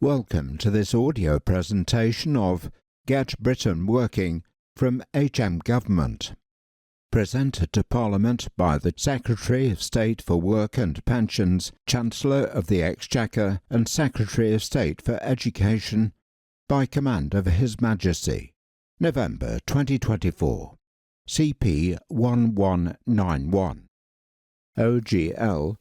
Welcome to this audio presentation of Get Britain Working from HM Government, presented to Parliament by the Secretary of State for Work and Pensions, Chancellor of the Exchequer and Secretary of State for Education, by command of His Majesty, November 2024, CP 1191, OGL,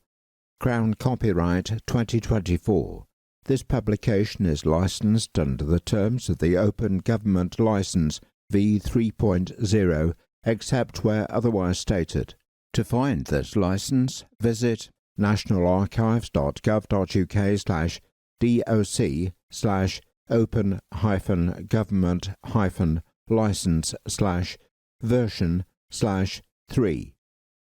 Crown Copyright 2024. This publication is licensed under the terms of the Open Government Licence V 3.0, except where otherwise stated. To find this licence, visit nationalarchives.uk/doc/open-government-license/version/3,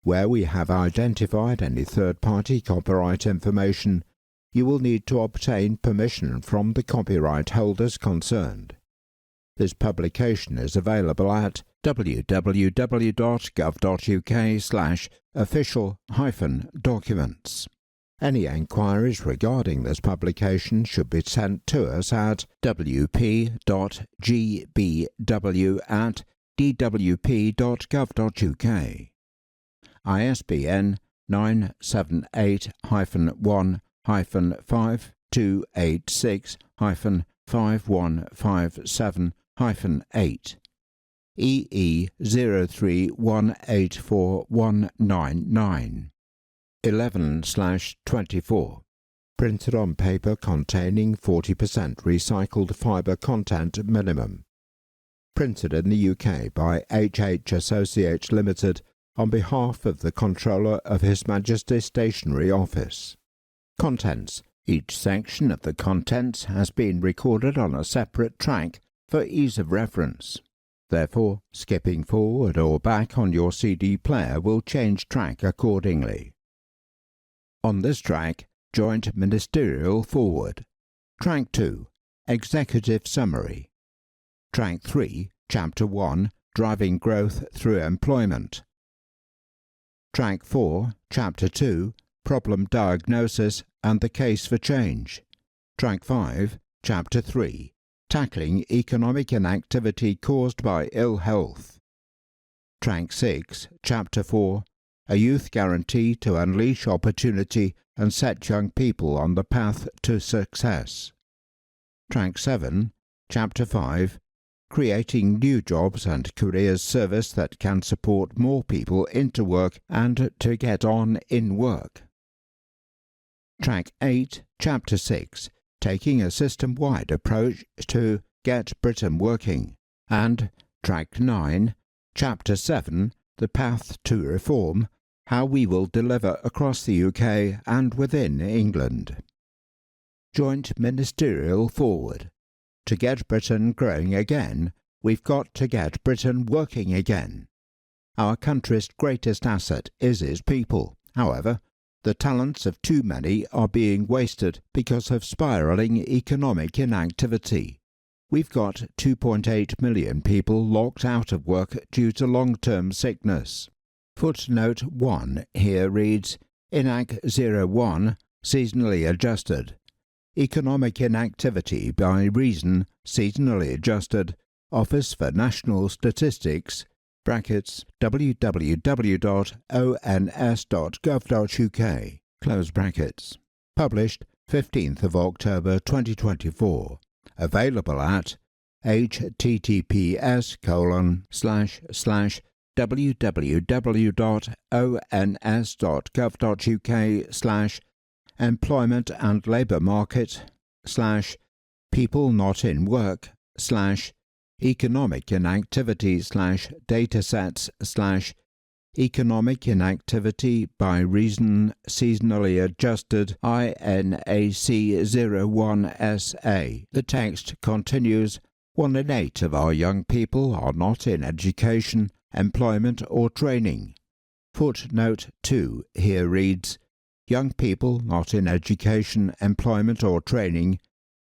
where we have identified any third-party copyright information. You will need to obtain permission from the copyright holders concerned. This publication is available at www.gov.uk/official-documents. Any enquiries regarding this publication should be sent to us at wp.gbw@dwp.gov.uk. ISBN 978-1-5286-5157-8, EE 03184199, 11/24, printed on paper containing 40% recycled fibre content minimum. Printed in the UK by H.H. Associates Limited on behalf of the Controller of His Majesty's Stationery Office. Contents. Each section of the contents has been recorded on a separate track for ease of reference. Therefore, skipping forward or back on your CD player will change track accordingly. On this track, Joint Ministerial Foreword. Track 2, Executive Summary. Track 3, Chapter 1, Driving Growth Through Employment. Track 4, Chapter 2, Problem Diagnosis and the Case for Change. Track 5, Chapter 3, Tackling Economic Inactivity Caused by Ill Health. Track 6, Chapter 4, A Youth Guarantee to Unleash Opportunity and Set Young People on the Path to Success. Track 7, Chapter 5, Creating New Jobs and Careers Service that can support more people into work and to get on in work. Track 8, Chapter 6, Taking a System-Wide Approach to Get Britain Working, and Track 9, Chapter 7, The Path to Reform, How We Will Deliver Across the UK and Within England. Joint Ministerial Foreword. To get Britain growing again, we've got to get Britain working again. Our country's greatest asset is its people. However, the talents of too many are being wasted because of spiralling economic inactivity. We've got 2.8 million people locked out of work due to long-term sickness. Footnote 1 here reads, INAC 01, seasonally adjusted. Economic Inactivity by Reason, seasonally adjusted, Office for National Statistics, brackets, www.ons.gov.uk, close brackets. Published 15th of October 2024. Available at https://www.ons.gov.uk/employment and labour market /people not in work /economic inactivity /datasets /economic inactivity by reason seasonally adjusted INAC 01SA. The text continues, 1 in 8 of our young people are not in education, employment or training. Footnote 2 here reads, young people not in education, employment or training,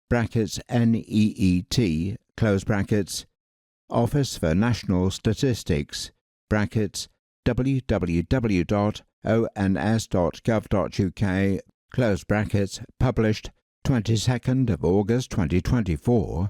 brackets NEET, close brackets, Office for National Statistics, brackets www.ons.gov.uk, close brackets, published 22nd of August 2024,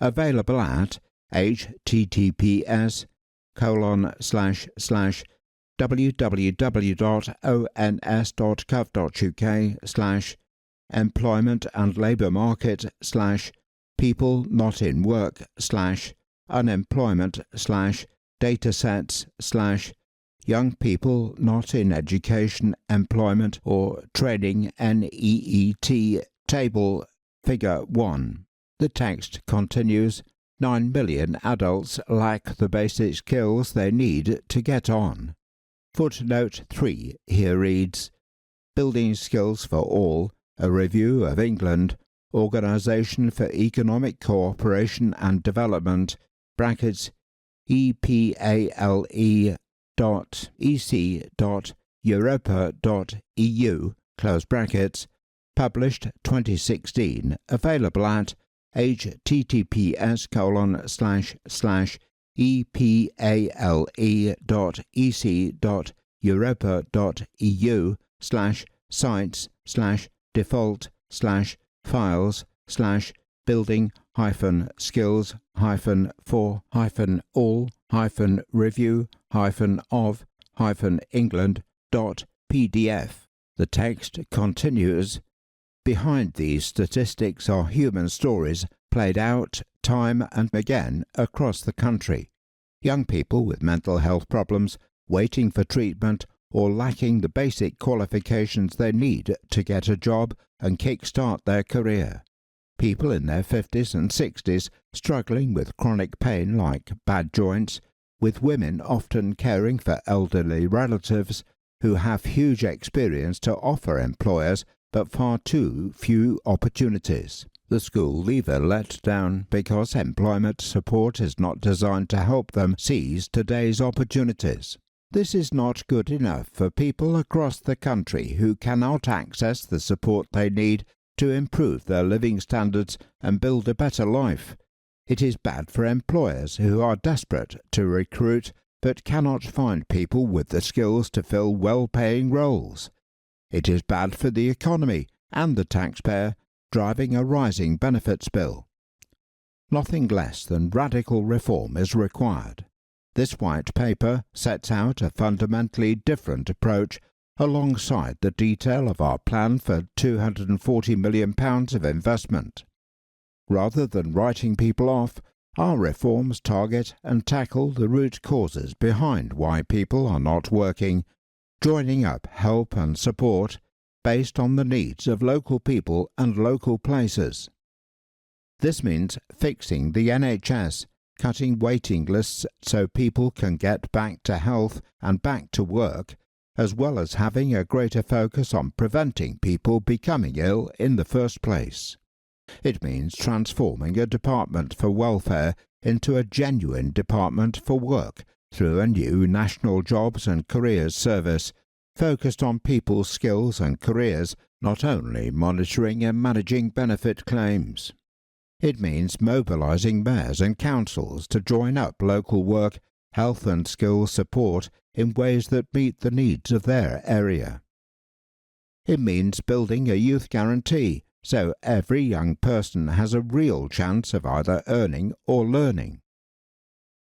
available at https://www.ons.gov.uk/employment and labour market/people not in work/unemployment/datasets/young people not in education, employment or training NEET table figure 1. The text continues, 9 million adults lack the basic skills they need to get on. Footnote 3 here reads, Building Skills for All, a review of England, Organisation for Economic Cooperation and Development, brackets, epale.ec.europa.eu, close brackets, published 2016, available at https://epale.ec.europa.eu/sites/building-skills-for-all-England.pdf. The text continues, Behind these statistics are human stories played out time and again across the country. Young people with mental health problems, waiting for treatment, or lacking the basic qualifications they need to get a job and kick-start their career. People in their 50s and 60s struggling with chronic pain like bad joints, with women often caring for elderly relatives who have huge experience to offer employers but far too few opportunities. The school leaver let down because employment support is not designed to help them seize today's opportunities. This is not good enough for people across the country who cannot access the support they need to improve their living standards and build a better life. It is bad for employers who are desperate to recruit but cannot find people with the skills to fill well-paying roles. It is bad for the economy and the taxpayer, driving a rising benefits bill. Nothing less than radical reform is required. This white paper sets out a fundamentally different approach alongside the detail of our plan for £240 million of investment. Rather than writing people off, our reforms target and tackle the root causes behind why people are not working, joining up help and support based on the needs of local people and local places. This means fixing the NHS, cutting waiting lists so people can get back to health and back to work, as well as having a greater focus on preventing people becoming ill in the first place. It means transforming a department for welfare into a genuine department for work through a new National Jobs and Careers Service, focused on people's skills and careers, not only monitoring and managing benefit claims. It means mobilising mayors and councils to join up local work, health and skills support in ways that meet the needs of their area. It means building a youth guarantee so every young person has a real chance of either earning or learning.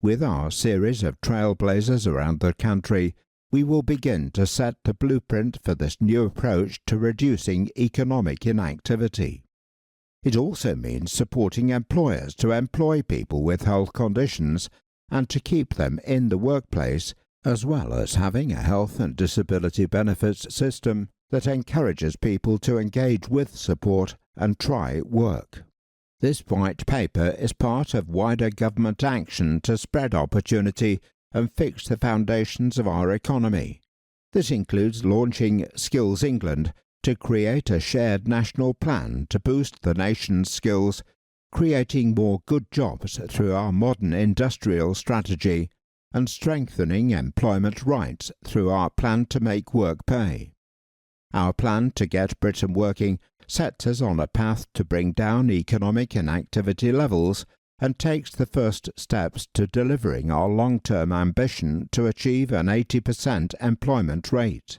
With our series of trailblazers around the country, we will begin to set the blueprint for this new approach to reducing economic inactivity. It also means supporting employers to employ people with health conditions and to keep them in the workplace, as well as having a health and disability benefits system that encourages people to engage with support and try work. This white paper is part of wider government action to spread opportunity and fix the foundations of our economy. This includes launching Skills England to create a shared national plan to boost the nation's skills, creating more good jobs through our modern industrial strategy, and strengthening employment rights through our plan to make work pay. Our plan to get Britain working sets us on a path to bring down economic inactivity levels and takes the first steps to delivering our long-term ambition to achieve an 80% employment rate.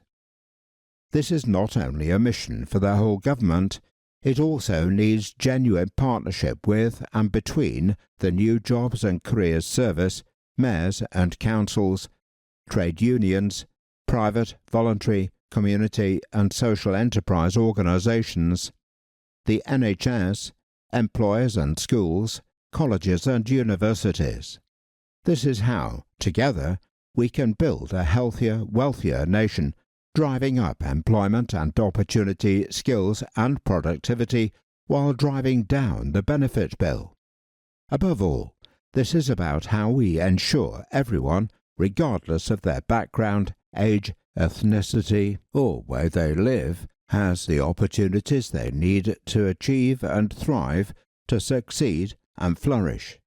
This is not only a mission for the whole government, It also needs genuine partnership with and between the New Jobs and Careers Service, mayors and councils, trade unions, private, voluntary, community and social enterprise organisations, the NHS, employers and schools, colleges and universities. This is how, together, we can build a healthier, wealthier nation, driving up employment and opportunity, skills and productivity while driving down the benefit bill. Above all, this is about how we ensure everyone, regardless of their background, age, ethnicity, or where they live, has the opportunities they need to achieve and thrive, to succeed and flourish,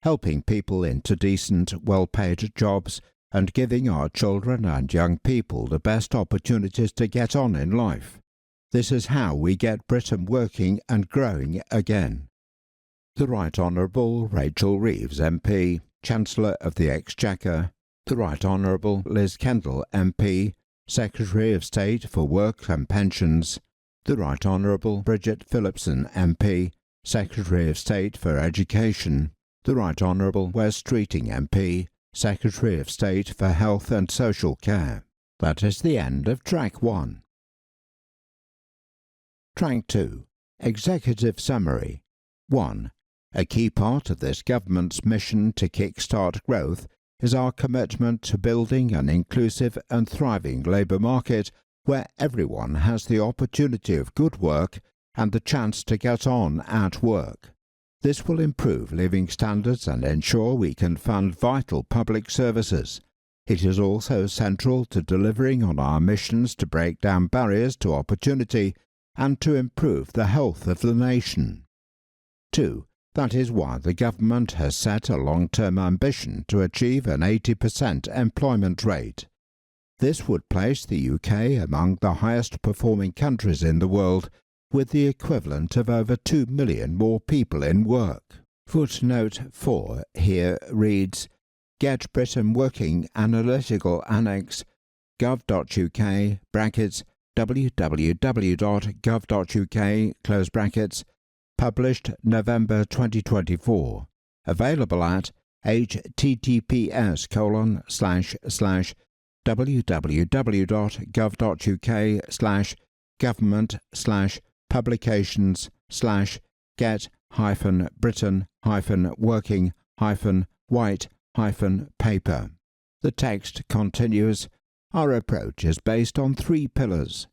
helping people into decent, well-paid jobs and giving our children and young people the best opportunities to get on in life. This is how we get Britain working and growing again. The Right Honourable Rachel Reeves MP, Chancellor of the Exchequer, the Right Honourable Liz Kendall MP, Secretary of State for Work and Pensions, the Right Honourable Bridget Phillipson MP, Secretary of State for Education, the Right Honourable Wes Streeting MP, Secretary of State for Health and Social Care. That is the end of Track 1. Track 2. Executive Summary. 1. A key part of this government's mission to kick-start growth is our commitment to building an inclusive and thriving labour market where everyone has the opportunity of good work and the chance to get on at work. This will improve living standards and ensure we can fund vital public services. It is also central to delivering on our missions to break down barriers to opportunity and to improve the health of the nation. 2. That is why the government has set a long-term ambition to achieve an 80% employment rate. This would place the UK among the highest-performing countries in the world, with the equivalent of over 2 million more people in work. Footnote 4 here reads, Get Britain Working Analytical Annex, gov.uk, brackets, www.gov.uk, close brackets, published November 2024, available at https://www.gov.uk/government/publications/get-britain-working-white-paper. The text continues, Our approach is based on 3 pillars.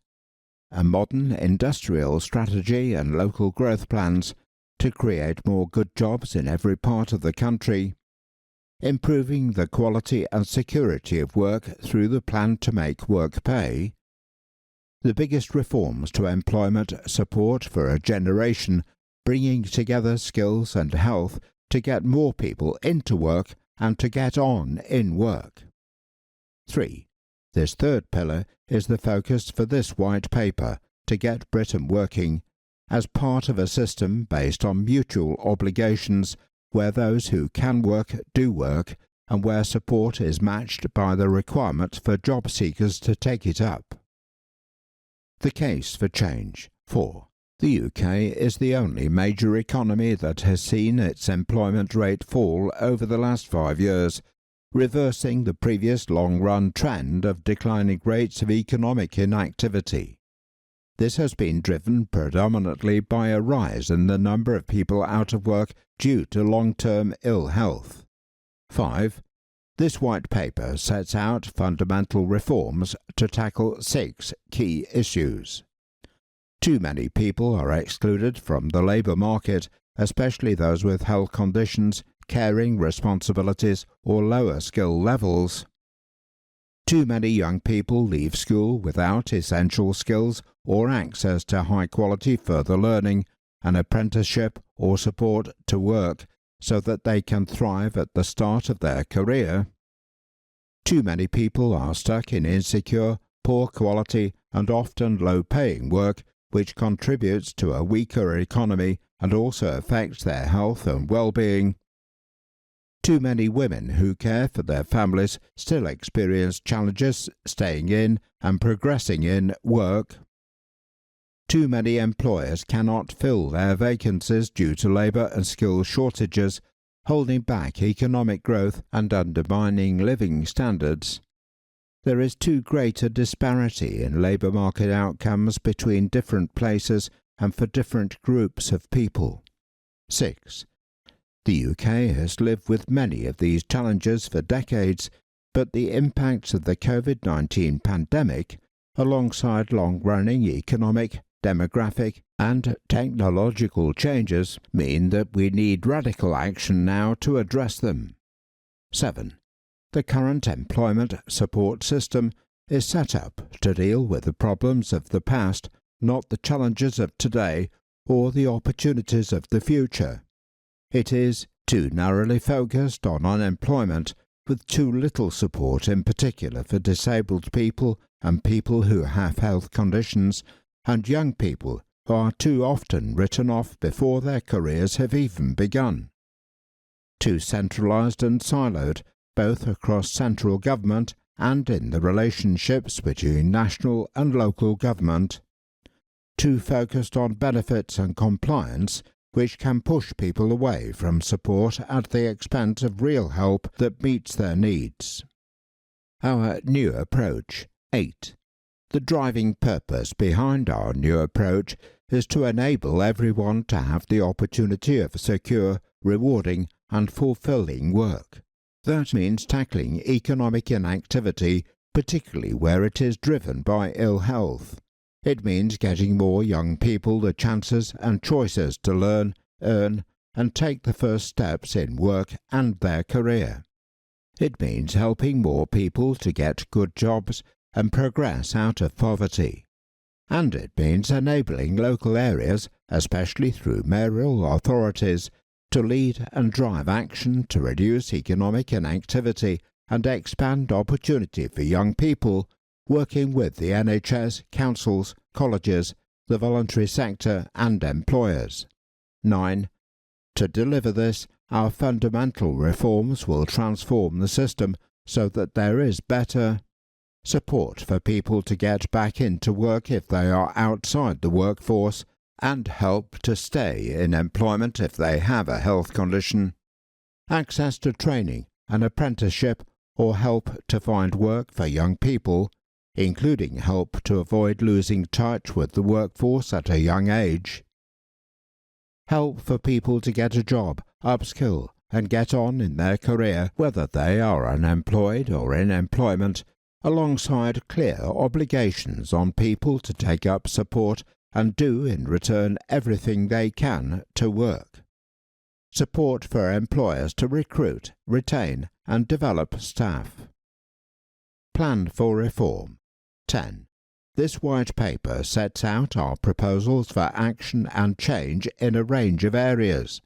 A modern industrial strategy and local growth plans to create more good jobs in every part of the country, improving the quality and security of work through the plan to make work pay, the biggest reforms to employment support for a generation, bringing together skills and health to get more people into work and to get on in work. 3. This third pillar is the focus for this white paper, to get Britain working, as part of a system based on mutual obligations where those who can work do work and where support is matched by the requirement for job seekers to take it up. The case for change. 4. The UK is the only major economy that has seen its employment rate fall over the last 5 years, reversing the previous long-run trend of declining rates of economic inactivity. This has been driven predominantly by a rise in the number of people out of work due to long-term ill health. 5. This white paper sets out fundamental reforms to tackle 6 key issues. Too many people are excluded from the labour market, especially those with health conditions, caring responsibilities or lower skill levels. Too many young people leave school without essential skills or access to high-quality further learning, an apprenticeship or support to work so that they can thrive at the start of their career. Too many people are stuck in insecure, poor quality and often low-paying work, which contributes to a weaker economy and also affects their health and well-being. Too many women who care for their families still experience challenges staying in and progressing in work. Too many employers cannot fill their vacancies due to labour and skills shortages, holding back economic growth and undermining living standards. There is too great a disparity in labour market outcomes between different places and for different groups of people. 6. The UK has lived with many of these challenges for decades, but the impacts of the COVID-19 pandemic, alongside long-running economic, demographic and technological changes, mean that we need radical action now to address them. 7. The current employment support system is set up to deal with the problems of the past, not the challenges of today or the opportunities of the future. It is too narrowly focused on unemployment, with too little support in particular for disabled people and people who have health conditions, and young people who are too often written off before their careers have even begun. Too centralised and siloed, both across central government and in the relationships between national and local government. Too focused on benefits and compliance, which can push people away from support at the expense of real help that meets their needs. Our new approach. 8. The driving purpose behind our new approach is to enable everyone to have the opportunity of secure, rewarding and fulfilling work. That means tackling economic inactivity, particularly where it is driven by ill health. It means getting more young people the chances and choices to learn, earn, and take the first steps in work and their career. It means helping more people to get good jobs and progress out of poverty. And it means enabling local areas, especially through mayoral authorities, to lead and drive action to reduce economic inactivity and expand opportunity for young people, working with the NHS, councils, colleges, the voluntary sector and employers. 9. To deliver this, our fundamental reforms will transform the system so that there is better support for people to get back into work if they are outside the workforce, and help to stay in employment if they have a health condition, access to training, an apprenticeship, or help to find work for young people, including help to avoid losing touch with the workforce at a young age, help for people to get a job, upskill, and get on in their career whether they are unemployed or in employment, alongside clear obligations on people to take up support and do in return everything they can to work. Support for employers to recruit, retain and develop staff. Plan for reform. 10. This white paper sets out our proposals for action and change in a range of areas.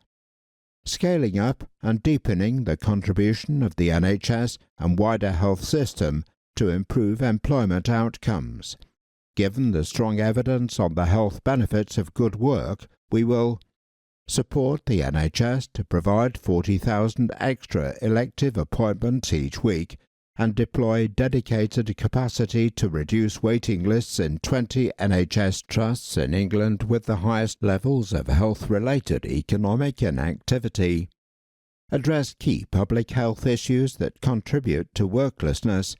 Scaling up and deepening the contribution of the NHS and wider health system to improve employment outcomes. Given the strong evidence on the health benefits of good work, we will support the NHS to provide 40,000 extra elective appointments each week and deploy dedicated capacity to reduce waiting lists in 20 NHS trusts in England with the highest levels of health-related economic inactivity. Address key public health issues that contribute to worklessness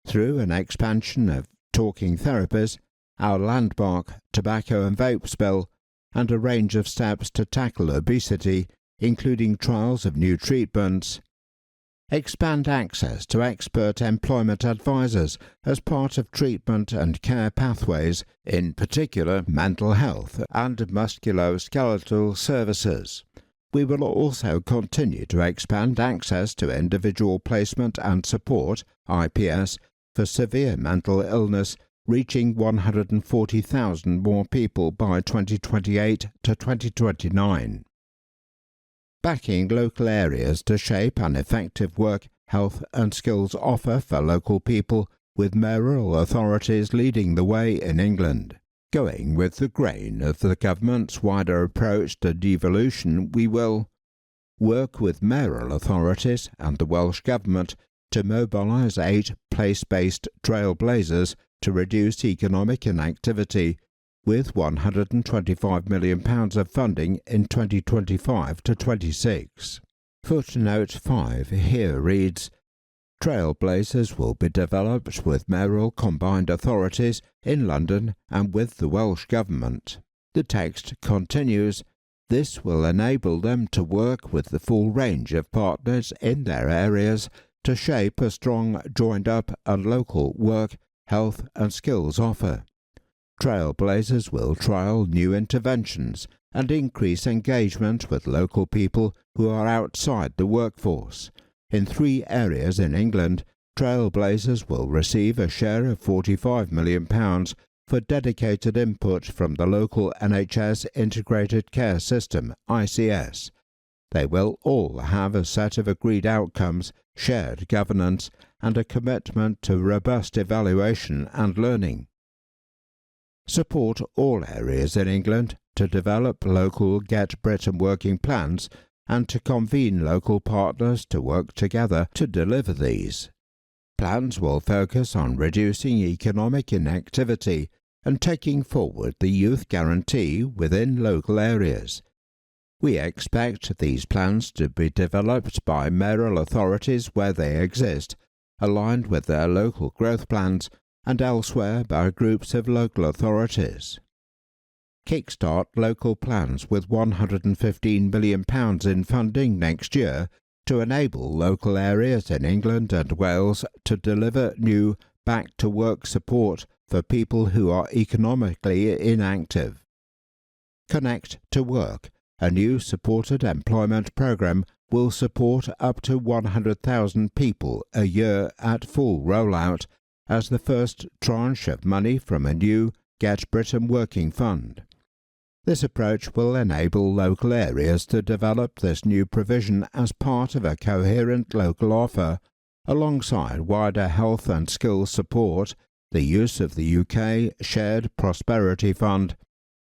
through an expansion of talking therapies, our landmark tobacco and vapes bill, and a range of steps to tackle obesity, including trials of new treatments. Expand access to expert employment advisors as part of treatment and care pathways, in particular mental health and musculoskeletal services. We will also continue to expand access to individual placement and support, IPS, for severe mental illness, reaching 140,000 more people by 2028 to 2029. Backing local areas to shape an effective work, health and skills offer for local people, with mayoral authorities leading the way in England. Going with the grain of the government's wider approach to devolution, we will work with mayoral authorities and the Welsh Government to mobilise 8 place-based trailblazers to reduce economic inactivity, with £125 million of funding in 2025 to 26. Footnote 5 here reads, Trailblazers will be developed with mayoral combined authorities in London and with the Welsh Government. The text continues, this will enable them to work with the full range of partners in their areas to shape a strong, joined-up and local work, health and skills offer. Trailblazers will trial new interventions and increase engagement with local people who are outside the workforce. In 3 areas in England, Trailblazers will receive a share of £45 million for dedicated input from the local NHS Integrated Care System, ICS. They will all have a set of agreed outcomes, shared governance, and a commitment to robust evaluation and learning. Support all areas in England to develop local Get Britain working plans and to convene local partners to work together to deliver these. Plans will focus on reducing economic inactivity and taking forward the youth guarantee within local areas. We expect these plans to be developed by mayoral authorities where they exist, aligned with their local growth plans, and elsewhere by groups of local authorities. Kickstart local plans with £115 million in funding next year to enable local areas in England and Wales to deliver new back-to-work support for people who are economically inactive. Connect to Work, a new supported employment programme, will support up to 100,000 people a year at full rollout as the first tranche of money from a new Get Britain Working Fund. This approach will enable local areas to develop this new provision as part of a coherent local offer, alongside wider health and skills support, the use of the UK Shared Prosperity Fund,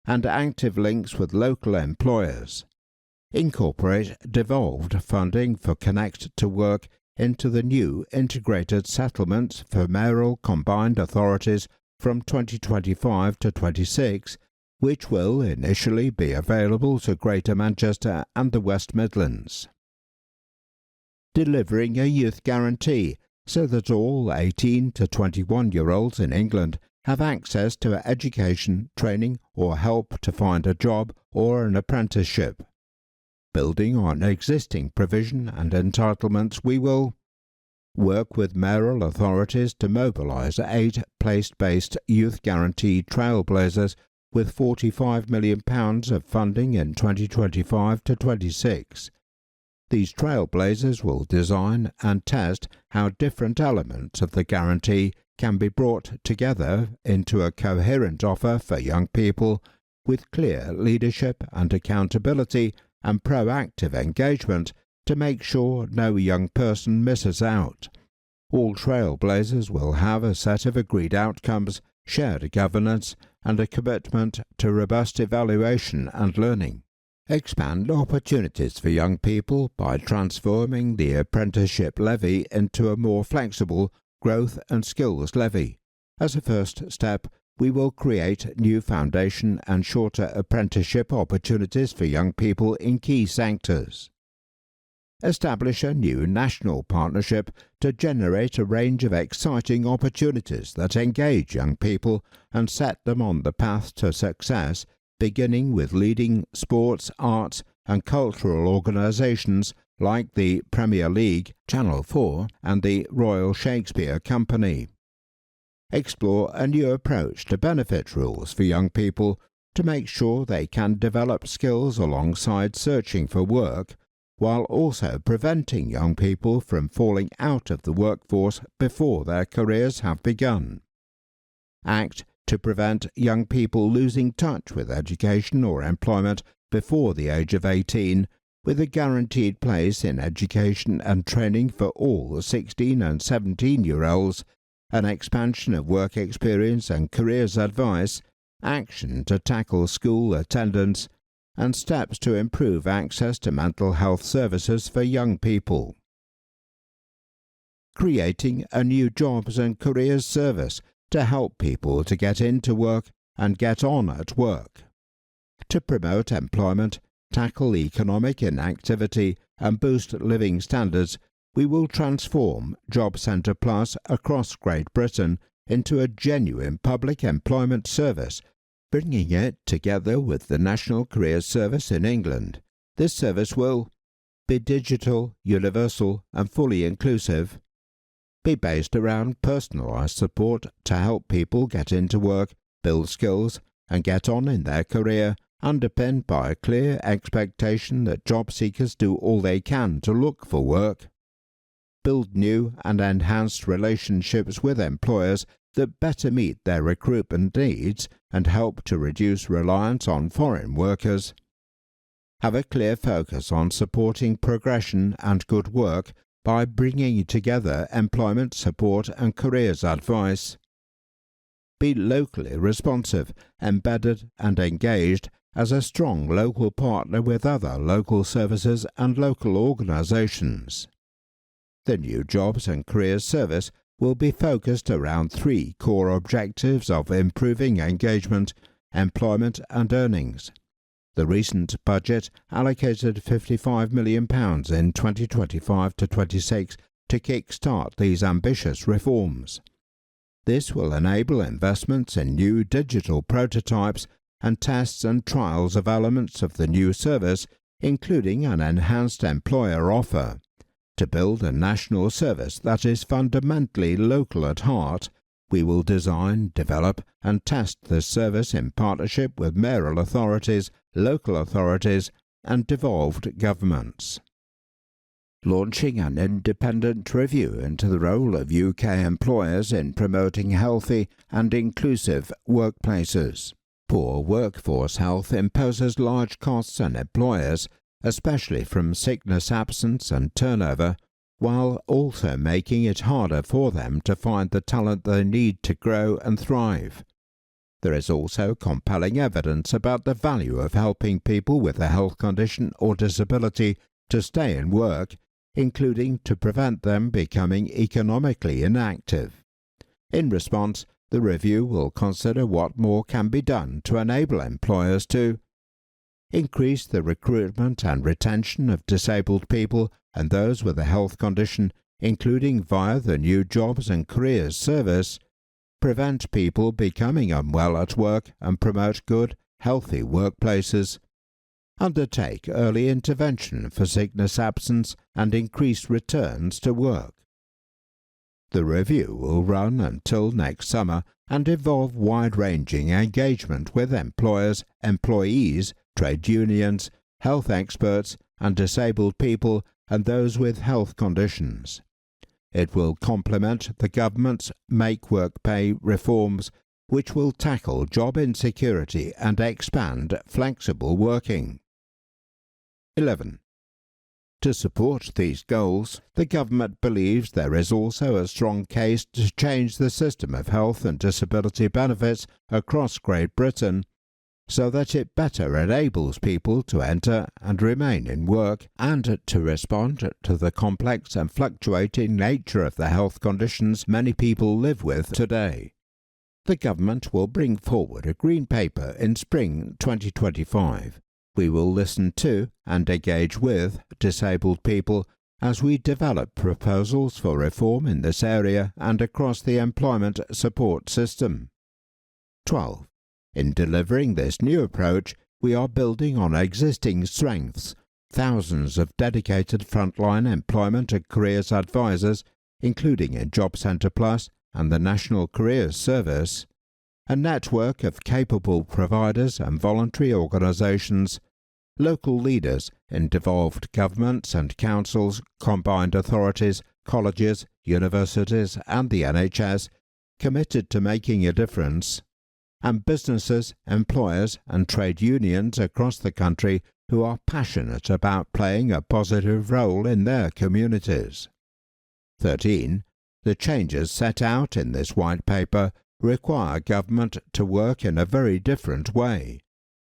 and active links with local employers. Incorporate devolved funding for Connect to Work into the new integrated settlements for mayoral combined authorities from 2025 to 26, which will initially be available to Greater Manchester and the West Midlands. Delivering a youth guarantee so that all 18 to 21-year-olds in England have access to education, training or help to find a job or an apprenticeship. Building on existing provision and entitlements, we will work with mayoral authorities to mobilise 8 place-based youth guarantee trailblazers with £45 million of funding in 2025 to 26. These trailblazers will design and test how different elements of the guarantee can be brought together into a coherent offer for young people with clear leadership and accountability and proactive engagement to make sure no young person misses out. All trailblazers will have a set of agreed outcomes, shared governance, and a commitment to robust evaluation and learning. Expand opportunities for young people by transforming the apprenticeship levy into a more flexible growth and skills levy. As a first step, we will create new foundation and shorter apprenticeship opportunities for young people in key sectors. Establish a new national partnership to generate a range of exciting opportunities that engage young people and set them on the path to success, beginning with leading sports, arts and cultural organisations like the Premier League, Channel 4 and the Royal Shakespeare Company. Explore a new approach to benefit rules for young people to make sure they can develop skills alongside searching for work, while also preventing young people from falling out of the workforce before their careers have begun. Act to prevent young people losing touch with education or employment before the age of 18, with a guaranteed place in education and training for all 16 and 17-year-olds, an expansion of work experience and careers advice, action to tackle school attendance, and steps to improve access to mental health services for young people. Creating a new jobs and careers service to help people to get into work and get on at work. To promote employment, tackle economic inactivity and boost living standards, we will transform Job Centre Plus across Great Britain into a genuine public employment service, bringing it together with the National Careers Service in England. This service will be digital, universal and fully inclusive, be based around personalised support to help people get into work, build skills and get on in their career, underpinned by a clear expectation that job seekers do all they can to look for work, build new and enhanced relationships with employers that better meet their recruitment needs and help to reduce reliance on foreign workers, have a clear focus on supporting progression and good work by bringing together employment support and careers advice, be locally responsive, embedded and engaged as a strong local partner with other local services and local organisations. The new Jobs and Careers Service will be focused around three core objectives of improving engagement, employment and earnings. The recent budget allocated £55 million in 2025-26 to kick-start these ambitious reforms. This will enable investments in new digital prototypes and tests and trials of elements of the new service, including an enhanced employer offer. To build a national service that is fundamentally local at heart, we will design, develop and test this service in partnership with mayoral authorities, local authorities and devolved governments. Launching an independent review into the role of UK employers in promoting healthy and inclusive workplaces. Poor workforce health imposes large costs on employers, especially from sickness absence and turnover, while also making it harder for them to find the talent they need to grow and thrive. There is also compelling evidence about the value of helping people with a health condition or disability to stay in work, including to prevent them becoming economically inactive. In response, the review will consider what more can be done to enable employers to increase the recruitment and retention of disabled people and those with a health condition, including via the new Jobs and Careers Service, prevent people becoming unwell at work and promote good, healthy workplaces, undertake early intervention for sickness absence and increase returns to work. The review will run until next summer and involve wide-ranging engagement with employers, employees, trade unions, health experts and disabled people and those with health conditions. It will complement the government's Make Work Pay reforms, which will tackle job insecurity and expand flexible working. 11. To support these goals, the government believes there is also a strong case to change the system of health and disability benefits across Great Britain so that it better enables people to enter and remain in work and to respond to the complex and fluctuating nature of the health conditions many people live with today. The government will bring forward a Green Paper in spring 2025. We will listen to and engage with disabled people as we develop proposals for reform in this area and across the employment support system. 12. In delivering this new approach, we are building on existing strengths, thousands of dedicated frontline employment and careers advisors, including in Job Centre Plus and the National Careers Service, a network of capable providers and voluntary organisations, local leaders in devolved governments and councils, combined authorities, colleges, universities and the NHS committed to making a difference, and businesses, employers and trade unions across the country who are passionate about playing a positive role in their communities. 13. The changes set out in this white paper require government to work in a very different way.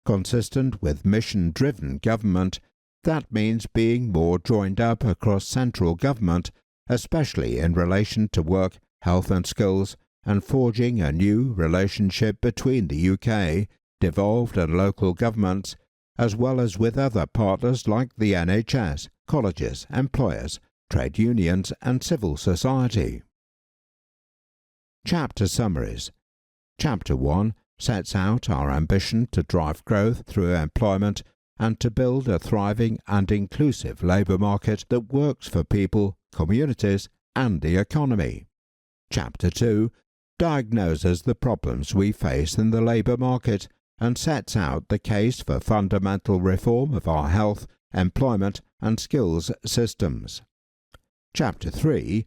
Consistent with mission-driven government, that means being more joined up across central government, especially in relation to work, health and skills, and forging a new relationship between the UK, devolved and local governments, as well as with other partners like the NHS, colleges, employers, trade unions and civil society. Chapter summaries. Chapter 1 sets out our ambition to drive growth through employment and to build a thriving and inclusive labour market that works for people, communities and the economy. Chapter 2 diagnoses the problems we face in the labour market and sets out the case for fundamental reform of our health, employment and skills systems. Chapter 3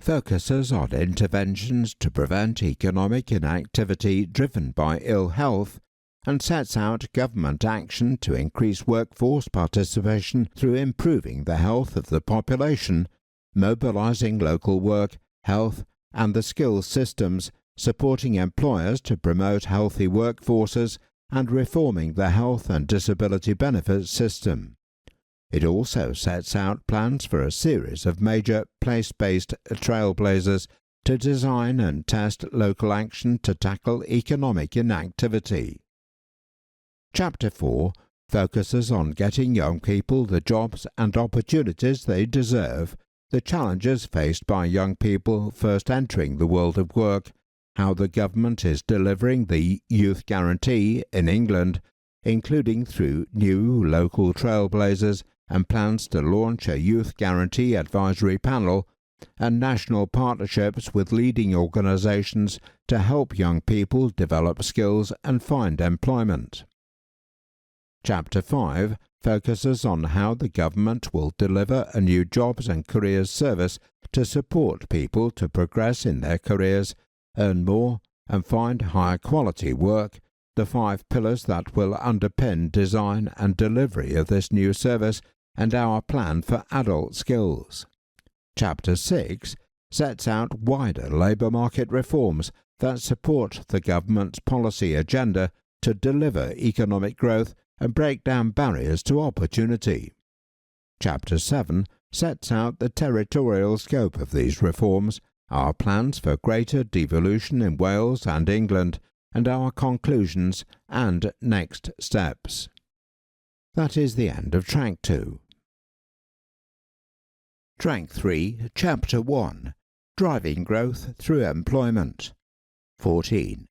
focuses on interventions to prevent economic inactivity driven by ill health and sets out government action to increase workforce participation through improving the health of the population, mobilising local work, health and the skills systems, supporting employers to promote healthy workforces and reforming the health and disability benefits system. It also sets out plans for a series of major place-based trailblazers to design and test local action to tackle economic inactivity. Chapter 4 focuses on getting young people the jobs and opportunities they deserve, the challenges faced by young people first entering the world of work, how the government is delivering the Youth Guarantee in England, including through new local trailblazers and plans to launch a Youth Guarantee Advisory Panel and national partnerships with leading organisations to help young people develop skills and find employment. Chapter 5 focuses on how the government will deliver a new jobs and careers service to support people to progress in their careers, earn more and find higher quality work, the 5 pillars that will underpin design and delivery of this new service and our plan for adult skills. Chapter 6 sets out wider labour market reforms that support the government's policy agenda to deliver economic growth and break down barriers to opportunity. Chapter 7 sets out the territorial scope of these reforms, our plans for greater devolution in Wales and England, and our conclusions and next steps. That is the end of Track 2. Track 3, Chapter 1, Driving Growth Through Employment. 14.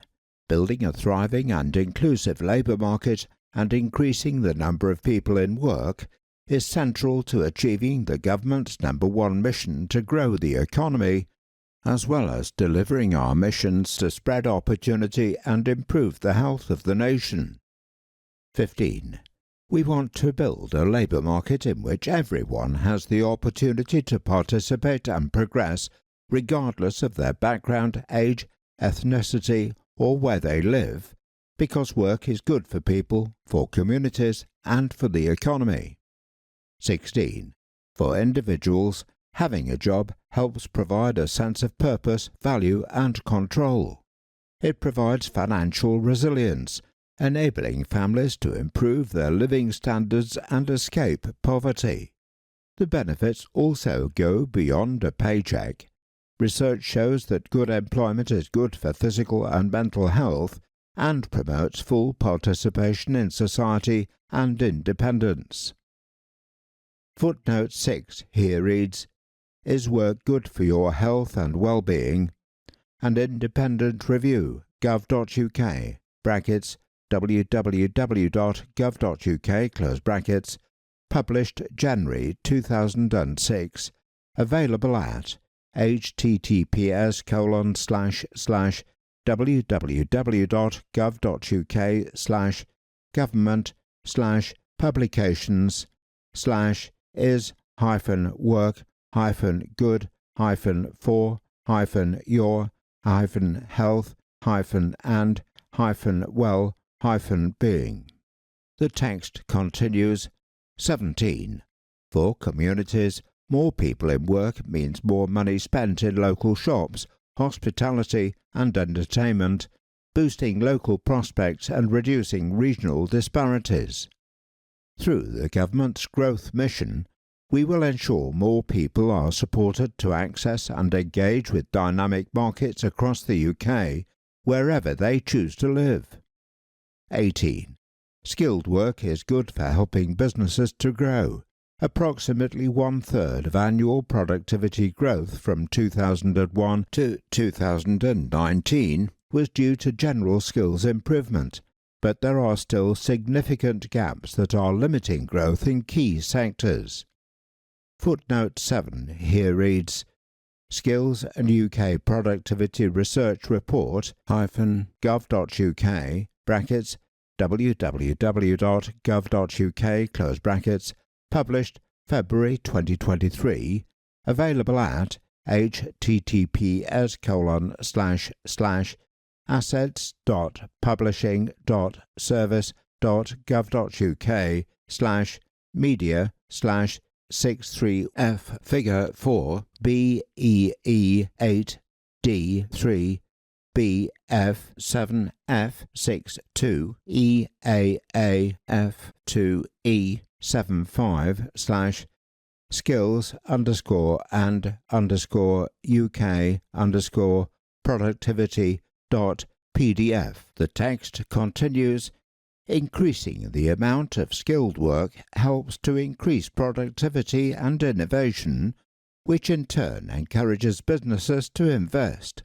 Building a thriving and inclusive labour market and increasing the number of people in work is central to achieving the government's #1 mission to grow the economy, as well as delivering our missions to spread opportunity and improve the health of the nation. 15. We want to build a labour market in which everyone has the opportunity to participate and progress, regardless of their background, age, ethnicity, or where they live, because work is good for people, for communities, and for the economy. 16. For individuals, having a job helps provide a sense of purpose, value, and control. It provides financial resilience, enabling families to improve their living standards and escape poverty. The benefits also go beyond a paycheck. Research shows that good employment is good for physical and mental health and promotes full participation in society and independence. Footnote 6 here reads, Is work good for your health and well-being? An independent review, gov.uk, brackets, www.gov.uk, close brackets, published January 2006, available at https://www.gov.uk/government/publications/is-work-and-well-being. The text continues. 17. For communities, more people in work means more money spent in local shops, hospitality and entertainment, boosting local prospects and reducing regional disparities. Through the government's growth mission, We will ensure more people are supported to access and engage with dynamic markets across the UK, wherever they choose to live. 18. Skilled work is good for helping businesses to grow. Approximately one-third of annual productivity growth from 2001 to 2019 was due to general skills improvement, but there are still significant gaps that are limiting growth in key sectors. Footnote 7 here reads, Skills and UK Productivity Research Report -gov.uk brackets www.gov.uk close brackets published February 2023, available at https://assets.publishing.service.gov.uk/media/63F figure 4 BEE8D3 BF7F62 EAAF2E75/ skills_and_UK_productivity.pdf. The text continues, increasing the amount of skilled work helps to increase productivity and innovation, which in turn encourages businesses to invest.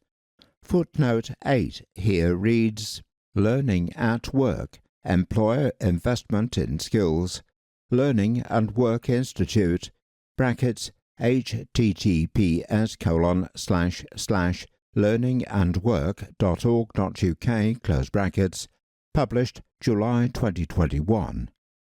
Footnote 8 here reads, Learning at Work, Employer Investment in Skills, Learning and Work Institute, brackets https://learningandwork.org.uk close brackets, published July 2021,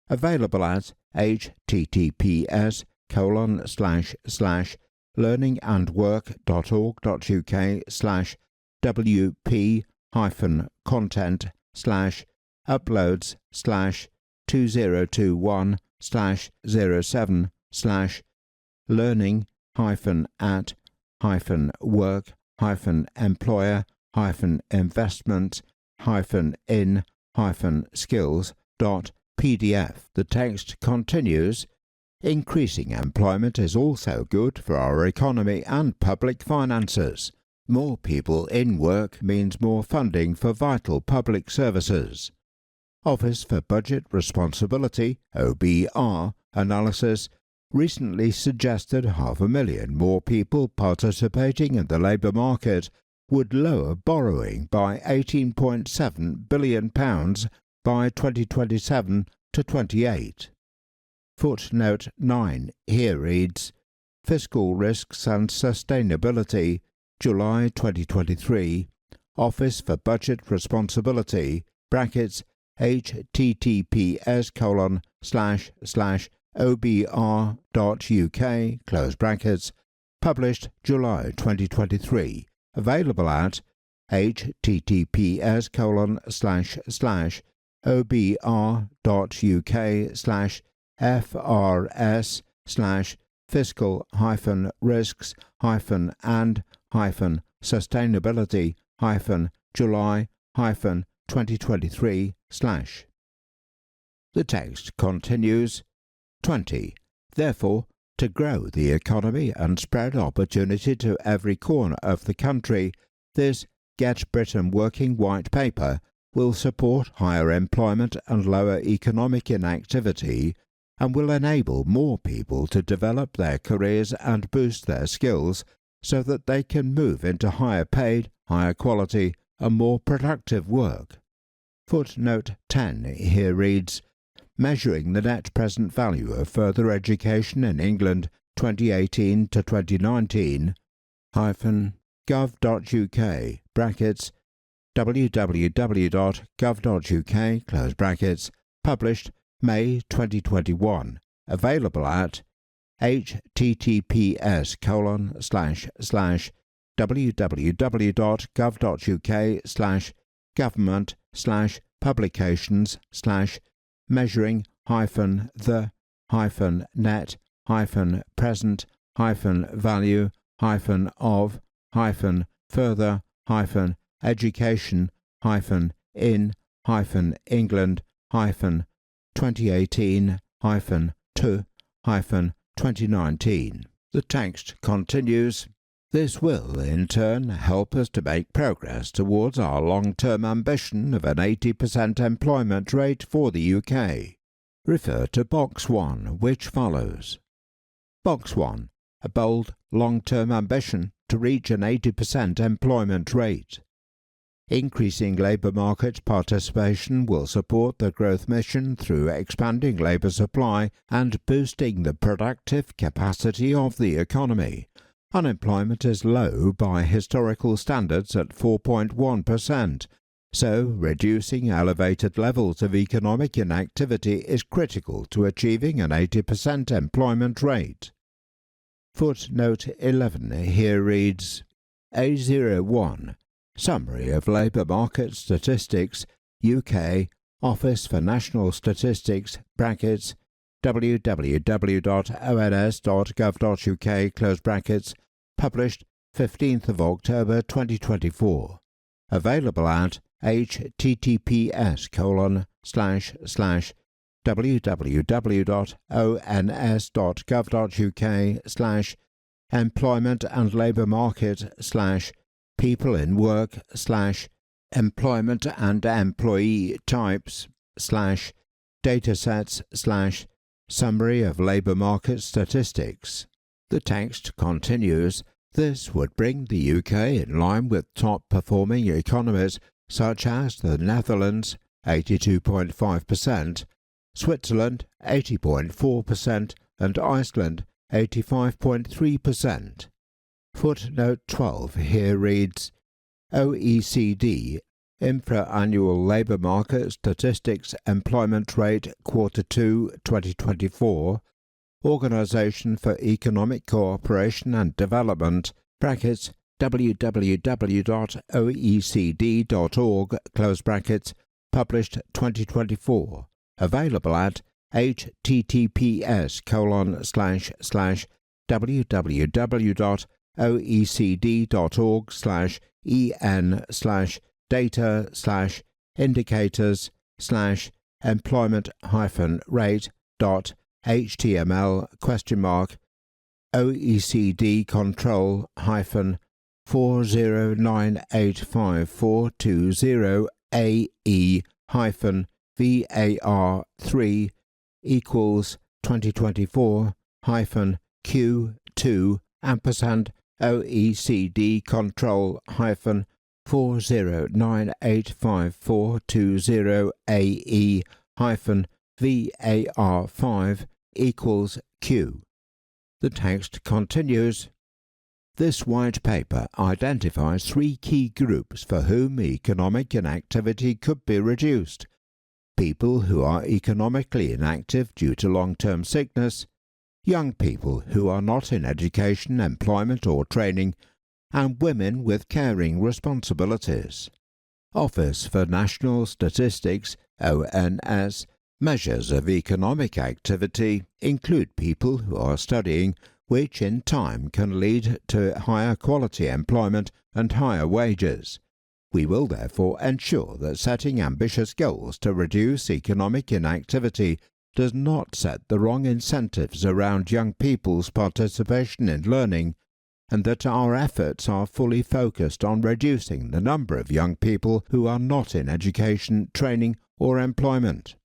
available at https://learning-at-work-investment-in-skills.pdf. The text continues, increasing employment is also good for our economy and public finances. More people in work means more funding for vital public services. Office for Budget Responsibility, OBR, analysis recently suggested 500,000 more people participating in the labour market would lower borrowing by £18.7 billion by 2027 to 28. Footnote 9 here reads, Fiscal Risks and Sustainability, July 2023, Office for Budget Responsibility, brackets https://obr.uk close brackets, published July 2023, available at https://obr.uk/FRS/fiscal-risk-and-July-2023/. The text continues, 20. Therefore, to grow the economy and spread opportunity to every corner of the country, this Get Britain Working White Paper will support higher employment and lower economic inactivity, and will enable more people to develop their careers and boost their skills so that they can move into higher paid, higher quality and more productive work. Footnote 10 here reads, Measuring the net present value of further education in England 2018 to 2019 -gov.uk brackets www.gov.uk close brackets, published May 2021, available at https://www.gov.uk/measuring-the-net-present-value-further-in-England-2018-to 2019. The text continues, "This will, in turn, help us to make progress towards our long-term ambition of an 80% employment rate for the UK. Refer to Box 1, which follows." Box 1. A bold, long-term ambition to reach an 80% employment rate. Increasing labour market participation will support the growth mission through expanding labour supply and boosting the productive capacity of the economy. Unemployment is low by historical standards at 4.1%, so reducing elevated levels of economic inactivity is critical to achieving an 80% employment rate. Footnote 11 here reads, A01, Summary of Labour Market Statistics, UK, Office for National Statistics, brackets, www.ons.gov.uk, close brackets, published 15th of October 2024. Available at https://www.ons.gov.uk/employment and labour market/people in work/employment and employee types/datasets/summary of labour market statistics. The text continues, "This would bring the UK in line with top-performing economies such as the Netherlands, 82.5%, Switzerland, 80.4%, and Iceland, 85.3%. Footnote 12 here reads, OECD, Infra-Annual Labour Market Statistics Employment Rate Quarter 2 2024, Organisation for Economic Cooperation and Development, brackets, www.oecd.org, close brackets, published 2024, available at https://www.oecd.org/en/data/indicators/employment-rate.html?OECD control 409854220AE-VAR3 equals 2024-Q2 ampersand OECD control 409854220AE-VAR5 equals Q. The text continues, "This white paper identifies 3 key groups for whom economic inactivity could be reduced: people who are economically inactive due to long-term sickness, young people who are not in education, employment or training, and women with caring responsibilities. Office for National Statistics, ONS, measures of economic activity include people who are studying, which in time can lead to higher quality employment and higher wages. We will therefore ensure that setting ambitious goals to reduce economic inactivity does not set the wrong incentives around young people's participation in learning, and that our efforts are fully focused on reducing the number of young people who are not in education, training or employment.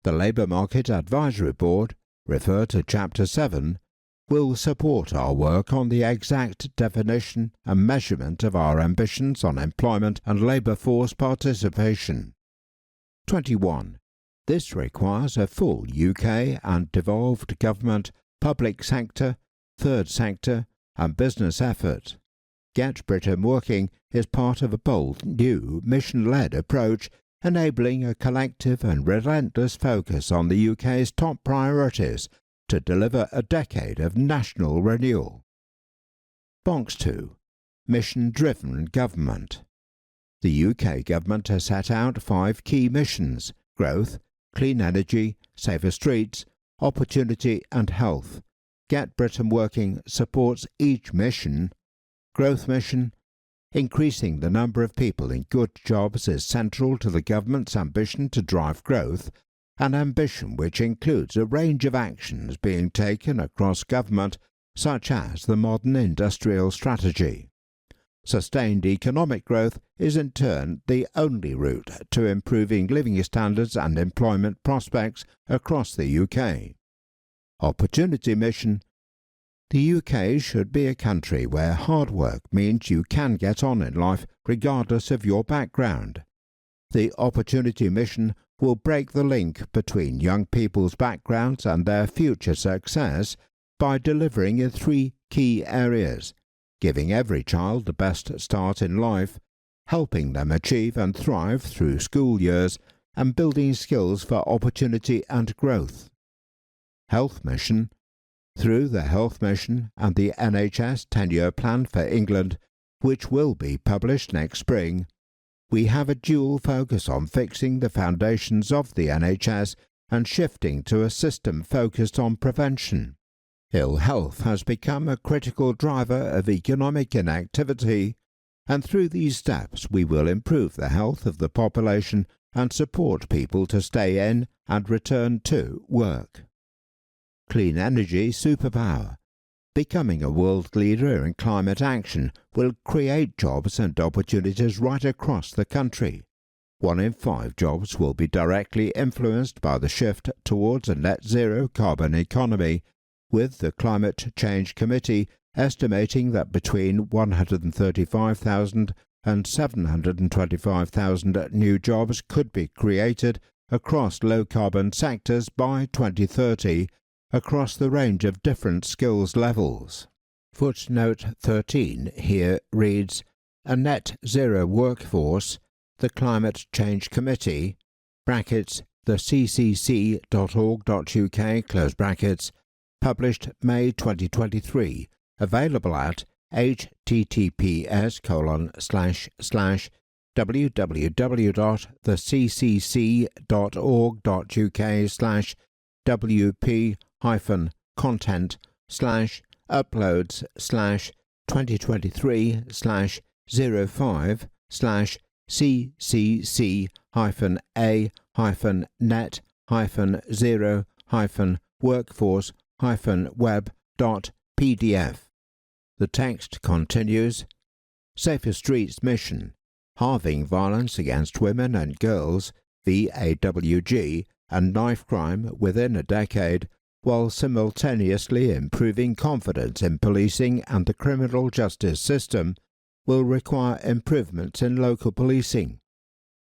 The Labour Market Advisory Board, refer to Chapter 7, will support our work on the exact definition and measurement of our ambitions on employment and labour force participation. 21. This requires a full UK and devolved government, public sector, third sector and business effort. Get Britain Working is part of a bold, new, mission-led approach enabling a collective and relentless focus on the UK's top priorities to deliver a decade of national renewal. Box 2. Mission-driven government. The UK government has set out 5 key missions: growth, clean energy, safer streets, opportunity and health. Get Britain Working supports each mission. Growth mission. Increasing the number of people in good jobs is central to the government's ambition to drive growth, an ambition which includes a range of actions being taken across government, such as the modern industrial strategy. Sustained economic growth is in turn the only route to improving living standards and employment prospects across the UK. Opportunity mission. The UK should be a country where hard work means you can get on in life regardless of your background. The Opportunity Mission will break the link between young people's backgrounds and their future success by delivering in 3 key areas: giving every child the best start in life, helping them achieve and thrive through school years, and building skills for opportunity and growth. Health Mission. Through the Health Mission and the NHS 10-year plan for England, which will be published next spring, we have a dual focus on fixing the foundations of the NHS and shifting to a system focused on prevention. Ill health has become a critical driver of economic inactivity, and through these steps we will improve the health of the population and support people to stay in and return to work. Clean energy superpower. Becoming a world leader in climate action will create jobs and opportunities right across the country. 1 in 5 jobs will be directly influenced by the shift towards a net zero carbon economy, with the Climate Change Committee estimating that between 135,000 and 725,000 new jobs could be created across low-carbon sectors by 2030, across the range of different skills levels. Footnote 13 here reads, a net zero workforce, the Climate Change Committee, brackets, the ccc.org.uk, close brackets, published May 2023, available at www.thccc.org.uk/wp-net-zero-5/2023/05/cc-a-net-web.pdf. The text continues. Safer Streets Mission. Halving violence against women and girls, VAWG, and knife crime within a decade, while simultaneously improving confidence in policing and the criminal justice system, will require improvements in local policing.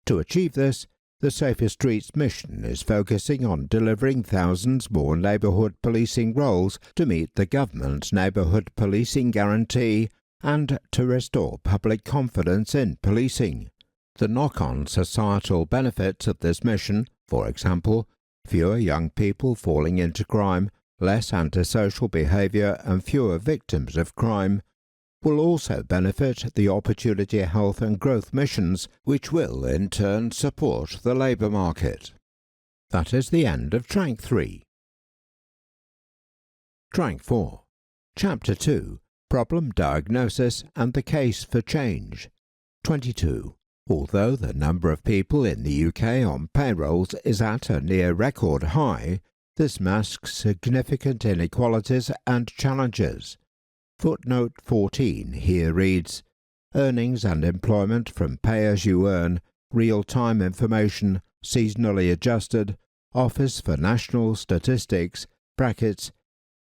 To achieve this, the Safer Streets mission is focusing on delivering thousands more neighbourhood policing roles to meet the government's neighbourhood policing guarantee and to restore public confidence in policing. The knock-on societal benefits of this mission, for example, fewer young people falling into crime, less antisocial behaviour and fewer victims of crime, will also benefit the Opportunity, Health and Growth missions, which will in turn support the labour market. That is the end of Track 3. Track 4. Chapter 2. Problem Diagnosis and the Case for Change. 22. Although the number of people in the UK on payrolls is at a near record high, this masks significant inequalities and challenges. Footnote 14 here reads, earnings and employment from pay-as-you-earn, real-time information, seasonally adjusted, Office for National Statistics, brackets,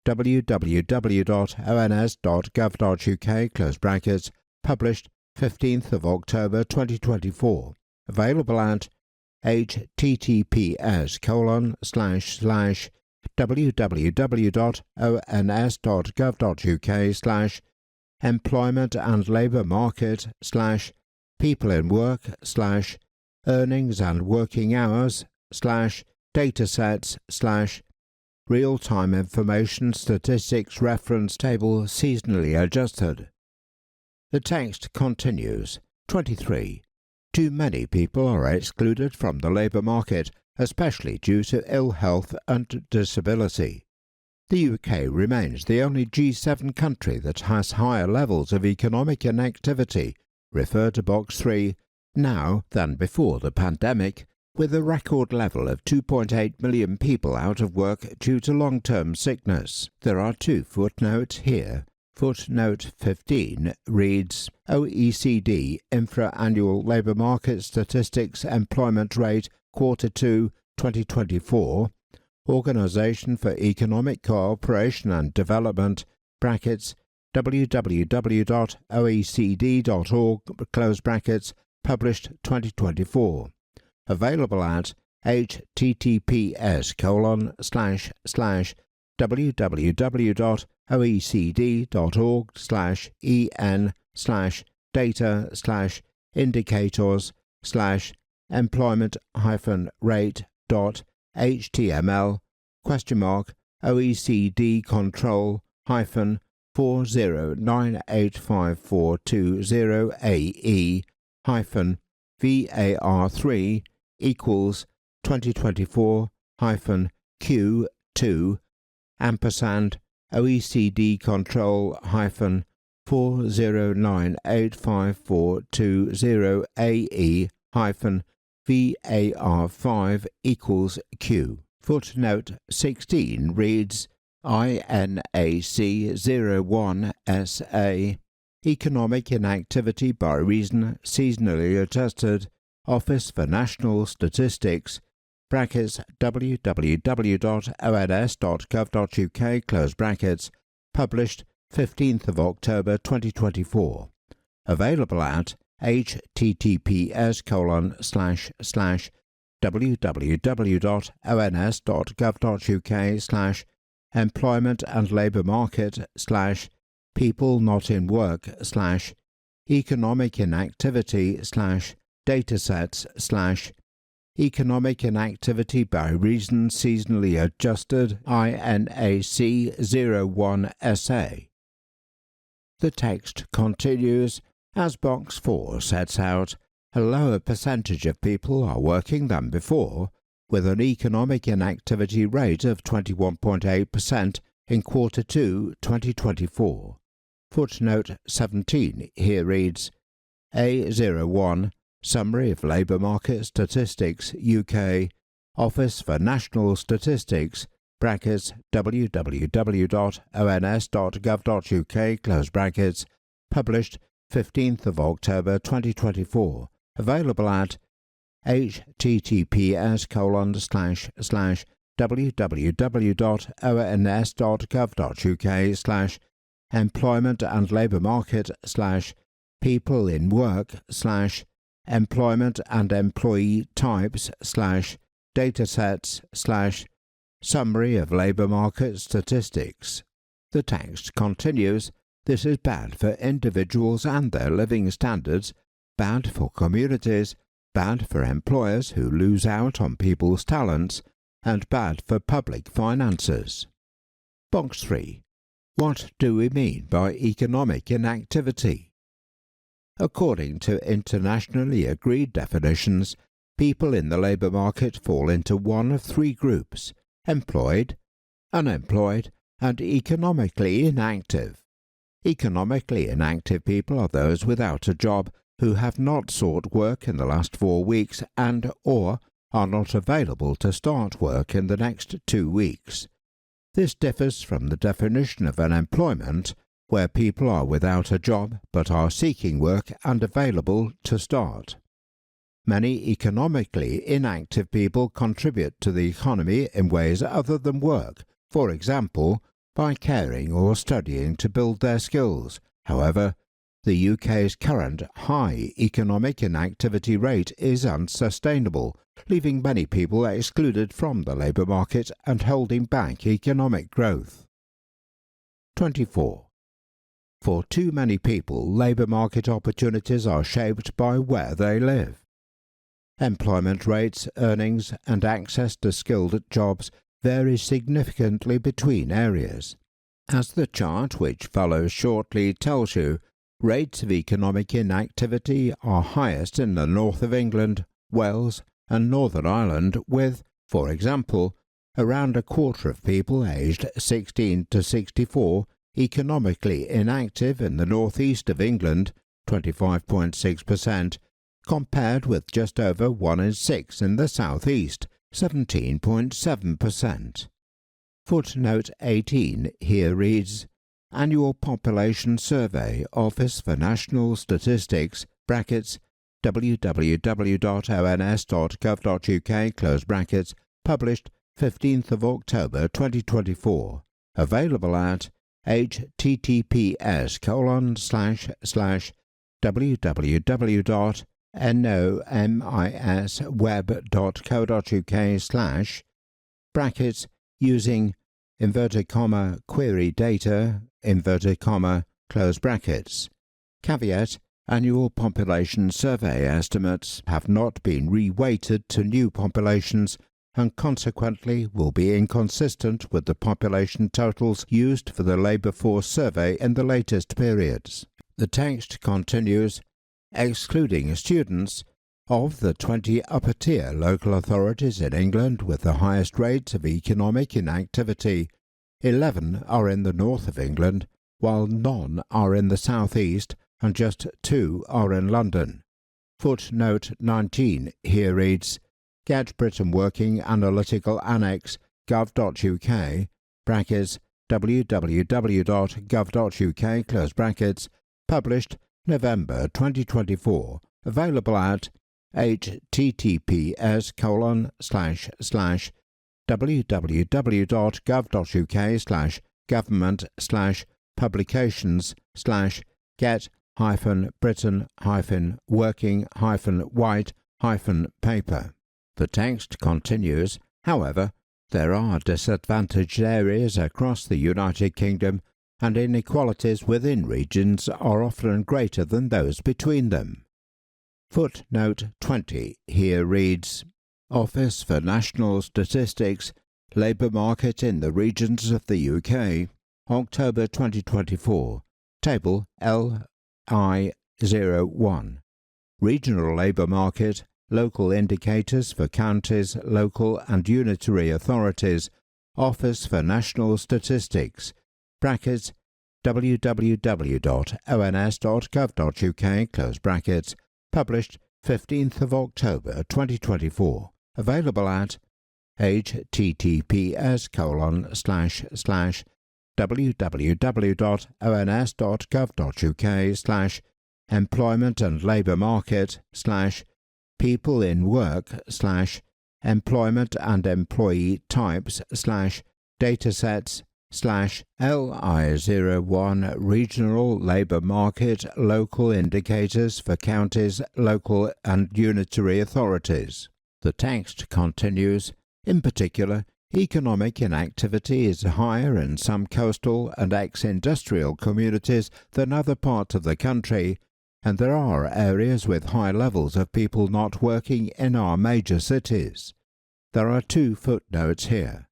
www.ons.gov.uk, close brackets, published 15th of October 2024, available at https://www.ons.gov.uk/employment and labour market/people in work/earnings and working hours/datasets/real-time information statistics reference table seasonally adjusted. The text continues. 23. Too many people are excluded from the labour market, especially due to ill health and disability. The UK remains the only G7 country that has higher levels of economic inactivity, refer to Box 3, now than before the pandemic, with a record level of 2.8 million people out of work due to long-term sickness. There are two footnotes here. Footnote 15 reads, OECD Infra-Annual Labour Market Statistics Employment Rate Quarter 2 2024, Organisation for Economic Cooperation and Development, brackets, www.oecd.org, close brackets, published 2024. Available at https://www.oecd.org/en/data/employment-rate.html OECD control 4098542 AE-VAR3 equals 2024-Q2 ampersand OECD control 4098542 AE-VAR5 equals Q. Footnote 16 reads INAC-01SA Economic Inactivity by Reason Seasonally Adjusted Office for National Statistics, brackets, www.ons.gov.uk, close brackets, published 15th of October 2024. Available at https://www.ons.gov.uk/employment and labour market/people not in work/economic inactivity datasets/economic inactivity by reason seasonally adjusted INAC-01SA. The text continues as Box 4 sets out. A lower percentage of people are working than before, with an economic inactivity rate of 21.8% in Quarter 2 2024. Footnote 17 here reads, A01 Summary of Labour Market Statistics UK Office for National Statistics, brackets, www.ons.gov.uk, close brackets, published 15th of October 2024. Available at https://www.ons.gov.uk/employment and labour market/people in work/employment and employee types/datasets/summary of labour market statistics. The text continues. This is bad for individuals and their living standards, bad for communities, bad for employers who lose out on people's talents, and bad for public finances. Box 3. What do we mean by economic inactivity? According to internationally agreed definitions, people in the labour market fall into one of three groups: employed, unemployed, and economically inactive. Economically inactive people are those without a job who have not sought work in the last 4 weeks and or are not available to start work in the next 2 weeks. This differs from the definition of unemployment, where people are without a job but are seeking work and available to start. Many economically inactive people contribute to the economy in ways other than work, for example, by caring or studying to build their skills. However, the UK's current high economic inactivity rate is unsustainable, leaving many people excluded from the labour market and holding back economic growth. 24. For too many people, labour market opportunities are shaped by where they live. Employment rates, earnings, and access to skilled jobs vary significantly between areas. As the chart which follows shortly tells you, rates of economic inactivity are highest in the north of England, Wales, and Northern Ireland, with, for example, around a quarter of people aged 16 to 64 economically inactive in the northeast of England, 25.6%, compared with just over 1 in 6 in the South East, 17.7%. Footnote 18 here reads, Annual Population Survey, Office for National Statistics, brackets, www.ons.gov.uk, close brackets, published 15th of October 2024, available at https://www.nomisweb.co.uk/ brackets using inverted comma query data inverted comma close brackets. Caveat: annual population survey estimates have not been reweighted to new populations and consequently will be inconsistent with the population totals used for the labour force survey in the latest periods. The text continues, excluding students, of the 20 upper-tier local authorities in England with the highest rates of economic inactivity, 11 are in the north of England, while none are in the south east and just 2 are in London. Footnote 19 here reads, Get Britain Working Analytical Annex gov.uk, brackets, www.gov.uk, close brackets, published November 2024, available at https://www.gov.uk/government/publications/get-britain-working-white-paper. The text continues, however, there are disadvantaged areas across the United Kingdom and inequalities within regions are often greater than those between them. Footnote 20 here reads, Office for National Statistics, Labour Market in the Regions of the UK, October 2024, Table LI01, Regional Labour Market, Local Indicators for Counties, Local and Unitary Authorities, Office for National Statistics, brackets, www.ons.gov.uk, close brackets, published 15th of October 2024, available at https://www.ons.gov.uk/employment and labour market/people in work/employment and employee types/datasets/LI01 Regional Labour Market Local Indicators for Counties, Local and Unitary Authorities. The text continues, in particular, economic inactivity is higher in some coastal and ex-industrial communities than other parts of the country, and there are areas with high levels of people not working in our major cities. There are 2 footnotes here.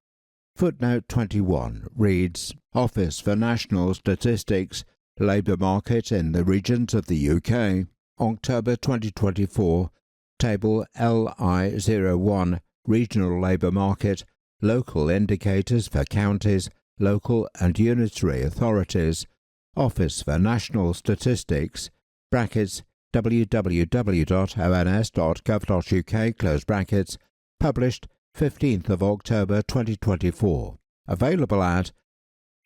Footnote 21 reads, Office for National Statistics, Labour Market in the Regions of the UK, October 2024, Table LI01, Regional Labour Market, Local Indicators for Counties, Local and Unitary Authorities, Office for National Statistics, brackets, www.ons.gov.uk, close brackets, published 15th of October 2024, available at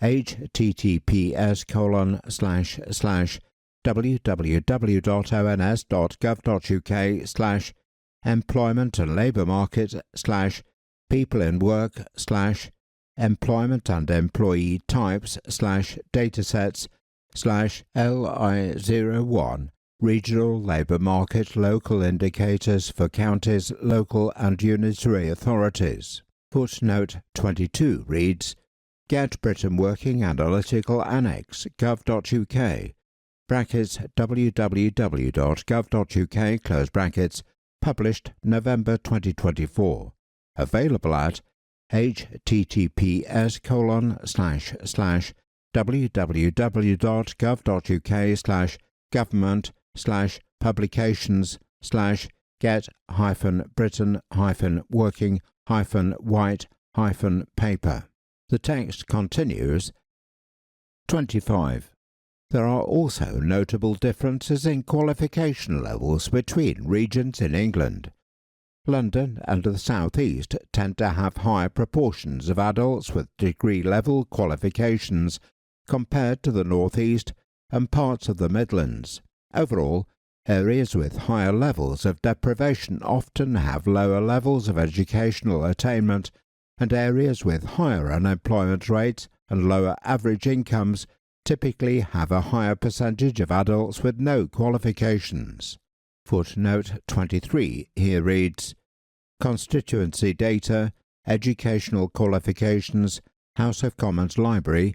https://www.ons.gov.uk/employment and labour market/people in work/employment and employee types/datasets/LI01 Regional Labour Market Local Indicators for Counties, Local and Unitary Authorities. Footnote 22 reads, Get Britain Working Analytical Annex gov.uk, brackets, www.gov.uk, close brackets, published November 2024, available at https://www.gov.uk/government/publications/get-britain-working-white-paper. The text continues. 25. There are also notable differences in qualification levels between regions in England. London and the South East tend to have higher proportions of adults with degree-level qualifications compared to the North East and parts of the Midlands. Overall, areas with higher levels of deprivation often have lower levels of educational attainment, and areas with higher unemployment rates and lower average incomes typically have a higher percentage of adults with no qualifications. Footnote 23 here reads, Constituency data, educational qualifications, House of Commons Library,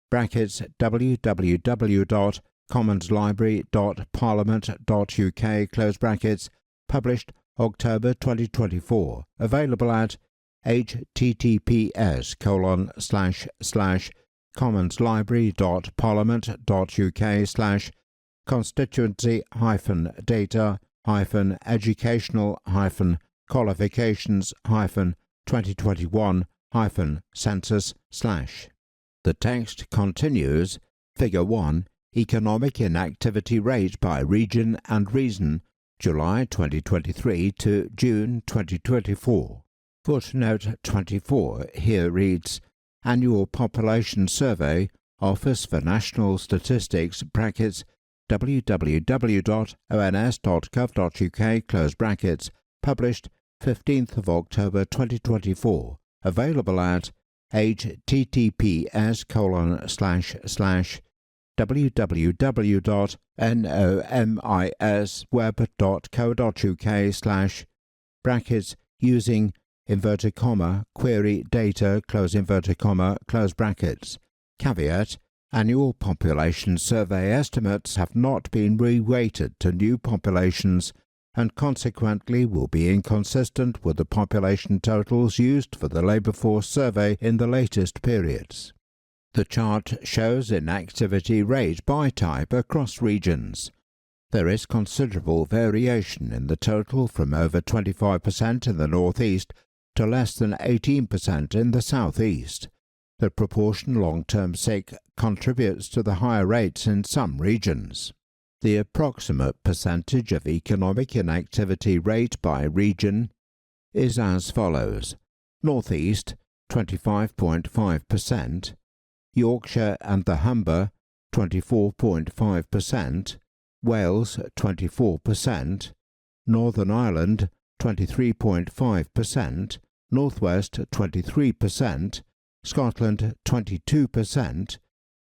brackets www.commonslibrary.parliament.uk, close brackets, published October 2024, available at https://commonslibrary.parliament.uk/constituency-data-educational-2021-census/. The text continues. Figure 1. Economic inactivity rate by region and reason, July 2023 to June 2024. Footnote 24 here reads, Annual Population Survey, Office for National Statistics, brackets, www.ons.gov.uk, close brackets, published 15th of October 2024, available at https://www.nomisweb.co.uk/ brackets using inverted comma query data close inverted comma close brackets. Caveat: annual population survey estimates have not been reweighted to new populations and consequently will be inconsistent with the population totals used for the labour force survey in the latest periods. The chart shows inactivity rate by type across regions. There is considerable variation in the total from over 25% in the North East to less than 18% in the South East. The proportion long-term sick contributes to the higher rates in some regions. The approximate percentage of economic inactivity rate by region is as follows: North East 25.5%, Yorkshire and the Humber 24.5%, Wales 24%, Northern Ireland 23.5%, North West 23%, Scotland 22%,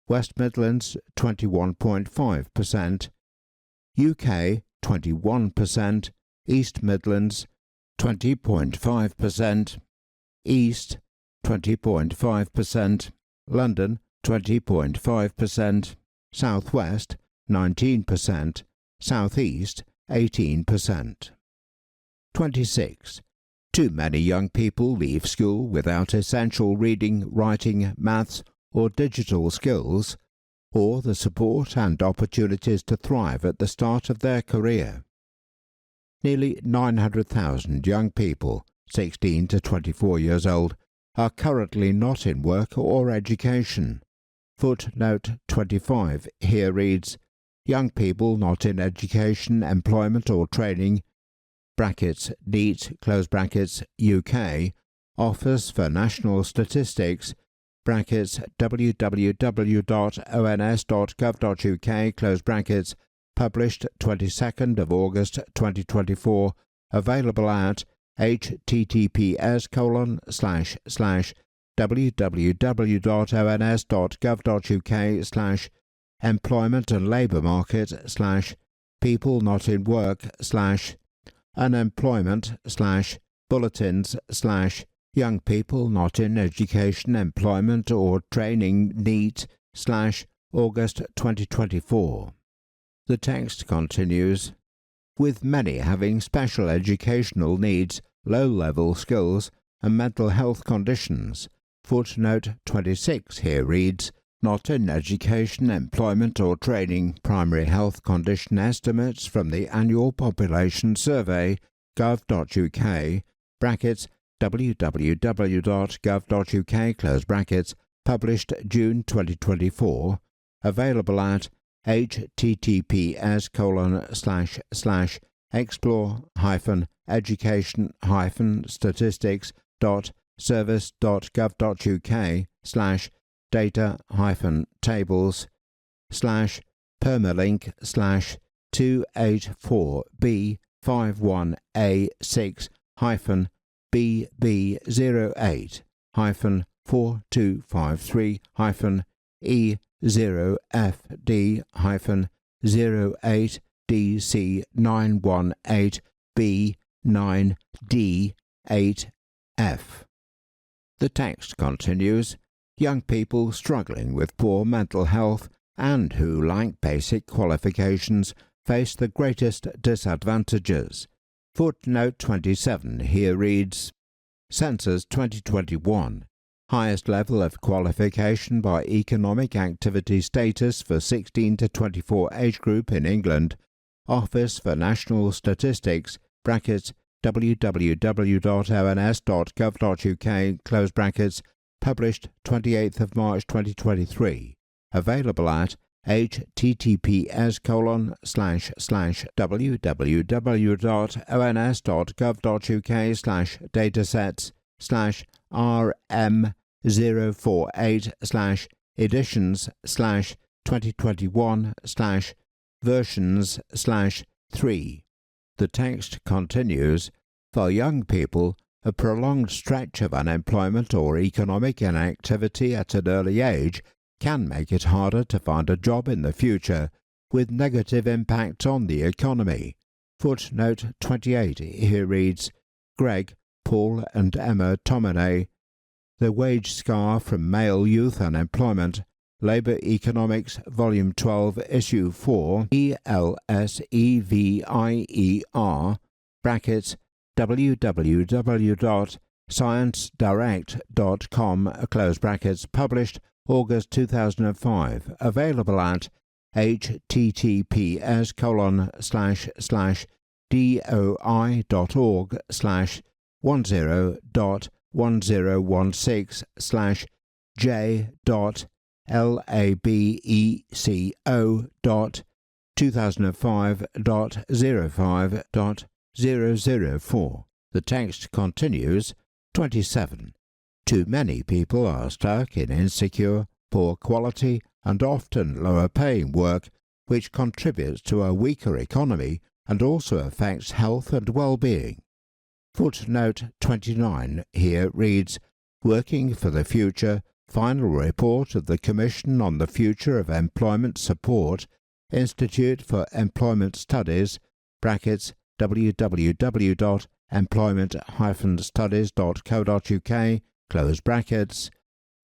West Midlands 21.5%, UK 21%, East Midlands 20.5%, East 20.5%, London 20.5%, South West 19%, South East 18%. 26. Too many young people leave school without essential reading, writing, maths, or digital skills, or the support and opportunities to thrive at the start of their career. Nearly 900,000 young people, 16 to 24 years old, are currently not in work or education. Footnote 25 here reads, Young people not in education, employment or training, brackets, NEET, close brackets, UK, Office for National Statistics, brackets, www.ons.gov.uk, close brackets, published 22nd of August 2024, available at https://www.ons.gov.uk/employment and labour market/people-not-in-work/unemployment/bulletins/young people not in education, employment or training NEET/August 2024. The text continues, with many having special educational needs, low-level skills and mental health conditions. Footnote 26 here reads, not in education, employment or training, primary health condition estimates from the Annual Population Survey, gov.uk, brackets, www.gov.uk, close brackets, published June 2024, available at E0FD-008-0FD080-B9D8F. The text continues. Young people struggling with poor mental health and who lack basic qualifications face the greatest disadvantages. Footnote 27 here reads, Census 2021. Highest level of qualification by economic activity status for 16 to 24 age group in England. Office for National Statistics, brackets, www.ons.gov.uk, close brackets, published 28th of March 2023. Available at https://www.ons.gov.uk/datasets/rm048/editions/2021/versions/3. The text continues. For young people, a prolonged stretch of unemployment or economic inactivity at an early age can make it harder to find a job in the future, with negative impact on the economy. Footnote 28 here reads, Greg, Paul and Emma Tominay, The Wage Scar from Male Youth Unemployment, Labour Economics, Volume 12, Issue 4, ELSEVIER, brackets, www.sciencedirect.com, close brackets, published August 2005, available at https://doi.10.106/j.labec.2005.05.004. The text continues. 27. Too many people are stuck in insecure, poor quality and often lower-paying work, which contributes to a weaker economy and also affects health and well-being. Footnote 29 here reads, Working for the Future, Final Report of the Commission on the Future of Employment Support, Institute for Employment Studies, brackets, www.employment-studies.co.uk, close brackets,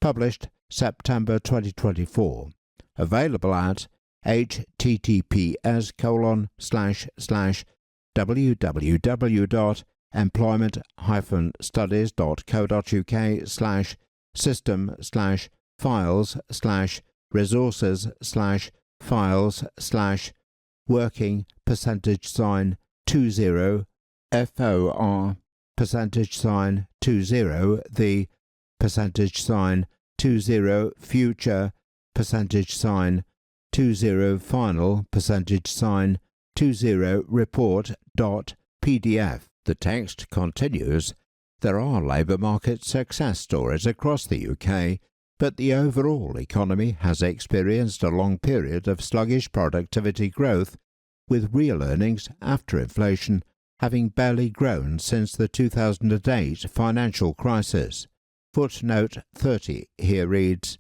published September 2024, available at https://www.employment-studies.co.uk/system/files/resources/working-20sign-20 The text continues. There are labour market success stories across the UK, but the overall economy has experienced a long period of sluggish productivity growth, with real earnings after inflation having barely grown since the 2008 financial crisis. Footnote 30 here reads,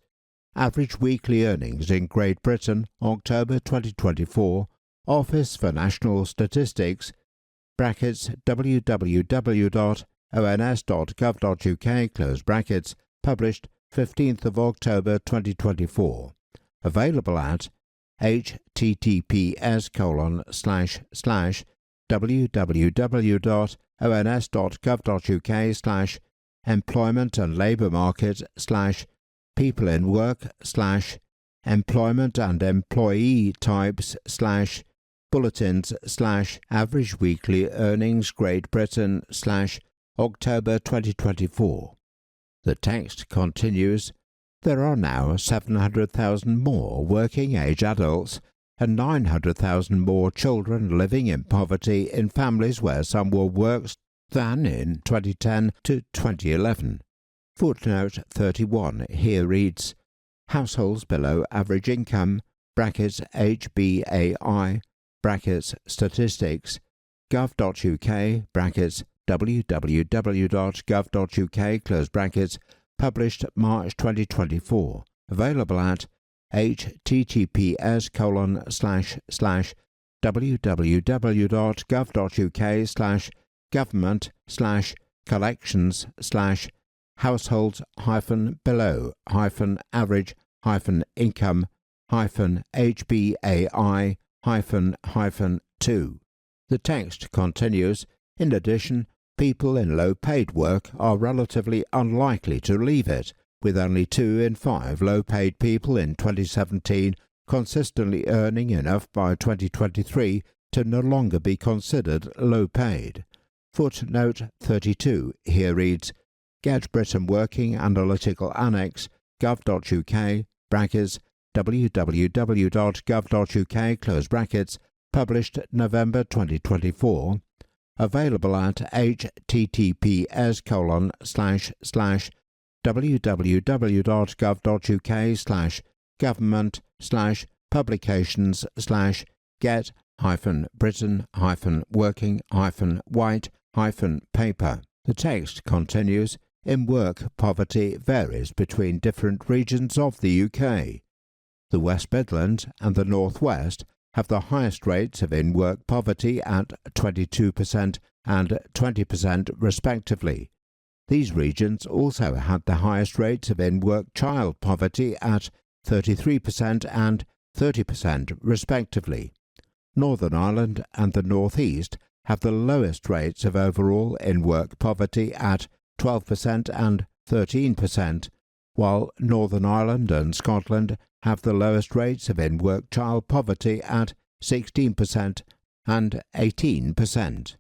Average weekly earnings in Great Britain, October 2024, Office for National Statistics, brackets, www.ons.gov.uk, close brackets, published 15th of October 2024. Available at https://www.ons.gov.uk/employment and labour market/people in work/employment and employee types/bulletins/average weekly earnings Great Britain/October 2024. The text continues. There are now 700,000 more working-age adults and 900,000 more children living in poverty in families where some were worse than in 2010 to 2011. Footnote 31 here reads, households below average income, brackets HBAI, brackets statistics, gov.uk, brackets www.gov.uk, close brackets, published March 2024, available at https://gov.uk/government/collections/households-below-average-HBAI-2. The text continues, in addition, people in low-paid work are relatively unlikely to leave it, with only 2 in 5 low-paid people in 2017 consistently earning enough by 2023 to no longer be considered low-paid. Footnote 32 here reads, Get Britain Working Analytical Annex, gov.uk, brackets, www.gov.uk, close brackets, published November 2024, available at https://www.gov.uk/government/publications/get-britain-working-white-paper. The text continues, in work poverty varies between different regions of the UK. The West Midlands and the North West have the highest rates of in-work poverty at 22% and 20% respectively. These regions also had the highest rates of in-work child poverty at 33% and 30% respectively. Northern Ireland and the North East have the lowest rates of overall in-work poverty at 12% and 13%, while Northern Ireland and Scotland have the lowest rates of in-work child poverty at 16% and 18%.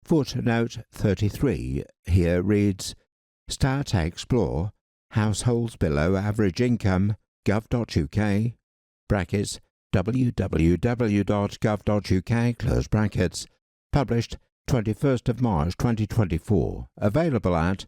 Footnote 33 here reads, Stat Explore, households below average income, gov.uk, brackets, www.gov.uk, close brackets, published 21st of March 2024, available at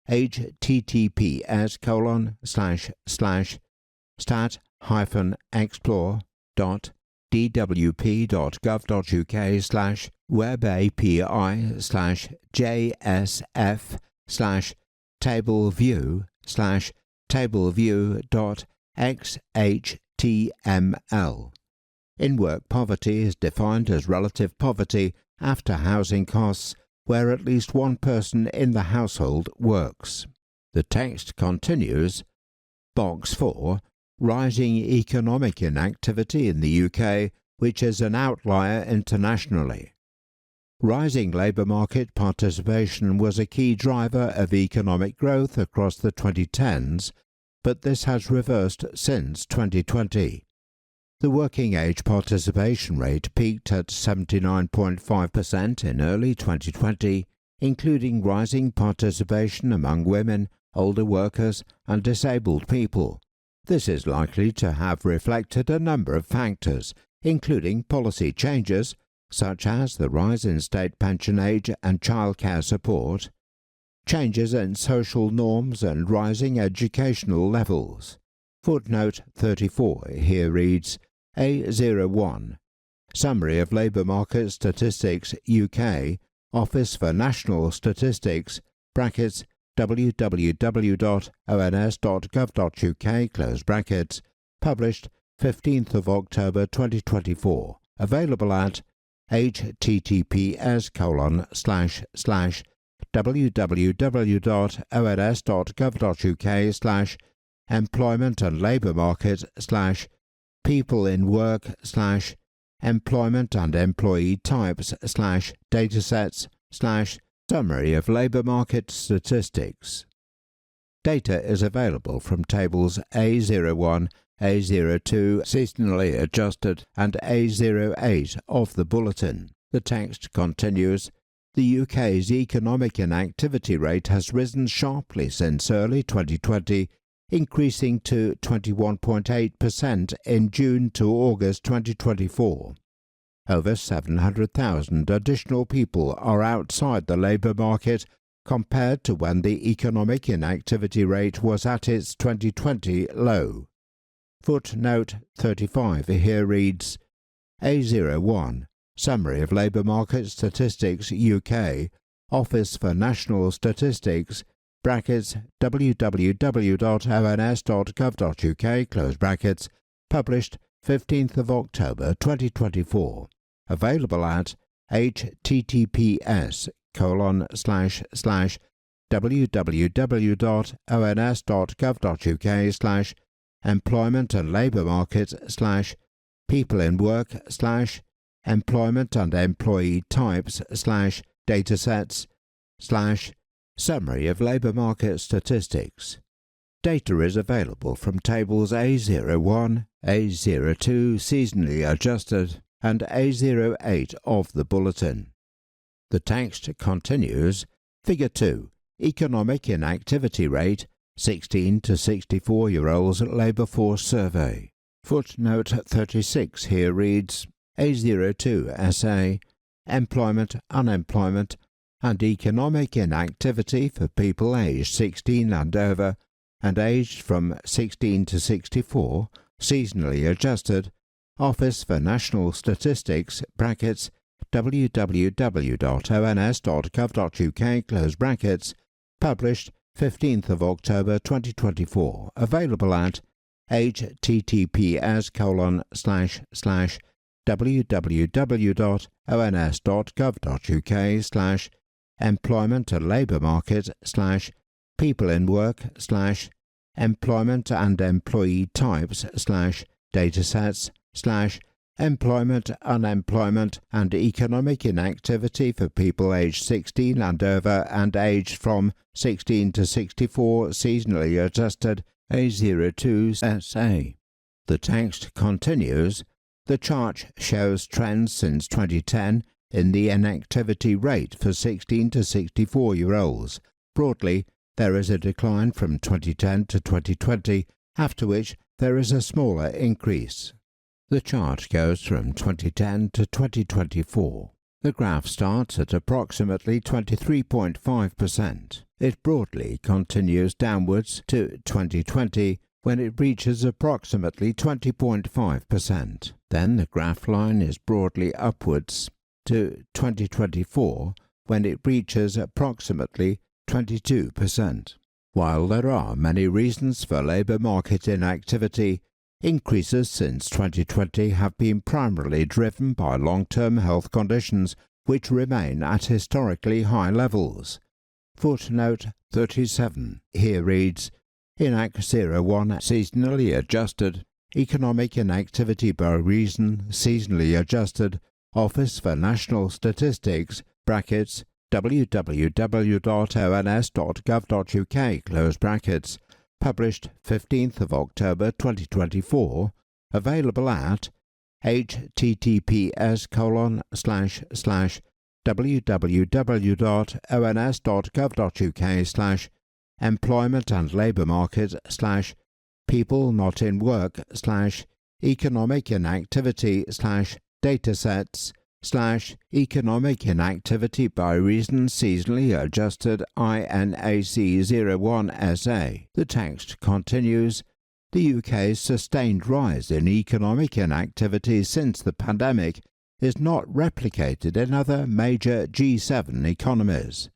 https://stat-explore.dwp.gov.uk/webapi/tableview/tableview.xhtml. In-work poverty is defined as relative poverty after housing costs where at least one person in the household works. The text continues, Box 4, Rising economic inactivity in the UK, which is an outlier internationally. Rising labour market participation was a key driver of economic growth across the 2010s, but this has reversed since 2020. The working age participation rate peaked at 79.5% in early 2020, including rising participation among women, older workers and disabled people. This is likely to have reflected a number of factors, including policy changes, such as the rise in state pension age and childcare support, changes in social norms and rising educational levels. Footnote 34 here reads, A01. Summary of Labour Market Statistics UK, Office for National Statistics, brackets, www.ons.gov.uk, close brackets, published 15th of October 2024, available at https://www.ons.gov.uk/employment and labour market/people in work/employment and employee types/datasets/summary of labour market statistics. Data is available from tables A01, A02 seasonally adjusted and A08 of the bulletin. The text continues, the UK's economic inactivity rate has risen sharply since early 2020, increasing to 21.8% in June to August 2024. Over 700,000 additional people are outside the labour market compared to when the economic inactivity rate was at its 2020 low. Footnote 35 here reads, A01, Summary of Labour Market Statistics UK, Office for National Statistics, brackets www.ons.gov.uk, close brackets, published 15th of October 2024. Available at https://www.ons.gov.uk/employment and labour market /people in work /employment and employee types /datasets /summary of labour market statistics. Data is available from tables A01, A02 seasonally adjusted and A08 of the bulletin. The text continues. Figure 2. Economic inactivity rate, 16 to 64-year-olds labour force survey. Footnote 36 here reads, A02 essay, Employment, Unemployment and Economic Inactivity for people aged 16 and over and aged from 16 to 64, seasonally adjusted, Office for National Statistics, brackets, www.ons.gov.uk, close brackets, published 15th of October 2024, available at https://www.ons.gov.uk/employment and labour market /people in work /employment and employee types /datasets /employment, unemployment and economic inactivity for people aged 16 and over and aged from 16 to 64, seasonally adjusted, A02 SA. The text continues. The chart shows trends since 2010 in the inactivity rate for 16 to 64-year-olds. Broadly, there is a decline from 2010 to 2020, after which there is a smaller increase. The chart goes from 2010 to 2024. The graph starts at approximately 23.5%. It broadly continues downwards to 2020, when it reaches approximately 20.5%. Then the graph line is broadly upwards to 2024, when it reaches approximately 22%. While there are many reasons for labour market inactivity, increases since 2020 have been primarily driven by long-term health conditions which remain at historically high levels. Footnote 37 here reads, INAC01 seasonally adjusted, economic inactivity by reason seasonally adjusted, Office for National Statistics, brackets, www.ons.gov.uk, close brackets, published 15th of October 2024, available at https://www.ons.gov.uk/employment and labour market /people not in work /economic inactivity /datasets /economic inactivity by reason seasonally adjusted INAC01 SA. The text continues. The UK's sustained rise in economic inactivity since the pandemic is not replicated in other major G7 economies.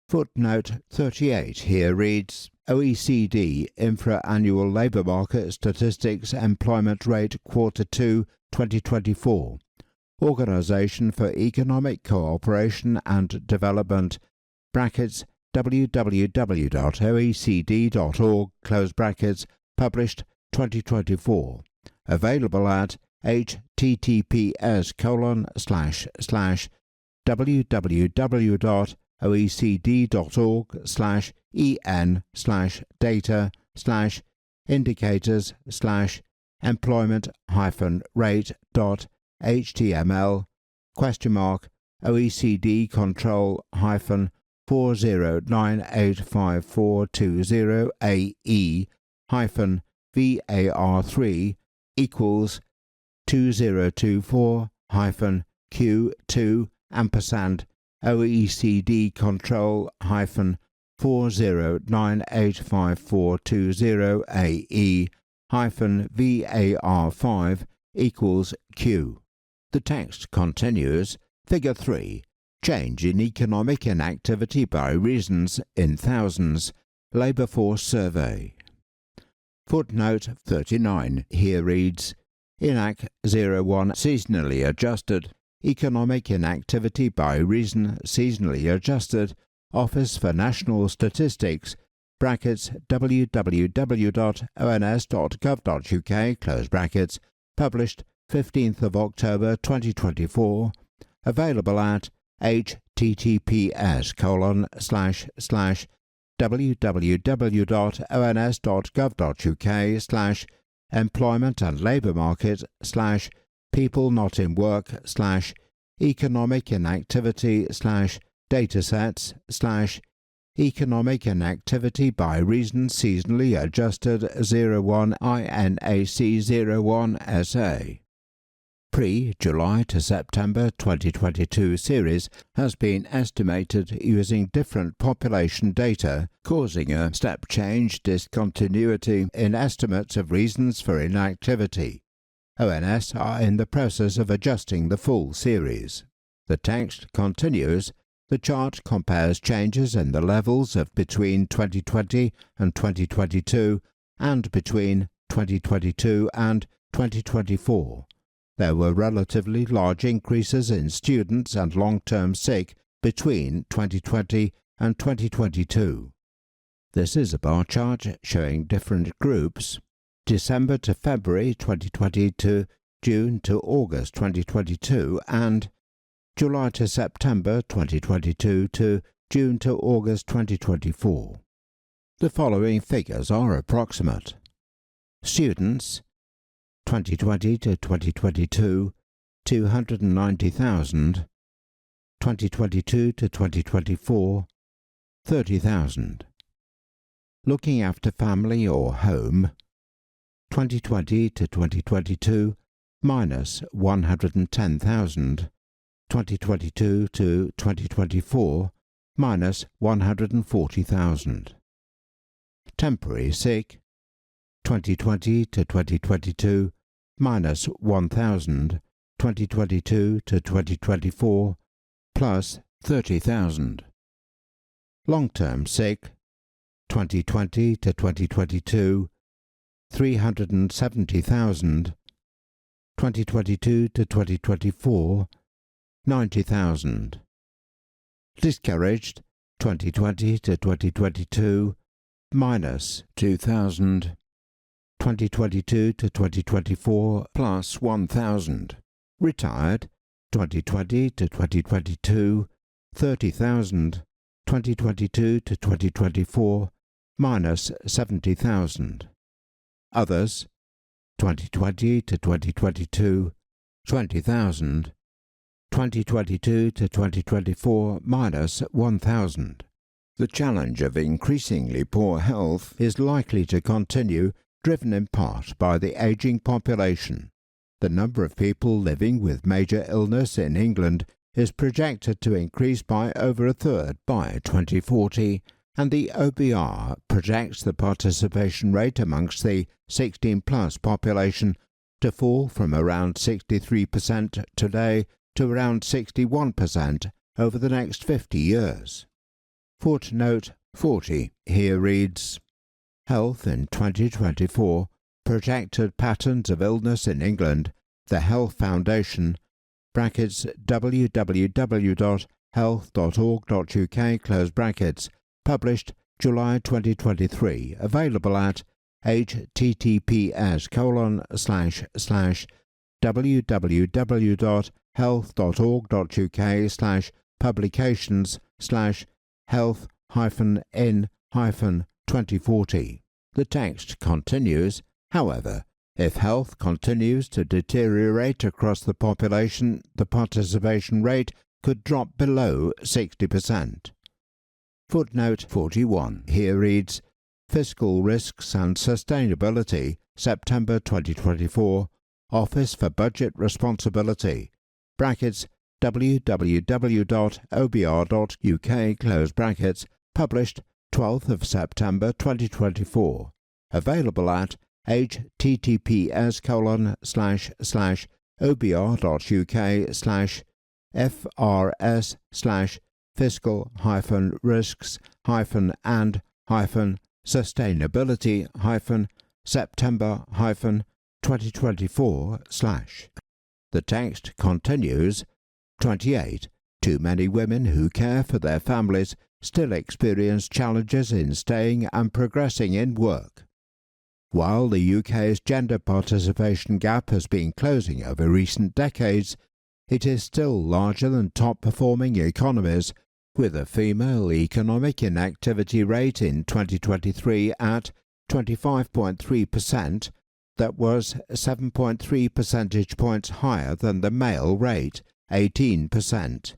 Footnote 38 here reads, OECD Infra-Annual Labour Market Statistics Employment Rate Quarter 2 2024. Organisation for Economic Cooperation and Development, brackets, www.oecd.org, close brackets, published 2024. Available at https://www.oecd.org/en/data/employment-rate.html OECD control -40985420820AE VAR3 equals 2024-Q2 ampersand OECD control 4098540AE VAR5 equals Q. The text continues. Figure 3. Change in economic inactivity by reasons in thousands. Labour force survey. Footnote 39 here reads, INAC 01 seasonally adjusted, economic inactivity by reason seasonally adjusted, Office for National Statistics, brackets www.ons.gov.uk, close brackets, published 15th of October 2024, available at https://www.ons.gov.uk/employment and labour market /people not in work /economic inactivity /datasets /economic inactivity by reason seasonally adjusted 01 INAC 01 SA. Pre-July to September 2022 series has been estimated using different population data, causing a step-change discontinuity in estimates of reasons for inactivity. ONS are in the process of adjusting the full series. The text continues. The chart compares changes in the levels of between 2020 and 2022 and between 2022 and 2024. There were relatively large increases in students and long-term sick between 2020 and 2022. This is a bar chart showing different groups. December to February 2022, June to August 2022, and July to September 2022 to June to August 2024. The following figures are approximate. Students 2020 to 2022, 290,000. 2022 to 2024, 30,000. Looking after family or home, 2020 to 2022, minus 110,000. 2022 to 2024, minus 140,000. Temporary sick, 2020 to 2022, minus 1,000, 2022 to 2024, plus 30,000. Long-term sick, 2020 to 2022, 370,000, 2022 to 2024, 90,000. Discouraged, 2020 to 2022, minus 2,000. 2022 to 2024 plus 1,000. Retired, 2020 to 2022, 30,000. 2022 to 2024, minus 70,000. Others, 2020 to 2022, 20,000. 2022 to 2024, minus 1,000. The challenge of increasingly poor health is likely to continue, driven in part by the ageing population. The number of people living with major illness in England is projected to increase by over a third by 2040, and the OBR projects the participation rate amongst the 16-plus population to fall from around 63% today to around 61% over the next 50 years. Footnote 40 here reads, Health in 2024, projected patterns of illness in England, the Health Foundation, brackets www.health.org.uk, close brackets, published July 2023, available at https://www.health.org.uk/publications/health-in-2040. The text continues, however, if health continues to deteriorate across the population, the participation rate could drop below 60%. Footnote 41 here reads, Fiscal Risks and Sustainability, September 2024, Office for Budget Responsibility, brackets, www.obr.uk, close brackets, published 12th of September 2024, available at https://obr.uk/FRS/fiscal-risks-September-2024/. The text continues. 28. Too many women who care for their families still experience challenges in staying and progressing in work. While the UK's gender participation gap has been closing over recent decades, it is still larger than top-performing economies, with a female economic inactivity rate in 2023 at 25.3%, that was 7.3 percentage points higher than the male rate, 18%.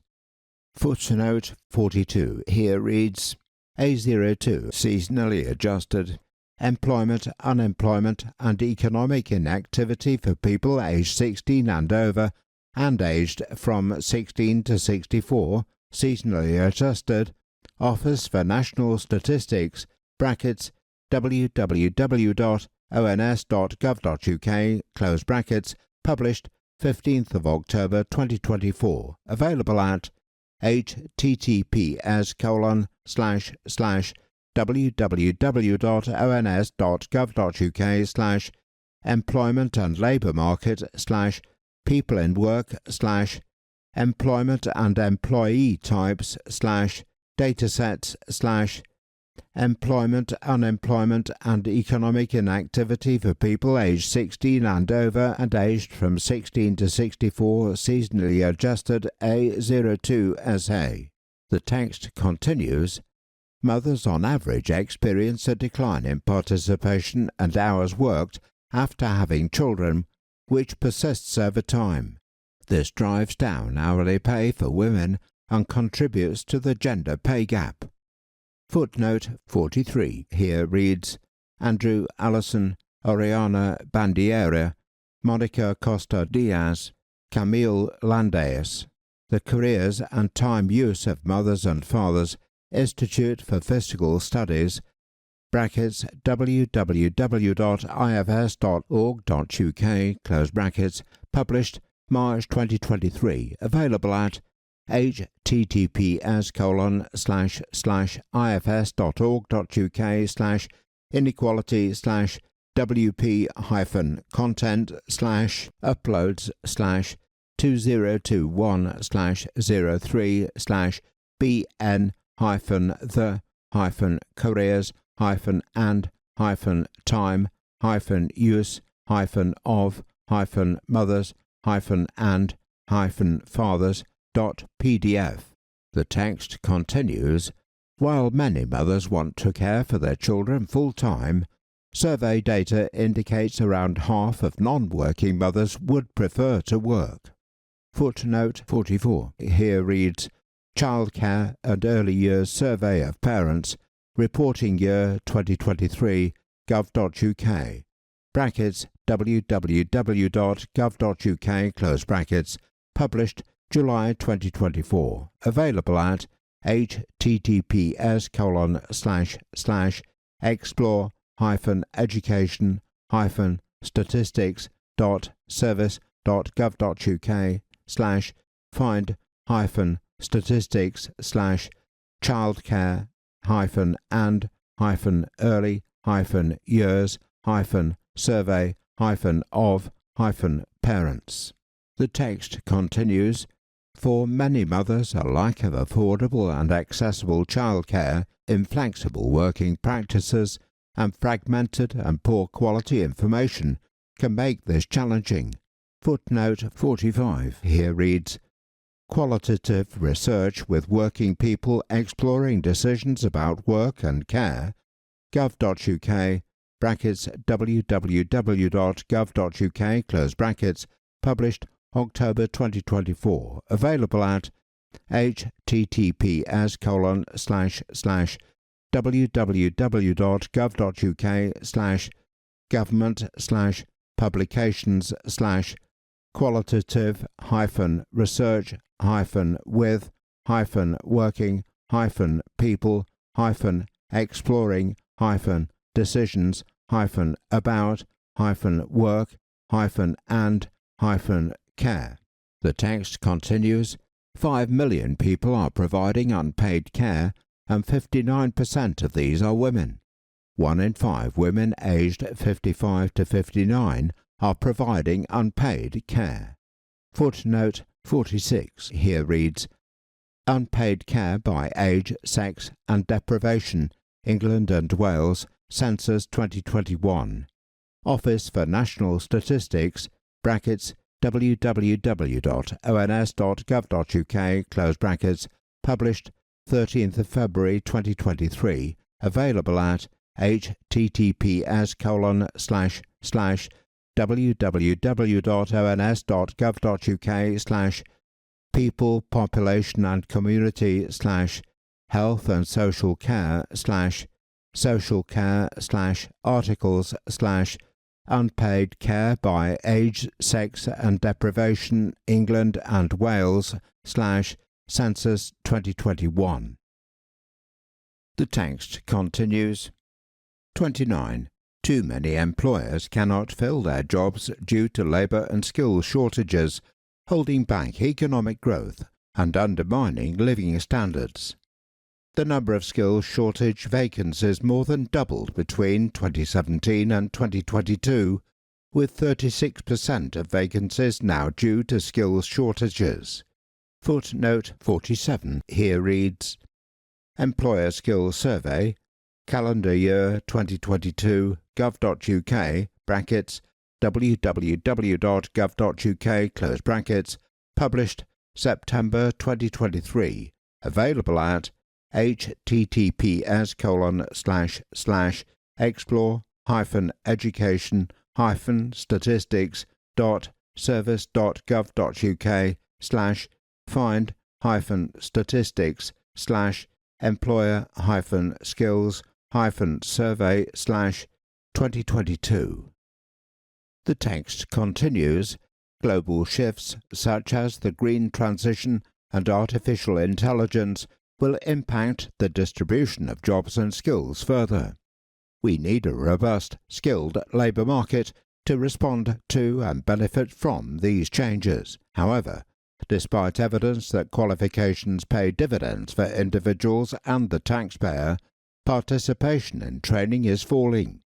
Footnote 42 here reads, A02 seasonally adjusted employment, unemployment and economic inactivity for people aged 16 and over and aged from 16 to 64, seasonally adjusted, Office for National Statistics, brackets, www.ons.gov.uk, close brackets, published 15th of October 2024, available at https://www.ons.gov.uk/employment and labour market /people in work /employment and employee types /datasets employment, unemployment and economic inactivity for people aged 16 and over and aged from 16 to 64, seasonally adjusted, A02 SA. The text continues. Mothers on average experience a decline in participation and hours worked after having children, which persists over time. This drives down hourly pay for women and contributes to the gender pay gap. Footnote 43 here reads, Andrew Allison, Oriana Bandiera, Monica Costa Diaz, Camille Landeus, The Careers and Time Use of Mothers and Fathers, Institute for Fiscal Studies, brackets, www.ifs.org.uk, close brackets, published March 2023, available at https://wp-the-careers-and-fathers.pdf. The text continues. While many mothers want to care for their children full-time, survey data indicates around half of non-working mothers would prefer to work. Footnote 44 here reads, Childcare and Early Years Survey of Parents, Reporting Year 2023, gov.uk, brackets, www.gov.uk, close brackets, published July 2024, available at https://explore-statistics.service.gov.uk/find-statistics/childcare-and-early-years-survey-parents. The text continues. For many mothers, a lack of affordable and accessible childcare, inflexible working practices, and fragmented and poor quality information can make this challenging. Footnote 45 here reads, Qualitative research with working people exploring decisions about work and care, gov.uk, brackets, www.gov.uk, close brackets, published October 2024, available at https:// government/publications/qualitative-research-worth-working-with-work-with-exploring-with-work-with-hyphen-research-with-care. The text continues, 5 million people are providing unpaid care, and 59% of these are women. 1 in 5 women aged 55 to 59 are providing unpaid care. Footnote 46 here reads, Unpaid care by age, sex and deprivation, England and Wales, Census 2021. Office for National Statistics, brackets, www.ons.gov.uk, close brackets, published 13th of February 2023, available at https://www.ons.gov.uk/people, population and community /health and social care /social care /articles unpaid care by age, sex and deprivation, England and Wales /Census 2021. The text continues. 29. Too many employers cannot fill their jobs due to labour and skill shortages, holding back economic growth and undermining living standards. The number of skills shortage vacancies more than doubled between 2017 and 2022, with 36% of vacancies now due to skills shortages. Footnote 47 here reads, Employer Skills Survey, Calendar Year 2022, gov.uk, brackets, www.gov.uk, close brackets, published September 2023, available at https://explore-statistics.service.gov.uk/find-statistics/employer-skills-survey/2022. The text continues. Global shifts such as the green transition and artificial intelligence will impact the distribution of jobs and skills further. We need a robust, skilled labour market to respond to and benefit from these changes. However, despite evidence that qualifications pay dividends for individuals and the taxpayer, participation in training is falling.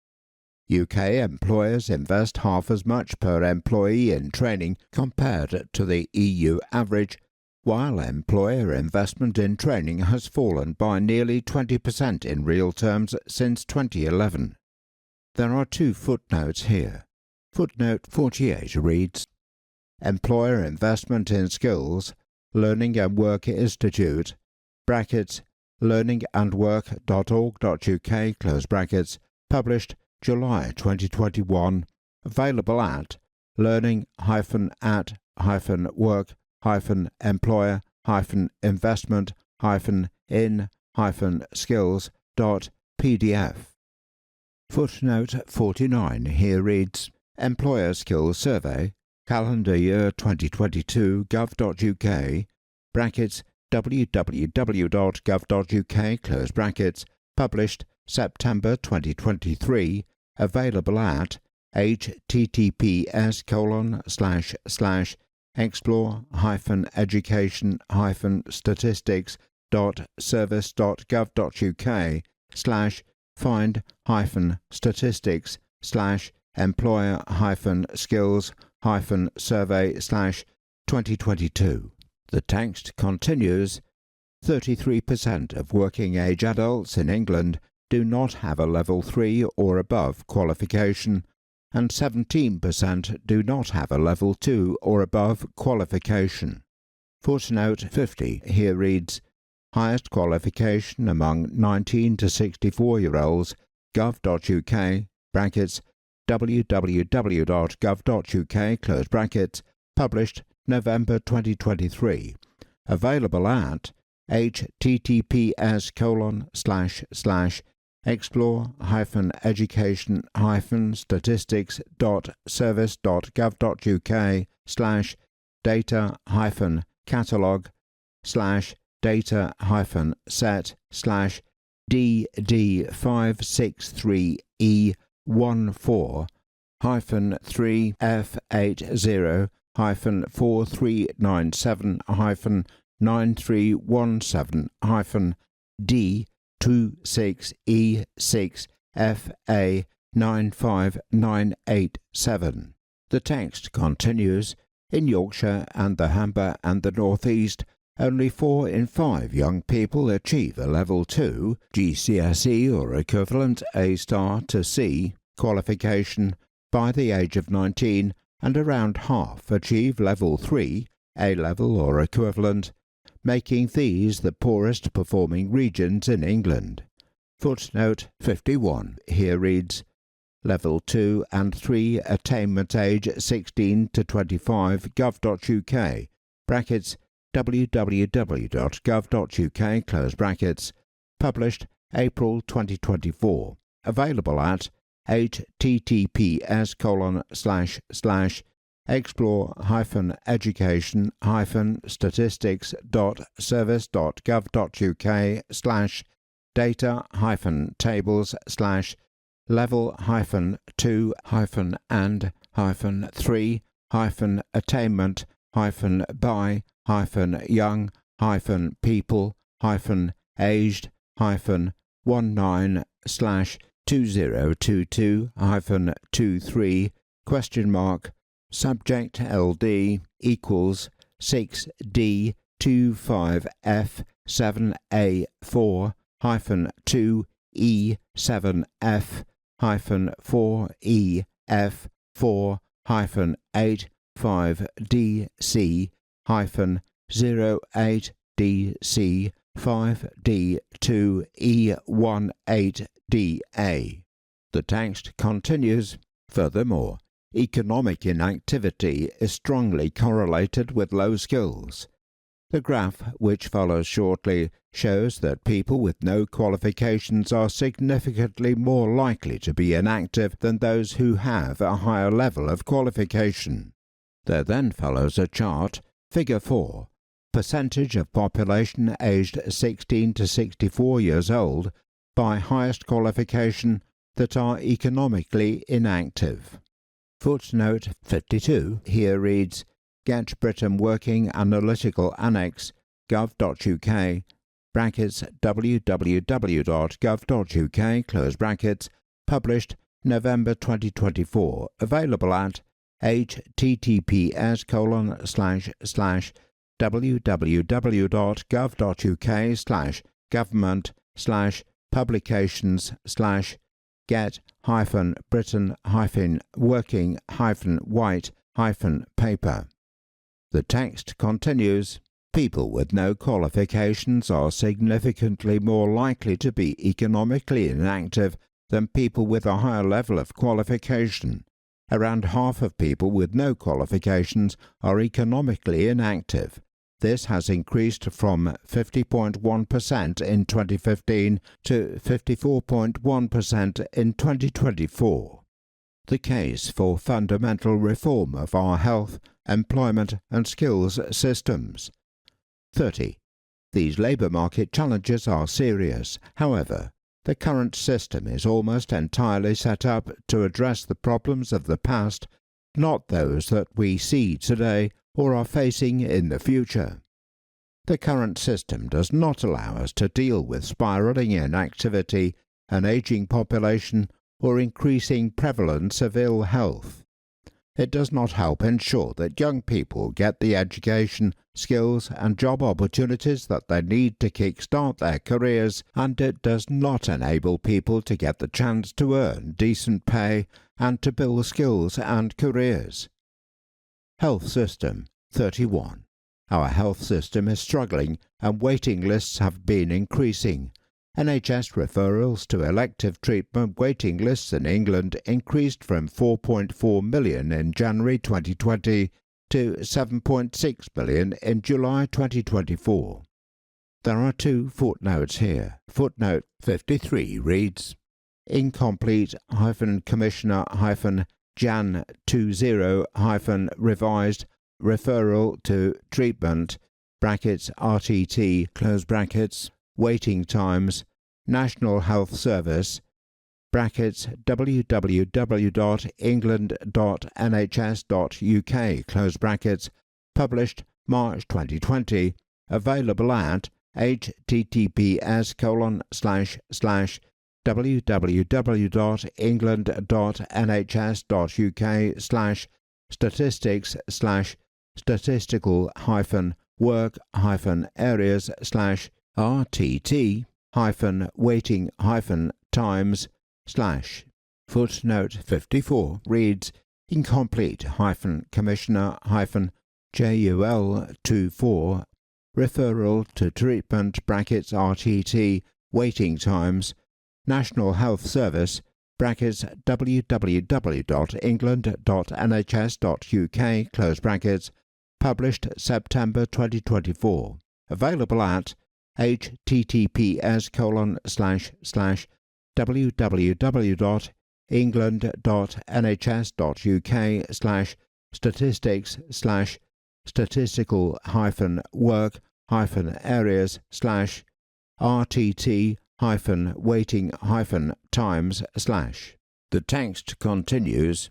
UK employers invest half as much per employee in training compared to the EU average, while employer investment in training has fallen by nearly 20% in real terms since 2011. There are 2 footnotes here. Footnote 48 reads, Employer investment in skills, Learning and Work Institute, brackets, learningandwork.org.uk, close brackets, published July 2021, available at learning-work-investment-in-skills.pdf. Footnote 49 here reads, Employer Skills Survey, Calendar Year 2022, gov.uk, brackets, www.gov.uk, close brackets, published September 2023, available at https://explore-education-statistics.service.gov.uk/find-statistics/employer-skills-survey/2022. The text continues. 33% of working-age adults in England do not have a Level 3 or above qualification, and 17% do not have a Level 2 or above qualification. Footnote 50 here reads, Highest qualification among 19 to 64-year-olds, gov.uk, brackets, www.gov.uk, close brackets, published November 2023, available at D246E14-4397-314-530-439-7-931-7-D268-6FA95987. The text continues, in Yorkshire and the Humber and the North East, only 4 in 5 young people achieve a Level 2 GCSE or equivalent A* to C qualification by the age of 19, and around half achieve Level 3 A-level or equivalent, making these the poorest performing regions in England. Footnote 51 here reads, Level 2 and 3 attainment age 16 to 25 gov.uk, brackets www.gov.uk, close brackets, published April 2024, available at https://explore-education-3-data-hyphen-2-3-and-3-2022-23 subject LD equals 6D25F7A4-2E7F-5D-C-08D-8DA. The text continues, furthermore, economic inactivity is strongly correlated with low skills. The graph, which follows shortly, shows that people with no qualifications are significantly more likely to be inactive than those who have a higher level of qualification. There then follows a chart, Figure 4, percentage of population aged 16 to 64 years old by highest qualification that are economically inactive. Footnote 52 here reads, Get Britain Working Analytical Annex, gov.uk, brackets www.gov.uk, close brackets, published November 2024, available at https://www.gov.uk/government/publications/get-britain-working-white-paper. The text continues, people with no qualifications are significantly more likely to be economically inactive than people with a higher level of qualification. Around half of people with no qualifications are economically inactive. This has increased from 50.1% in 2015 to 54.1% in 2024. The case for fundamental reform of our health, employment and skills systems. 30. These labour market challenges are serious. However, the current system is almost entirely set up to address the problems of the past, not those that we see today or are facing in the future. The current system does not allow us to deal with spiralling inactivity, an ageing population, or increasing prevalence of ill health. It does not help ensure that young people get the education, skills and job opportunities that they need to kickstart their careers, and it does not enable people to get the chance to earn decent pay and to build skills and careers. Health system 31. Our health system is struggling and waiting lists have been increasing. NHS referrals to elective treatment waiting lists in England increased from 4.4 million in January 2020 to 7.6 million in July 2024. There are two footnotes here. Footnote 53 reads, Incomplete-Commissioner-Jan 20-revised referral to treatment (RTT) waiting times National Health Service www.england.nhs.uk published March 2020, available at https://www.nhs.uk/statistics/statistical-work-area/waiting-times/ Footnote 54 reads, Incomplete-Commissioner-JUL24 referral to treatment (RTT) waiting times National Health Service www.england.nhs.uk published September 2024, available at https://www.england.nhs.uk/statistics/statistical-work-areas/rt-waiting-times/. The text continues.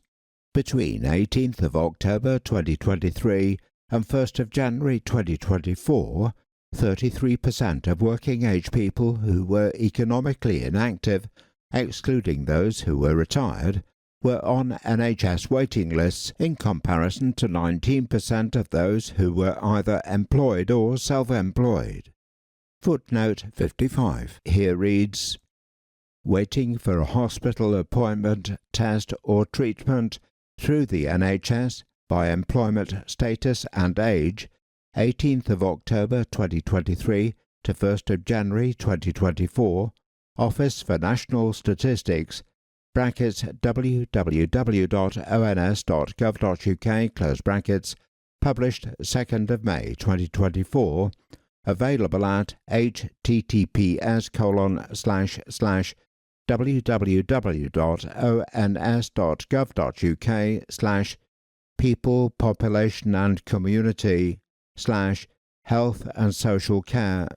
Between 18th of October 2023 and 1st of January 2024, 33% of working-age people who were economically inactive, excluding those who were retired, were on NHS waiting lists in comparison to 19% of those who were either employed or self-employed. Footnote 55 here reads, Waiting for a hospital appointment, test or treatment through the NHS by employment status and age, 18th of October 2023 to 1st of January 2024, Office for National Statistics, www.ons.gov.uk, published 2nd of May 2024, available at https://www.ons.gov.uk/people, population and community /health and social care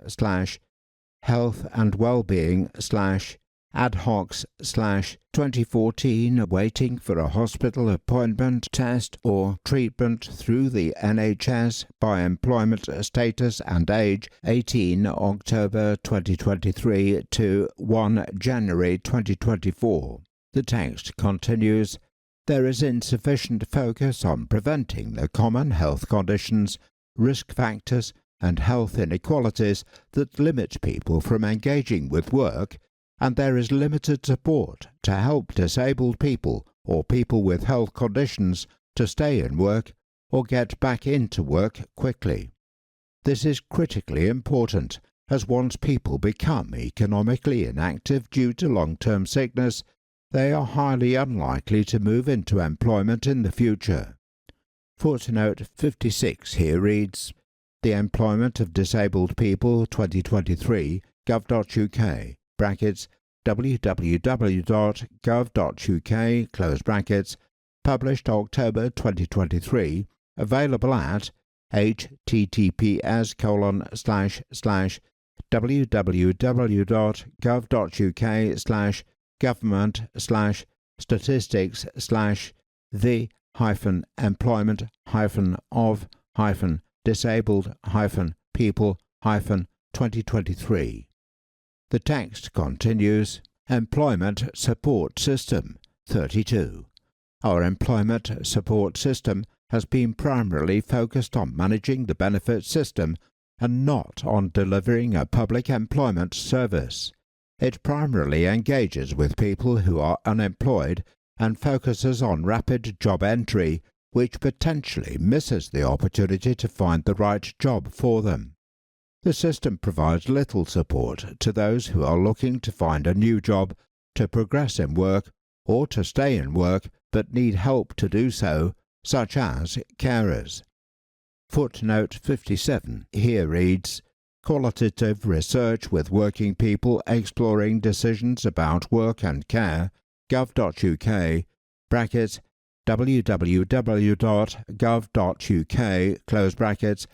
/health and well-being /ad hocs /2014 waiting for a hospital appointment, test or treatment through the NHS by employment status and age 18 October 2023 to 1 January 2024. The text continues. There is insufficient focus on preventing the common health conditions, risk factors and health inequalities that limit people from engaging with work, and there is limited support to help disabled people or people with health conditions to stay in work or get back into work quickly. This is critically important, as once people become economically inactive due to long-term sickness, they are highly unlikely to move into employment in the future. Footnote 56 here reads, The Employment of Disabled People 2023, gov.uk, www.gov.uk, published October 2023, available at https://www.gov.uk/government/statistics/the-employment-of-people-2023. The text continues. Employment Support System 32. Our employment support system has been primarily focused on managing the benefit system and not on delivering a public employment service. It primarily engages with people who are unemployed and focuses on rapid job entry, which potentially misses the opportunity to find the right job for them. The system provides little support to those who are looking to find a new job, to progress in work, or to stay in work but need help to do so, such as carers. Footnote 57 here reads, qualitative research with working people exploring decisions about work and care, gov.uk, brackets, www.gov.uk, close brackets,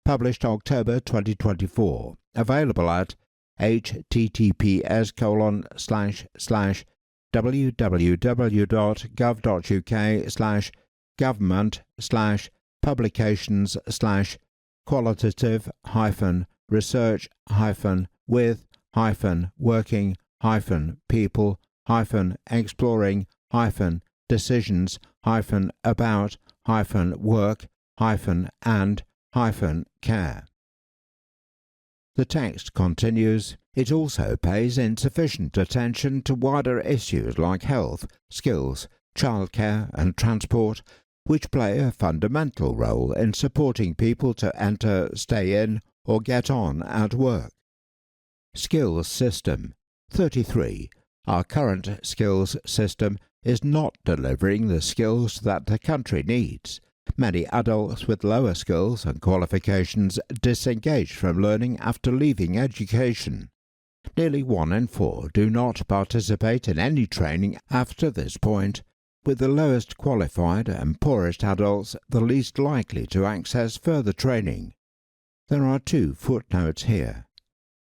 published October 2024, available at https://www.gov.uk/government/publications/qualitative-research-with-work-and-care. The text continues. It also pays insufficient attention to wider issues like health, skills, childcare and transport, which play a fundamental role in supporting people to enter, stay in, or get on at work. Skills System 33. Our current skills system is not delivering the skills that the country needs. Many adults with lower skills and qualifications disengage from learning after leaving education. Nearly 1 in 4 do not participate in any training after this point, with the lowest qualified and poorest adults the least likely to access further training. There are 2 footnotes here.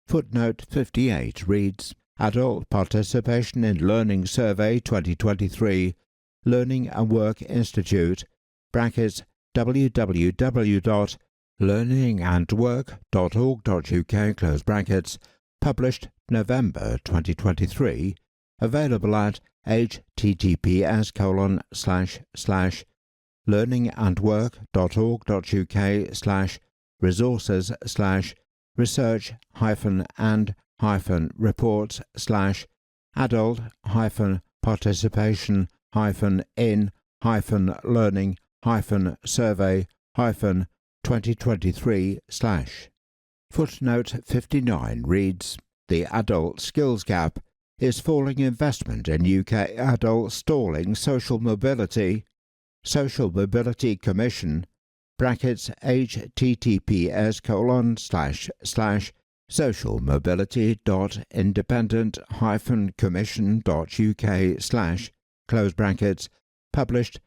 Footnote 58 reads, Adult Participation in Learning Survey 2023, Learning and Work Institute, brackets, www.learningandwork.org.uk, close brackets, published November 2023, available at https://resources/research-in-learning-survey-2023/. Footnote 59 reads, The adult skills gap is falling investment in UK adults stalling social mobility. Social Mobility Commission, brackets, https://socialmobility.independent-commission.uk/, close brackets, published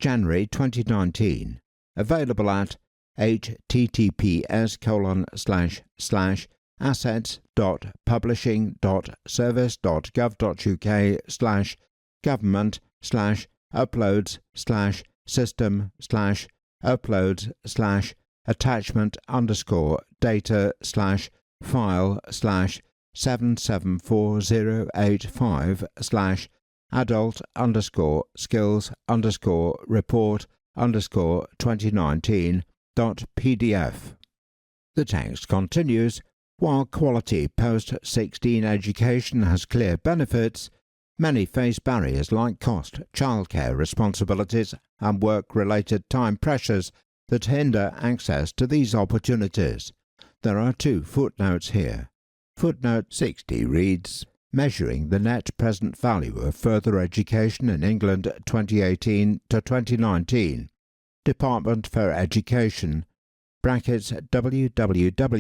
January 2019, available at https://uploads/7740855/adult_skills_report_2019.pdf. The text continues. While quality post-16 education has clear benefits, many face barriers like cost, childcare responsibilities, and work-related time pressures that hinder access to these opportunities. There are 2 footnotes here. Footnote 60 reads, Measuring the Net Present Value of Further Education in England 2018 to 2019, Department for Education, brackets, www.gov.uk,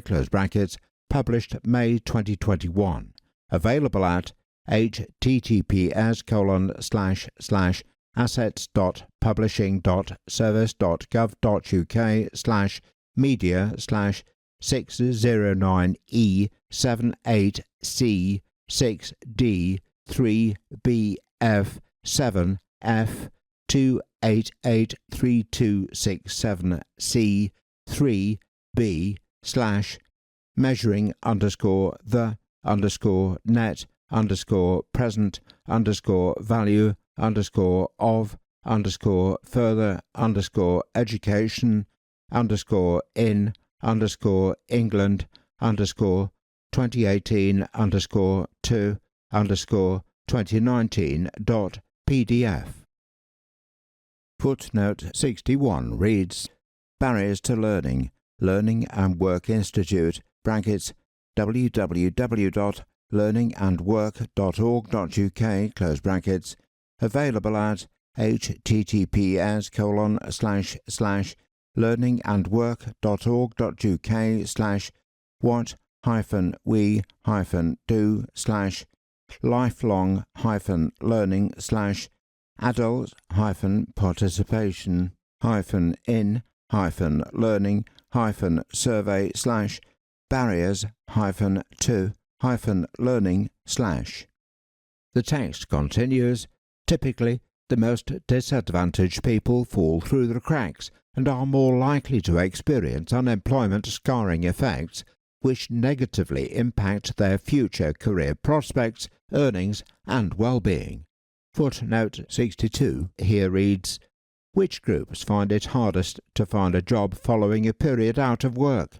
close brackets, published May 2021, available at https://measuring_the_net_present_value_of_2018_to_2019.pdf. Footnote 61 reads, Barriers to Learning, Learning and Work Institute, brackets, www.learningandwork.org.uk, close brackets, available at https:// learning/adults-we-do/lifelong-we-do/adult-learning/. The text continues, typically, the most disadvantaged people fall through the cracks and are more likely to experience unemployment scarring effects which negatively impact their future career prospects, earnings and well-being. Footnote 62 here reads, which groups find it hardest to find a job following a period out of work?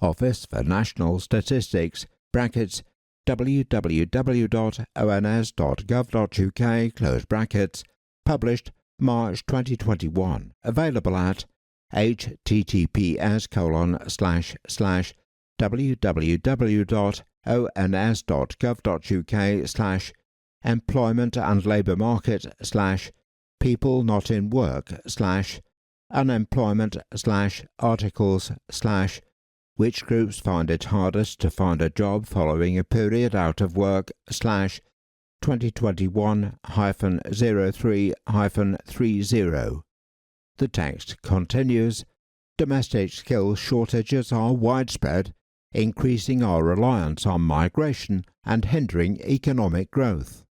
Office for National Statistics, brackets, www.ons.gov.uk, close brackets, published March 2021, available at https://www.ons.gov.uk/employment and labour market/people not in work/unemployment/articles/ which groups find it hardest to find a job following a period out of work /2021-03-30. The text continues, domestic skill shortages are widespread, increasing our reliance on migration and hindering economic growth.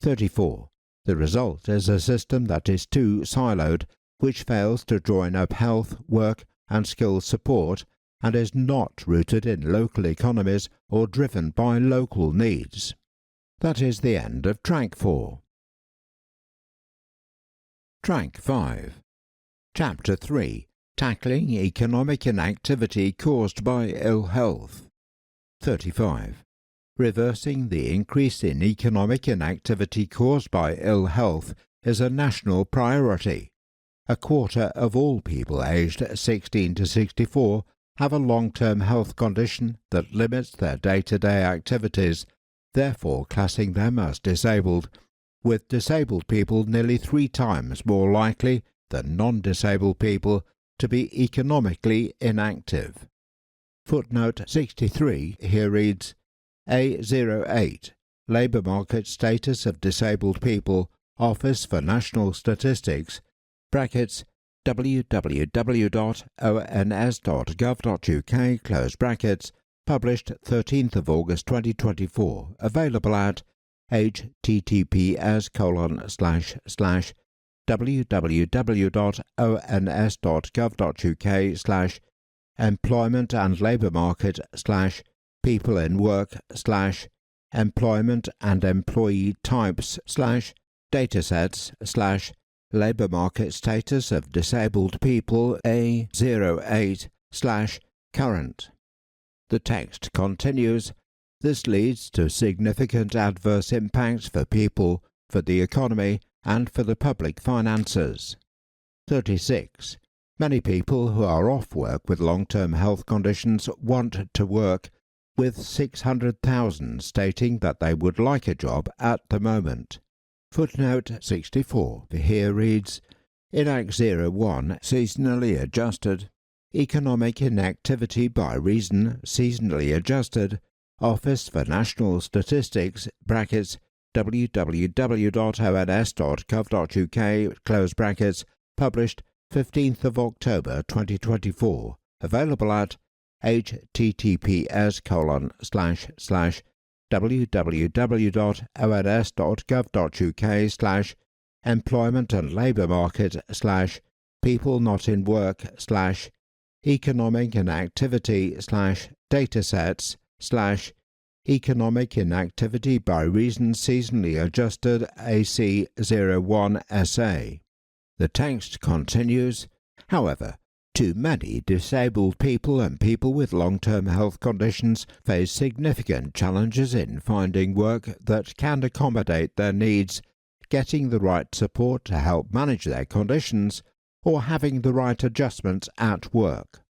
34. The result is a system that is too siloed, which fails to join up health, work and skill support, and is not rooted in local economies or driven by local needs. That is the end of Track 4. Track 5. Chapter 3. Tackling Economic Inactivity Caused by Ill Health. 35. Reversing the increase in economic inactivity caused by ill health is a national priority. A quarter of all people aged 16 to 64 have a long-term health condition that limits their day-to-day activities, therefore classing them as disabled, with disabled people nearly 3 times more likely than non-disabled people to be economically inactive. Footnote 63 here reads, A08, Labour Market Status of Disabled People, Office for National Statistics, brackets, www.ons.gov.uk, close brackets, published 13th of August 2024, available at https://www.ons.gov.uk/employment and labour market/people in work/employment and employee types/datasets/ Labour Market Status of Disabled People A08/current. The text continues, this leads to significant adverse impacts for people, for the economy and for the public finances. 36. Many people who are off work with long-term health conditions want to work, with 600,000 stating that they would like a job at the moment. Footnote 64 here reads, INAC 01 seasonally adjusted, economic inactivity by reason seasonally adjusted, Office for National Statistics, brackets, www.ons.gov.uk, close brackets, published 15th of October 2024, available at https://www.ons.gov.uk/employment and labour market/people not in work/economic inactivity/datasets/economic inactivity by reason seasonally adjusted AC01SA. The text continues, however, too many disabled people and people with long-term health conditions face significant challenges in finding work that can accommodate their needs, getting the right support to help manage their conditions, or having the right adjustments at work.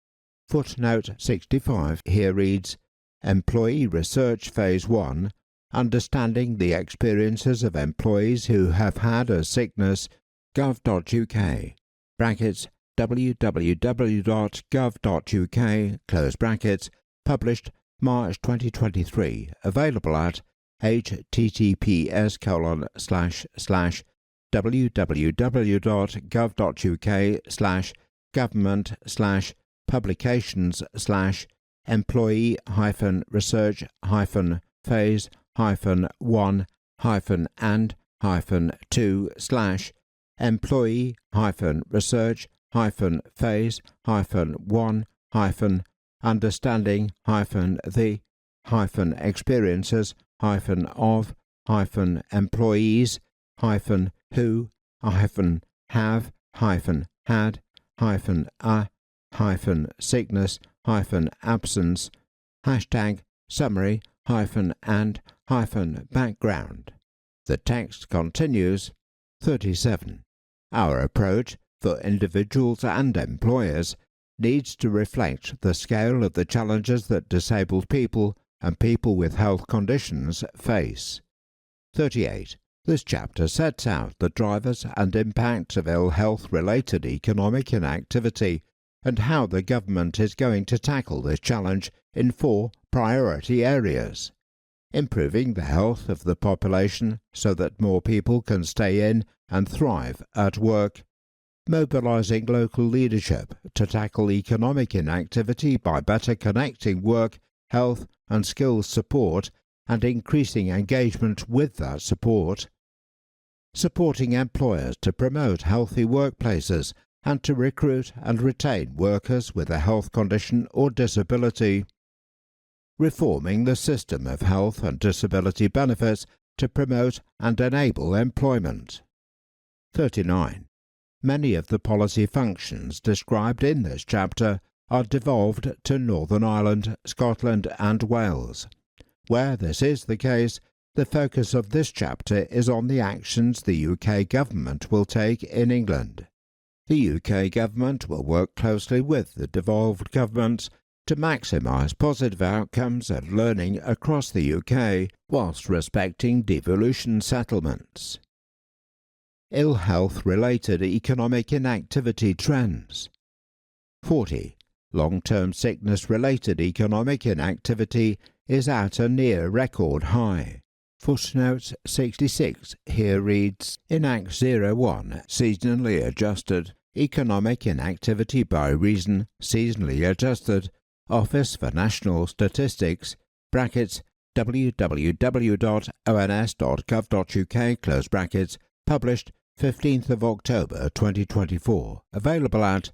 Footnote 65 here reads, Employee Research Phase 1, Understanding the Experiences of Employees Who Have Had a Sickness, gov.uk, brackets, www.gov.uk, close brackets, published March 2023, available at https://www.gov.uk/employee-research-have-have-sickness-absence #summary-and-background. The text continues. 37. Our approach for individuals and employers needs to reflect the scale of the challenges that disabled people and people with health conditions face. 38. This chapter sets out the drivers and impacts of ill health-related economic inactivity and how the government is going to tackle this challenge in 4 priority areas: improving the health of the population so that more people can stay in and thrive at work, mobilizing local leadership to tackle economic inactivity by better connecting work, health and skills support and increasing engagement with that support, supporting employers to promote healthy workplaces and to recruit and retain workers with a health condition or disability, reforming the system of health and disability benefits to promote and enable employment. 39. Many of the policy functions described in this chapter are devolved to Northern Ireland, Scotland and Wales. Where this is the case, the focus of this chapter is on the actions the UK government will take in England. The UK government will work closely with the devolved governments to maximise positive outcomes and learning across the UK whilst respecting devolution settlements. Ill health-related economic inactivity trends. 40. Long-term sickness-related economic inactivity is at a near record high. Footnote 66 here reads, INAC 01 seasonally adjusted, economic inactivity by reason, seasonally adjusted, Office for National Statistics, brackets, www.ons.gov.uk, close brackets, published 15th of October 2024, available at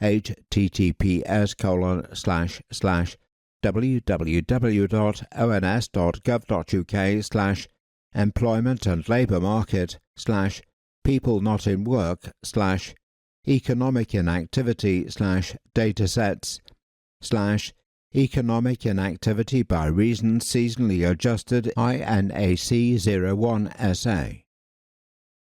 https://www.ons.gov.uk/employment and labour market/people not in work/economic inactivity/datasets/economic inactivity by reason seasonally adjusted INAC 01 SA.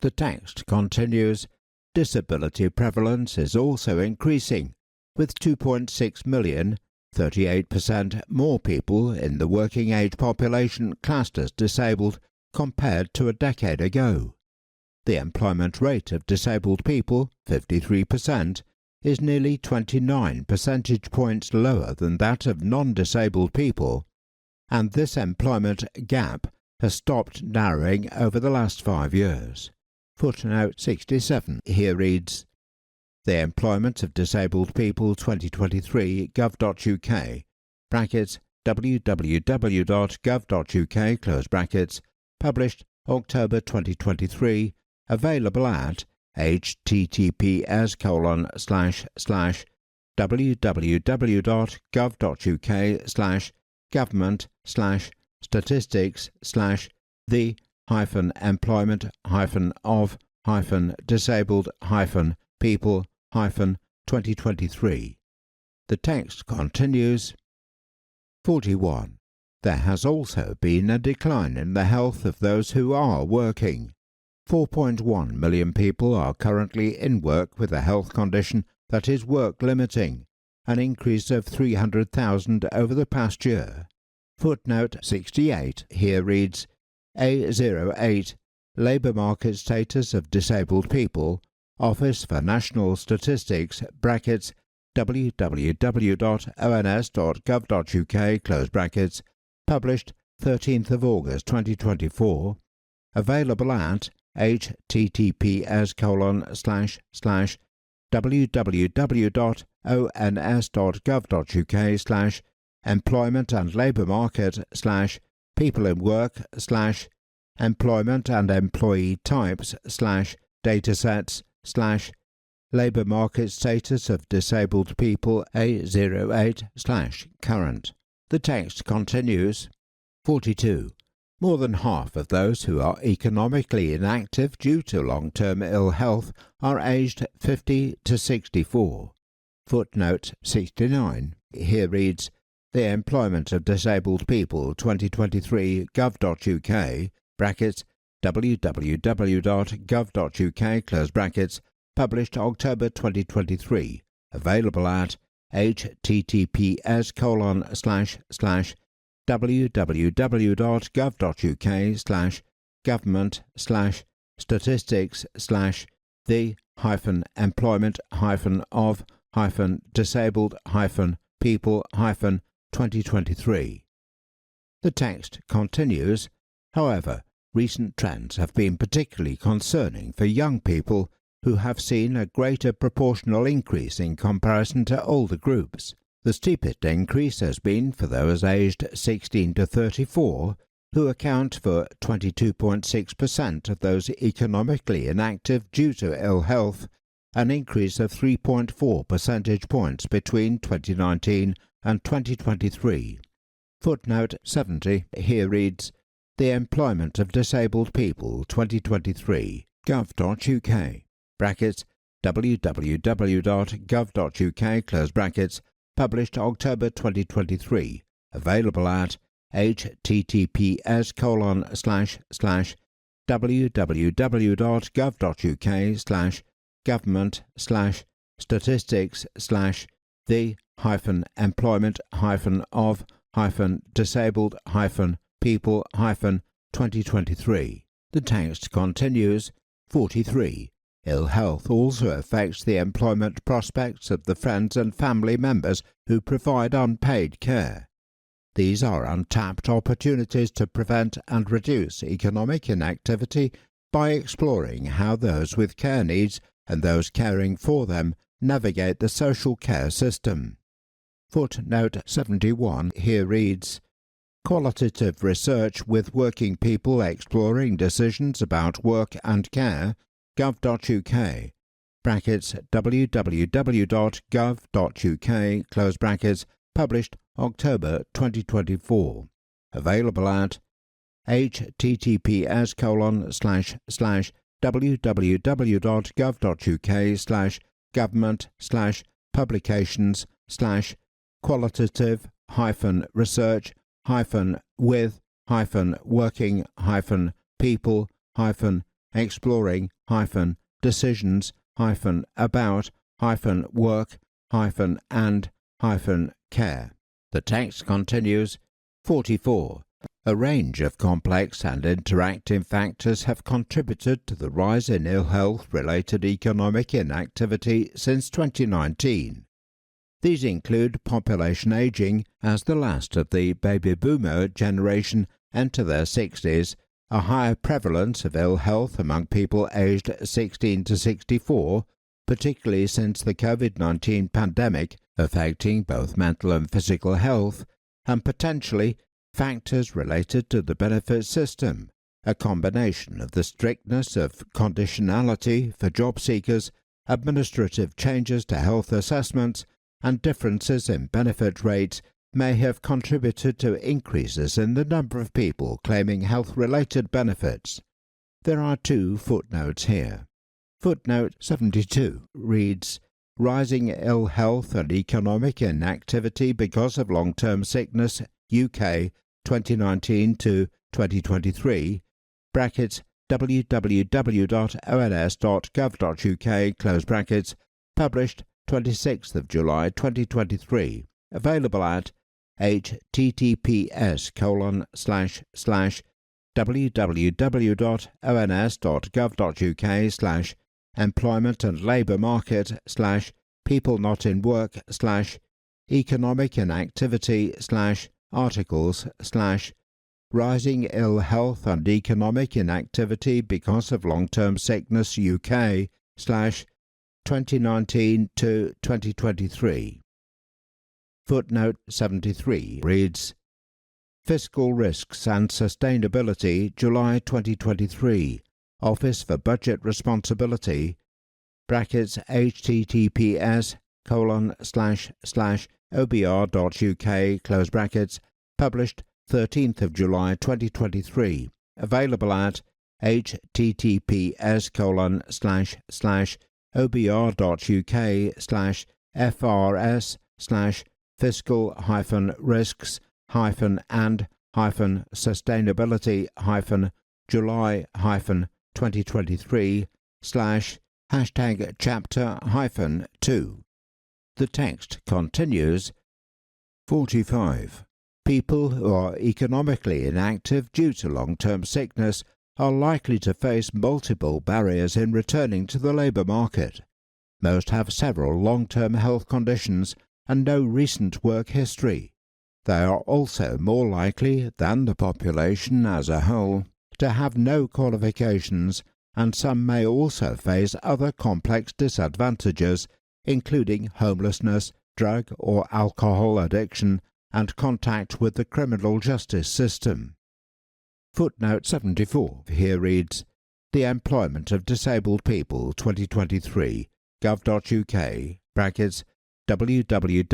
The text continues. Disability prevalence is also increasing, with 2.6 million, 38% more people in the working age population classed as disabled compared to a decade ago. The employment rate of disabled people, 53%, is nearly 29 percentage points lower than that of non-disabled people, and this employment gap has stopped narrowing over the last 5 years. Footnote 67 here reads, The Employment of Disabled People 2023 gov.uk, brackets, www.gov.uk, close brackets, published October 2023, available at https://government/statistics/the-employment-of-disabled-people-2023. The text continues. 41. There has also been a decline in the health of those who are working. 4.1 million people are currently in work with a health condition that is work-limiting, an increase of 300,000 over the past year. Footnote 68 here reads, A08, Labour market status of disabled people, Office for National Statistics (brackets www.ons.gov.uk) close brackets, published 13th of August 2024, available at https://www.ons.gov.uk/employment and labour market /people in work /employment and employee types /datasets labour market status of disabled people A08/current. The text continues. 42. More than half of those who are economically inactive due to long-term ill health are aged 50 to 64. Footnote 69 here reads, The Employment of Disabled People 2023 gov.uk brackets www.gov.uk close brackets, published October 2023, available at https://government/statistics/the-employment-of-disabled-people-2023. The text continues. However, recent trends have been particularly concerning for young people who have seen a greater proportional increase in comparison to older groups. The steepest increase has been for those aged 16 to 34, who account for 22.6% of those economically inactive due to ill health, an increase of 3.4 percentage points between 2019 and 2023. Footnote 70 here reads, The Employment of Disabled People 2023 gov.uk brackets www.gov.uk close brackets, published October 2023, available at https://www.gov.uk/government/statistics/the-employment-of-people-2023. The text continues. 43. Ill health also affects the employment prospects of the friends and family members who provide unpaid care. These are untapped opportunities to prevent and reduce economic inactivity by exploring how those with care needs and those caring for them navigate the social care system. Footnote 71 here reads, Qualitative research with working people exploring decisions about work and care, gov.uk, brackets www.gov.uk, close brackets, published October 2024, available at https://www.gov.uk/government/publications/qualitative-research-with-people-working-people-exploring-work-people-exploring-care. The text continues. 44. A range of complex and interacting factors have contributed to the rise in ill health-related economic inactivity since 2019. These include population aging as the last of the baby boomer generation enter their 60s, a higher prevalence of ill health among people aged 16 to 64, particularly since the COVID-19 pandemic affecting both mental and physical health, and potentially factors related to the benefit system, a combination of the strictness of conditionality for job seekers, administrative changes to health assessments, and differences in benefit rates may have contributed to increases in the number of people claiming health-related benefits. There are two footnotes here. Footnote 72 reads, Rising ill health and economic inactivity because of long-term sickness, UK, 2019 to 2023, brackets www.ons.gov.uk, close brackets, published 26th of July 2023, available at https://www.ons.gov.uk/ employment and labour market / people not in work / economic inactivity / articles / rising ill health and economic inactivity because of long-term sickness UK / 2019 to 2023. Footnote 73 reads, Fiscal Risks and Sustainability, July 2023, Office for Budget Responsibility, https://obr.uk, published 13th of July 2023, available at https://obr.uk/FRS/fiscal-risk-july-2023/chapter-2. The text continues. 45. People who are economically inactive due to long-term sickness are likely to face multiple barriers in returning to the labour market. Most have several long-term health conditions and no recent work history. They are also more likely than the population as a whole to have no qualifications, and some may also face other complex disadvantages, including homelessness, drug or alcohol addiction, and contact with the criminal justice system. Footnote 74 here reads, The Employment of Disabled People 2023, gov.uk, brackets, www.gov.uk,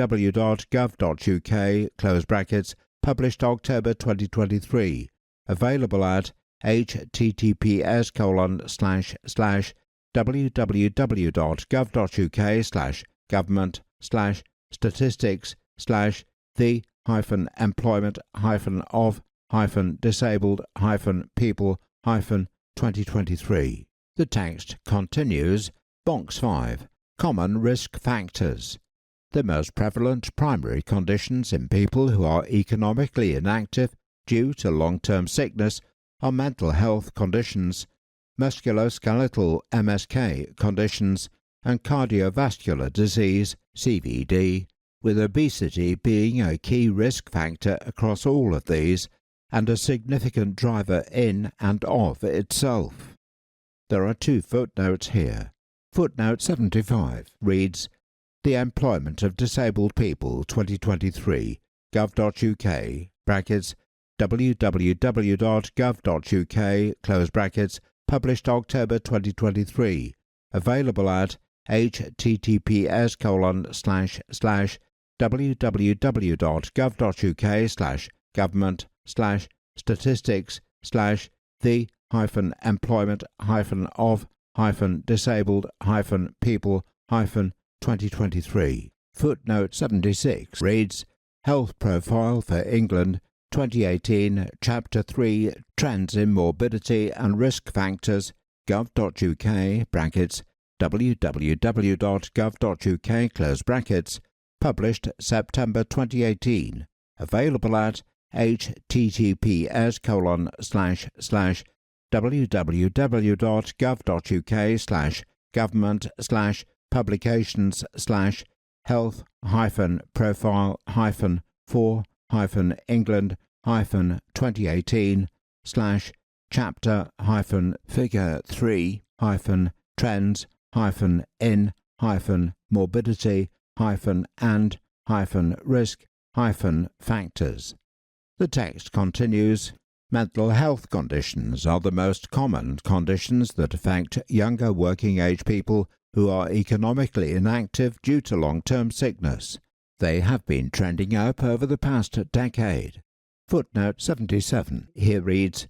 close brackets, published October 2023, available at https://www.gov.uk/government/statistics/the-employment-of-people-2023. The text continues. Box 5. Common risk factors. The most prevalent primary conditions in people who are economically inactive due to long-term sickness are mental health conditions, musculoskeletal MSK conditions, and cardiovascular disease CVD, with obesity being a key risk factor across all of these and a significant driver in and of itself. There are 2 footnotes here. Footnote 75 reads, The Employment of Disabled People 2023, gov.uk, brackets, www.gov.uk, close brackets, published October 2023, available at https://www.gov.uk/government/statistics/the-employment-of-people-2023. Footnote 76 reads, Health Profile for England 2018, Chapter 3, Trends in Morbidity and Risk Factors, gov.uk, brackets, www.gov.uk, close brackets, published September 2018, available at https://www.gov.uk/government/publications/health-profile-for-England-Chapter-Figure 3-Trends-in-Morbidity-and-Risk-Factors. The text continues. Mental health conditions are the most common conditions that affect younger working-age people who are economically inactive due to long-term sickness. They have been trending up over the past decade. Footnote 77 here reads,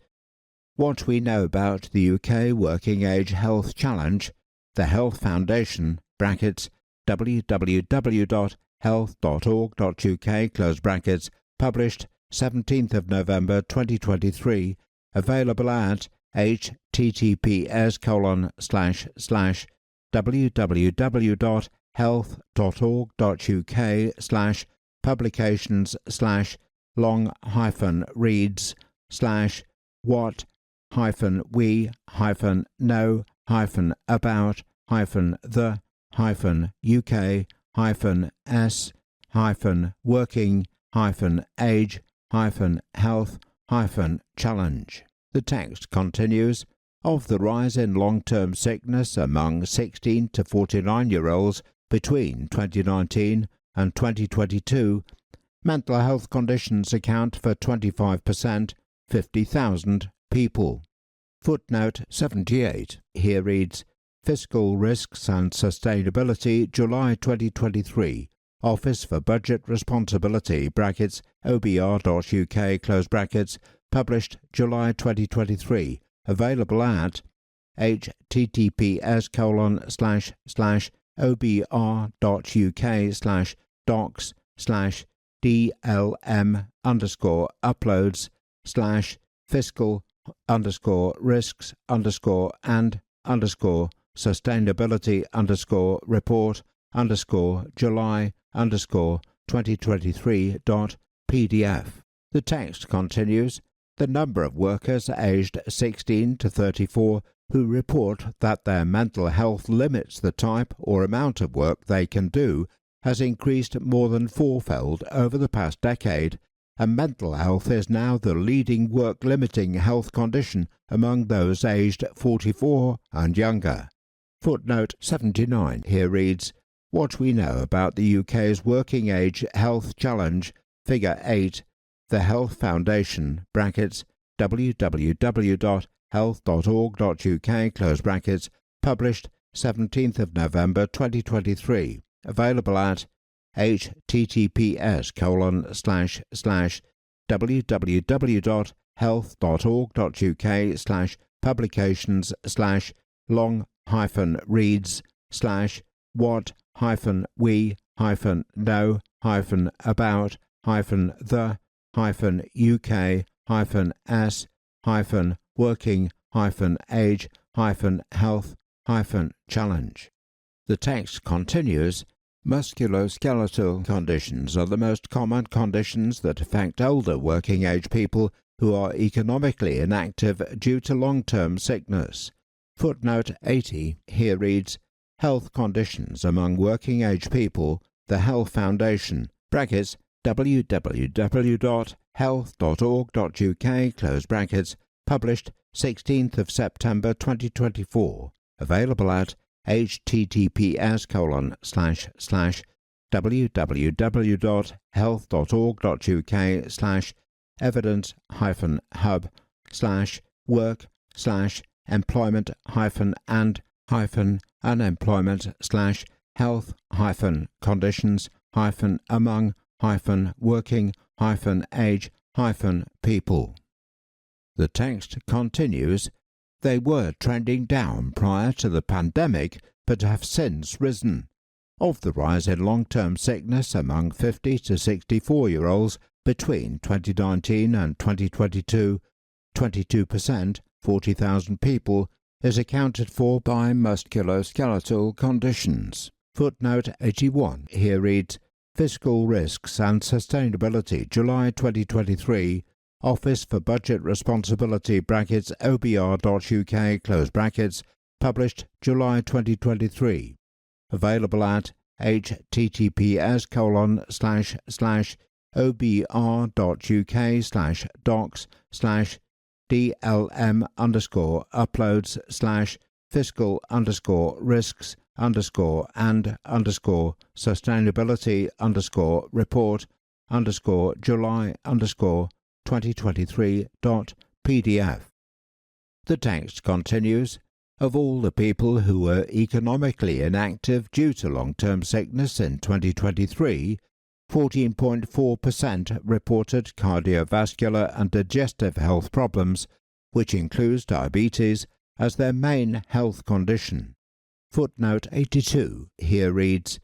What we know about the UK Working Age Health Challenge, the Health Foundation, brackets, www.health.org.uk, close brackets, published 17th of November 2023, available at https://www.health.org.uk/publications/long-reads/what-we-know-about working-age-health-challenge. The text continues, of the rise in long-term sickness among 16 to 49-year-olds between 2019 and 2022, mental health conditions account for 25%, 50,000 people. Footnote 78 here reads, Fiscal Risks and Sustainability, July 2023, Office for Budget Responsibility, (OBR.UK), close brackets, published July 2023, available at https://obr.uk/docs/DLM_uploads/fiscal_risk_and_sustainability_report_July_2023.pdf. The text continues, the number of workers aged 16 to 34 who report that their mental health limits the type or amount of work they can do has increased more than fourfold over the past decade, and mental health is now the leading work-limiting health condition among those aged 44 and younger. Footnote 79 here reads, What we know about the UK's Working Age Health Challenge, Figure 8, the Health Foundation, www.health.org.uk, close brackets, published 17th of November 2023, available at https://www.health.org.uk/publications/long-reads/what-we-know-about-the-UK-health-working-age-health-challenge. The text continues, musculoskeletal conditions are the most common conditions that affect older working-age people who are economically inactive due to long-term sickness. Footnote 80 here reads, Health conditions among working-age people, the Health Foundation, www.health.org.uk, close brackets, published 16th of September 2024, available at https://www.health.org.uk/evidence-hub/work/employment-and-conditions-among-working-people. The text continues, they were trending down prior to the pandemic but have since risen. Of the rise in long-term sickness among 50 to 64-year-olds between 2019 and 2022, 22%, 40,000 people, is accounted for by musculoskeletal conditions. Footnote 81 here reads, Fiscal Risks and Sustainability, July 2023, Office for Budget Responsibility, (OBR.UK), close brackets, published July 2023, available at https://obr.uk/docs/DLM_uploads/fiscal_risk_and_sustainability_report_july_2023.pdf. The text continues, of all the people who were economically inactive due to long-term sickness in 2023, 14.4% reported cardiovascular and digestive health problems, which includes diabetes, as their main health condition. Footnote 82 here reads,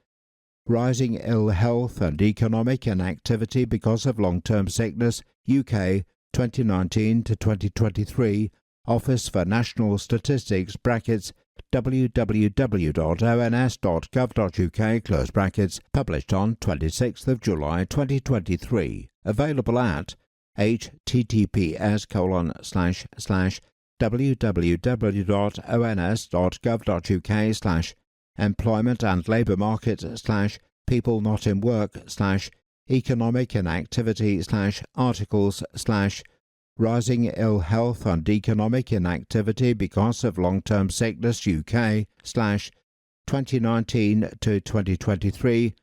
Rising ill health and economic inactivity because of long-term sickness, UK, 2019 to 2023, Office for National Statistics, www.ons.gov.uk, close brackets, published on 26th of July 2023, available at https:// www.ons.gov.uk/employment and labour market/people not in work/economic inactivity/articles/rising ill health and economic inactivity because of long-term sickness UK/2019 to 2023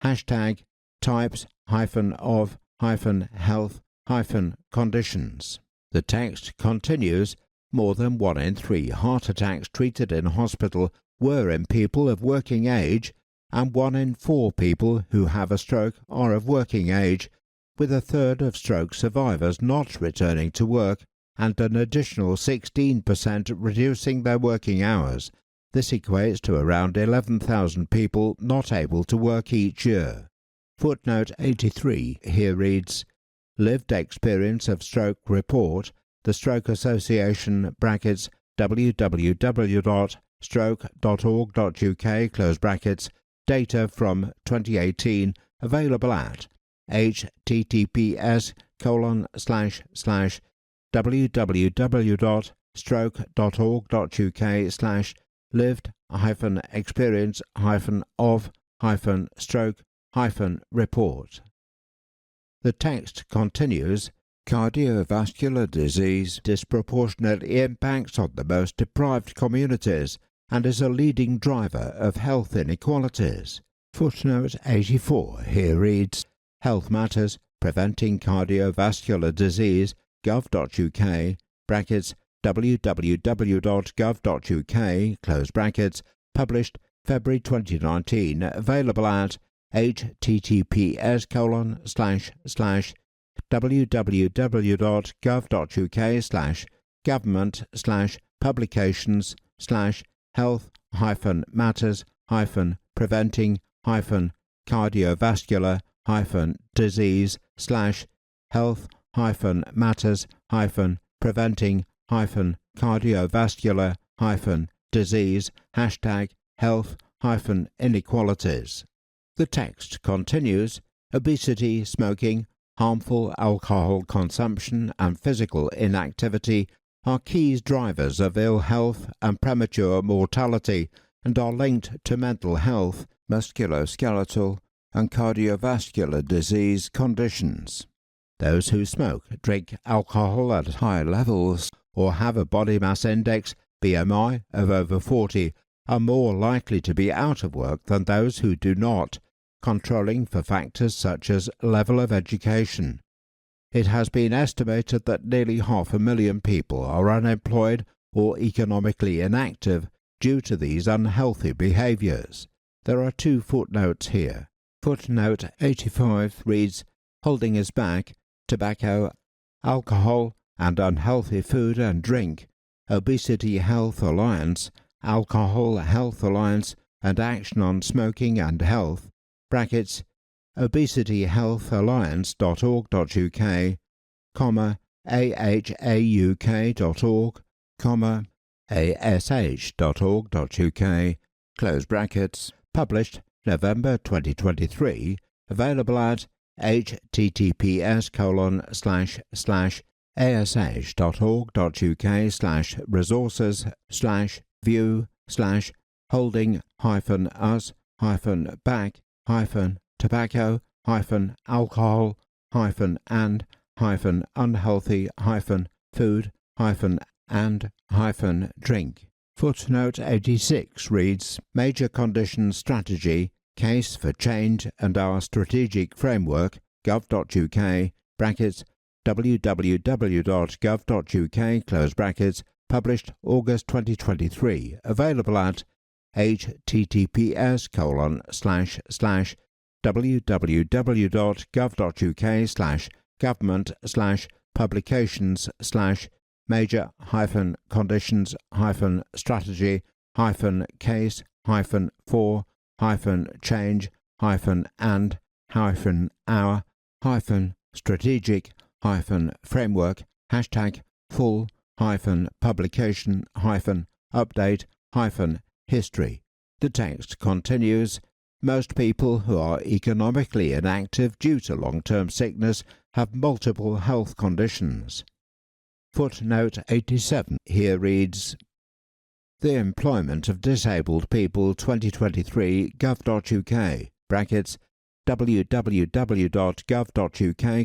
#types-of-health-conditions. The text continues, more than 1 in 3 heart attacks treated in hospital were in people of working age, and 1 in 4 people who have a stroke are of working age, with a third of stroke survivors not returning to work and an additional 16% reducing their working hours. This equates to around 11,000 people not able to work each year. Footnote 83 here reads, Lived Experience of Stroke Report, the Stroke Association (www.stroke.org.uk) data from 2018 available at https://www.stroke.org.uk/lived-experience-of-stroke-report. The text continues, cardiovascular disease disproportionately impacts on the most deprived communities and is a leading driver of health inequalities. Footnote 84 here reads, Health Matters Preventing Cardiovascular Disease gov.uk (www.gov.uk) published February 2019, available at https://www.gov.uk/government/preventing-cardiovascular-disease #health-inequalities. The text continues, obesity, smoking, harmful alcohol consumption and physical inactivity are key drivers of ill health and premature mortality and are linked to mental health, musculoskeletal and cardiovascular disease conditions. Those who smoke, drink alcohol at high levels, or have a body mass index (BMI) of over 40 are more likely to be out of work than those who do not, controlling for factors such as level of education. It has been estimated that nearly 500,000 people are unemployed or economically inactive due to these unhealthy behaviours. There are 2 footnotes here. Footnote 85 reads, Holding us back, tobacco, alcohol and unhealthy food and drink, Obesity Health Alliance, Alcohol Health Alliance and Action on Smoking and Health, (obesityhealthalliance.org.uk, AHAUK.org, ASH.org.uk, close brackets, published November 2023, available at https://holding-us-back-tobacco-alcohol-and-food-and-drink. Footnote 86 reads, Major Condition Strategy, Case for Change and Our Strategic Framework, gov.uk, www.gov.uk, close brackets, published August 2023, available at https://www.gov.uk/government/publications/major-conditions-strategy-for-strategic-framework #full-publication-update-history. The text continues, most people who are economically inactive due to long-term sickness have multiple health conditions. Footnote 87 here reads, The Employment of Disabled People 2023 gov.uk brackets www.gov.uk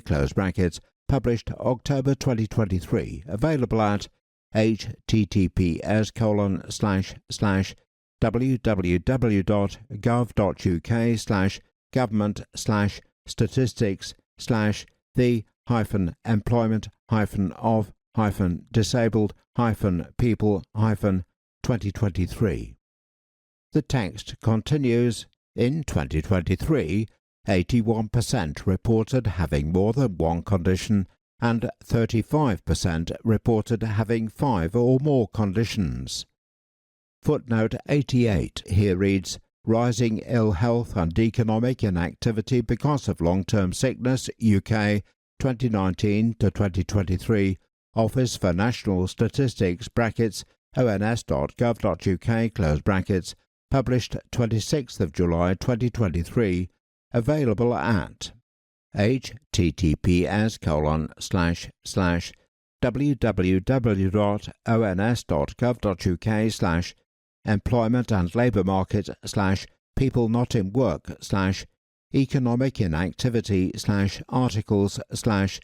close brackets published October 2023 available at https://www.gov.uk/government/statistics/the-employment-people-people-2023. The text continues, in 2023, 81% reported having more than one condition and 35% reported having 5 or more conditions. Footnote 88 here reads, Rising ill health and economic inactivity because of long-term sickness, UK, 2019 to 2023, Office for National Statistics, brackets, ons.gov.uk, close brackets, published 26th of July 2023, available at https://www.ons.gov.uk/employment and labour market /people not in work /economic inactivity /articles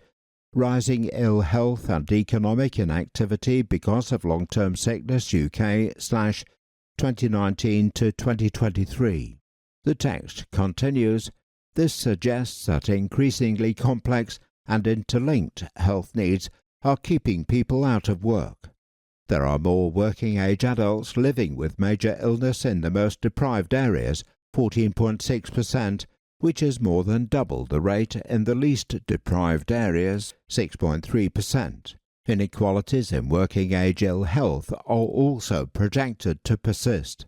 rising ill health and economic inactivity because of long-term sickness UK /2019 to 2023. The text continues, This suggests that increasingly complex and interlinked health needs are keeping people out of work. There are more working-age adults living with major illness in the most deprived areas, 14.6%, which is more than double the rate in the least deprived areas, 6.3%. Inequalities in working-age ill health are also projected to persist.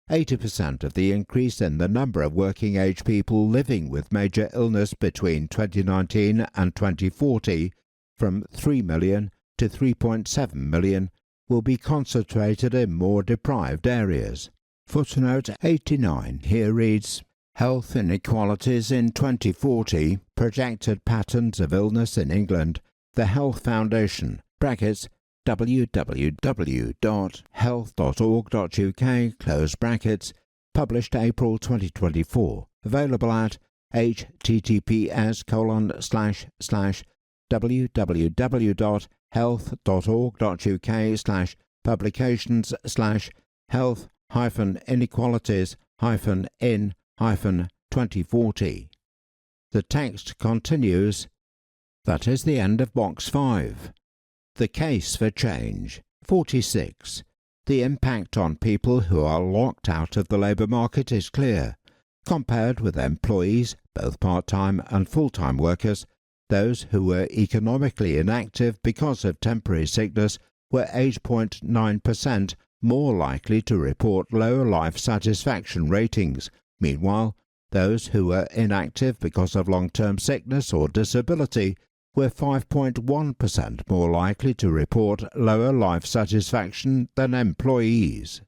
80% of the increase in the number of working-age people living with major illness between 2019 and 2040, from 3 million to 3.7 million, will be concentrated in more deprived areas. Footnote 89 here reads, Health inequalities in 2040, projected patterns of illness in England, the Health Foundation, brackets, www.health.org.uk, close brackets, published April 2024, available at https://www.health.org.uk/publications/health-inequalities-in-2040. The text continues. That is the end of Box 5. The Case for Change. 46. The impact on people who are locked out of the labour market is clear. Compared with employees, both part-time and full-time workers, those who were economically inactive because of temporary sickness were 8.9% more likely to report lower life satisfaction ratings. Meanwhile, those who were inactive because of long-term sickness or disability were 5.1% more likely to report lower life satisfaction than employees.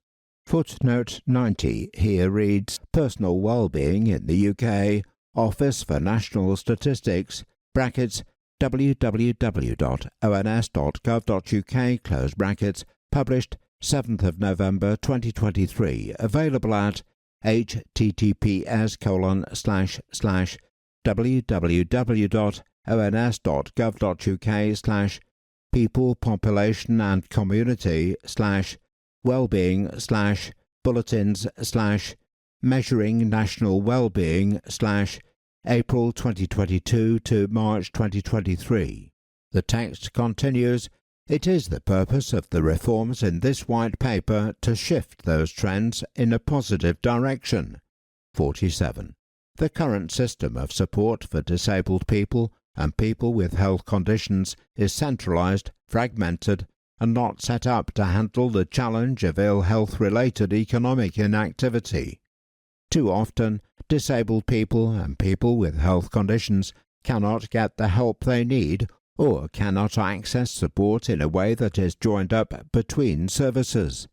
Footnote 90 here reads, Personal Wellbeing in the UK, Office for National Statistics, brackets, www.ons.gov.uk, close brackets, published 7th of November 2023, available at https://www.ons.gov.uk/people, population and community /wellbeing/bulletins/measuring national wellbeing /April 2022 to March 2023. The text continues. It is the purpose of the reforms in this white paper to shift those trends in a positive direction. 47. The current system of support for disabled people and people with health conditions is centralized, fragmented, and not set up to handle the challenge of ill health-related economic inactivity. Too often, disabled people and people with health conditions cannot get the help they need or cannot access support in a way that is joined up between services.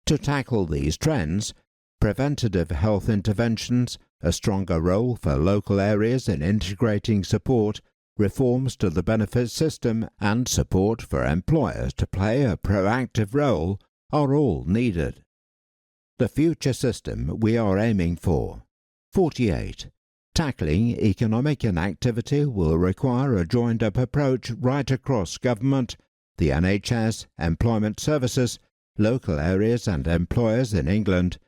To tackle these trends, preventative health interventions, a stronger role for local areas in integrating support, reforms to the benefits system and support for employers to play a proactive role are all needed. The future system we are aiming for. 48. Tackling economic inactivity will require a joined-up approach right across government, the NHS, employment services, local areas and employers in England,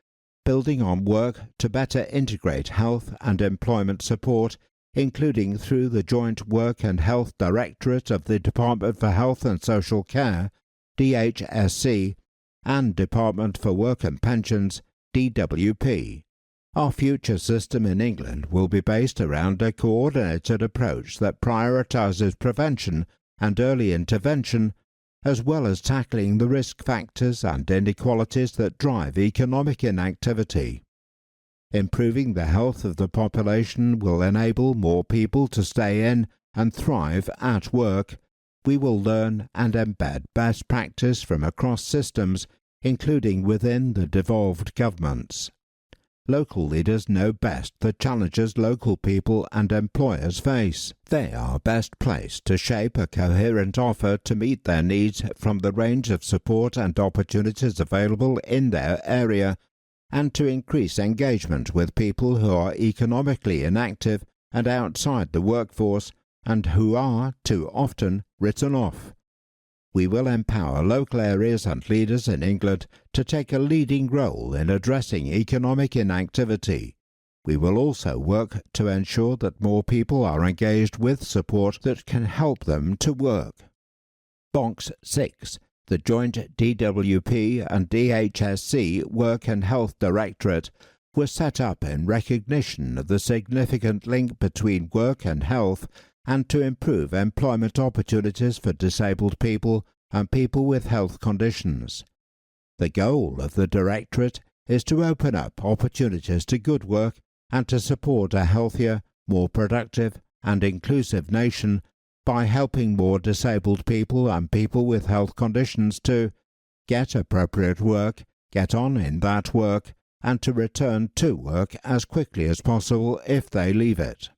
building on work to better integrate health and employment support, including through the Joint Work and Health Directorate of the Department for Health and Social Care, DHSC, and Department for Work and Pensions, DWP. Our future system in England will be based around a coordinated approach that prioritises prevention and early intervention, as well as tackling the risk factors and inequalities that drive economic inactivity. Improving the health of the population will enable more people to stay in and thrive at work. We will learn and embed best practice from across systems, including within the devolved governments. Local leaders know best the challenges local people and employers face. They are best placed to shape a coherent offer to meet their needs from the range of support and opportunities available in their area, and to increase engagement with people who are economically inactive and outside the workforce and who are, too often, written off. We will empower local areas and leaders in England to take a leading role in addressing economic inactivity. We will also work to ensure that more people are engaged with support that can help them to work. Box 6. The joint DWP and DHSC Work and Health Directorate was set up in recognition of the significant link between work and health and to improve employment opportunities for disabled people and people with health conditions. The goal of the Directorate is to open up opportunities to good work and to support a healthier, more productive and inclusive nation by helping more disabled people and people with health conditions to get appropriate work, get on in that work, and to return to work as quickly as possible if they leave it.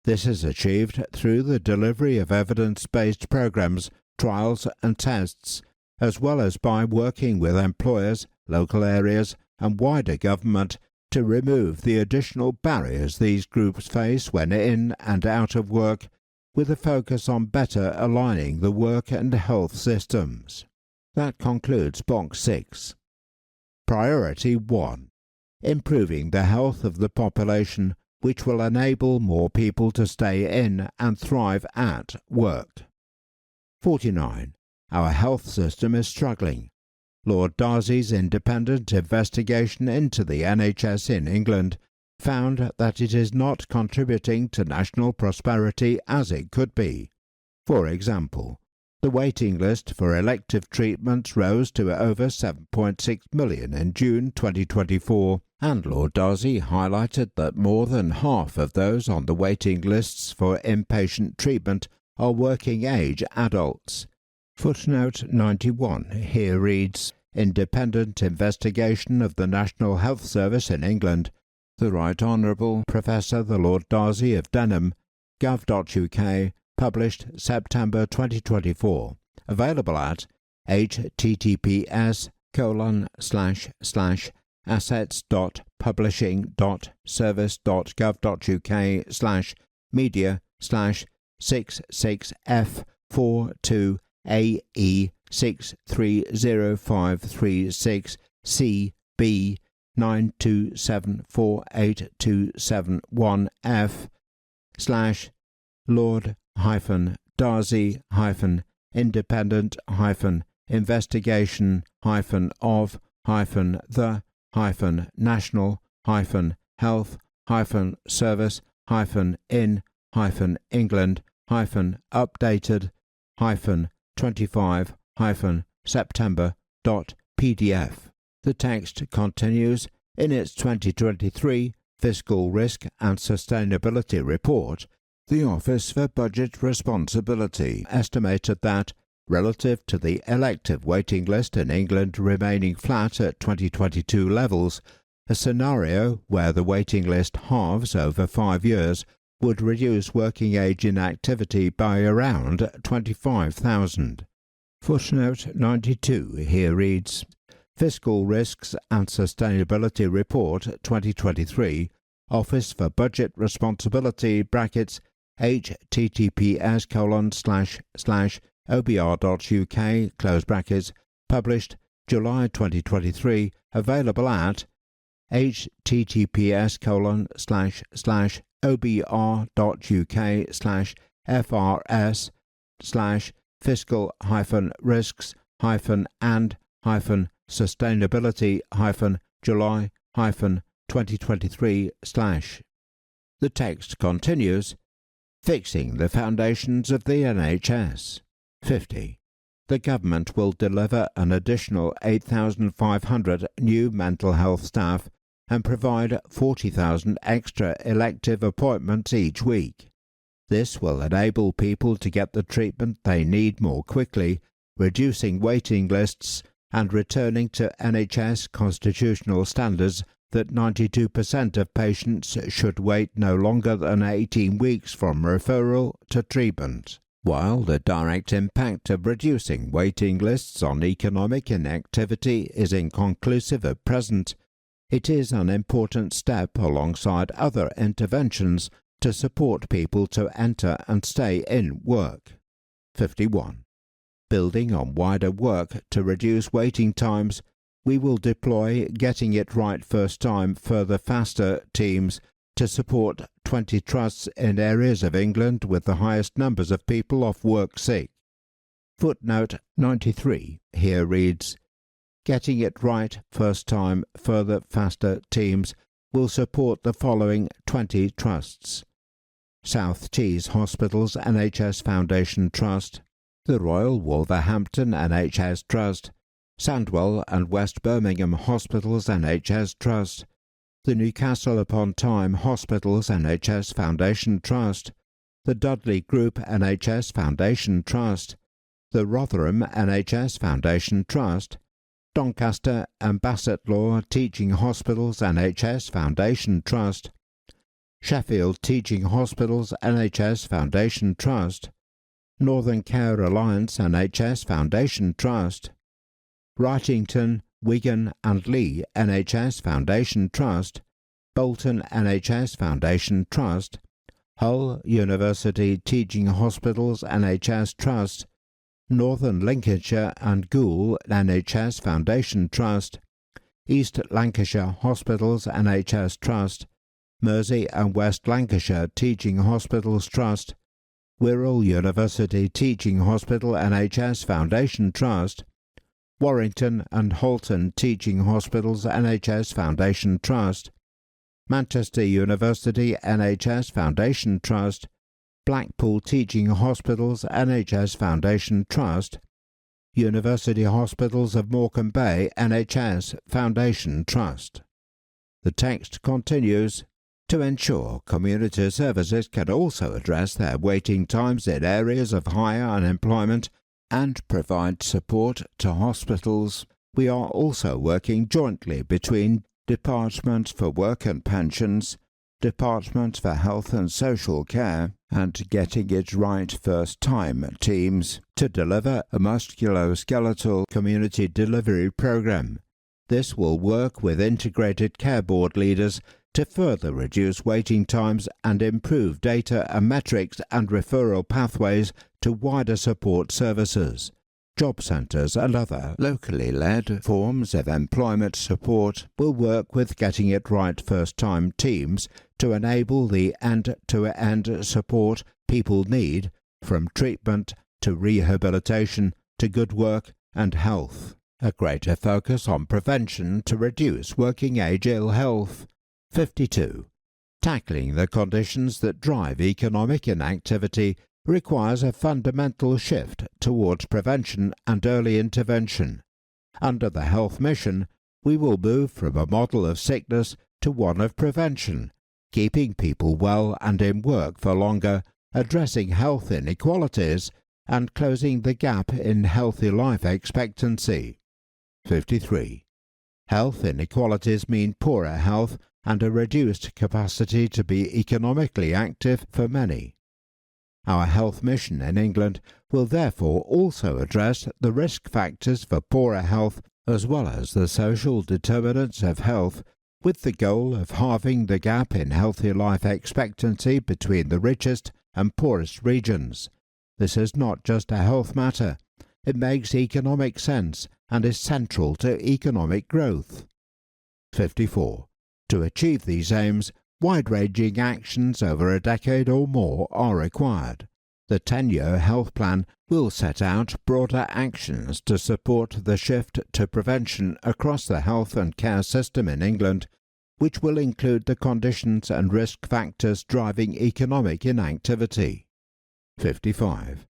This is achieved through the delivery of evidence-based programs, trials and tests, as well as by working with employers, local areas and wider government to remove the additional barriers these groups face when in and out of work, with a focus on better aligning the work and health systems. That concludes Box 6. Priority 1. Improving the health of the population, which will enable more people to stay in and thrive at work. 49. Our health system is struggling. Lord Darcy's independent investigation into the NHS in England found that it is not contributing to national prosperity as it could be. For example, the waiting list for elective treatments rose to over 7.6 million in June 2024, and Lord Darcy highlighted that more than half of those on the waiting lists for inpatient treatment are working-age adults. Footnote 91 here reads, Independent investigation of the National Health Service in England, the Right Honourable Professor the Lord Darcy of Denham, gov.uk, published September 2024, available at https://assets.publishing.service.gov.uk/media/6605336 Lord-Darcy-in-England-September.pdf. The text continues in its 2023 Fiscal Risk and Sustainability Report. The Office for Budget Responsibility estimated that, relative to the elective waiting list in England remaining flat at 2022 levels, a scenario where the waiting list halves over 5 years would reduce working age inactivity by around 25,000. Footnote 92 here reads, Fiscal Risks and Sustainability Report 2023, Office for Budget Responsibility https://obr.uk / July 2023, available at https://obr.uk/FRS/fiscal-risks-and-July-2023/. The text continues, Fixing the Foundations of the NHS. 50. The Government will deliver an additional 8,500 new mental health staff and provide 40,000 extra elective appointments each week. This will enable people to get the treatment they need more quickly, reducing waiting lists and returning to NHS constitutional standards that 92% of patients should wait no longer than 18 weeks from referral to treatment. While the direct impact of reducing waiting lists on economic inactivity is inconclusive at present, it is an important step alongside other interventions to support people to enter and stay in work. 51. Building on wider work to reduce waiting times, we will deploy Getting It Right First Time Further Faster teams to support 20 trusts in areas of England with the highest numbers of people off work sick. Footnote 93 here reads, Getting It Right First Time Further Faster teams will support the following 20 trusts: South Tees Hospitals NHS Foundation Trust, the Royal Wolverhampton NHS Trust, Sandwell and West Birmingham Hospitals NHS Trust, the Newcastle upon Tyne Hospitals NHS Foundation Trust, the Dudley Group NHS Foundation Trust, the Rotherham NHS Foundation Trust, Doncaster and Bassetlaw Teaching Hospitals NHS Foundation Trust, Sheffield Teaching Hospitals NHS Foundation Trust, Northern Care Alliance NHS Foundation Trust, Wrightington, Wigan and Lee NHS Foundation Trust, Bolton NHS Foundation Trust, Hull University Teaching Hospitals NHS Trust, Northern Lincolnshire and Goole NHS Foundation Trust, East Lancashire Hospitals NHS Trust, Mersey and West Lancashire Teaching Hospitals Trust, Wirral University Teaching Hospital NHS Foundation Trust, Warrington and Halton Teaching Hospitals NHS Foundation Trust, Manchester University NHS Foundation Trust, Blackpool Teaching Hospitals NHS Foundation Trust, University Hospitals of Morecambe Bay NHS Foundation Trust. The text continues, to ensure community services can also address their waiting times in areas of higher unemployment and provide support to hospitals, we are also working jointly between Department for Work and Pensions, Department for Health and Social Care, and Getting It Right First Time teams to deliver a musculoskeletal community delivery program. This will work with integrated care board leaders to further reduce waiting times and improve data and metrics and referral pathways to wider support services. Job centres and other locally led forms of employment support will work with Getting It Right First Time teams to enable the end-to-end support people need, from treatment to rehabilitation to good work and health. A greater focus on prevention to reduce working age ill health. 52. Tackling the conditions that drive economic inactivity requires a fundamental shift towards prevention and early intervention. Under the health mission, we will move from a model of sickness to one of prevention, keeping people well and in work for longer, addressing health inequalities, and closing the gap in healthy life expectancy. 53. Health inequalities mean poorer health and a reduced capacity to be economically active for many. Our health mission in England will therefore also address the risk factors for poorer health as well as the social determinants of health, with the goal of halving the gap in healthy life expectancy between the richest and poorest regions. This is not just a health matter. It makes economic sense and is central to economic growth. 54. To achieve these aims, wide-ranging actions over a decade or more are required. The 10-year health plan will set out broader actions to support the shift to prevention across the health and care system in England, which will include the conditions and risk factors driving economic inactivity. 55.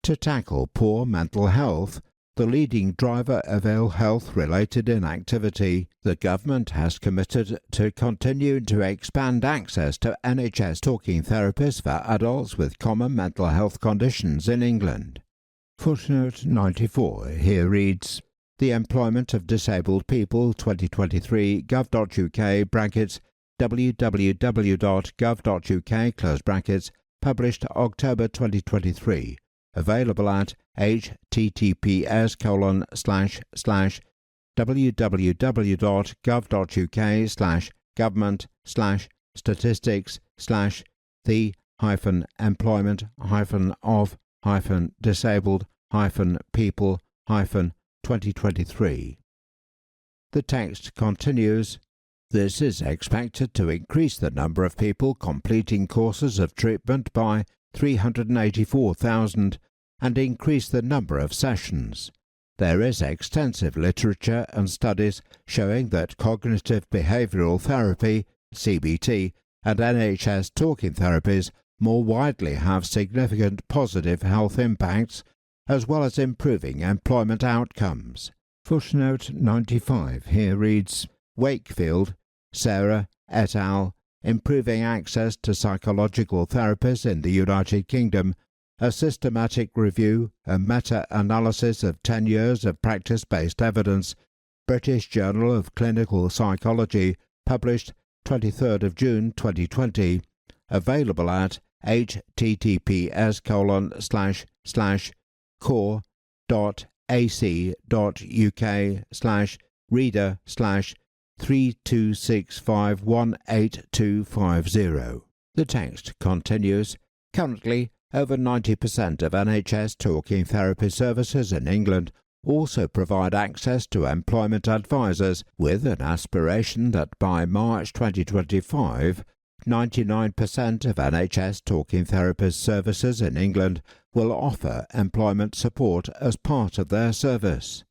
To tackle poor mental health, the leading driver of ill health-related inactivity, the government has committed to continue to expand access to NHS talking therapies for adults with common mental health conditions in England. Footnote 94 here reads, The Employment of Disabled People 2023 gov.uk brackets www.gov.uk close brackets published October 2023. Available at https://government/statistics/the-employment-of-disabled-people-2023. The text continues. This is expected to increase the number of people completing courses of treatment by 384,000 and increase the number of sessions. There is extensive literature and studies showing that cognitive behavioural therapy, CBT, and NHS talking therapies more widely have significant positive health impacts, as well as improving employment outcomes. Footnote 95 here reads, Wakefield, Sarah, et al., Improving Access to Psychological Therapies in the United Kingdom, a systematic review and meta-analysis of 10 years of practice-based evidence, British Journal of Clinical Psychology, published 23rd of June 2020, available at https://core.ac.uk/reader/32651820. The text continues. Currently, over 90% of NHS talking therapy services in England also provide access to employment advisors, with an aspiration that by March 2025, 99% of NHS talking therapy services in England will offer employment support as part of their service.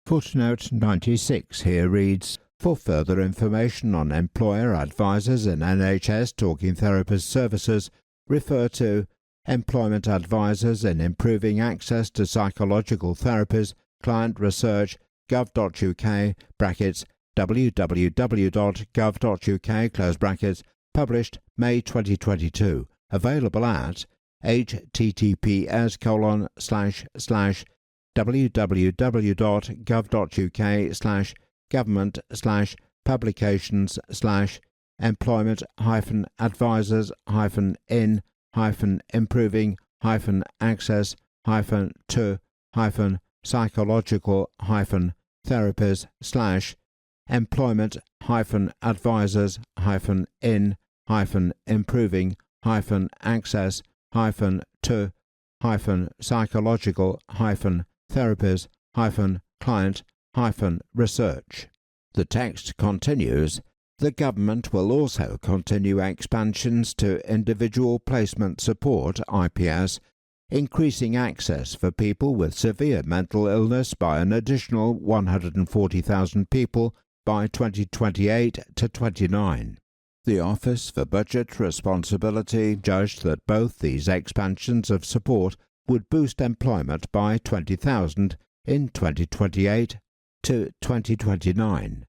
Footnote 96 here reads, For further information on employer advisors in NHS talking therapy services, refer to Employment Advisors in Improving Access to Psychological Therapies, Client Research, gov.uk, brackets, www.gov.uk, close brackets, published May 2022, available at https://www.gov.uk/employment-advisors-to-psychological-therapies/employment-access-to-psychological-research. The text continues. The government will also continue expansions to individual placement support (IPS), increasing access for people with severe mental illness by an additional 140,000 people by 2028 to 29. The Office for Budget Responsibility judged that both these expansions of support would boost employment by 20,000 in 2028 to 2029.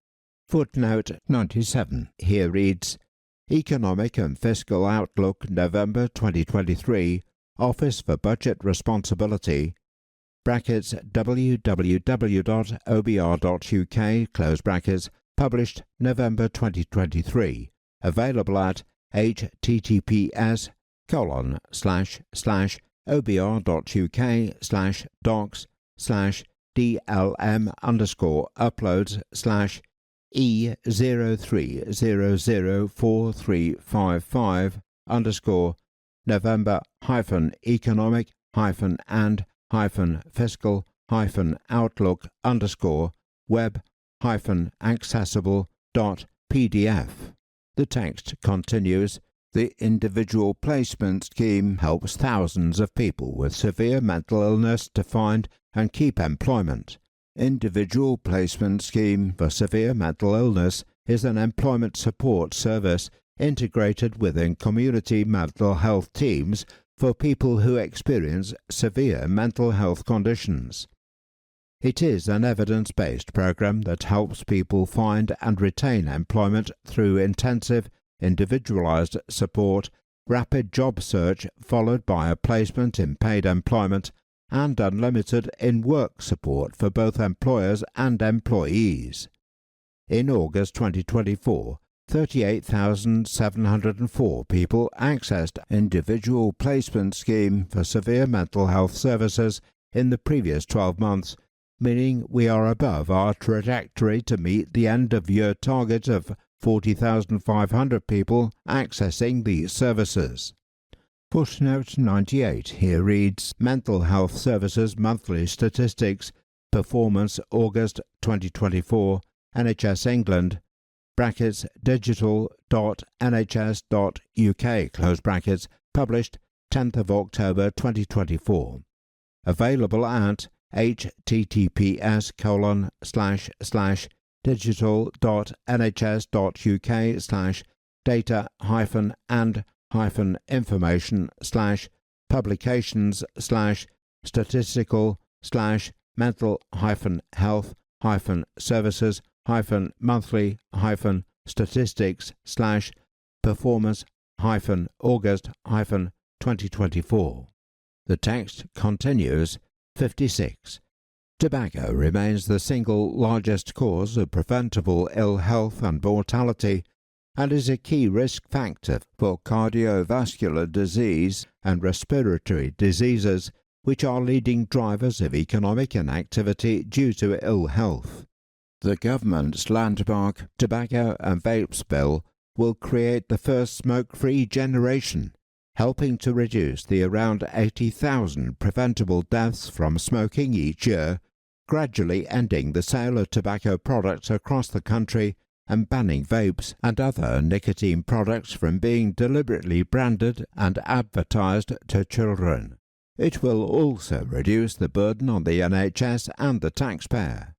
Footnote 97 here reads, Economic and Fiscal Outlook November 2023, Office for Budget Responsibility, brackets www.obr.uk, close brackets, published November 2023, available at https://obr.uk/docs/DLM_November-economic-web-accessible.pdf. The text continues. The Individual Placement Scheme helps thousands of people with severe mental illness to find and keep employment. Individual Placement Scheme for Severe Mental Illness is an employment support service integrated within community mental health teams for people who experience severe mental health conditions. It is an evidence-based program that helps people find and retain employment through intensive, individualized support, rapid job search followed by a placement in paid employment, and unlimited in-work support for both employers and employees. In August 2024, 38,704 people accessed Individual Placement Scheme for Severe Mental Health Services in the previous 12 months, meaning we are above our trajectory to meet the end-of-year target of 40,500 people accessing these services. Footnote 98 here reads Mental Health Services Monthly Statistics, Performance August 2024, NHS England, brackets digital.nhs.uk, close brackets, published 10th of October 2024. Available at https://digital.nhs.uk/data-health-services-monthly-statistics/performance-August-2024. The text continues. 56. Tobacco remains the single largest cause of preventable ill health and mortality, and is a key risk factor for cardiovascular disease and respiratory diseases, which are leading drivers of economic inactivity due to ill health. The government's landmark Tobacco and Vapes Bill will create the first smoke-free generation, helping to reduce the around 80,000 preventable deaths from smoking each year, gradually ending the sale of tobacco products across the country and banning vapes and other nicotine products from being deliberately branded and advertised to children. It will also reduce the burden on the NHS and the taxpayer.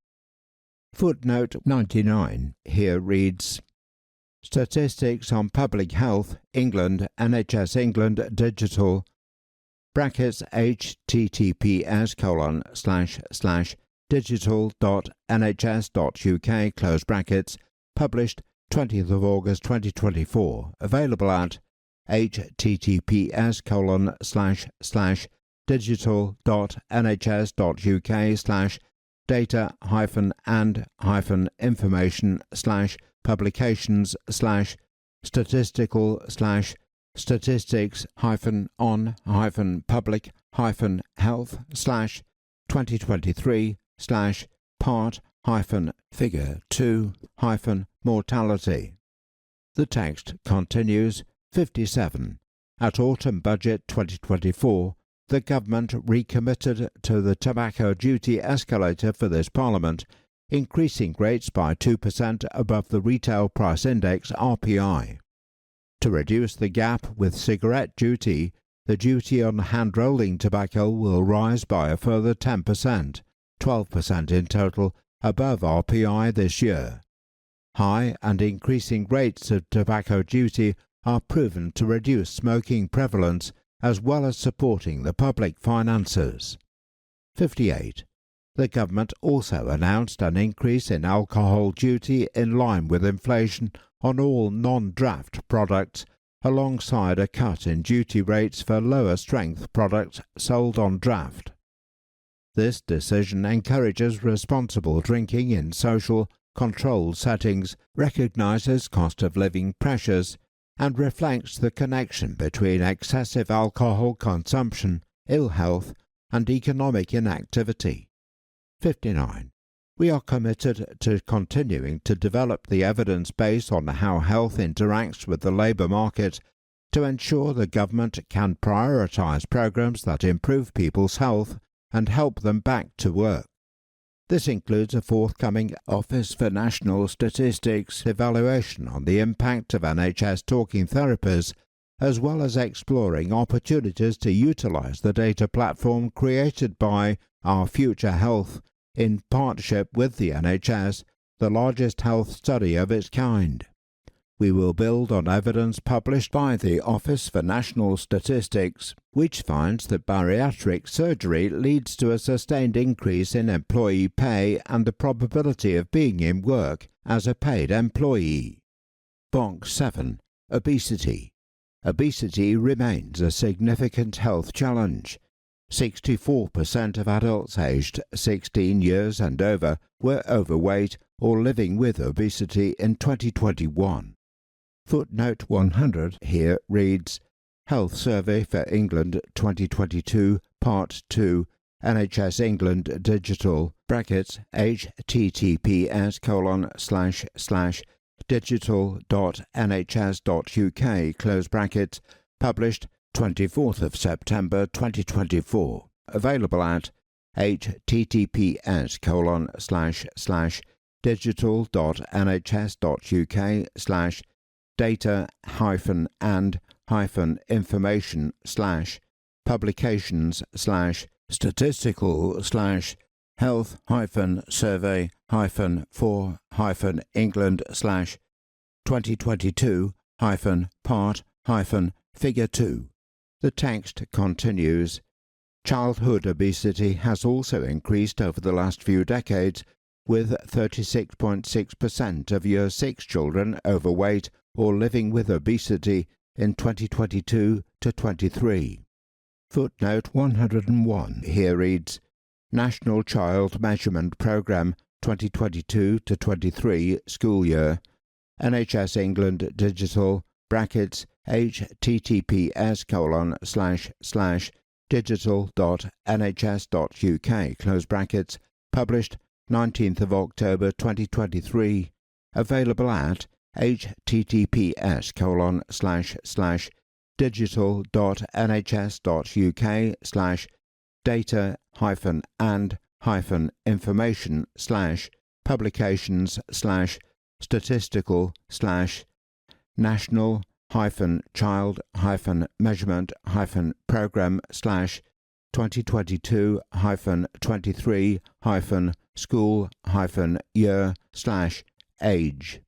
Footnote 99 here reads Statistics on Public Health, England, NHS England Digital, brackets https://digital.nhs.uk, close brackets, published 20th of August 2024, available at https://statistics-on-public-health/2023/part-figure 2-mortality. The text continues. 57. At Autumn Budget 2024, the government recommitted to the tobacco duty escalator for this Parliament, increasing rates by 2% above the Retail Price Index (RPI). To reduce the gap with cigarette duty, the duty on hand-rolling tobacco will rise by a further 10%, 12% in total, above RPI this year. High and increasing rates of tobacco duty are proven to reduce smoking prevalence as well as supporting the public finances. 58. The government also announced an increase in alcohol duty in line with inflation on all non-draft products, alongside a cut in duty rates for lower-strength products sold on draft. This decision encourages responsible drinking in social, controlled settings, recognises cost of living pressures, and reflects the connection between excessive alcohol consumption, ill health, and economic inactivity. 59. We are committed to continuing to develop the evidence base on how health interacts with the labour market to ensure the government can prioritise programmes that improve people's health and help them back to work. This includes a forthcoming Office for National Statistics evaluation on the impact of NHS talking therapies, as well as exploring opportunities to utilise the data platform created by Our Future Health in partnership with the NHS, the largest health study of its kind. We will build on evidence published by the Office for National Statistics, which finds that bariatric surgery leads to a sustained increase in employee pay and the probability of being in work as a paid employee. Box 7. Obesity. Obesity remains a significant health challenge. 64% of adults aged 16 years and over were overweight or living with obesity in 2021. Footnote 100 here reads, Health Survey for England 2022, Part 2, NHS England Digital, brackets, https://digital.nhs.uk, close brackets, published 24th of September 2024, available at https://data-health-survey-for-England/2022-Part-Figure 2. The text continues. Childhood obesity has also increased over the last few decades, with 36.6% of Year 6 children overweight or living with obesity in 2022 to 23. Footnote 101 here reads, National Child Measurement Programme 2022 to 23 school year, NHS England Digital, brackets, https://digital.nhs.uk, close brackets, published 19th of October 2023, available at https://data-highfan-measurement-program/2022-23-school-year/age.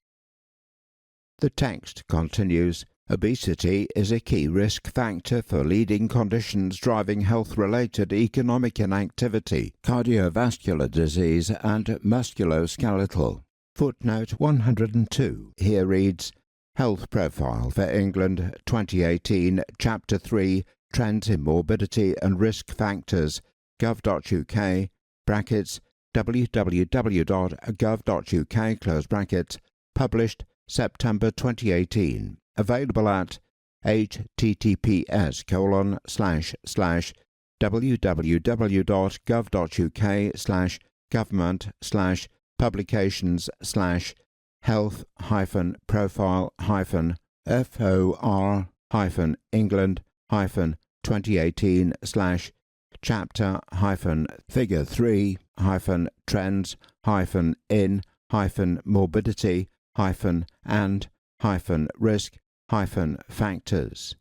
The text continues. Obesity is a key risk factor for leading conditions driving health-related economic inactivity, cardiovascular disease, and musculoskeletal. Footnote 102 here reads, Health Profile for England 2018, Chapter 3, Trends in Morbidity and Risk Factors, gov.uk, brackets, www.gov.uk, close brackets, published September 2018, available at https://www.gov.uk/government/publications/health-profile-for-England-2018/chapter-figure 3-morbidity-and-risk-factors.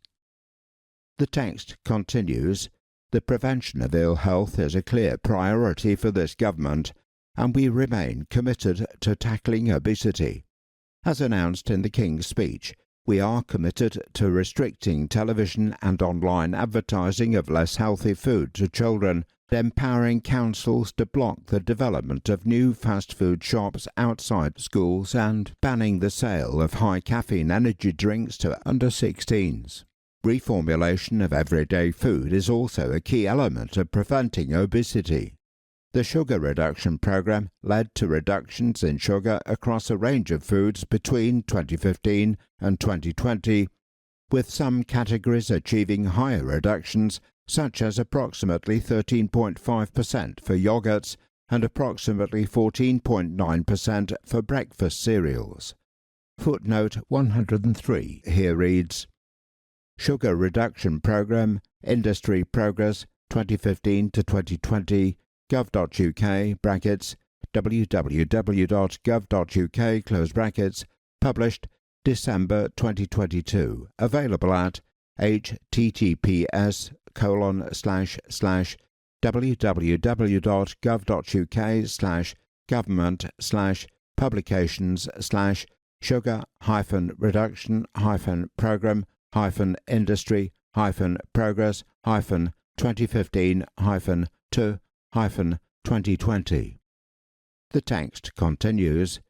The text continues. The prevention of ill health is a clear priority for this government, and we remain committed to tackling obesity. As announced in the King's Speech, we are committed to restricting television and online advertising of less healthy food to children, empowering councils to block the development of new fast food shops outside schools, and banning the sale of high-caffeine energy drinks to under-16s. Reformulation of everyday food is also a key element of preventing obesity. The sugar reduction program led to reductions in sugar across a range of foods between 2015 and 2020, with some categories achieving higher reductions, such as approximately 13.5% for yogurts and approximately 14.9% for breakfast cereals. Footnote 103 here reads, Sugar Reduction Programme, Industry Progress, 2015 to 2020, gov.uk, brackets, www.gov.uk, close brackets, published December 2022, available at https://www.gov.uk/government/sugar-reduction-progress-industry-progress-to-2020. The text continues.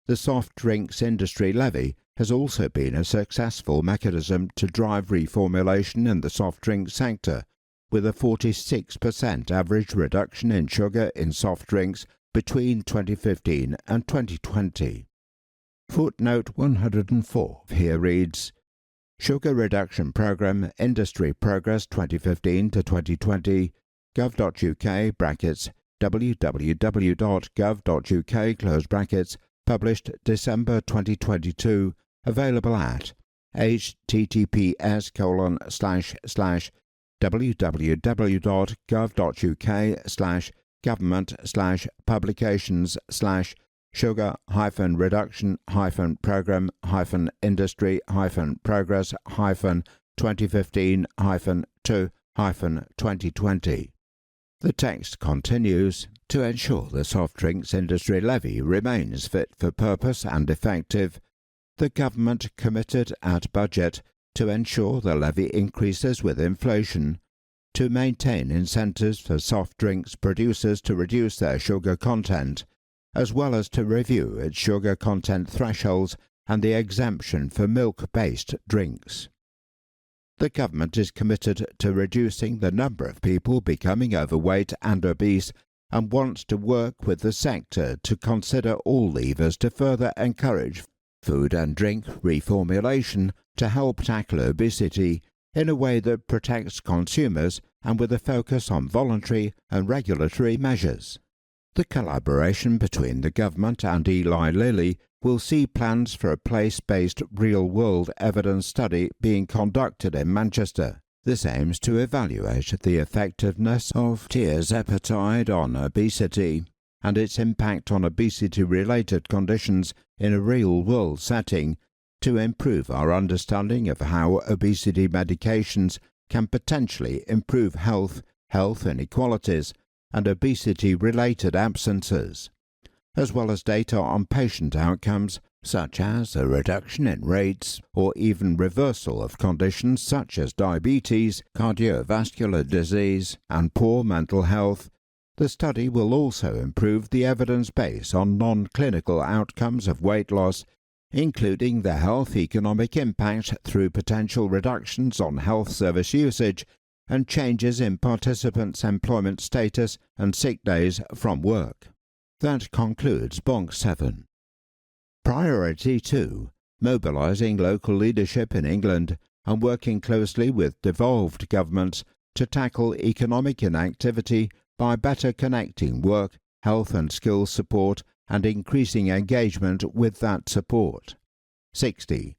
The soft drinks industry levy has also been a successful mechanism to drive reformulation in the soft drink sector, with a 46% average reduction in sugar in soft drinks between 2015 and 2020. Footnote 104 here reads, Sugar Reduction Programme, Industry Progress 2015 to 2020, gov.uk, brackets, www.gov.uk, close brackets, published December 2022, available at https://www.gov.uk/government/publications/sugar-reduction-progress-industry-progress-2020. The text continues. To ensure the soft drinks industry levy remains fit for purpose and effective, the government committed at budget to ensure the levy increases with inflation, to maintain incentives for soft drinks producers to reduce their sugar content, as well as to review its sugar content thresholds and the exemption for milk-based drinks. The government is committed to reducing the number of people becoming overweight and obese and wants to work with the sector to consider all levers to further encourage food and drink reformulation to help tackle obesity in a way that protects consumers and with a focus on voluntary and regulatory measures. The collaboration between the government and Eli Lilly will see plans for a place-based real-world evidence study being conducted in Manchester. This aims to evaluate the effectiveness of tirzepatide on obesity and its impact on obesity-related conditions in a real-world setting to improve our understanding of how obesity medications can potentially improve health inequalities, and obesity-related absences, as well as data on patient outcomes such as a reduction in rates or even reversal of conditions such as diabetes, cardiovascular disease, and poor mental health. The study will also improve the evidence base on non-clinical outcomes of weight loss, including the health economic impact through potential reductions on health service usage and changes in participants' employment status and sick days from work. That concludes Bonk 7. Priority 2. Mobilising local leadership in England and working closely with devolved governments to tackle economic inactivity by better connecting work, health and skills support and increasing engagement with that support. 60.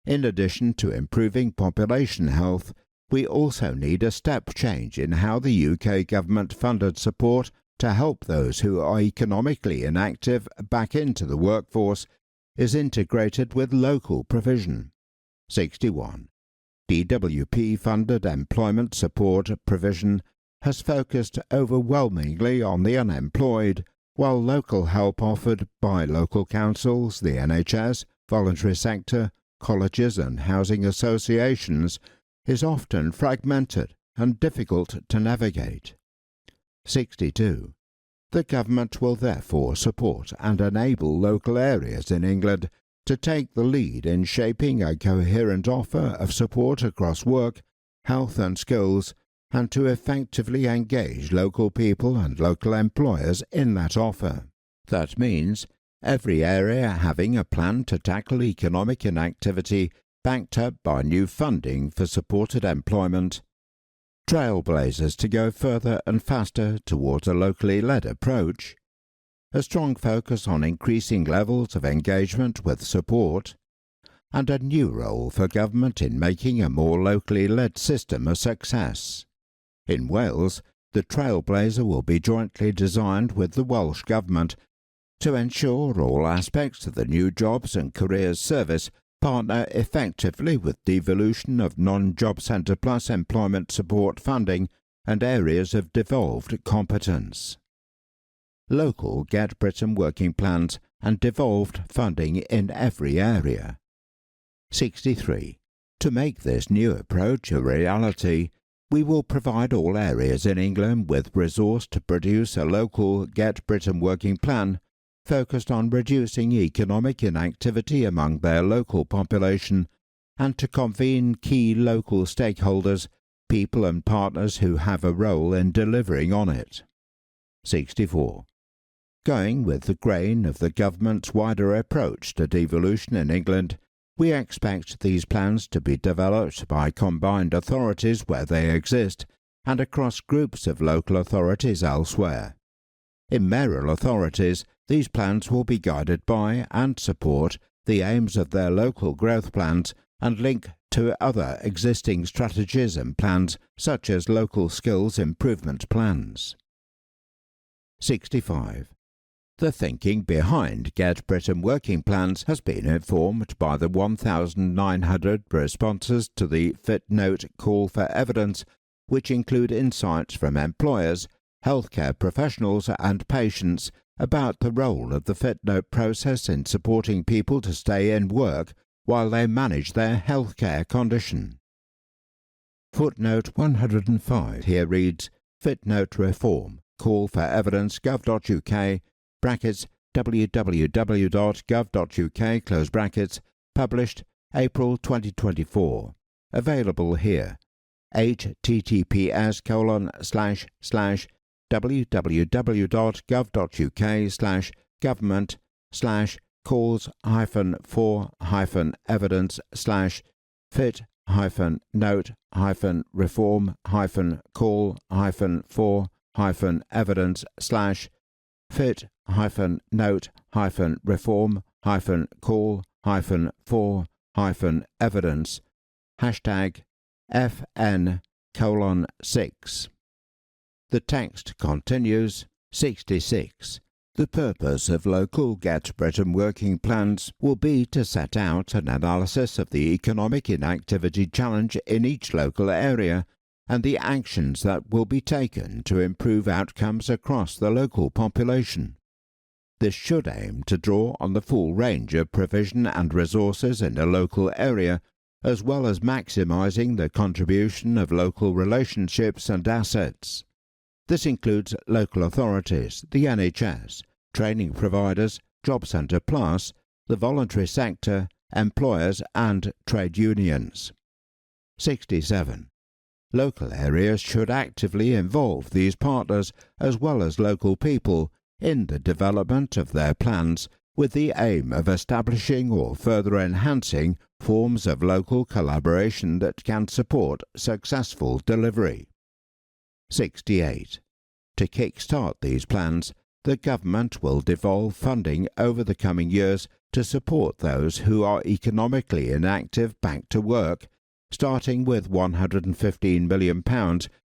In addition to improving population health, we also need a step change in how the UK government-funded support to help those who are economically inactive back into the workforce is integrated with local provision. 61. DWP-funded employment support provision has focused overwhelmingly on the unemployed, while local help offered by local councils, the NHS, voluntary sector, colleges and housing associations is often fragmented and difficult to navigate. 62. The government will therefore support and enable local areas in England to take the lead in shaping a coherent offer of support across work, health and skills and to effectively engage local people and local employers in that offer. That means every area having a plan to tackle economic inactivity backed up by new funding for supported employment. Trailblazers to go further and faster towards a locally led approach. A strong focus on increasing levels of engagement with support, and a new role for government in making a more locally led system a success. In Wales, the Trailblazer will be jointly designed with the Welsh Government to ensure all aspects of the new Jobs and Careers Service partner effectively with devolution of non-Job Centre Plus employment support funding and areas of devolved competence. Local Get Britain working plans and devolved funding in every area. 63. To make this new approach a reality, we will provide all areas in England with resource to produce a local Get Britain working plan focused on reducing economic inactivity among their local population and to convene key local stakeholders, people and partners who have a role in delivering on it. 64. Going with the grain of the government's wider approach to devolution in England, we expect these plans to be developed by combined authorities where they exist and across groups of local authorities elsewhere. In mayoral authorities, these plans will be guided by and support the aims of their local growth plans and link to other existing strategies and plans such as local skills improvement plans. 65. The thinking behind Get Britain working plans has been informed by the 1,900 responses to the Footnote call for evidence, which include insights from employers, healthcare professionals and patients about the role of the Footnote process in supporting people to stay in work while they manage their healthcare condition. Footnote 105 here reads, Footnote Reform, call for evidence gov.uk, brackets www.gov.uk, close brackets, published April 2024. Available here. https://www.gov.uk/government/call-for-call-for-evidence/fit-note-for-call-for-evidence #FN:6. The text continues. 66. The purpose of local Get Britain working plans will be to set out an analysis of the economic inactivity challenge in each local area and the actions that will be taken to improve outcomes across the local population. This should aim to draw on the full range of provision and resources in a local area, as well as maximising the contribution of local relationships and assets. This includes local authorities, the NHS, training providers, Job Centre Plus, the voluntary sector, employers and trade unions. 67. Local areas should actively involve these partners as well as local people in the development of their plans with the aim of establishing or further enhancing forms of local collaboration that can support successful delivery. 68. To kick-start these plans, the government will devolve funding over the coming years to support those who are economically inactive back to work, starting with £115 million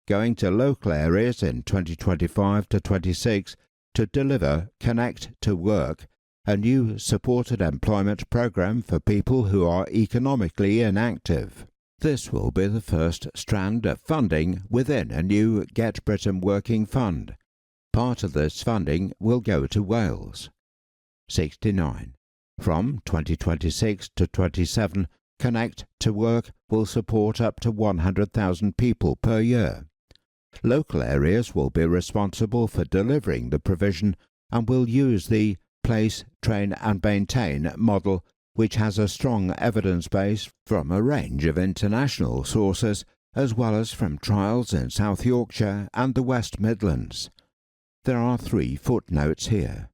going to local areas in 2025 to 26 to deliver Connect to Work, a new supported employment programme for people who are economically inactive. This will be the first strand of funding within a new Get Britain Working Fund. Part of this funding will go to Wales. 69. From 2026 to 27, Connect to Work will support up to 100,000 people per year. Local areas will be responsible for delivering the provision and will use the Place, Train and Maintain model, which has a strong evidence base from a range of international sources as well as from trials in South Yorkshire and the West Midlands. There are 3 footnotes here.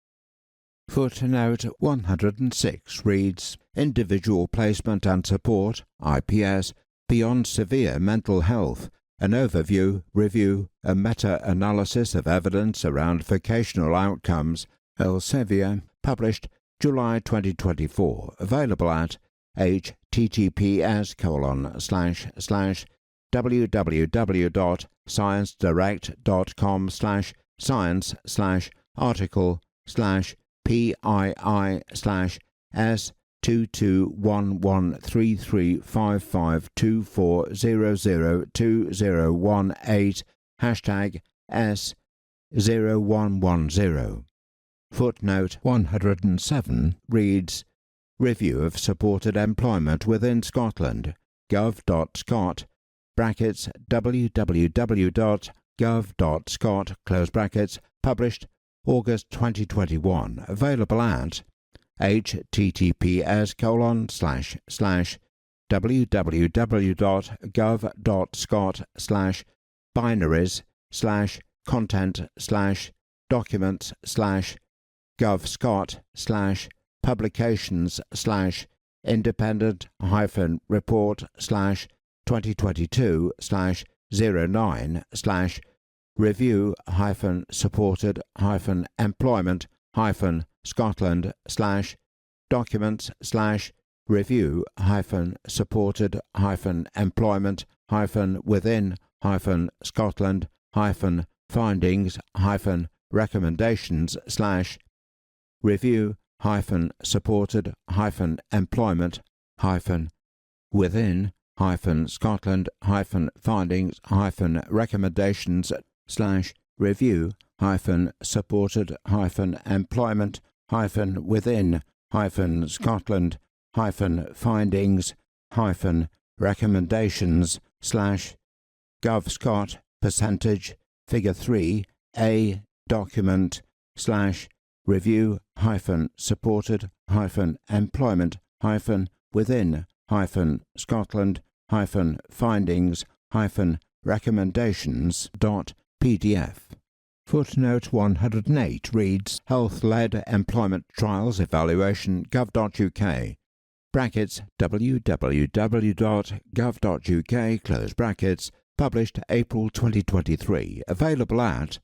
Footnote 106 reads, Individual Placement and Support, IPS, Beyond Severe Mental Health, an overview, review, and meta-analysis of evidence around vocational outcomes, Elsevier, published July 2024, available at https://www.science-article/pii/s2211335524002018 #S0110. Footnote 107 reads, Review of Supported Employment within Scotland, gov.scot, brackets www.gov.scot, published August 2021, available at review-supported-employment-within-Scotland-Findings-Recommendations/review-supported-employment-within-Scotland-Findings-Recommendations/gov.scot percentage figure 3 A document /review-supported-within-Scotland-Findings-Recommendations.pdf. Footnote 108 reads, Health-led employment trials evaluation gov.uk, brackets www.gov.uk, close brackets, published April 2023, available at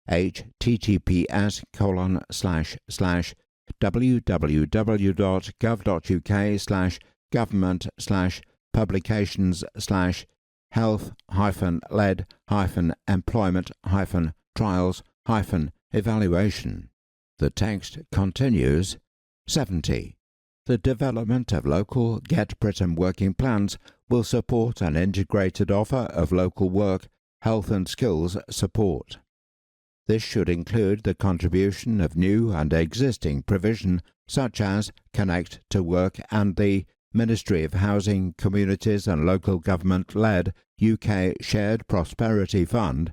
https://www.gov.uk/government/publications/health-led-employment-trials-evaluation. The text continues. 70. The development of local Get Britain working plans will support an integrated offer of local work, health and skills support. This should include the contribution of new and existing provision such as Connect to Work and the Ministry of Housing, Communities and Local Government-led UK Shared Prosperity Fund,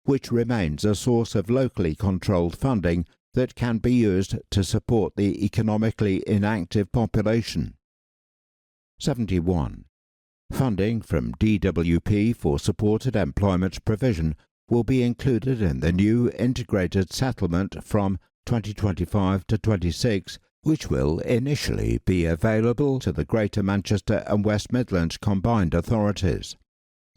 which remains a source of locally controlled funding that can be used to support the economically inactive population. 71. Funding from DWP for supported employment provision will be included in the new integrated settlement from 2025 to 26, which will initially be available to the Greater Manchester and West Midlands combined authorities.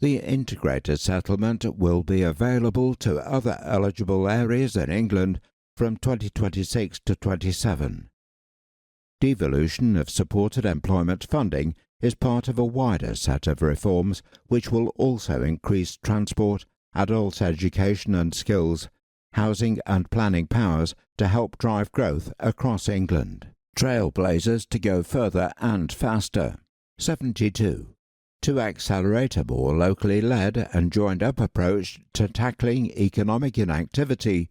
The integrated settlement will be available to other eligible areas in England from 2026 to 27. Devolution of supported employment funding is part of a wider set of reforms which will also increase transport, adult education and skills, housing and planning powers to help drive growth across England. Trailblazers to go further and faster. 72. To accelerate a more locally led and joined-up approach to tackling economic inactivity,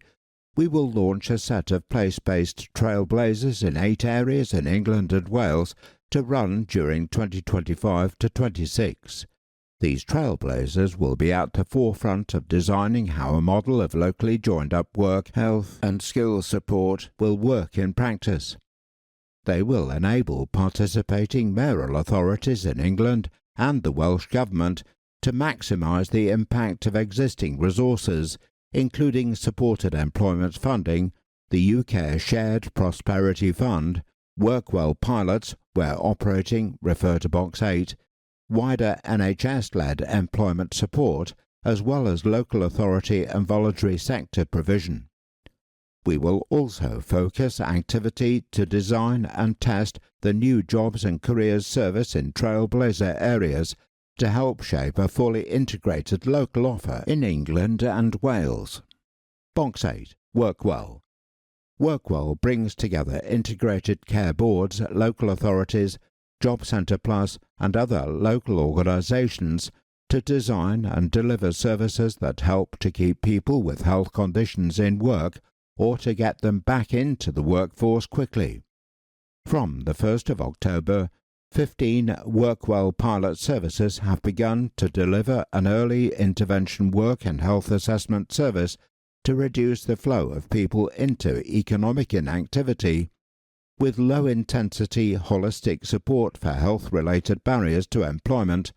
we will launch a set of place-based trailblazers in 8 areas in England and Wales to run during 2025 to 26. These trailblazers will be at the forefront of designing how a model of locally joined-up work, health and skills support will work in practice. They will enable participating mayoral authorities in England and the Welsh Government to maximise the impact of existing resources, including supported employment funding, the UK Shared Prosperity Fund, Workwell pilots where operating, refer to Box 8, wider NHS-led employment support, as well as local authority and voluntary sector provision. We will also focus activity to design and test the new Jobs and Careers Service in trailblazer areas to help shape a fully integrated local offer in England and Wales. Box 8. Workwell. Workwell brings together integrated care boards, local authorities, Job Centre Plus and other local organisations to design and deliver services that help to keep people with health conditions in work or to get them back into the workforce quickly. From the 1st of October, 15 Workwell pilot services have begun to deliver an early intervention work and health assessment service to reduce the flow of people into economic inactivity, with low-intensity holistic support for health-related barriers to employment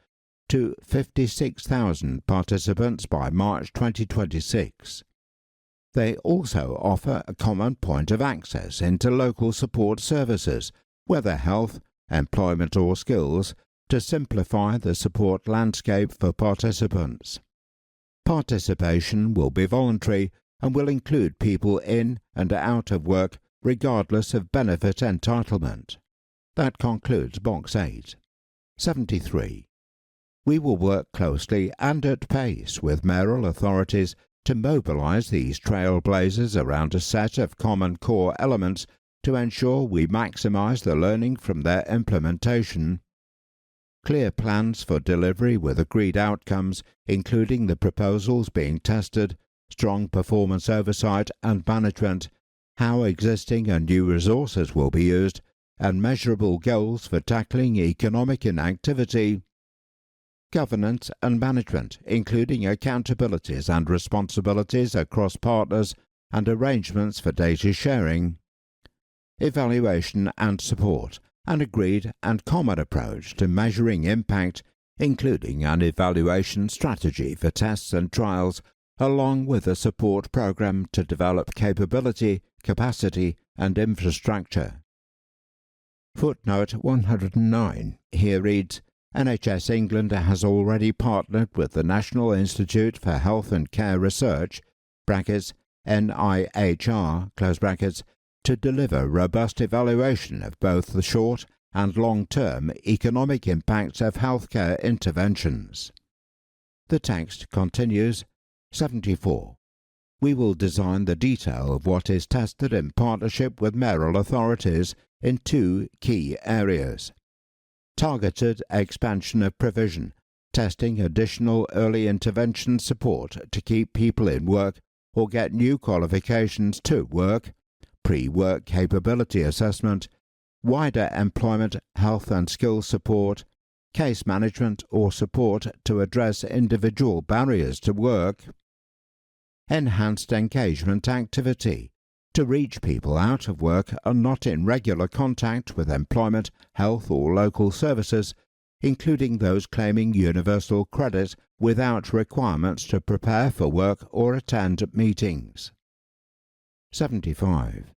to 56,000 participants by March 2026. They also offer a common point of access into local support services, whether health, employment or skills, to simplify the support landscape for participants. Participation will be voluntary and will include people in and out of work regardless of benefit entitlement. That concludes Box 8. 73. We will work closely and at pace with mayoral authorities to mobilise these trailblazers around a set of common core elements to ensure we maximise the learning from their implementation. Clear plans for delivery with agreed outcomes, including the proposals being tested, strong performance oversight and management, how existing and new resources will be used, and measurable goals for tackling economic inactivity. Governance and management, including accountabilities and responsibilities across partners and arrangements for data sharing. Evaluation and support, an agreed and common approach to measuring impact, including an evaluation strategy for tests and trials, along with a support program to develop capability, capacity and infrastructure. Footnote 109 here reads, NHS England has already partnered with the National Institute for Health and Care Research (NIHR) to deliver robust evaluation of both the short and long-term economic impacts of healthcare interventions. The text continues, 74. We will design the detail of what is tested in partnership with mayoral authorities in two key areas. Targeted expansion of provision, testing additional early intervention support to keep people in work or get new qualifications to work, pre-work capability assessment, wider employment, health and skills support, case management or support to address individual barriers to work, enhanced engagement activity, to reach people out of work and not in regular contact with employment, health or local services, including those claiming universal credit without requirements to prepare for work or attend meetings. 75.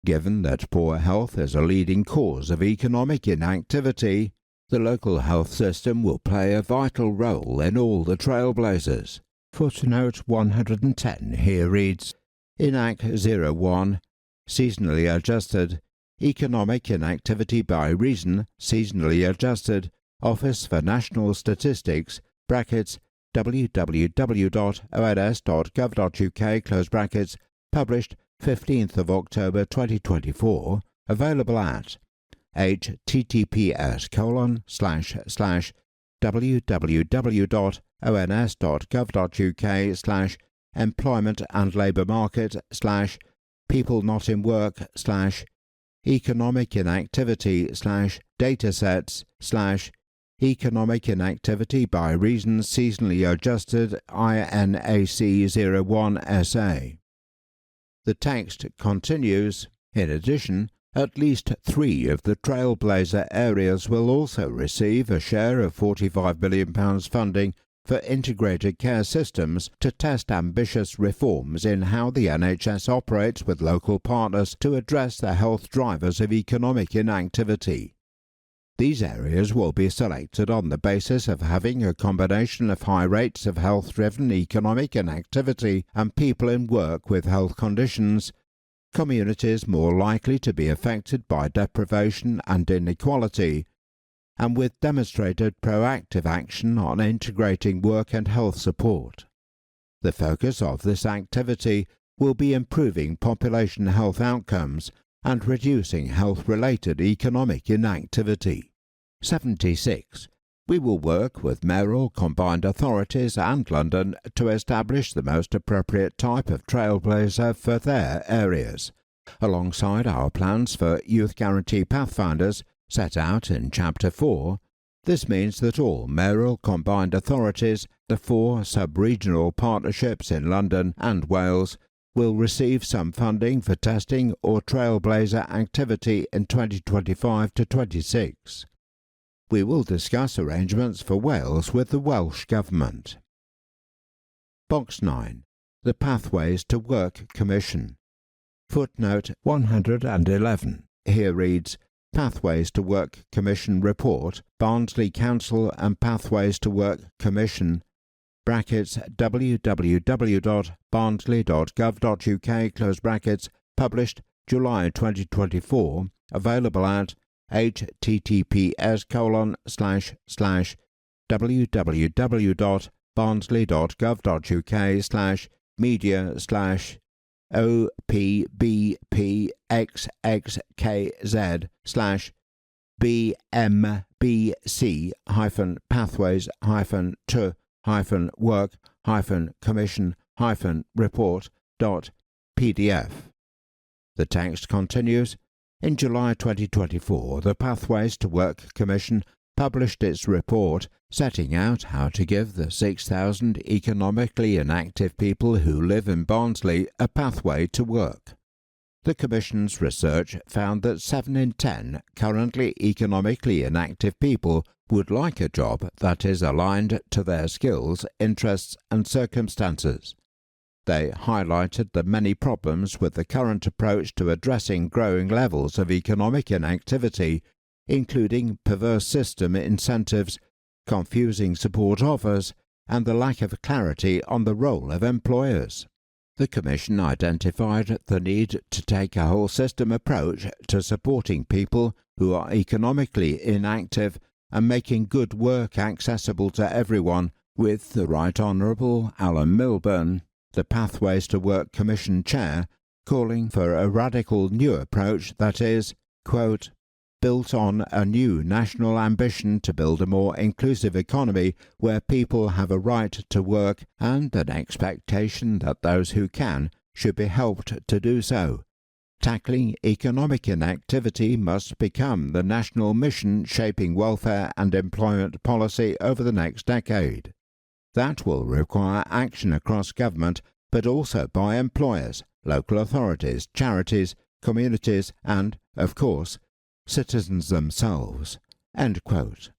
Given that poor health is a leading cause of economic inactivity, the local health system will play a vital role in all the trailblazers. Footnote 110 here reads, INAC 01, seasonally adjusted, economic inactivity by reason, seasonally adjusted, Office for National Statistics, www.ons.gov.uk, published 15th of October 2024, available at https://www.ons.gov.uk/employment and labour market/people not in work/economic inactivity/datasets/economic inactivity by reason seasonally adjusted INAC 01 SA. The text continues, in addition, at least 3 of the trailblazer areas will also receive a share of £45 million funding for integrated care systems to test ambitious reforms in how the NHS operates with local partners to address the health drivers of economic inactivity. These areas will be selected on the basis of having a combination of high rates of health-driven economic inactivity and people in work with health conditions, communities more likely to be affected by deprivation and inequality, and with demonstrated proactive action on integrating work and health support. The focus of this activity will be improving population health outcomes and reducing health-related economic inactivity. 76. We will work with mayoral combined authorities and London to establish the most appropriate type of trailblazer for their areas. Alongside our plans for Youth Guarantee Pathfinders, set out in Chapter 4, this means that all mayoral combined authorities, the 4 sub-regional partnerships in London and Wales, will receive some funding for testing or trailblazer activity in 2025 to 26. We will discuss arrangements for Wales with the Welsh Government. Box 9. The Pathways to Work Commission. Footnote 111. Here reads, Pathways to Work Commission Report, Barnsley Council and Pathways to Work Commission, brackets www.barnsley.gov.uk, close brackets, published July 2024, available at https://www.barnsley.gov.uk/BMBC-pathways-to-work-commission-report.pdf. The text continues. In July 2024, the Pathways to Work Commission published its report setting out how to give the 6,000 economically inactive people who live in Barnsley a pathway to work. The Commission's research found that 7 in 10 currently economically inactive people would like a job that is aligned to their skills, interests and circumstances. They highlighted the many problems with the current approach to addressing growing levels of economic inactivity, including perverse system incentives, confusing support offers, and the lack of clarity on the role of employers. The Commission identified the need to take a whole-system approach to supporting people who are economically inactive and making good work accessible to everyone, with the Right Honourable Alan Milburn, the Pathways to Work Commission Chair, calling for a radical new approach that is, quote, built on a new national ambition to build a more inclusive economy where people have a right to work and an expectation that those who can should be helped to do so. Tackling economic inactivity must become the national mission shaping welfare and employment policy over the next decade. That will require action across government, but also by employers, local authorities, charities, communities and, of course, citizens themselves." End quote.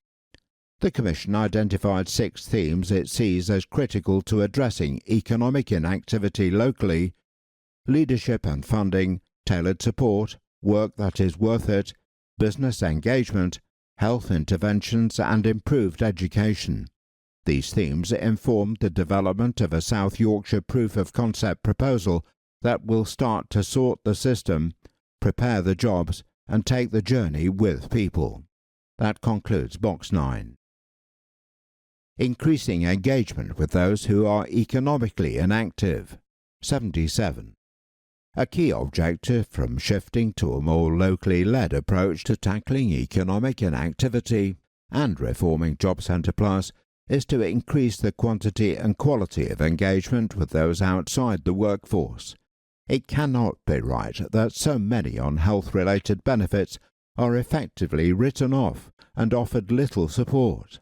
The Commission identified 6 themes it sees as critical to addressing economic inactivity locally: leadership and funding, tailored support, work that is worth it, business engagement, health interventions and improved education. These themes informed the development of a South Yorkshire proof-of-concept proposal that will start to sort the system, prepare the jobs and take the journey with people. That concludes Box 9. Increasing engagement with those who are economically inactive. 77. A key objective from shifting to a more locally led approach to tackling economic inactivity and reforming Job Centre Plus is to increase the quantity and quality of engagement with those outside the workforce. It cannot be right that so many on health-related benefits are effectively written off and offered little support.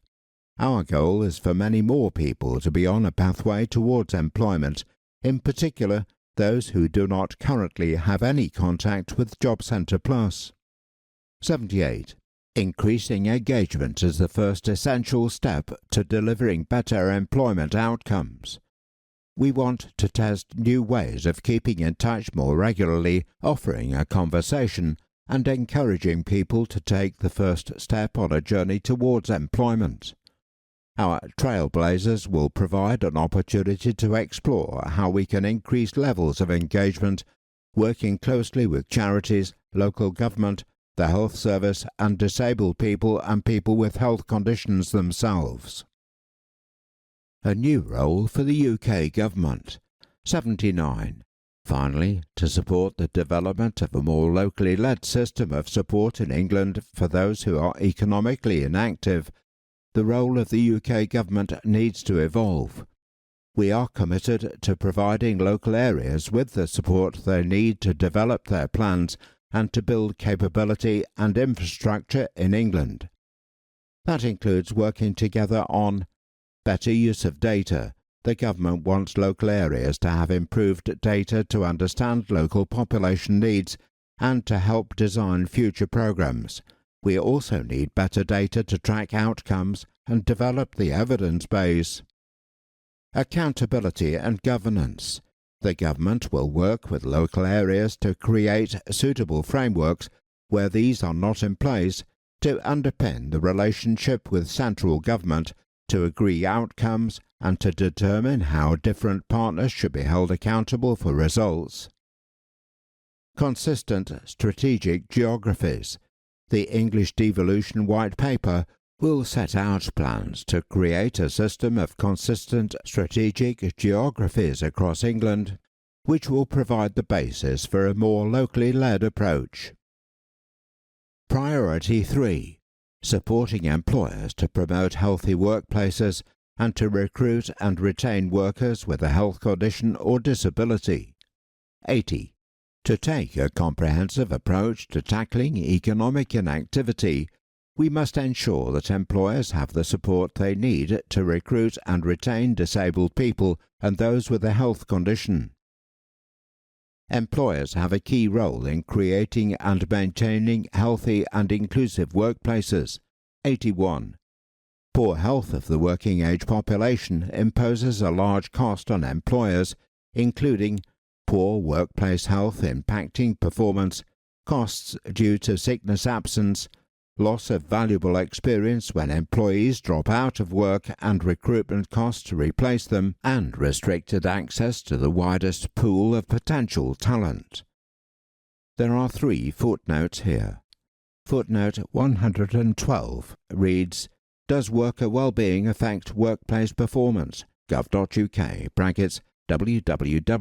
Our goal is for many more people to be on a pathway towards employment, in particular those who do not currently have any contact with Job Centre Plus. 78. Increasing engagement is the first essential step to delivering better employment outcomes. We want to test new ways of keeping in touch more regularly, offering a conversation, and encouraging people to take the first step on a journey towards employment. Our Trailblazers will provide an opportunity to explore how we can increase levels of engagement, working closely with charities, local government, the health service, and disabled people and people with health conditions themselves. A new role for the UK Government. 79. Finally, to support the development of a more locally led system of support in England for those who are economically inactive, the role of the UK Government needs to evolve. We are committed to providing local areas with the support they need to develop their plans and to build capability and infrastructure in England. That includes working together on better use of data. The government wants local areas to have improved data to understand local population needs and to help design future programs. We also need better data to track outcomes and develop the evidence base. Accountability and governance. The government will work with local areas to create suitable frameworks where these are not in place to underpin the relationship with central government, to agree outcomes and to determine how different partners should be held accountable for results. Consistent strategic geographies. The English Devolution White Paper will set out plans to create a system of consistent strategic geographies across England, which will provide the basis for a more locally led approach. Priority 3. Supporting employers to promote healthy workplaces and to recruit and retain workers with a health condition or disability. 80. To take a comprehensive approach to tackling economic inactivity, we must ensure that employers have the support they need to recruit and retain disabled people and those with a health condition. Employers have a key role in creating and maintaining healthy and inclusive workplaces. 81. Poor health of the working-age population imposes a large cost on employers, including poor workplace health impacting performance, costs due to sickness absence, loss of valuable experience when employees drop out of work and recruitment costs to replace them, and restricted access to the widest pool of potential talent. There are 3 footnotes here. Footnote 112 reads, Does worker well-being affect workplace performance? gov.uk, brackets, www.gov.uk,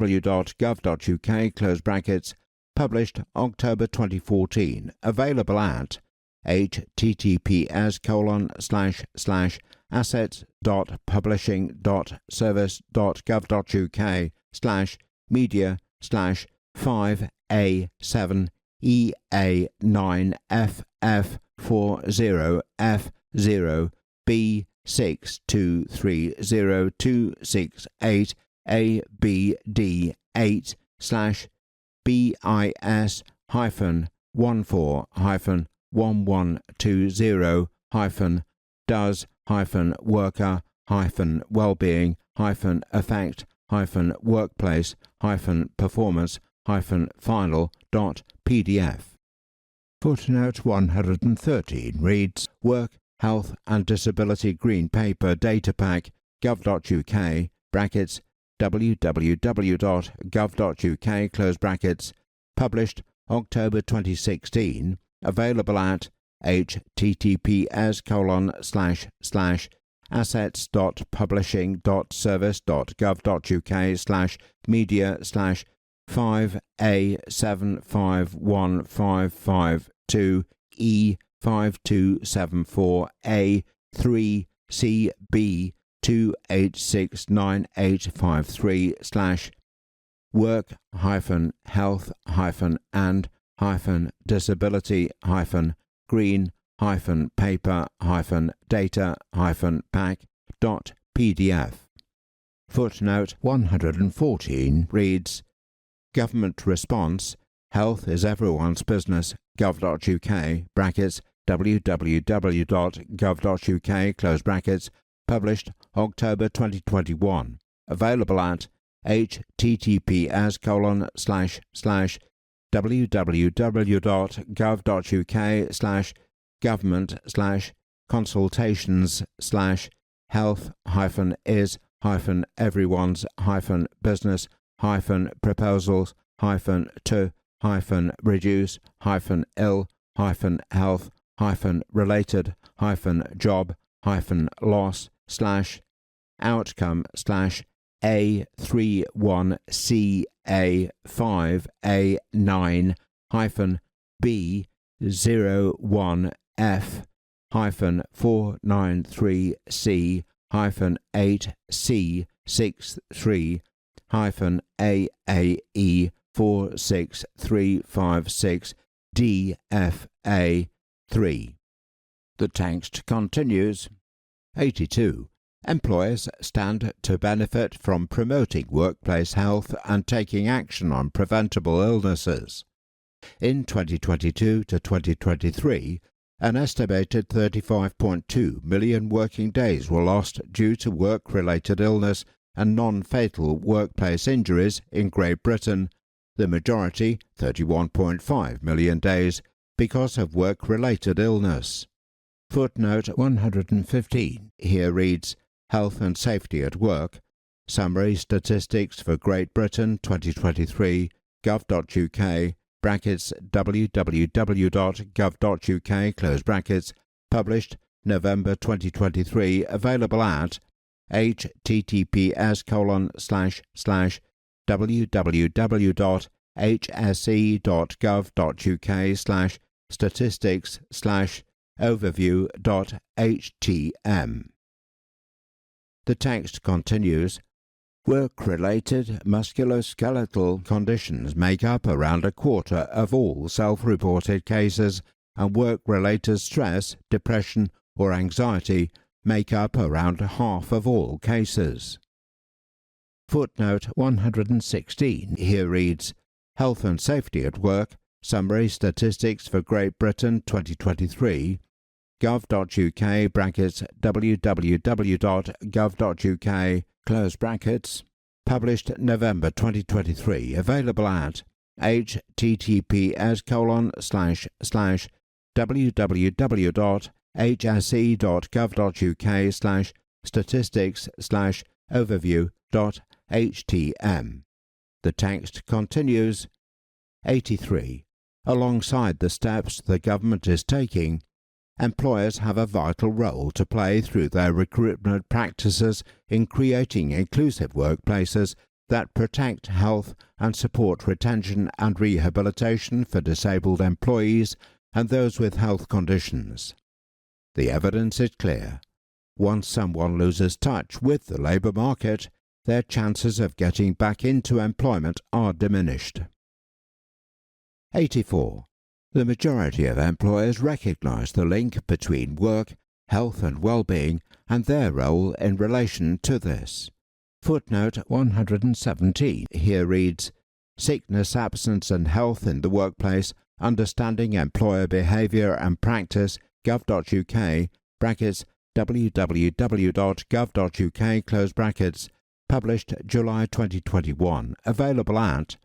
close brackets, published October 2014, available at https://asset.publishing.service.gov.uk/media/5A7EA9FF40F0B6230688ABD8/BI/affect-worker-workplace-workplace-affect-workplace-final.pdf. Footnote 113 reads, Work, Health and Disability Green Paper Data Pack, gov.uk, brackets, www.gov.uk, close brackets, published October 2016, available at https://work-health-disability-green-paper-data-pack.pdf. Footnote 114 reads, Government response, Health is everyone's business, gov.uk, brackets, www.gov.uk, close brackets, published October 2021, available at https://www.gov.uk/government/consultations/health-is-health-wellbeing-AAE 46356DFA3. The text continues. 82. Employers stand to benefit from promoting workplace health and taking action on preventable illnesses. In 2022 to 2023, an estimated 35.2 million working days were lost due to work-related illness and non-fatal workplace injuries in Great Britain, the majority, 31.5 million days, because of work-related illness. Footnote 115 here reads, Health and Safety at Work, Summary Statistics for Great Britain 2023, gov.uk, brackets www.gov.uk, close brackets, published November 2023, available at https://www.hse.gov.uk/statistics/overview.htm. The text continues. Work-related musculoskeletal conditions make up around a quarter of all self-reported cases, and work-related stress, depression, or anxiety make up around half of all cases. Footnote 116 here reads, Health and Safety at Work, Summary Statistics for Great Britain 2023, gov.uk, brackets www.gov.uk, close brackets, published November 2023, available at https://www.hse.gov.uk/statistics/overview.htm. The text continues. 83. Alongside the steps the government is taking, employers have a vital role to play through their recruitment practices in creating inclusive workplaces that protect health and support retention and rehabilitation for disabled employees and those with health conditions. The evidence is clear. Once someone loses touch with the labour market, their chances of getting back into employment are diminished. 84. The majority of employers recognise the link between work, health and well-being and their role in relation to this. Footnote 117 here reads, Sickness, Absence and Health in the Workplace, Understanding Employer Behaviour and Practice, gov.uk, brackets www.gov.uk, close brackets, published July 2021, available at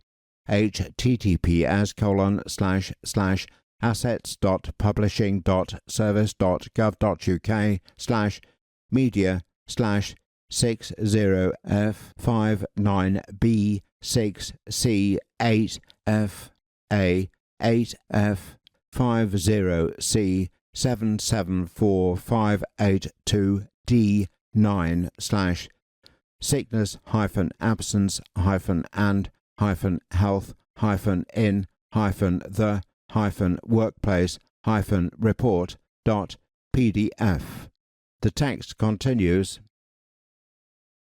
https://assets.publishing.service.gov.uk/media/60592d9/sickness-health-and-health-workplace-report.pdf. The text continues.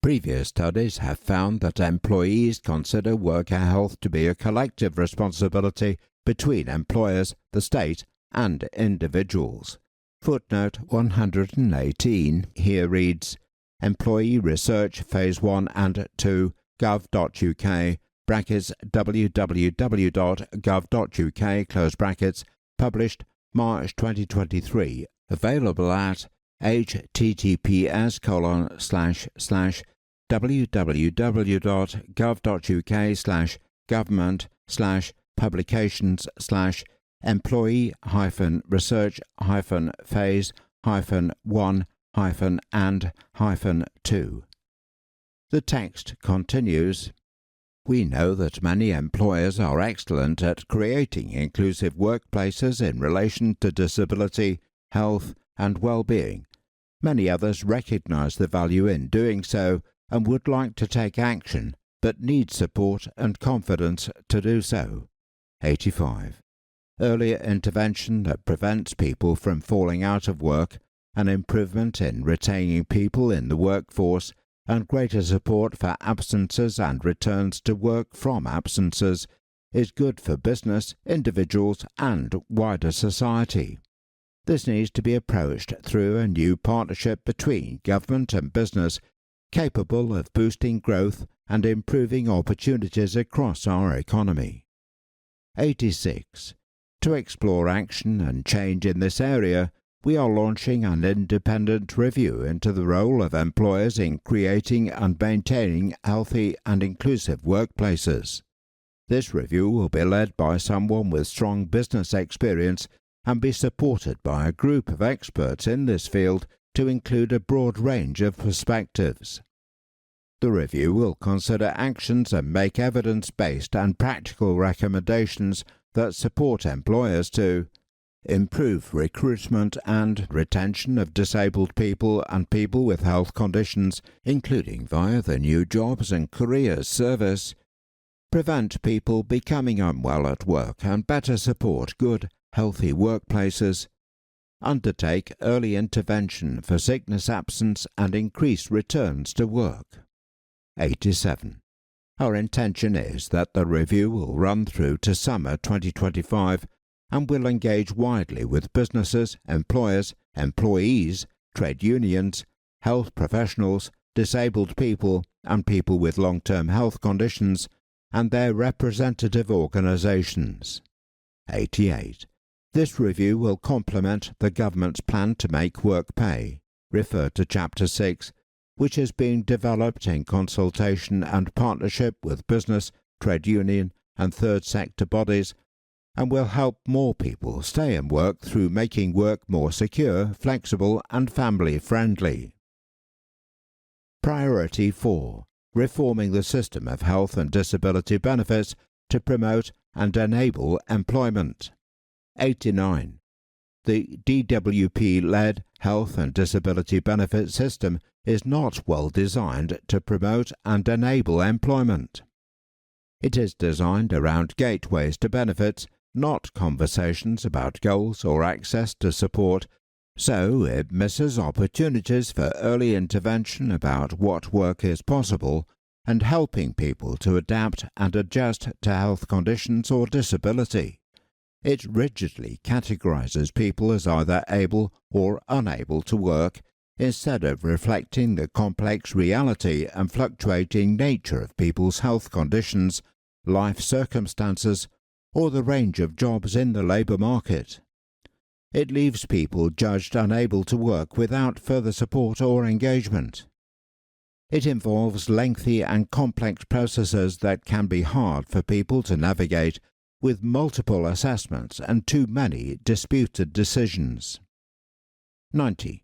Previous studies have found that employees consider worker health to be a collective responsibility between employers, the state, and individuals. Footnote 118 here reads, Employee Research Phase 1 and 2, gov.uk, brackets www.gov.uk, close brackets, published March 2023, available at https://www.gov.uk/government/publications/employee-phase-1-and-2. The text continues. We know that many employers are excellent at creating inclusive workplaces in relation to disability, health, and well-being. Many others recognize the value in doing so and would like to take action, but need support and confidence to do so. 85. Earlier intervention that prevents people from falling out of work, an improvement in retaining people in the workforce, and greater support for absences and returns to work from absences is good for business, individuals, and wider society. This needs to be approached through a new partnership between government and business, capable of boosting growth and improving opportunities across our economy. 86. To explore action and change in this area, we are launching an independent review into the role of employers in creating and maintaining healthy and inclusive workplaces. This review will be led by someone with strong business experience and be supported by a group of experts in this field to include a broad range of perspectives. The review will consider actions and make evidence-based and practical recommendations that support employers to improve recruitment and retention of disabled people and people with health conditions, including via the New Jobs and Careers Service, prevent people becoming unwell at work and better support good, healthy workplaces, undertake early intervention for sickness absence and increase returns to work. 87. Our intention is that the review will run through to summer 2025 and will engage widely with businesses, employers, employees, trade unions, health professionals, disabled people, and people with long-term health conditions, and their representative organizations. 88. This review will complement the government's plan to make work pay, referred to Chapter 6, which is being developed in consultation and partnership with business, trade union, and third sector bodies, and will help more people stay in work through making work more secure, flexible, and family-friendly. Priority 4. Reforming the system of health and disability benefits to promote and enable employment. 89. The DWP-led health and disability benefit system is not well designed to promote and enable employment. It is designed around gateways to benefits, not conversations about goals or access to support, so it misses opportunities for early intervention about what work is possible and helping people to adapt and adjust to health conditions or disability. It rigidly categorizes people as either able or unable to work, instead of reflecting the complex reality and fluctuating nature of people's health conditions, life circumstances, or the range of jobs in the labour market. It leaves people judged unable to work without further support or engagement. It involves lengthy and complex processes that can be hard for people to navigate, with multiple assessments and too many disputed decisions. 90.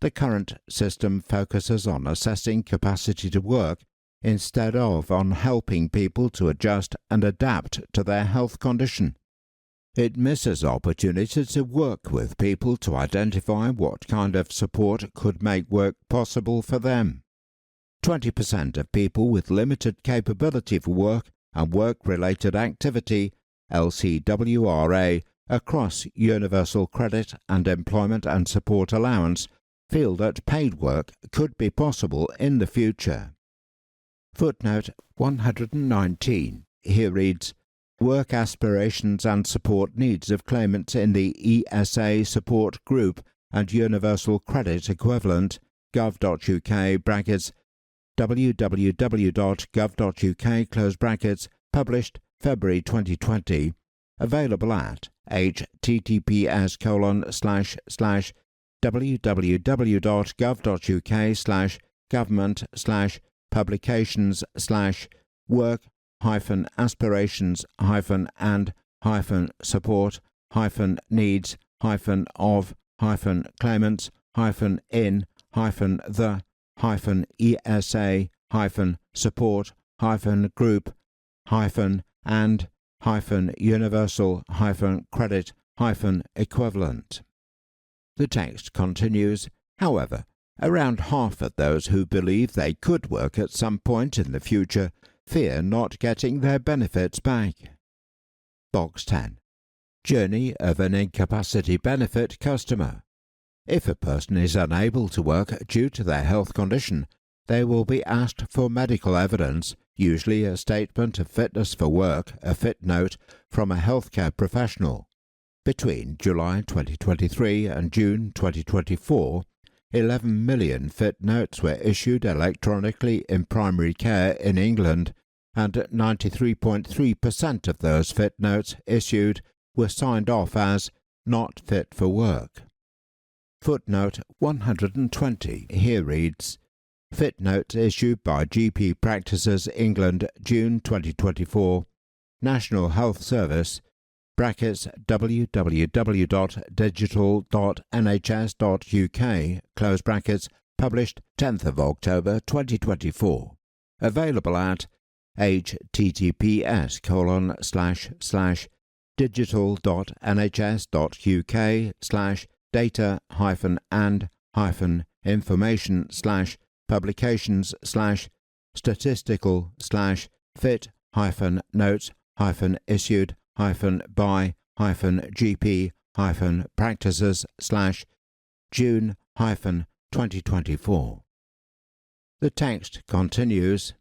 The current system focuses on assessing capacity to work instead of on helping people to adjust and adapt to their health condition. It misses opportunities to work with people to identify what kind of support could make work possible for them. 20% of people with limited capability for work and work-related activity, LCWRA, across Universal Credit and Employment and Support Allowance feel that paid work could be possible in the future. Footnote 119 here reads, Work aspirations and support needs of claimants in the ESA support group and Universal Credit equivalent, gov.uk brackets, www.gov.uk close brackets, published February 2020, available at https://www.gov.uk/government/publications/work-esa-support-credit-equivalent. The text continues, however, around half of those who believe they could work at some point in the future fear not getting their benefits back. Box 10. Journey of an incapacity benefit customer. If a person is unable to work due to their health condition, they will be asked for medical evidence, usually a statement of fitness for work, a fit note, from a healthcare professional. Between July 2023 and June 2024, 11 million fit notes were issued electronically in primary care in England, and 93.3% of those fit notes issued were signed off as not fit for work. Footnote 120 here reads, Fit note issued by GP Practices England, June 2024, National Health Service, brackets www.digital.nhs.uk, close brackets, published 10th of October 2024. Available at https://digital.nhs.uk/data-notes-issued-by-June-2024. The text continues.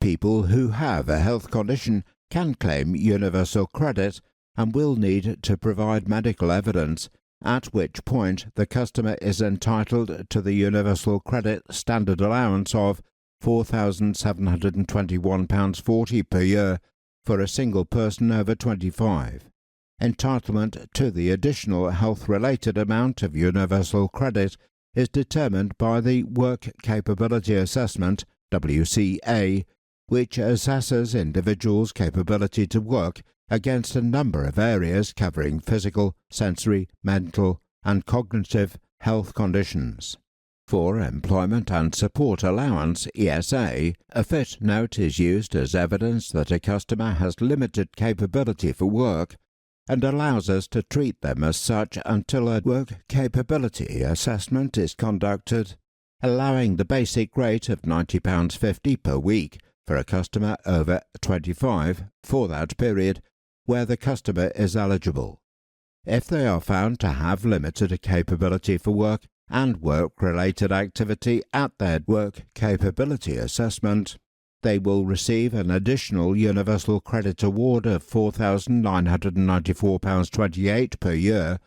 People who have a health condition can claim universal credit and will need to provide medical evidence, at which point the customer is entitled to the universal credit standard allowance of £4,721.40 per year for a single person over 25. Entitlement to the additional health-related amount of universal credit is determined by the Work Capability Assessment, WCA, which assesses individuals' capability to work against a number of areas covering physical, sensory, mental, and cognitive health conditions. For employment and support allowance, ESA, a fit note is used as evidence that a customer has limited capability for work and allows us to treat them as such until a work capability assessment is conducted, allowing the basic rate of £90.50 per week for a customer over 25 for that period where the customer is eligible. If they are found to have limited capability for work and work-related activity at their work capability assessment, they will receive an additional Universal Credit Award of £4,994.28 per year,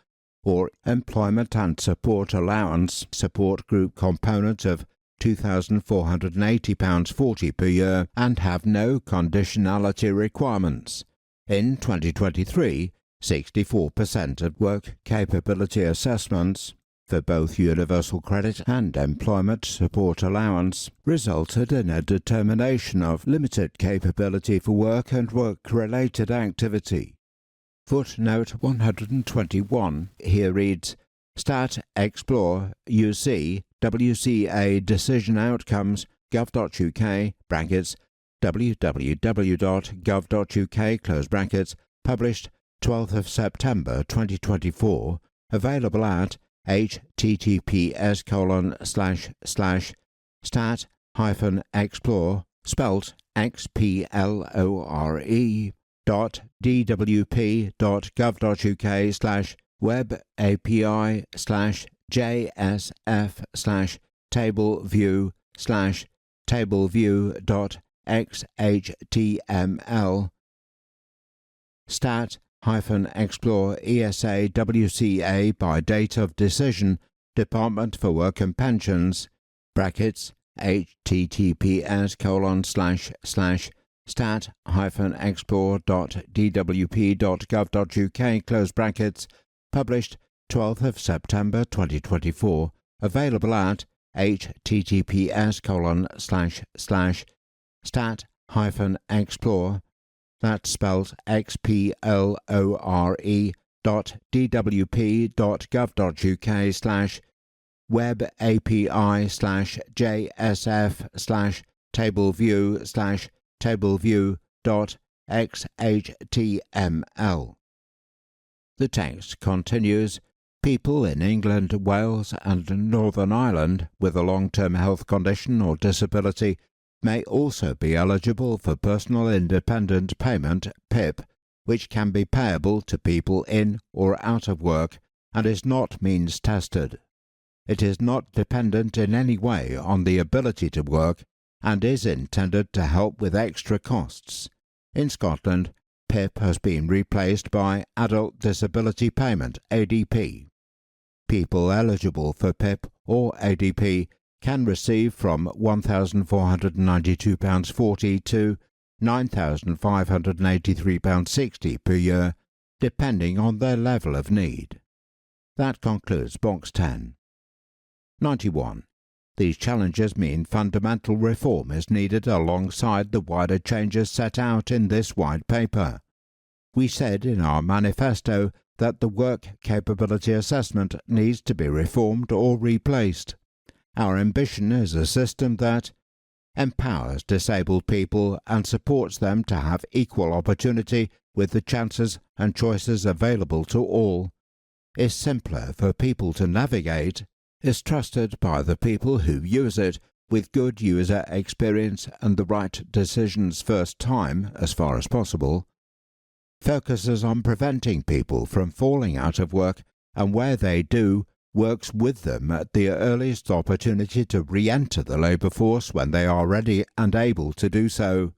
or Employment and Support Allowance Support Group Component of £2,480.40 per year, and have no conditionality requirements. In 2023, 64% of work capability assessments for both Universal Credit and Employment Support Allowance resulted in a determination of limited capability for work and work-related activity. Footnote 121 here reads, Stat Explore UC WCA Decision Outcomes gov.uk brackets www.gov.uk close brackets published 12th of September 2024, available at https://stat-explore spelt xplor.gov.uk/web-api/jsf/tableview/tableview.xhtml stat-explore ESA WCA by date of decision Department for Work and Pensions brackets https:// stat-explore.dwp.gov.uk, close brackets, published 12th of September 2024, available at https://stat-explore, that's spelled web-api/JSF/tableview/tableview.xhtml. The text continues. People in England, Wales and Northern Ireland with a long-term health condition or disability may also be eligible for Personal Independent Payment (PIP), which can be payable to people in or out of work and is not means tested. It is not dependent in any way on the ability to work and is intended to help with extra costs. In Scotland, PIP has been replaced by Adult Disability Payment (ADP). People eligible for PIP or ADP can receive from £1,492.40 to £9,583.60 per year, depending on their level of need. That concludes Box 10. 91. These challenges mean fundamental reform is needed alongside the wider changes set out in this white paper. We said in our manifesto that the work capability assessment needs to be reformed or replaced. Our ambition is a system that empowers disabled people and supports them to have equal opportunity with the chances and choices available to all, is simpler for people to navigate, is trusted by the people who use it with good user experience and the right decisions first time as far as possible, focuses on preventing people from falling out of work and where they do, works with them at the earliest opportunity to re-enter the labour force when they are ready and able to do so,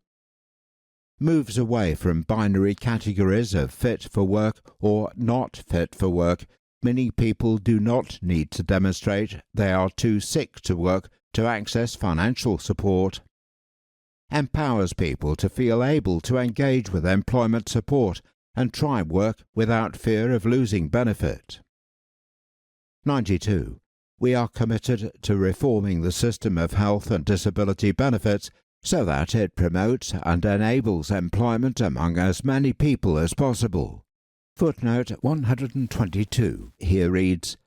moves away from binary categories of fit for work or not fit for work. Many people do not need to demonstrate they are too sick to work to access financial support, empowers people to feel able to engage with employment support and try work without fear of losing benefit. 92. We are committed to reforming the system of health and disability benefits so that it promotes and enables employment among as many people as possible. Footnote 122 here reads,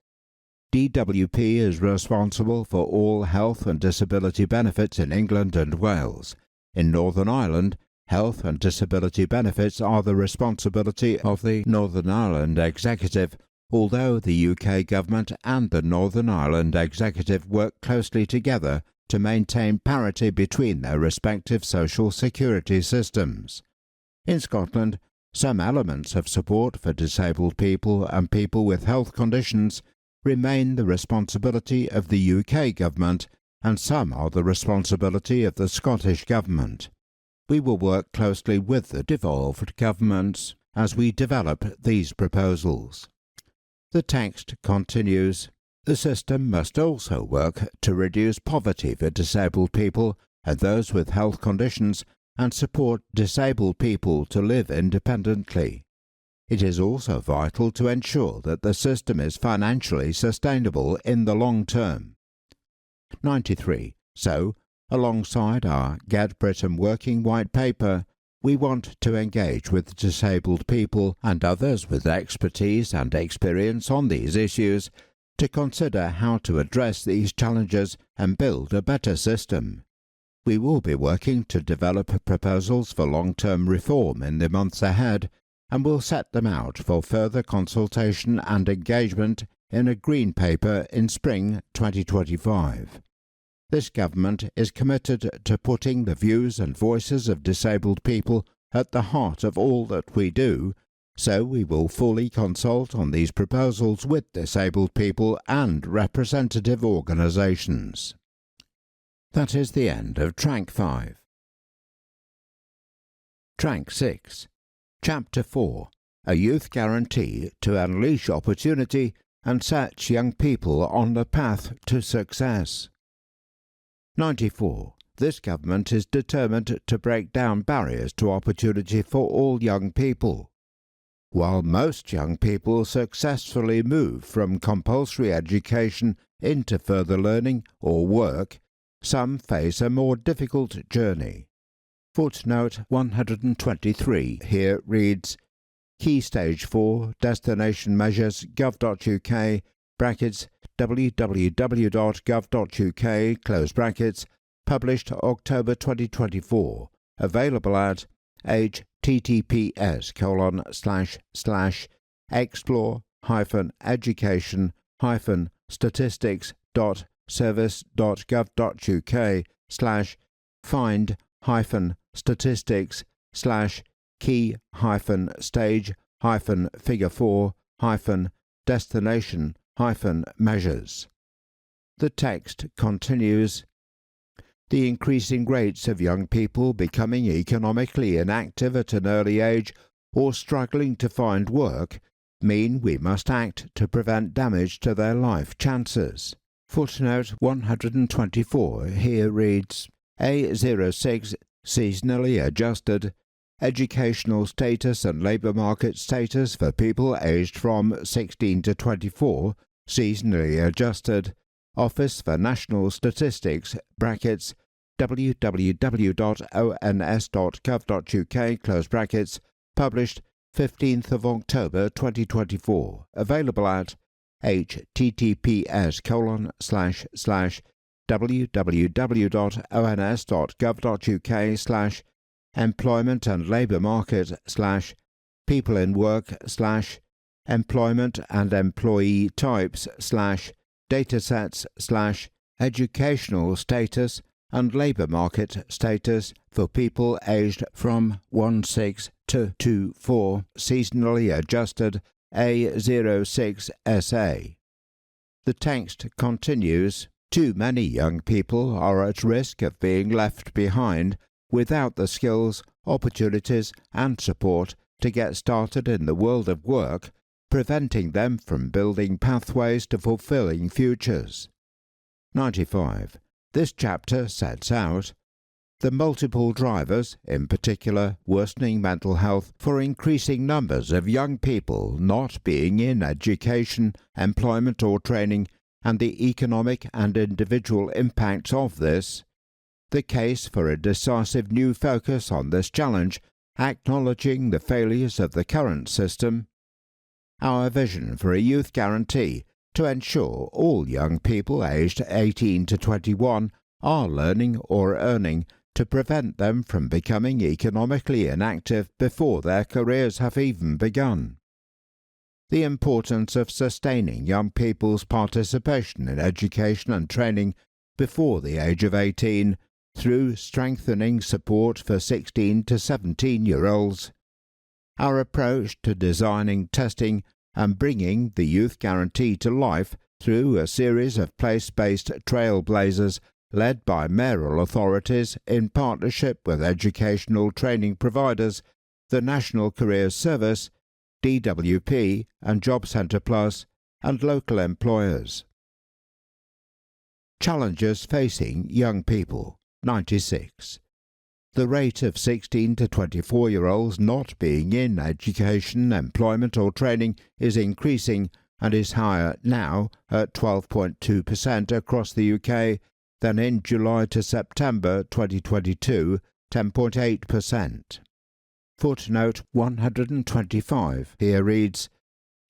DWP is responsible for all health and disability benefits in England and Wales. In Northern Ireland, health and disability benefits are the responsibility of the Northern Ireland Executive, although the UK Government and the Northern Ireland Executive work closely together to maintain parity between their respective social security systems. In Scotland, some elements of support for disabled people and people with health conditions remain the responsibility of the UK Government, and some are the responsibility of the Scottish Government. We will work closely with the devolved governments as we develop these proposals. The text continues, the system must also work to reduce poverty for disabled people and those with health conditions and support disabled people to live independently. It is also vital to ensure that the system is financially sustainable in the long term. 93. So, alongside our Get Britain Working White Paper, we want to engage with disabled people and others with expertise and experience on these issues to consider how to address these challenges and build a better system. We will be working to develop proposals for long-term reform in the months ahead, and will set them out for further consultation and engagement in a Green Paper in spring 2025. This government is committed to putting the views and voices of disabled people at the heart of all that we do, so we will fully consult on these proposals with disabled people and representative organisations. That is the end of Track 5. Track 6. Chapter 4. A Youth Guarantee to Unleash Opportunity and Set Young People on the Path to Success. 94. this government is determined to break down barriers to opportunity for all young people. While most young people successfully move from compulsory education into further learning or work, some face a more difficult journey. Footnote 123 here reads, Key Stage 4 Destination Measures gov.uk brackets www.gov.uk close brackets published October 2024, available at https://explore-statistics.service.gov.uk/find-statistics/key-statistics/destination-measures. The text continues, The increasing rates of young people becoming economically inactive at an early age or struggling to find work mean we must act to prevent damage to their life chances. Footnote 124 here reads, A06 Seasonally Adjusted Educational Status and Labour Market Status for people aged from 16 to 24, seasonally adjusted, Office for National Statistics, brackets, www.ons.gov.uk, close brackets, published 15th of October 2024, available at https://www.ons.gov.uk/employment and labour market/people in work/employment and employee types/datasets/educational status and labour market status for people aged from 16 to 24, seasonally adjusted A06 SA. The text continues, Too many young people are at risk of being left behind without the skills, opportunities and support to get started in the world of work, preventing them from building pathways to fulfilling futures. 95. This chapter sets out the multiple drivers, in particular worsening mental health, for increasing numbers of young people not being in education, employment or training, and the economic and individual impacts of this, the case for a decisive new focus on this challenge, acknowledging the failures of the current system, our vision for a youth guarantee to ensure all young people aged 18 to 21 are learning or earning to prevent them from becoming economically inactive before their careers have even begun. The importance of sustaining young people's participation in education and training before the age of 18 through strengthening support for 16 to 17-year-olds. Our approach to designing, testing and bringing the Youth Guarantee to life through a series of place-based trailblazers led by mayoral authorities in partnership with educational training providers, the National Careers Service, DWP and Job Centre Plus, and local employers. Challenges facing young people, 96. The rate of 16 to 24-year-olds not being in education, employment or training is increasing and is higher now at 12.2% across the UK than in July to September 2022, 10.8%. Footnote 125 here reads,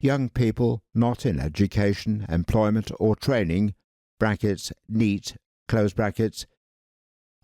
Young people not in education, employment or training, brackets, NEET, close brackets,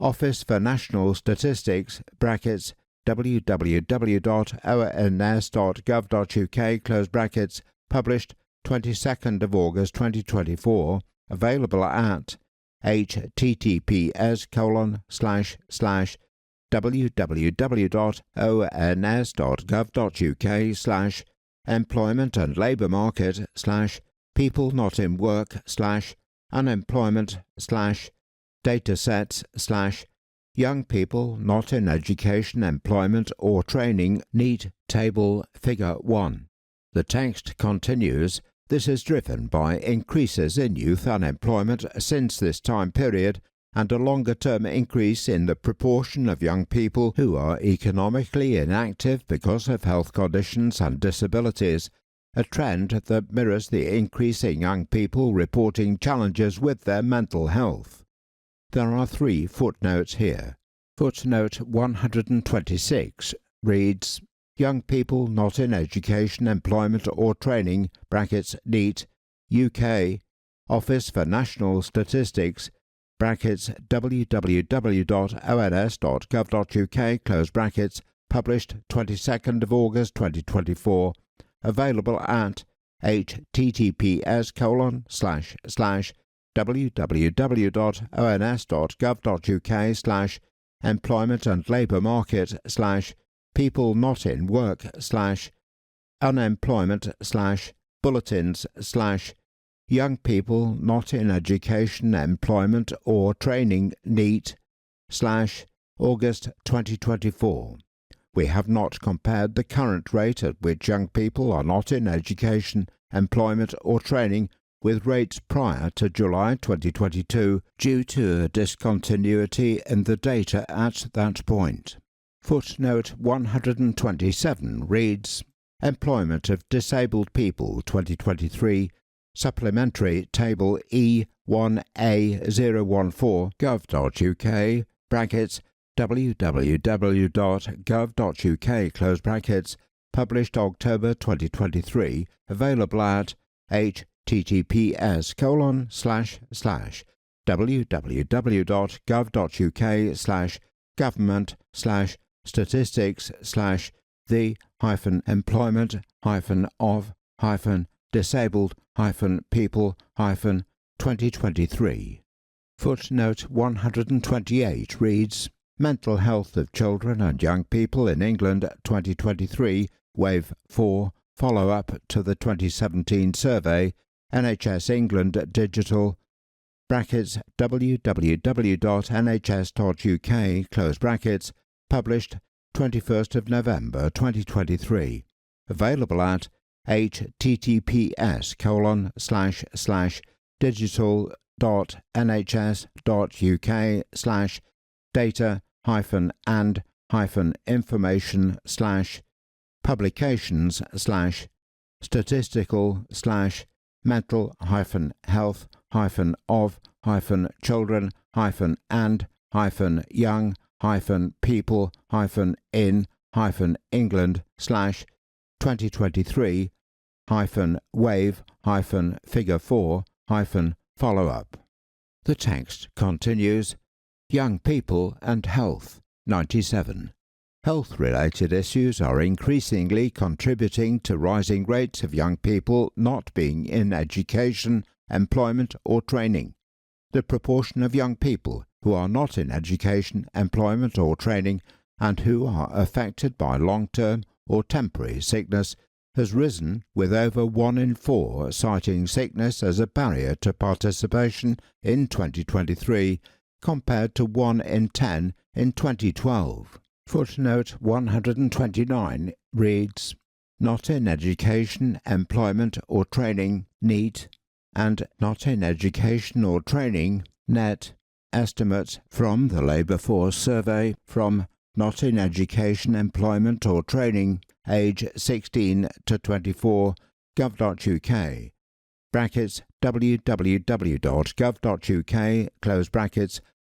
Office for National Statistics, brackets, www.ons.gov.uk, close brackets, published 22nd of August 2024, available at https://www.ons.gov.uk/employment and labour market/people not in work/unemployment/datasets/young people not in education, employment or training NEET Table Figure 1. The text continues, This is driven by increases in youth unemployment since this time period and a longer-term increase in the proportion of young people who are economically inactive because of health conditions and disabilities, a trend that mirrors the increasing young people reporting challenges with their mental health. There are 3 footnotes here. Footnote 126 reads, Young people not in education, employment or training (NEET) UK Office for National Statistics www.ons.gov.uk published 22nd of August 2024, available at https://www.ons.gov.uk/employment and labour market/people not in work /unemployment/bulletins/ young people not in education, employment or training (NEET) /August 2024. We have not compared the current rate at which young people are not in education, employment or training with rates prior to July 2022 due to a discontinuity in the data at that point. Footnote 127 reads, Employment of Disabled People 2023, Supplementary Table E1A014 gov.uk (www.gov.uk) published October 2023, available at https://government/statistics/the-employment-disabled-people-2023. Footnote 128 reads, Mental Health of Children and Young People in England 2023, Wave 4, follow-up to the 2017 survey, NHS England Digital, (www.nhs.uk), published 21st of November 2023, available at https://digital.nhs.uk/data-of-health-of-children-people-in-England/2023-wave-figure-4-follow-up. The text continues. Young People and Health 97. Health-related issues are increasingly contributing to rising rates of young people not being in education, employment or training. The proportion of young people who are not in education, employment or training and who are affected by long-term or temporary sickness has risen, with over 1 in 4 citing sickness as a barrier to participation in 2023, compared to 1 in 10 in 2012. Footnote 129 reads, Not in education, employment or training (NEET) and not in education or training (NET) estimates from the Labour Force Survey from not in education, employment or training, age 16 to 24, gov.uk, www.gov.uk,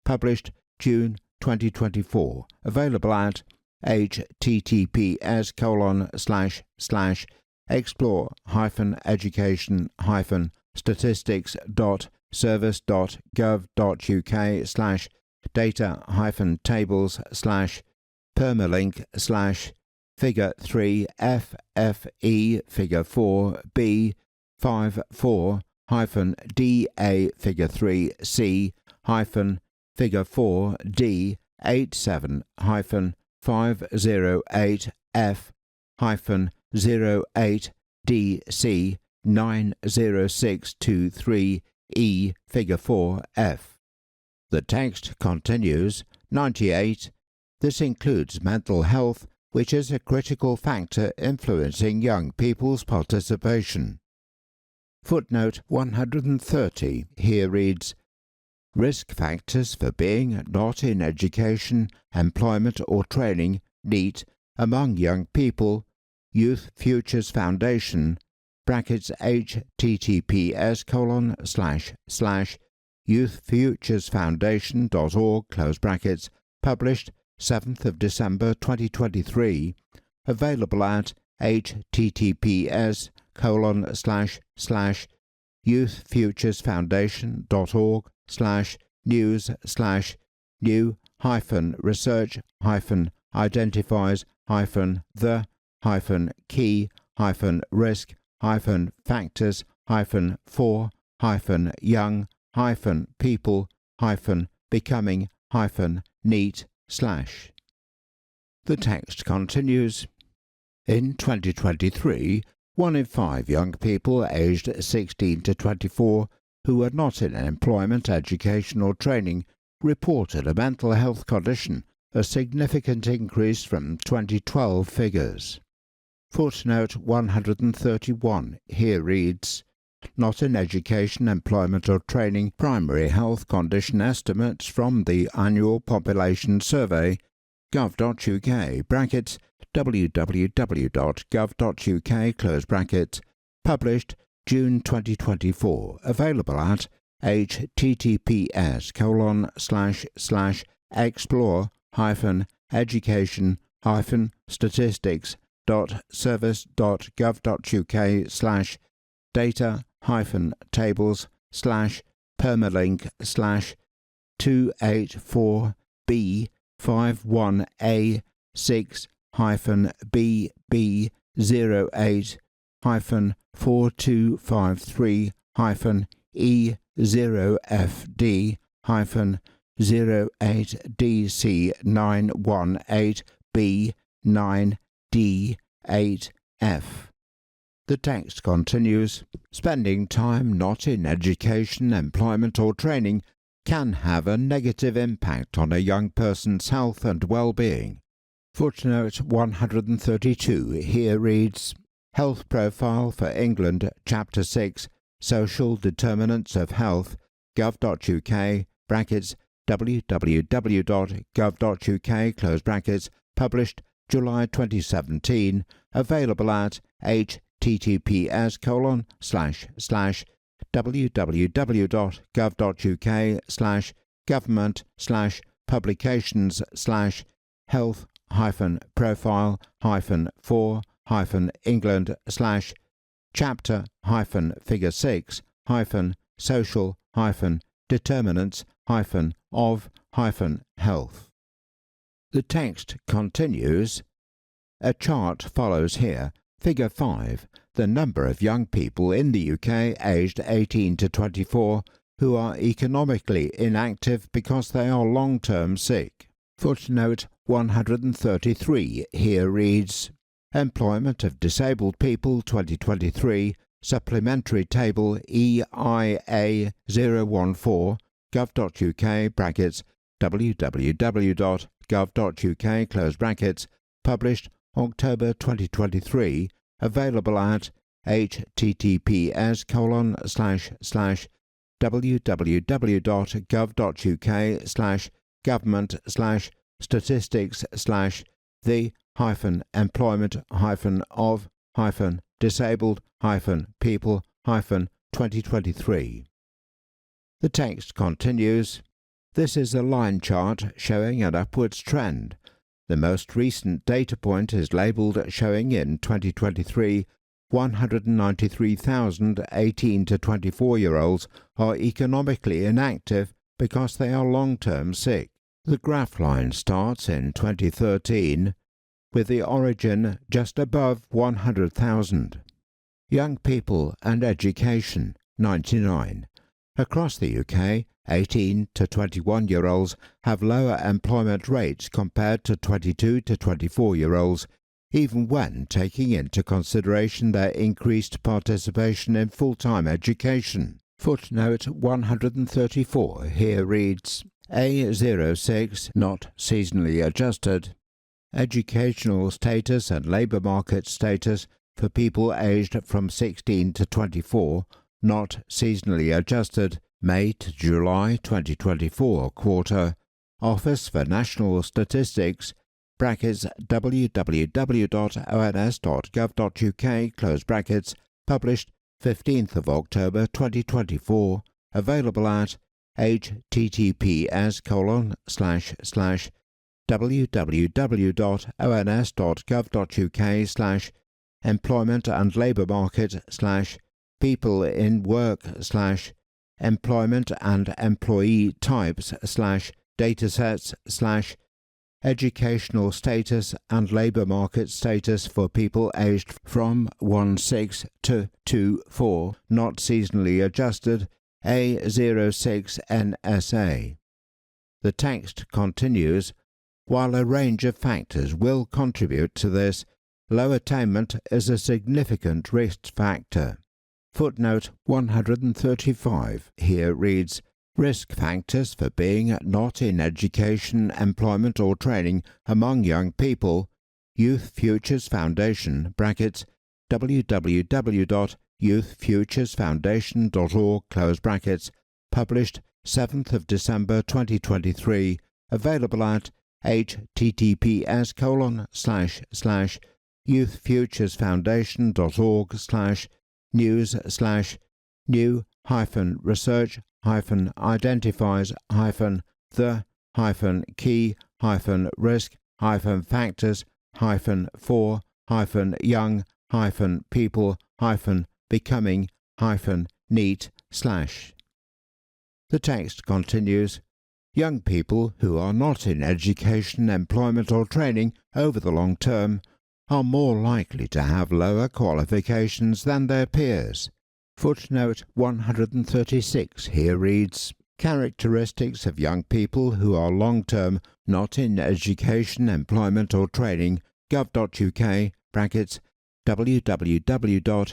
published June 2024, available at https://figure3f-f-e-figure4b548f-08d-c90623e-figure4f. The text continues. 98. This includes mental health, which is a critical factor influencing young people's participation. Footnote 130 here reads, Risk factors for being not in education, employment or training, NEET, among young people, Youth Futures Foundation, brackets https://youthfuturesfoundation.org, close brackets, published 7th of December 2023, available at https://youthfuturesfoundation.org/news/new-risk-factors-for-becoming-NEET/. The text continues. In 2023, 1 in 5 young people aged 16 to 24 who were not in employment, education or training reported a mental health condition, a significant increase from 2012 figures. Footnote 131 here reads, "Not in education, employment or training, primary health condition estimates from the Annual Population Survey, gov.uk, brackets, www.gov.uk, close brackets, published June 2024, available at https://e008-4253-E0FD-080-4253-E0FD-9D8F. The text continues. Spending time not in education, employment or training can have a negative impact on a young person's health and well-being. Footnote 132 here reads, Health Profile for England, Chapter 6, Social Determinants of Health, gov.uk, brackets, www.gov.uk, close brackets, published July 2017, available at https://govt.uk/government/publications/health-figure6-social-determinants-of-health. The text continues. A chart follows here. Figure 5. The number of young people in the UK aged 18 to 24 who are economically inactive because they are long-term sick. Footnote 133 here reads, Employment of Disabled People 2023, Supplementary Table EIA 014, gov.uk, brackets, www.gov.uk, close brackets, published October 2023, available at https://www.gov.uk/government/statistics/the-employment-of-people-2023. The text continues. This is a line chart showing an upwards trend. The most recent data point is labelled showing in 2023 193,000 18 to 24-year-olds are economically inactive because they are long-term sick. The graph line starts in 2013 with the origin just above 100,000. Young people and education, 99. Across the UK, 18 to 21-year-olds have lower employment rates compared to 22 to 24-year-olds, even when taking into consideration their increased participation in full-time education. Footnote 134 here reads, A06 not seasonally adjusted. Educational status and labour market status for people aged from 16 to 24, not seasonally adjusted, May to July 2024 quarter, Office for National Statistics, brackets www.ons.gov.uk, close brackets, published 15th of October 2024, available at https://www.ons.gov.uk/employment and labour market/people in work/employment and employee types/datasets/educational status and labour market status for people aged from 16 to 24, not seasonally adjusted, A06 NSA. The text continues, while a range of factors will contribute to this, low attainment is a significant risk factor. Footnote 135 here reads, risk factors for being not in education, employment or training among young people, Youth Futures Foundation, brackets, www.youthfuturesfoundation.org, close brackets, published 7th of December 2023, available at https://youthfutures.org/new/hyphen-the-key-risk-factors-for-young-people-neat/. The text continues, young people who are not in education, employment or training over the long term are more likely to have lower qualifications than their peers. Footnote 136 here reads, characteristics of young people who are long-term not in education, employment or training, gov.uk, brackets, www.gov.uk,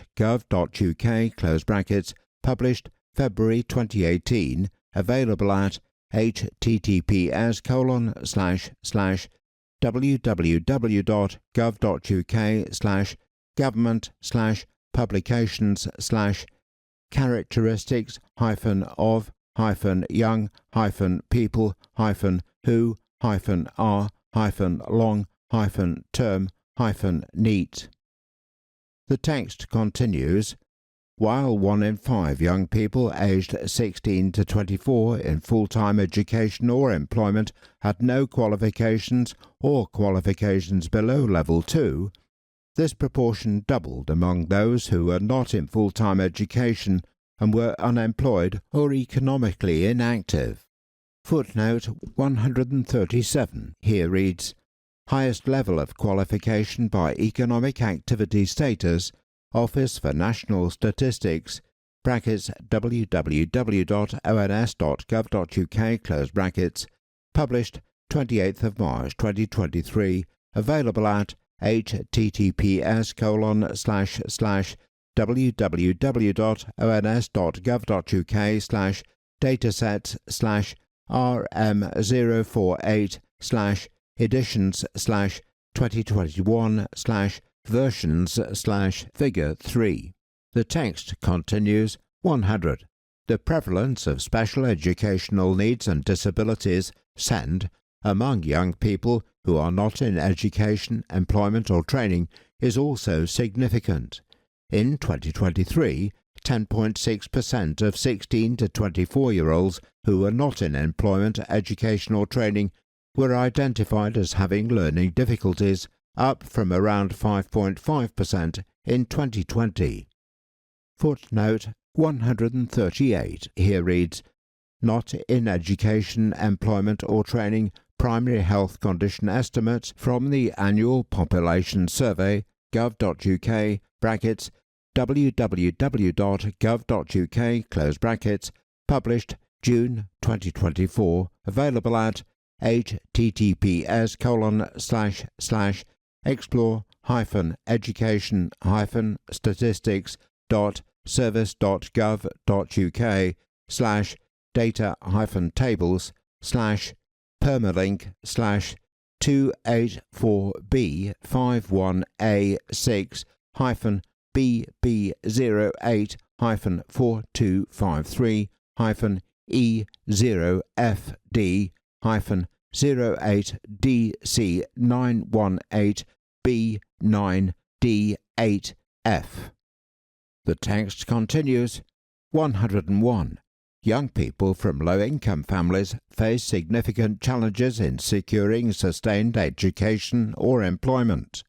close brackets, published February 2018, available at https://government/publications/characteristics-of-young-people-who-are-long-term-neat. The text continues, while 1 in 5 young people aged 16 to 24 in full-time education or employment had no qualifications or qualifications below Level 2, this proportion doubled among those who were not in full-time education and were unemployed or economically inactive. Footnote 137 here reads, highest level of qualification by economic activity status, Office for National Statistics, brackets www.ons.gov.uk, close brackets, published 28th of March 2023, available at https://www.ons.gov.uk/datasets/rm048/editions/2021/versions/figure 3. The text continues, 100. The prevalence of special educational needs and disabilities, SEND, among young people who are not in education, employment or training is also significant. In 2023, 10.6% of 16 to 24-year-olds who were not in employment, education or training were identified as having learning difficulties, up from around 5.5% in 2020. Footnote 138 here reads, not in education, employment or training primary health condition estimates from the Annual Population Survey, gov.uk, brackets, www.gov.uk, close brackets, published June 2024, available at https://explore-education-statistics.service.gov.uk/data-tables/permalink/284B51A6-BB08-4253 E0FD-08D-918B9D8F. The text continues. 101. Young people from low-income families face significant challenges in securing sustained education or employment.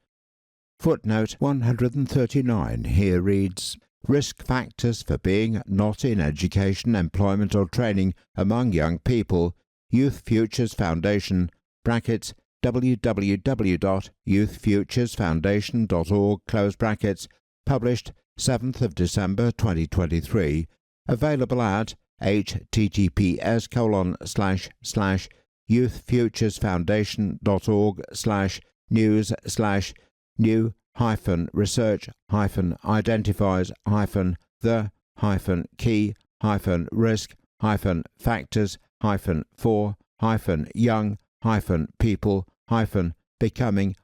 Footnote 139 here reads, Risk factors for being not in education, employment or training among young people. Youth Futures Foundation, brackets, www.youthfuturesfoundation.org, close brackets, published 7th of December 2023, available at https://youthfuturesfoundation.org/news/new-research-hyphen-identifies-the-key-risk-factors-for-young-people-becoming-.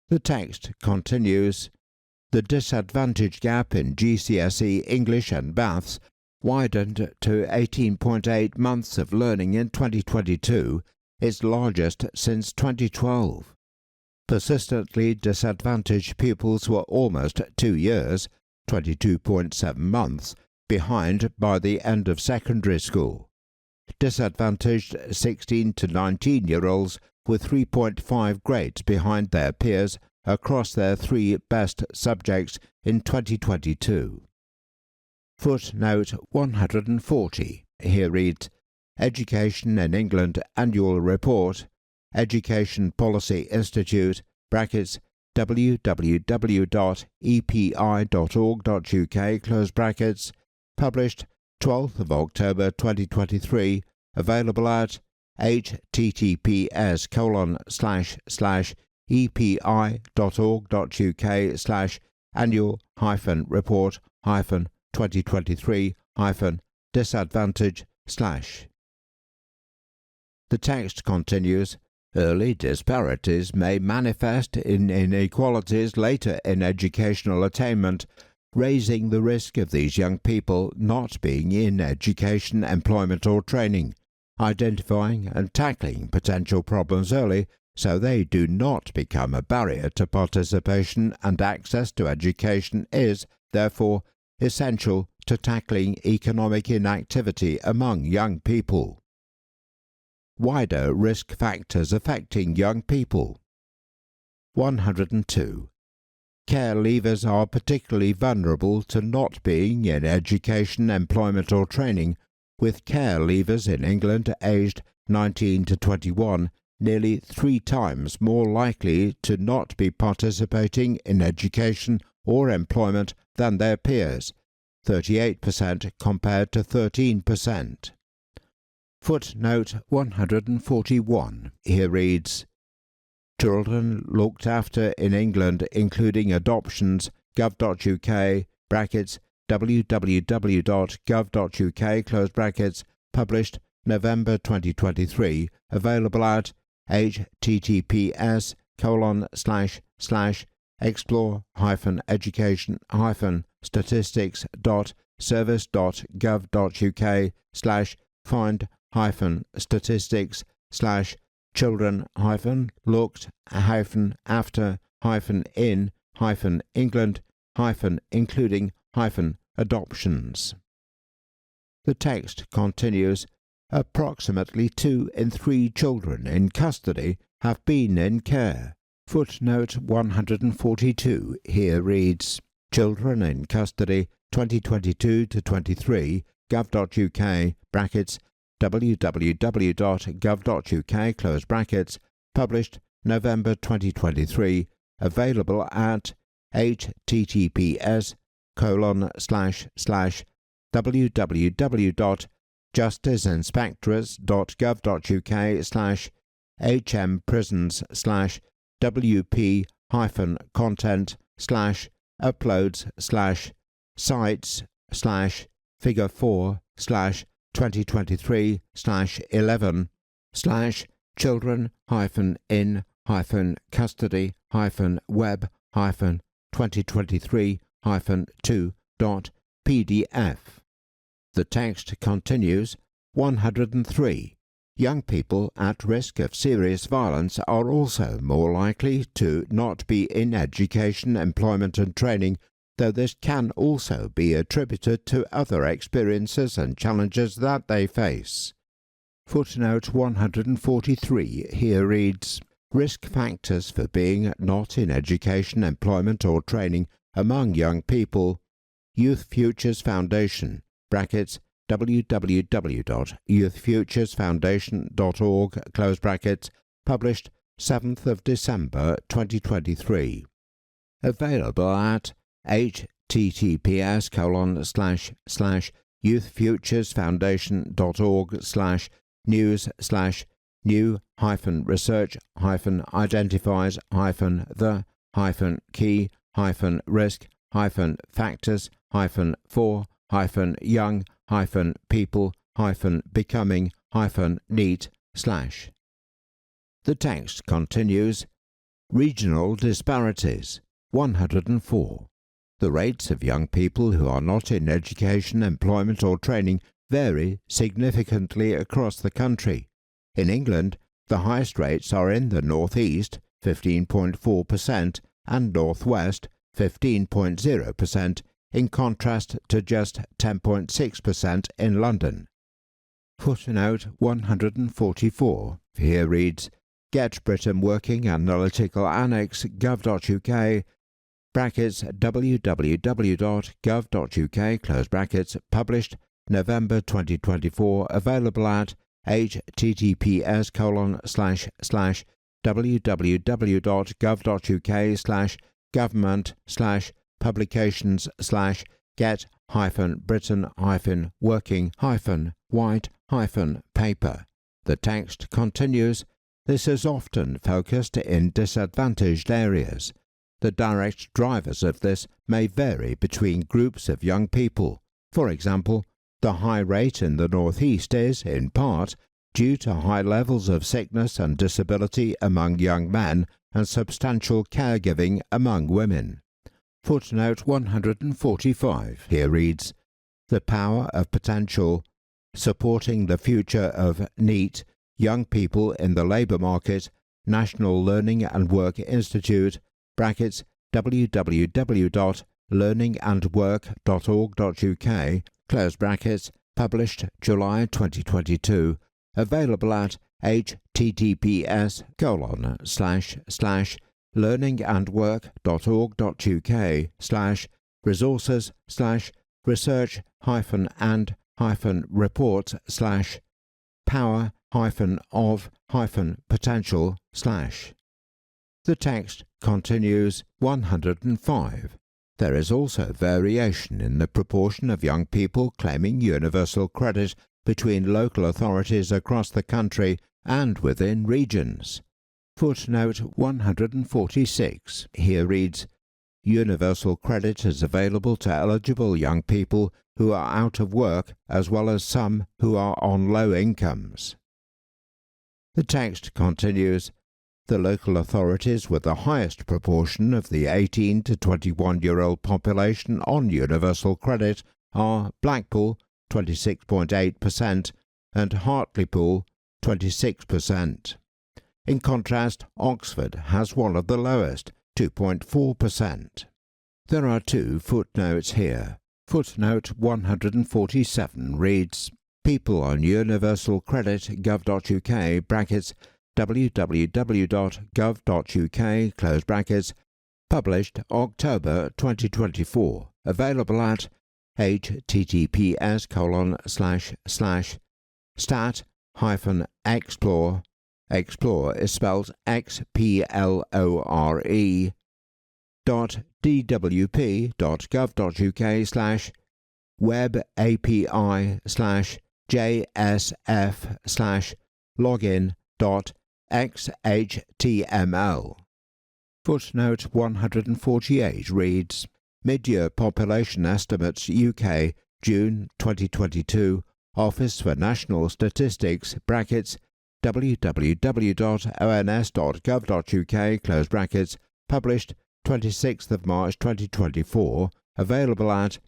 The text continues. The disadvantage gap in GCSE English and Maths widened to 18.8 months of learning in 2022, its largest since 2012. Persistently disadvantaged pupils were almost 2 years, 22.7 months, behind by the end of secondary school. Disadvantaged 16 to 19-year-olds were 3.5 grades behind their peers across their 3 best subjects in 2022. Footnote 140 here reads, Education in England Annual Report, Education Policy Institute, brackets, www.epi.org.uk, close brackets, published 12th of October 2023, available at https://epi.org.uk/annual-report-2023-disadvantage/. The text continues. Early disparities may manifest in inequalities later in educational attainment, raising the risk of these young people not being in education, employment or training. Identifying and tackling potential problems early so they do not become a barrier to participation and access to education is, therefore, essential to tackling economic inactivity among young people. Wider risk factors affecting young people. 102. Care leavers are particularly vulnerable to not being in education, employment or training, with care leavers in England aged 19 to 21 nearly 3 times more likely to not be participating in education or employment than their peers, 38% compared to 13%. Footnote 141 here reads, Children looked after in England including adoptions, gov.uk, brackets, www.gov.uk, close brackets, published November 2023, available at https://explore-service.gov.uk/find-statistics/children-looked-after-in-including-adoptions. The text continues. Approximately 2 in 3 children in custody have been in care. Footnote 142 here reads, Children in Custody 2022 to 23, gov.uk, brackets, www.gov.uk, close brackets, published November 2023, available at https://wp-content/uploads/sites/figure 4/children-in-custody-web-2023-2. PDF. The text continues. 103. Young people at risk of serious violence are also more likely to not be in education, employment and training, though this can also be attributed to other experiences and challenges that they face. Footnote 143 here reads, Risk factors for being not in education, employment or training among young people. Youth Futures Foundation, brackets, www.youthfuturesfoundation.org, close brackets, published 7th of December 2023. Available at https://youthfutures.org/new/hyphen-research-for-factors-for-young-people-factors-for-neat/. The text continues. Regional disparities. 104. The rates of young people who are not in education, employment or training vary significantly across the country. In England, the highest rates are in the North East, 15.4%, and North West, 15.0%, in contrast to just 10.6% in London. Footnote 144 here reads, Get Britain Working Analytical Annex gov.uk, brackets www.gov.uk, close brackets, published November 2024, available at https://www.gov.uk/government/publications/get-britain-working-white-paper. The text continues. This is often focused in disadvantaged areas. The direct drivers of this may vary between groups of young people. For example, the high rate in the North East is, in part, due to high levels of sickness and disability among young men and substantial caregiving among women. Footnote 145 here reads, The Power of Potential, Supporting the Future of NEET, Young People in the Labour Market, National Learning and Work Institute, brackets www.learningandwork.org.uk, close brackets, published July 2022, available at https://learningandwork.org.uk/resources/research-of-potential/. The text continues. 105. There is also variation in the proportion of young people claiming universal credit between local authorities across the country and within regions. Footnote 146 here reads, Universal credit is available to eligible young people who are out of work as well as some who are on low incomes. The text continues. The local authorities with the highest proportion of the 18 to 21-year-old population on universal credit are Blackpool, 26.8%, and Hartlepool, 26%. In contrast, Oxford has one of the lowest, 2.4%. There are two footnotes here. Footnote 147 reads, People on Universal Credit gov.uk, brackets, www.gov.uk, close brackets, published October 2024, available at https://stat-explore, explore is spelled XPLORE, web-api/JSF/login.xhtml. Footnote 148 reads, Mid-year population estimates UK, June 2022, Office for National Statistics, brackets, www.ons.gov.uk, close brackets, published 26th of March 2024, available at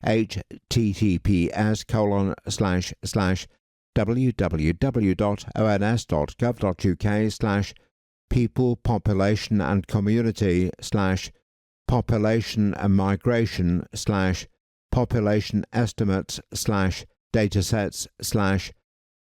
https://www.ons.gov.uk/people, population and community /population and migration /population estimates /datasets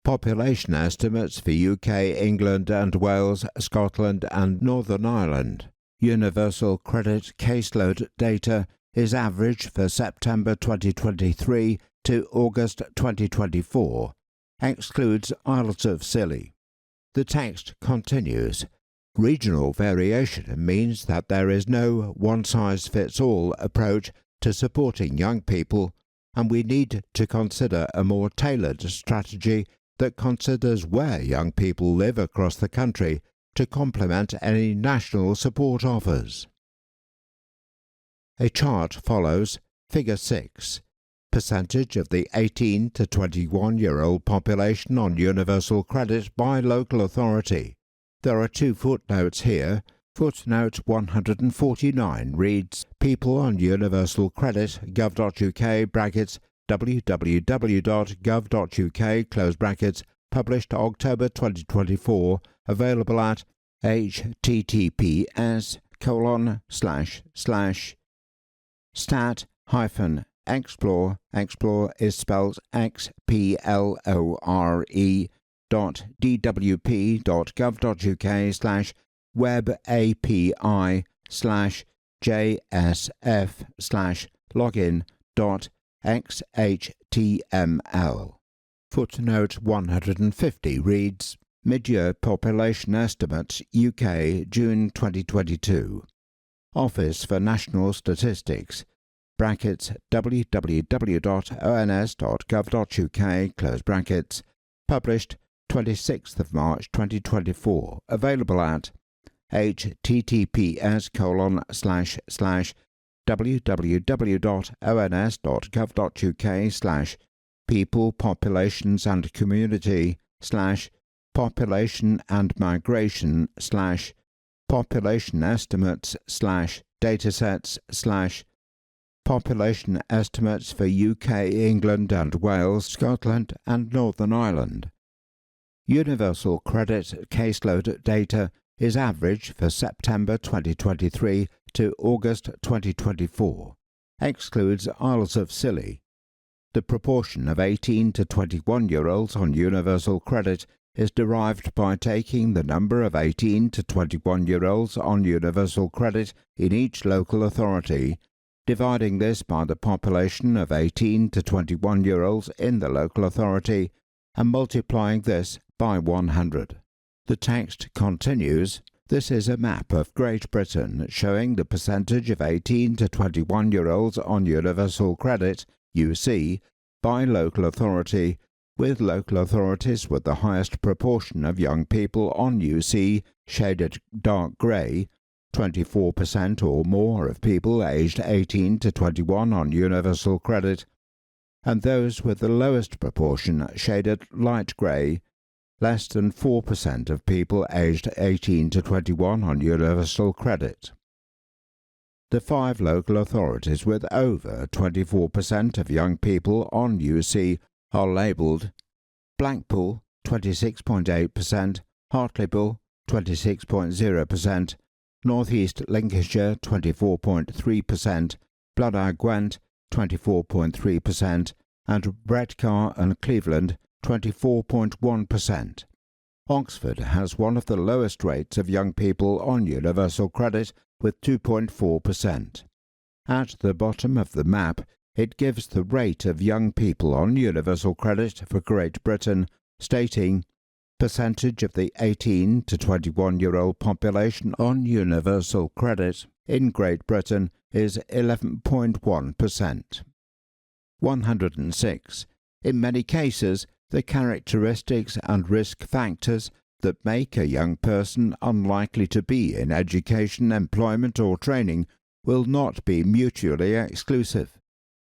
/population estimates for UK, England and Wales, Scotland and Northern Ireland. Universal Credit caseload data is average for September 2023 to August 2024. Excludes Isles of Scilly. The text continues. Regional variation means that there is no one-size-fits-all approach to supporting young people, and we need to consider a more tailored strategy that considers where young people live across the country to complement any national support offers. A chart follows. Figure 6. Percentage of the 18 to 21-year-old population on universal credit by local authority. There are 2 footnotes here. Footnote 149 reads, People on universal credit, gov.uk, brackets, www.gov.uk, close brackets, published October 2024, available at https://stat-explore, explore is spelled xplor.web-api/JSF/login.xhtml. Footnote 150 reads, Mid-year population estimates UK June 2022. Office for National Statistics, brackets, www.ons.gov.uk, close brackets, published 26th of March 2024, available at https://www.ons.gov.uk/people, populations and community /population and migration /population estimates /datasets /population estimates for UK, England and Wales, Scotland and Northern Ireland. Universal Credit caseload data is average for September 2023 to August 2024. Excludes Isles of Scilly. The proportion of 18 to 21-year-olds on universal credit is derived by taking the number of 18 to 21-year-olds on universal credit in each local authority, dividing this by the population of 18 to 21-year-olds in the local authority, and multiplying this by 100. The text continues. This is a map of Great Britain showing the percentage of 18 to 21-year-olds on universal credit, UC, by local authority, with local authorities with the highest proportion of young people on UC shaded dark grey, 24% or more of people aged 18 to 21 on universal credit, and those with the lowest proportion shaded light grey, less than 4% of people aged 18 to 21 on universal credit. The 5 local authorities with over 24% of young people on UC are labelled Blackpool 26.8%, Hartlepool 26.0%, North East Lincolnshire 24.3%, Bloodagh Gwent 24.3%, and Redcar and Cleveland 24.1%. Oxford has one of the lowest rates of young people on universal credit with 2.4%. At the bottom of the map, it gives the rate of young people on universal credit for Great Britain, stating, percentage of the 18 to 21-year-old population on universal credit in Great Britain is 11.1%. 106. In many cases, the characteristics and risk factors that make a young person unlikely to be in education, employment or training will not be mutually exclusive.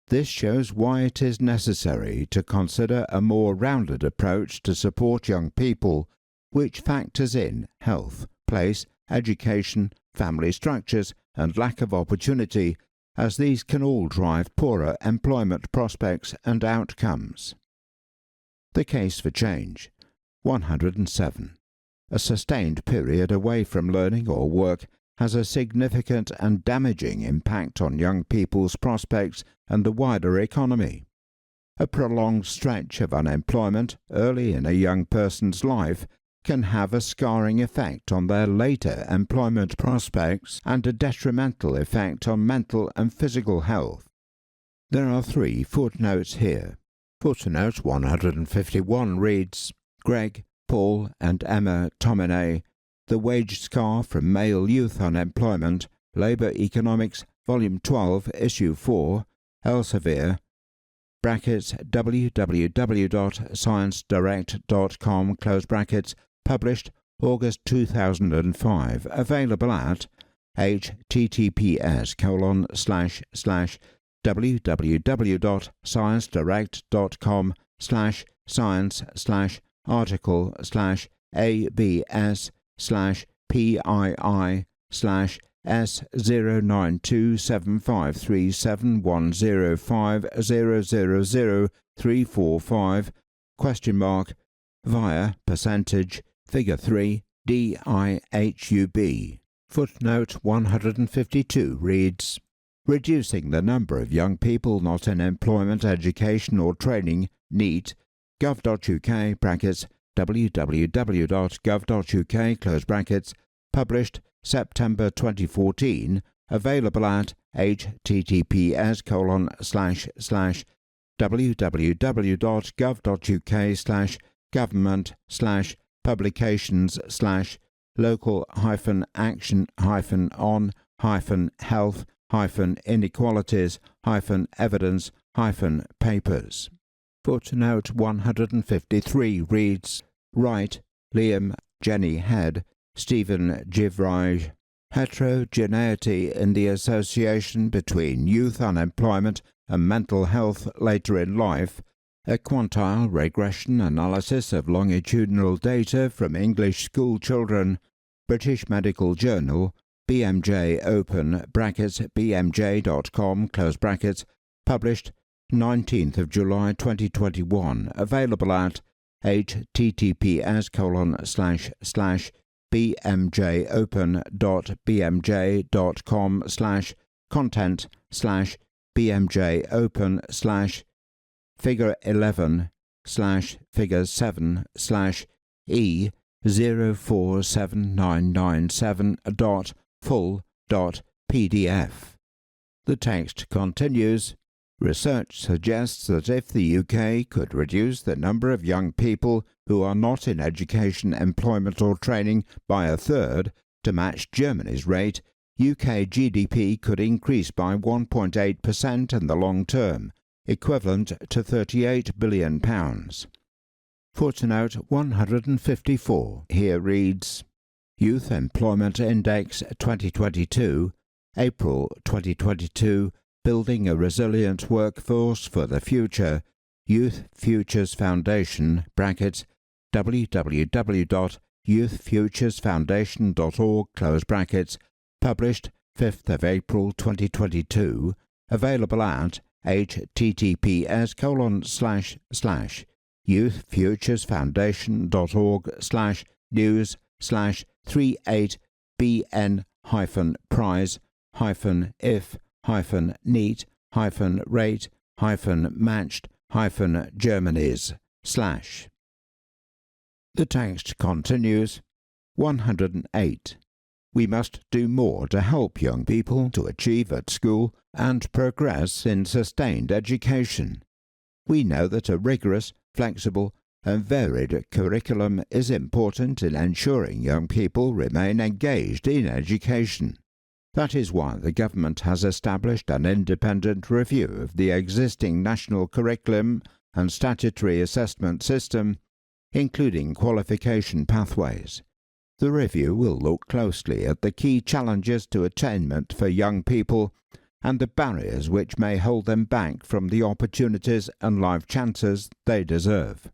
This shows why it is necessary to consider a more rounded approach to support young people, which factors in health, place, education, family structures and lack of opportunity, as these can all drive poorer employment prospects and outcomes. The case for change. 107. A sustained period away from learning or work has a significant and damaging impact on young people's prospects and the wider economy. A prolonged stretch of unemployment early in a young person's life can have a scarring effect on their later employment prospects and a detrimental effect on mental and physical health. There are 3 footnotes here. Footnote 151 reads, Greg, Paul and Emma Tominay, The Wage Scar from Male Youth Unemployment, Labour Economics, Volume 12, Issue 4, Elsevier, brackets www.sciencedirect.com, close brackets, published August 2005, available at https://www.sciencedirectcom/science/article/ABS/P-I-I/S09275371055000345 via percentage figure 3 DIHUB. Footnote 152 reads, Reducing the number of young people not in employment, education or training, NEET, gov.uk, brackets, www.gov.uk, close brackets, published September 2014, available at https://government/publications/local-action-health-inequalities-evidence-papers. Footnote 153 reads, Wright, Liam, Jenny Head, Stephen Givraj, Heterogeneity in the Association Between Youth Unemployment and Mental Health Later in Life, a Quantile Regression Analysis of Longitudinal Data from English School Children, British Medical Journal, BMJ Open, brackets, bmj.com, close brackets, published 19th of July 2021, available at https://bmjopen.bmj.com/content/bmjopen/figure 11/figure 7/E047997.full.pdf. The text continues. Research suggests that if the UK could reduce the number of young people who are not in education, employment or training by a third to match Germany's rate, UK GDP could increase by 1.8% in the long term, equivalent to £38 billion. Footnote 154 here reads, Youth Employment Index 2022, April 2022, Building a Resilient Workforce for the Future, Youth Futures Foundation, brackets, www.youthfuturesfoundation.org, close brackets, published 5th of April 2022, available at https://youth-foundation.org/news/38bn-prize-if-rate-matched-germany's/. The text continues. 108. We must do more to help young people to achieve at school and progress in sustained education. We know that a rigorous, flexible, and varied curriculum is important in ensuring young people remain engaged in education. That is why the government has established an independent review of the existing national curriculum and statutory assessment system, including qualification pathways. The review will look closely at the key challenges to attainment for young people and the barriers which may hold them back from the opportunities and life chances they deserve.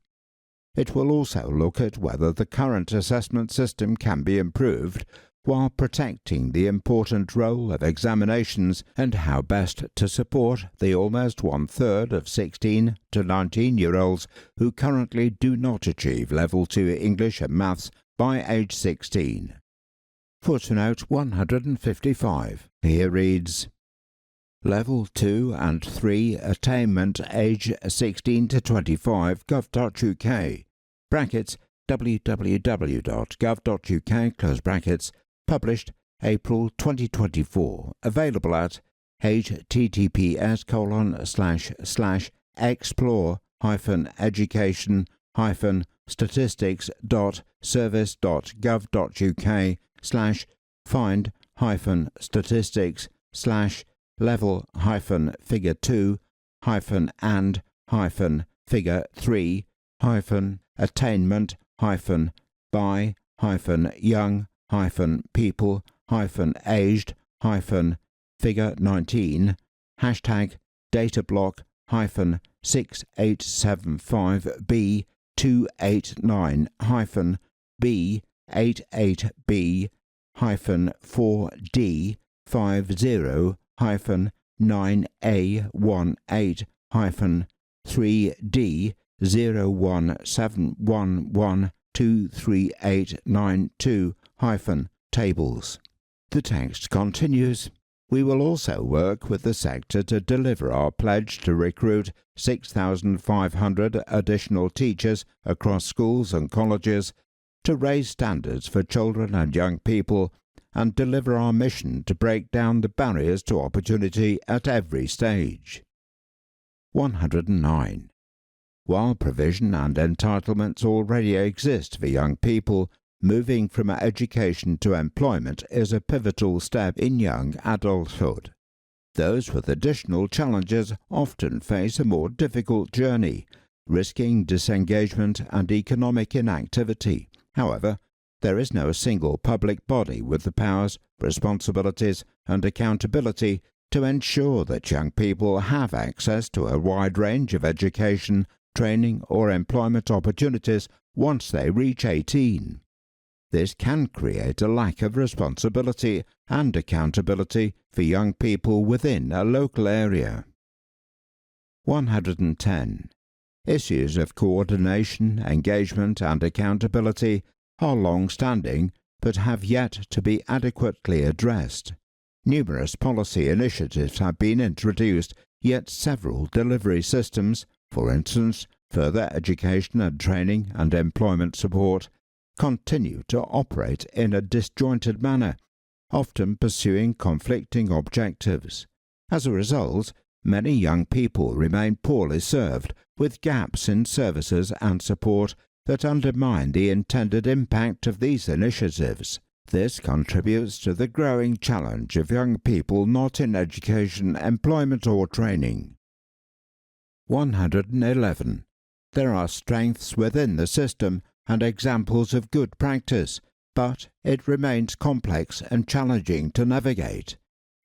It will also look at whether the current assessment system can be improved while protecting the important role of examinations and how best to support the almost one-third of 16 to 19-year-olds who currently do not achieve Level 2 English and Maths by age 16. Footnote 155 here reads, Level 2 and 3 attainment age 16 to 25 gov.uk brackets www.gov.uk close brackets published April 2024 available at https://attainment-attainment-people-figure-19 #B2889B888B5D503D01711238992-tables. The text continues. We will also work with the sector to deliver our pledge to recruit 6,500 additional teachers across schools and colleges, to raise standards for children and young people, and deliver our mission to break down the barriers to opportunity at every stage. 109. While provision and entitlements already exist for young people, moving from education to employment is a pivotal step in young adulthood. Those with additional challenges often face a more difficult journey, risking disengagement and economic inactivity. However, there is no single public body with the powers, responsibilities, and accountability to ensure that young people have access to a wide range of education, training, or employment opportunities once they reach 18. This can create a lack of responsibility and accountability for young people within a local area. 110. Issues of coordination, engagement, and accountability are long-standing but have yet to be adequately addressed. Numerous policy initiatives have been introduced, yet several delivery systems, for instance, further education and training and employment support, continue to operate in a disjointed manner, often pursuing conflicting objectives. As a result, many young people remain poorly served, with gaps in services and support that undermine the intended impact of these initiatives. This contributes to the growing challenge of young people not in education, employment, or training. 111. There are strengths within the system and examples of good practice, but it remains complex and challenging to navigate.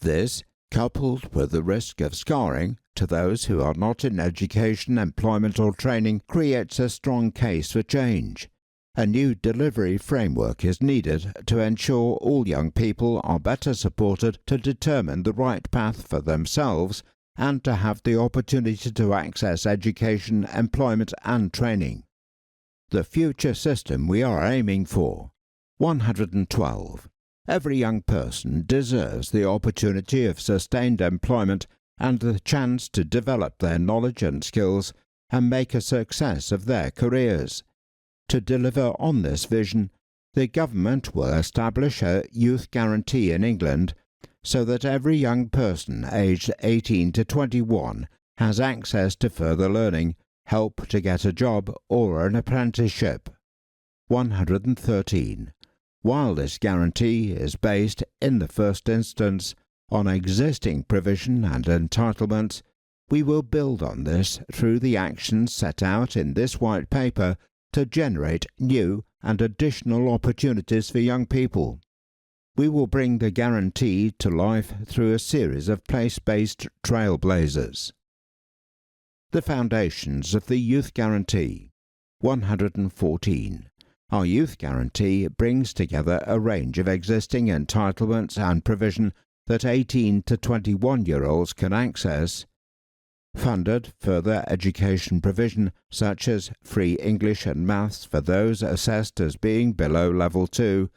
This, coupled with the risk of scarring to those who are not in education, employment, or training, creates a strong case for change. A new delivery framework is needed to ensure all young people are better supported to determine the right path for themselves and to have the opportunity to access education, employment, and training. The future system we are aiming for. 112. Every young person deserves the opportunity of sustained employment and the chance to develop their knowledge and skills and make a success of their careers. To deliver on this vision, the government will establish a youth guarantee in England so that every young person aged 18 to 21 has access to further learning, help to get a job or an apprenticeship. 113. While this guarantee is based, in the first instance, on existing provision and entitlements, we will build on this through the actions set out in this white paper to generate new and additional opportunities for young people. We will bring the guarantee to life through a series of place-based trailblazers. The foundations of the Youth Guarantee. 114. Our Youth Guarantee brings together a range of existing entitlements and provision that 18 to 21-year-olds can access. Funded further education provision such as free English and Maths for those assessed as being below Level 2,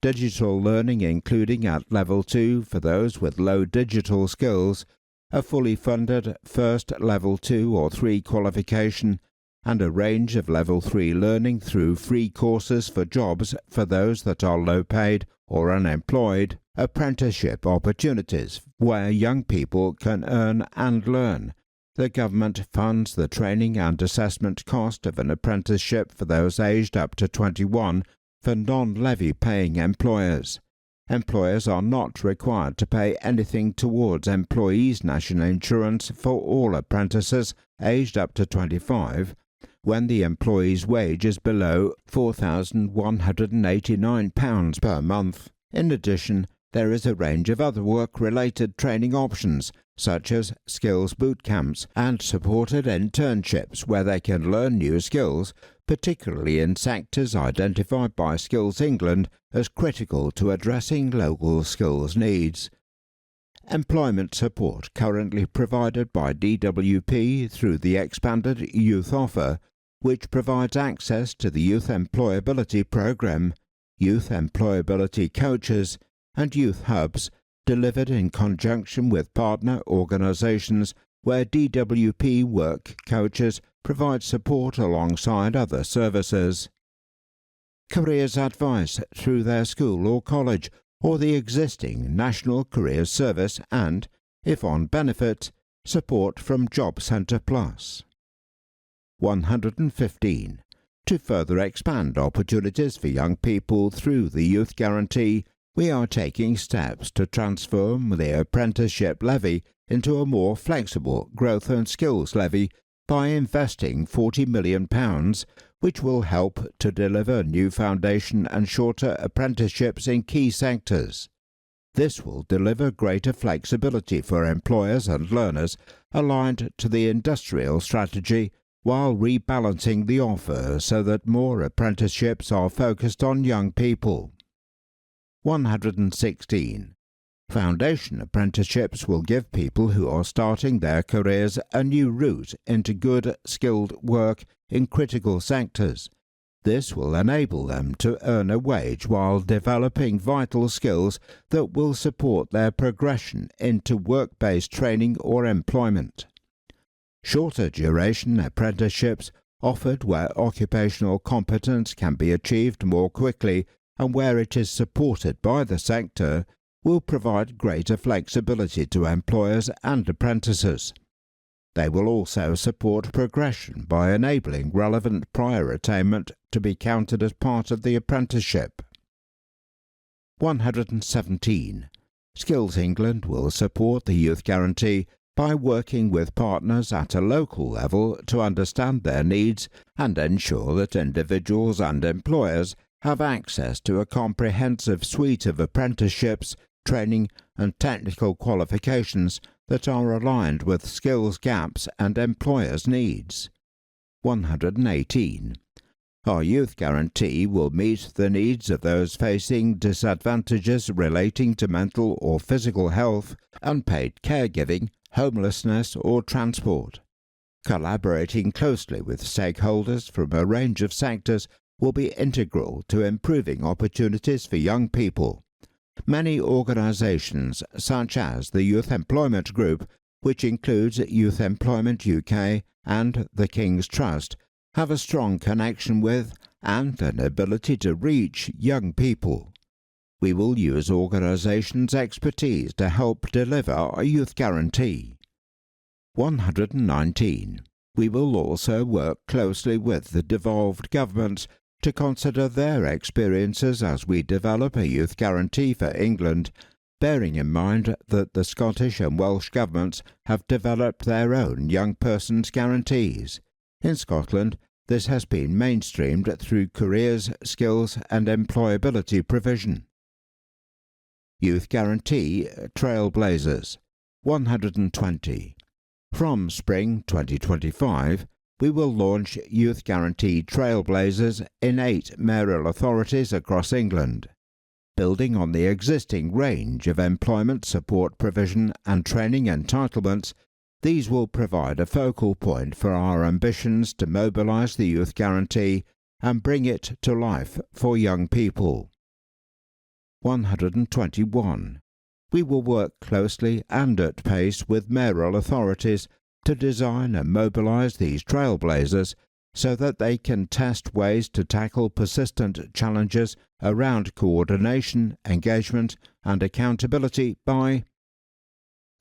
digital learning including at Level 2 for those with low digital skills, a fully funded first Level 2 or 3 qualification, and a range of Level 3 learning through free courses for jobs for those that are low-paid or unemployed, apprenticeship opportunities where young people can earn and learn. The government funds the training and assessment cost of an apprenticeship for those aged up to 21 for non-levy paying employers. Employers are not required to pay anything towards employees' national insurance for all apprentices aged up to 25 when the employee's wage is below £4,189 per month. In addition, there is a range of other work-related training options, such as skills boot camps and supported internships where they can learn new skills, particularly in sectors identified by Skills England as critical to addressing local skills needs. Employment support currently provided by DWP through the expanded Youth Offer, which provides access to the Youth Employability Programme, Youth Employability Coaches, and Youth Hubs, delivered in conjunction with partner organisations where DWP Work Coaches provide support alongside other services. Careers advice through their school or college or the existing National Careers Service and, if on benefit, support from Job Centre Plus. 115. To further expand opportunities for young people through the Youth Guarantee, we are taking steps to transform the apprenticeship levy into a more flexible growth and skills levy by investing £40 million, which will help to deliver new foundation and shorter apprenticeships in key sectors. This will deliver greater flexibility for employers and learners aligned to the industrial strategy while rebalancing the offer so that more apprenticeships are focused on young people. 116. Foundation apprenticeships will give people who are starting their careers a new route into good, skilled work in critical sectors. This will enable them to earn a wage while developing vital skills that will support their progression into work-based training or employment. Shorter duration apprenticeships offered where occupational competence can be achieved more quickly and where it is supported by the sector will provide greater flexibility to employers and apprentices. They will also support progression by enabling relevant prior attainment to be counted as part of the apprenticeship. 117. Skills England will support the Youth Guarantee by working with partners at a local level to understand their needs and ensure that individuals and employers have access to a comprehensive suite of apprenticeships, training and technical qualifications that are aligned with skills gaps and employers' needs. 118. Our Youth Guarantee will meet the needs of those facing disadvantages relating to mental or physical health, unpaid caregiving, homelessness or transport. Collaborating closely with stakeholders from a range of sectors will be integral to improving opportunities for young people. Many organisations, such as the Youth Employment Group, which includes Youth Employment UK and the King's Trust, have a strong connection with and an ability to reach young people. We will use organisations' expertise to help deliver a Youth Guarantee. 119. We will also work closely with the devolved governments to consider their experiences as we develop a Youth Guarantee for England, bearing in mind that the Scottish and Welsh governments have developed their own young persons guarantees. In Scotland, this has been mainstreamed through careers, skills and employability provision. Youth Guarantee Trailblazers. 120. From spring 2025, we will launch Youth Guarantee Trailblazers in 8 mayoral authorities across England. Building on the existing range of employment support provision and training entitlements, these will provide a focal point for our ambitions to mobilise the Youth Guarantee and bring it to life for young people. 121. We will work closely and at pace with mayoral authorities to design and mobilise these trailblazers so that they can test ways to tackle persistent challenges around coordination, engagement and accountability by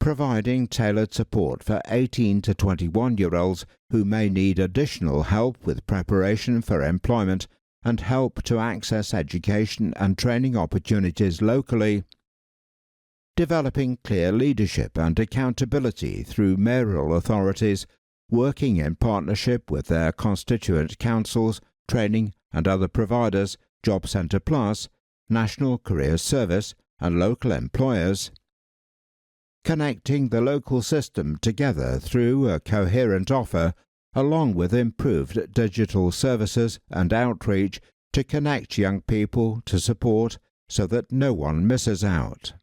providing tailored support for 18 to 21-year-olds who may need additional help with preparation for employment and help to access education and training opportunities locally, developing clear leadership and accountability through mayoral authorities, working in partnership with their constituent councils, training and other providers, Job Centre Plus, National Careers Service and local employers, connecting the local system together through a coherent offer along with improved digital services and outreach to connect young people to support so that no one misses out.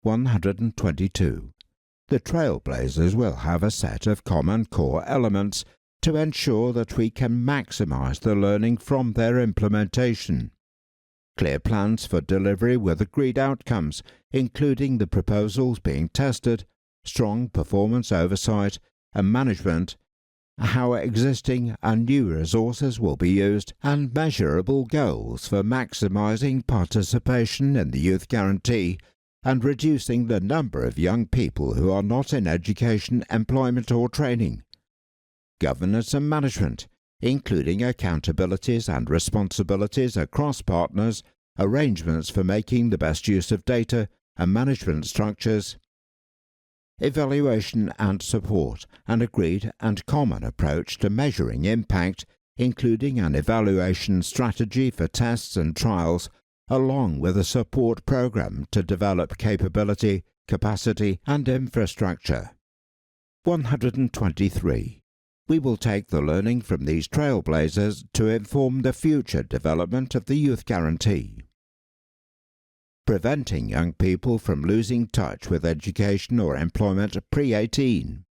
122. The Trailblazers will have a set of common core elements to ensure that we can maximise the learning from their implementation. Clear plans for delivery with agreed outcomes, including the proposals being tested, strong performance oversight and management, how existing and new resources will be used, and measurable goals for maximising participation in the Youth Guarantee and reducing the number of young people who are not in education, employment or training. Governance and management, including accountabilities and responsibilities across partners, arrangements for making the best use of data and management structures. Evaluation and support, an agreed and common approach to measuring impact, including an evaluation strategy for tests and trials, along with a support program to develop capability, capacity and infrastructure. 123. We will take the learning from these trailblazers to inform the future development of the Youth Guarantee. Preventing young people from losing touch with education or employment pre-18.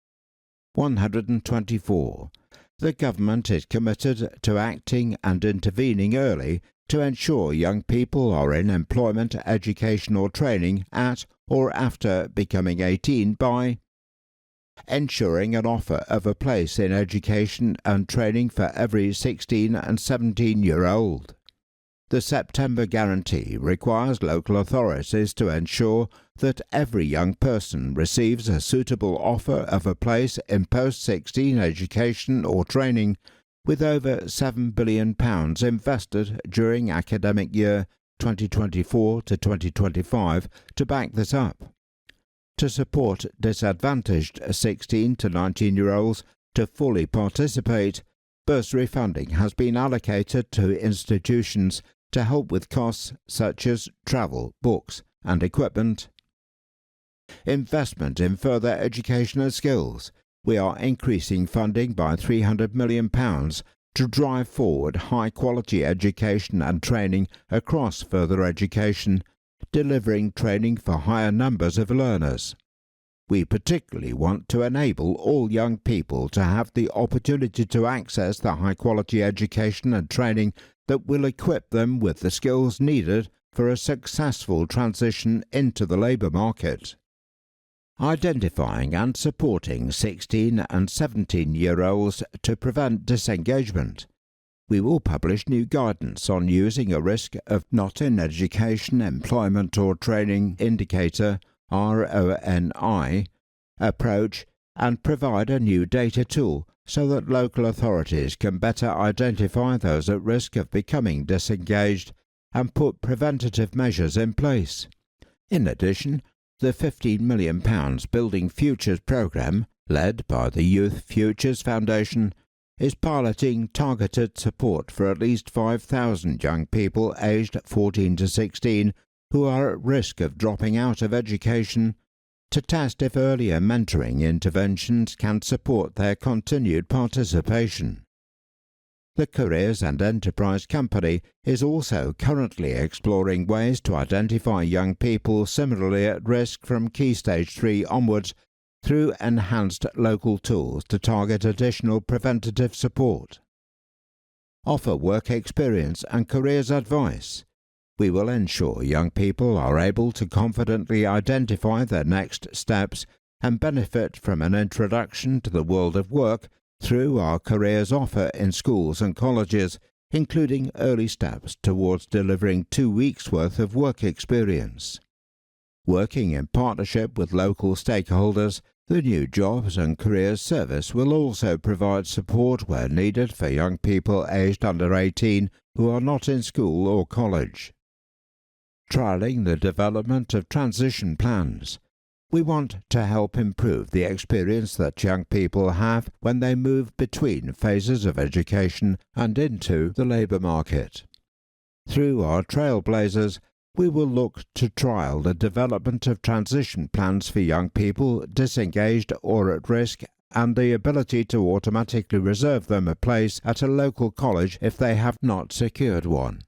124. The government is committed to acting and intervening early to ensure young people are in employment, education or training at or after becoming 18 by ensuring an offer of a place in education and training for every 16 and 17-year-old. The September Guarantee requires local authorities to ensure that every young person receives a suitable offer of a place in post-16 education or training, with over £7 billion invested during academic year 2024 to 2025 to back this up. To support disadvantaged 16 to 19-year-olds to fully participate, bursary funding has been allocated to institutions to help with costs such as travel, books and equipment. Investment in further educational skills. We are increasing funding by £300 million to drive forward high-quality education and training across further education, delivering training for higher numbers of learners. We particularly want to enable all young people to have the opportunity to access the high-quality education and training that will equip them with the skills needed for a successful transition into the labour market. Identifying and supporting 16 and 17-year-olds to prevent disengagement. We will publish new guidance on using a risk of not in education, employment or training indicator RONI approach and provide a new data tool so that local authorities can better identify those at risk of becoming disengaged and put preventative measures in place. In addition, the £15 million Building Futures programme, led by the Youth Futures Foundation, is piloting targeted support for at least 5,000 young people aged 14 to 16 who are at risk of dropping out of education, to test if earlier mentoring interventions can support their continued participation. The Careers and Enterprise Company is also currently exploring ways to identify young people similarly at risk from Key Stage 3 onwards through enhanced local tools to target additional preventative support. Offer work experience and careers advice. We will ensure young people are able to confidently identify their next steps and benefit from an introduction to the world of work through our careers offer in schools and colleges, including early steps towards delivering 2 weeks' worth of work experience. Working in partnership with local stakeholders, the New Jobs and Careers Service will also provide support where needed for young people aged under 18 who are not in school or college. Trialling the development of transition plans. We want to help improve the experience that young people have when they move between phases of education and into the labour market. Through our Trailblazers, we will look to trial the development of transition plans for young people disengaged or at risk and the ability to automatically reserve them a place at a local college if they have not secured one.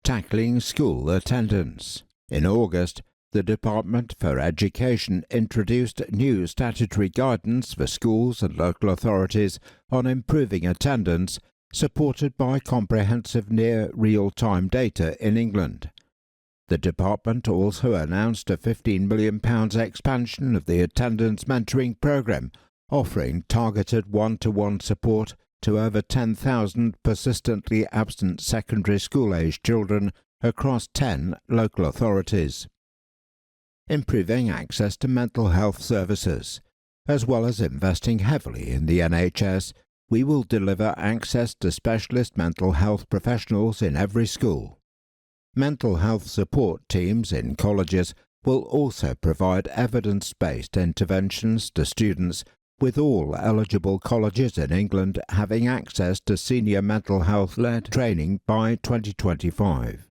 Tackling school attendance. In August, the Department for Education introduced new statutory guidance for schools and local authorities on improving attendance, supported by comprehensive near real-time data in England. The department also announced a £15 million expansion of the attendance mentoring programme, offering targeted one-to-one support to over 10,000 persistently absent secondary school-aged children across 10 local authorities. Improving access to mental health services. As well as investing heavily in the NHS, we will deliver access to specialist mental health professionals in every school. Mental health support teams in colleges will also provide evidence-based interventions to students, with all eligible colleges in England having access to senior mental health-led training by 2025.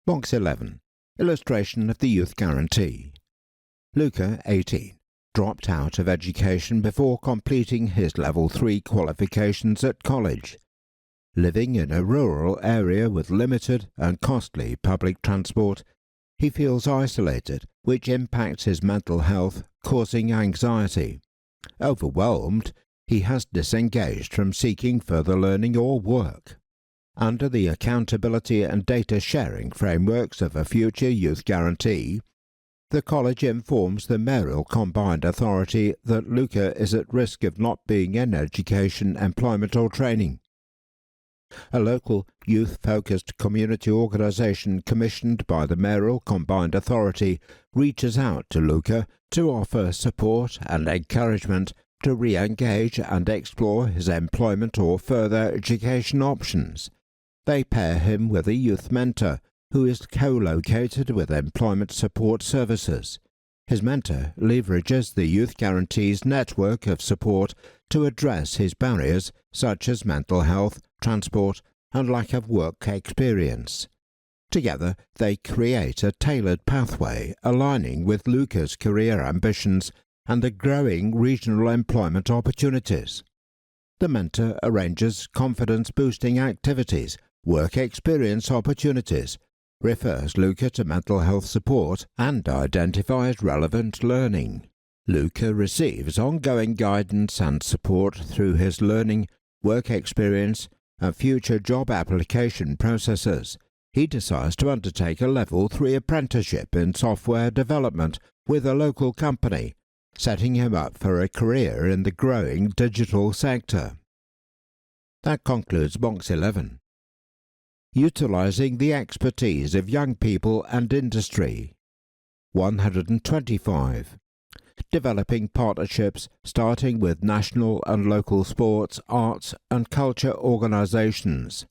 Box 11. Illustration of the Youth Guarantee. Luca, 18, dropped out of education before completing his Level 3 qualifications at college. Living in a rural area with limited and costly public transport, he feels isolated, which impacts his mental health, causing anxiety. Overwhelmed, he has disengaged from seeking further learning or work. Under the accountability and data sharing frameworks of a future Youth Guarantee, the college informs the Mayoral Combined Authority that Luca is at risk of not being in education, employment or training. A local youth-focused community organisation commissioned by the Mayoral Combined Authority reaches out to Luca to offer support and encouragement to re-engage and explore his employment or further education options. They pair him with a youth mentor who is co-located with Employment Support Services. His mentor leverages the Youth Guarantee's network of support to address his barriers such as mental health, transport and lack of work experience. Together, they create a tailored pathway aligning with Luca's career ambitions and the growing regional employment opportunities. The mentor arranges confidence-boosting activities, work experience opportunities, refers Luca to mental health support and identifies relevant learning. Luca receives ongoing guidance and support through his learning, work experience and future job application processes. He decides to undertake a Level 3 apprenticeship in software development with a local company, setting him up for a career in the growing digital sector. That concludes Box 11. Utilising the expertise of young people and industry. 125. Developing partnerships starting with national and local sports, arts and culture organisations.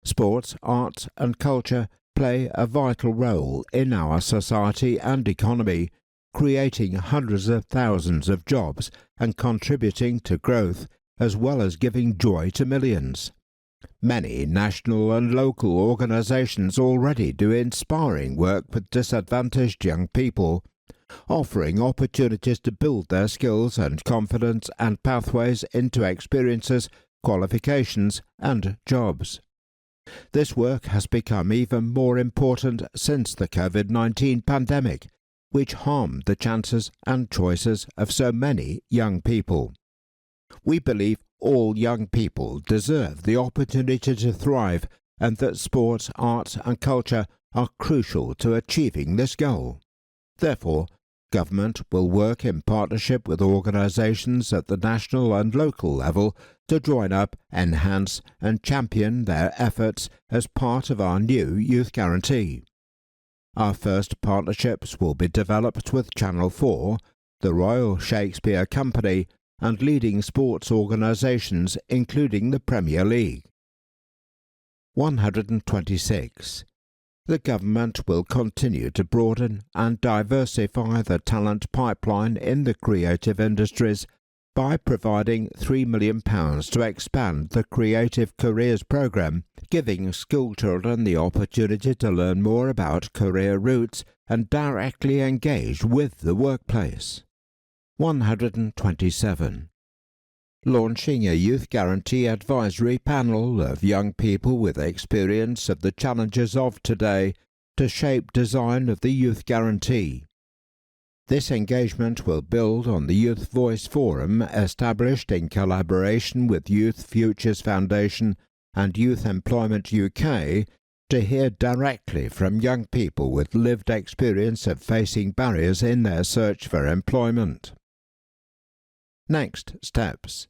Sports, arts and culture play a vital role in our society and economy, creating hundreds of thousands of jobs and contributing to growth as well as giving joy to millions. Many national and local organisations already do inspiring work with disadvantaged young people, offering opportunities to build their skills and confidence and pathways into experiences, qualifications and jobs. This work has become even more important since the COVID-19 pandemic, which harmed the chances and choices of so many young people. We believe all young people deserve the opportunity to thrive, and that sports, arts and culture are crucial to achieving this goal. Therefore, government will work in partnership with organisations at the national and local level to join up, enhance and champion their efforts as part of our new Youth Guarantee. Our first partnerships will be developed with Channel 4, the Royal Shakespeare Company and leading sports organisations including the Premier League. 126. The government will continue to broaden and diversify the talent pipeline in the creative industries by providing £3 million to expand the Creative Careers Programme, giving school children the opportunity to learn more about career routes and directly engage with the workplace. 127. Launching a Youth Guarantee Advisory Panel of young people with experience of the challenges of today to shape design of the Youth Guarantee. This engagement will build on the Youth Voice Forum established in collaboration with Youth Futures Foundation and Youth Employment UK to hear directly from young people with lived experience of facing barriers in their search for employment. Next steps.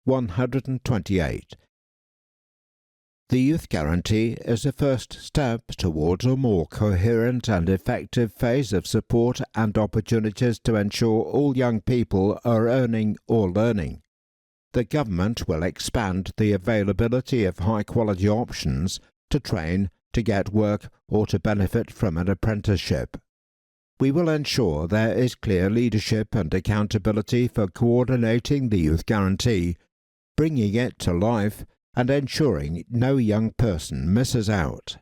128. The Youth Guarantee is a first step towards a more coherent and effective phase of support and opportunities to ensure all young people are earning or learning. The government will expand the availability of high-quality options to train, to get work or to benefit from an apprenticeship. We will ensure there is clear leadership and accountability for coordinating the Youth Guarantee, bringing it to life and ensuring no young person misses out.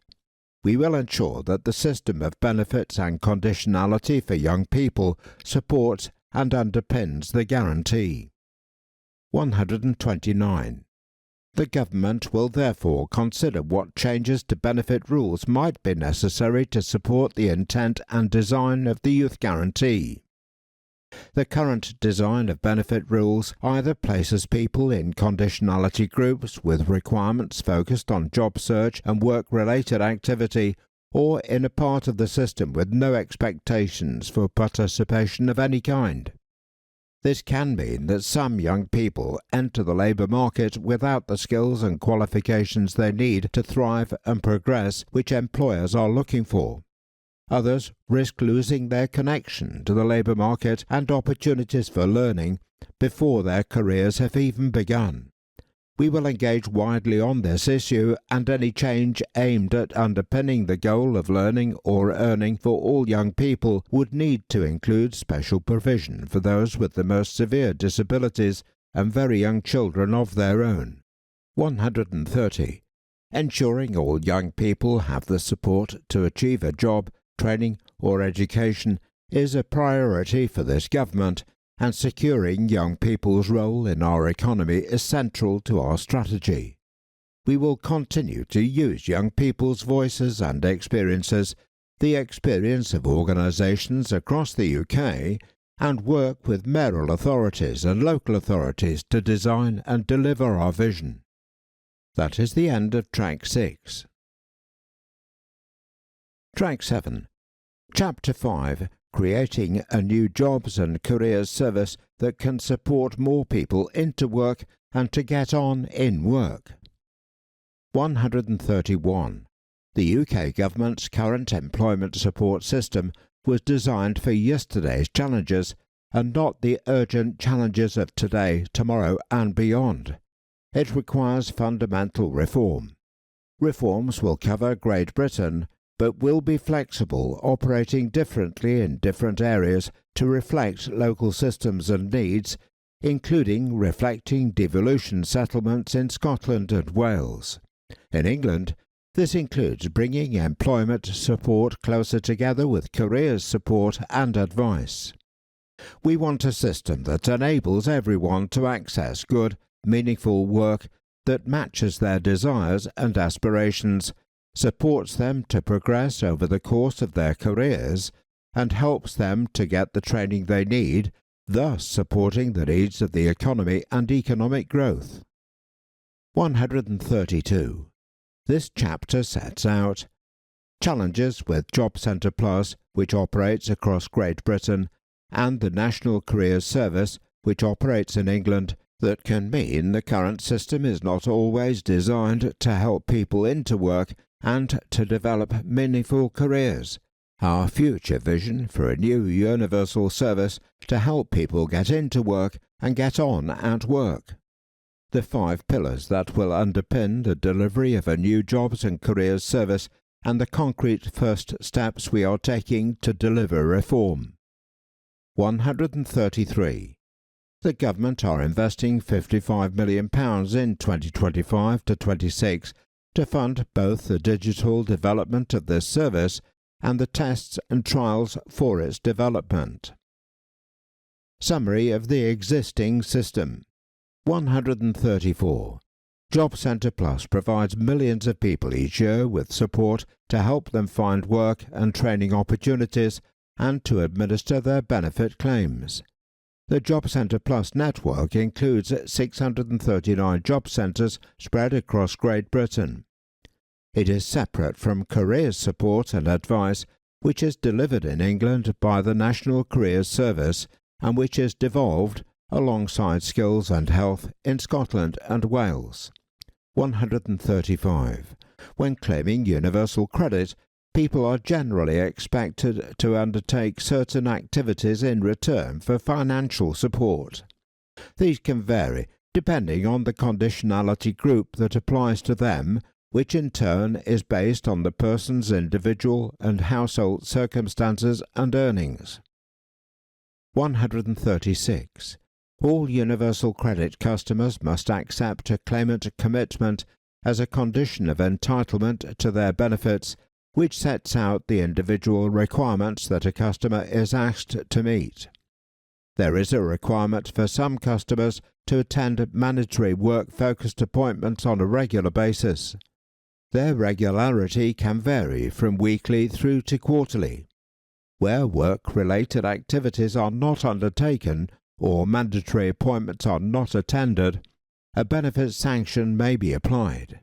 We will ensure that the system of benefits and conditionality for young people supports and underpins the guarantee. 129. The government will therefore consider what changes to benefit rules might be necessary to support the intent and design of the Youth Guarantee. The current design of benefit rules either places people in conditionality groups with requirements focused on job search and work-related activity, or in a part of the system with no expectations for participation of any kind. This can mean that some young people enter the labour market without the skills and qualifications they need to thrive and progress which employers are looking for. Others risk losing their connection to the labour market and opportunities for learning before their careers have even begun. We will engage widely on this issue, and any change aimed at underpinning the goal of learning or earning for all young people would need to include special provision for those with the most severe disabilities and very young children of their own. 130. Ensuring all young people have the support to achieve a job, training or education is a priority for this government, and securing young people's role in our economy is central to our strategy. We will continue to use young people's voices and experiences, the experience of organisations across the UK, and work with mayoral authorities and local authorities to design and deliver our vision. That is the end of Track 6. Track 7. Chapter 5. Creating a new jobs and careers service that can support more people into work and to get on in work. 131. The UK government's current employment support system was designed for yesterday's challenges and not the urgent challenges of today, tomorrow and beyond. It requires fundamental reform. Reforms will cover Great Britain, but will be flexible, operating differently in different areas to reflect local systems and needs, including reflecting devolution settlements in Scotland and Wales. In England, This includes bringing employment support closer together with careers support and advice. We want a system that enables everyone to access good, meaningful work that matches their desires and aspirations, supports them to progress over the course of their careers, and helps them to get the training they need, thus supporting the needs of the economy and economic growth. 132. This chapter sets out challenges with Job Centre Plus, which operates across Great Britain, and the National Careers Service, which operates in England, that can mean the current system is not always designed to help people into work and to develop meaningful careers. Our future vision for a new universal service to help people get into work and get on at work. The 5 pillars that will underpin the delivery of a new jobs and careers service and the concrete first steps we are taking to deliver reform. 133. The government are investing £55 million in 2025 to 26 to fund both the digital development of this service and the tests and trials for its development. Summary of the existing system. 134. Job Centre Plus provides millions of people each year with support to help them find work and training opportunities and to administer their benefit claims. The Job Centre Plus network includes 639 job centres spread across Great Britain. It is separate from careers support and advice, which is delivered in England by the National Careers Service and which is devolved alongside Skills and Health in Scotland and Wales. 135. When claiming universal credit, people are generally expected to undertake certain activities in return for financial support. These can vary depending on the conditionality group that applies to them, which in turn is based on the person's individual and household circumstances and earnings. 136. All universal credit customers must accept a claimant commitment as a condition of entitlement to their benefits, which sets out the individual requirements that a customer is asked to meet. There is a requirement for some customers to attend mandatory work-focused appointments on a regular basis. Their regularity can vary from weekly through to quarterly. Where work-related activities are not undertaken or mandatory appointments are not attended, a benefit sanction may be applied.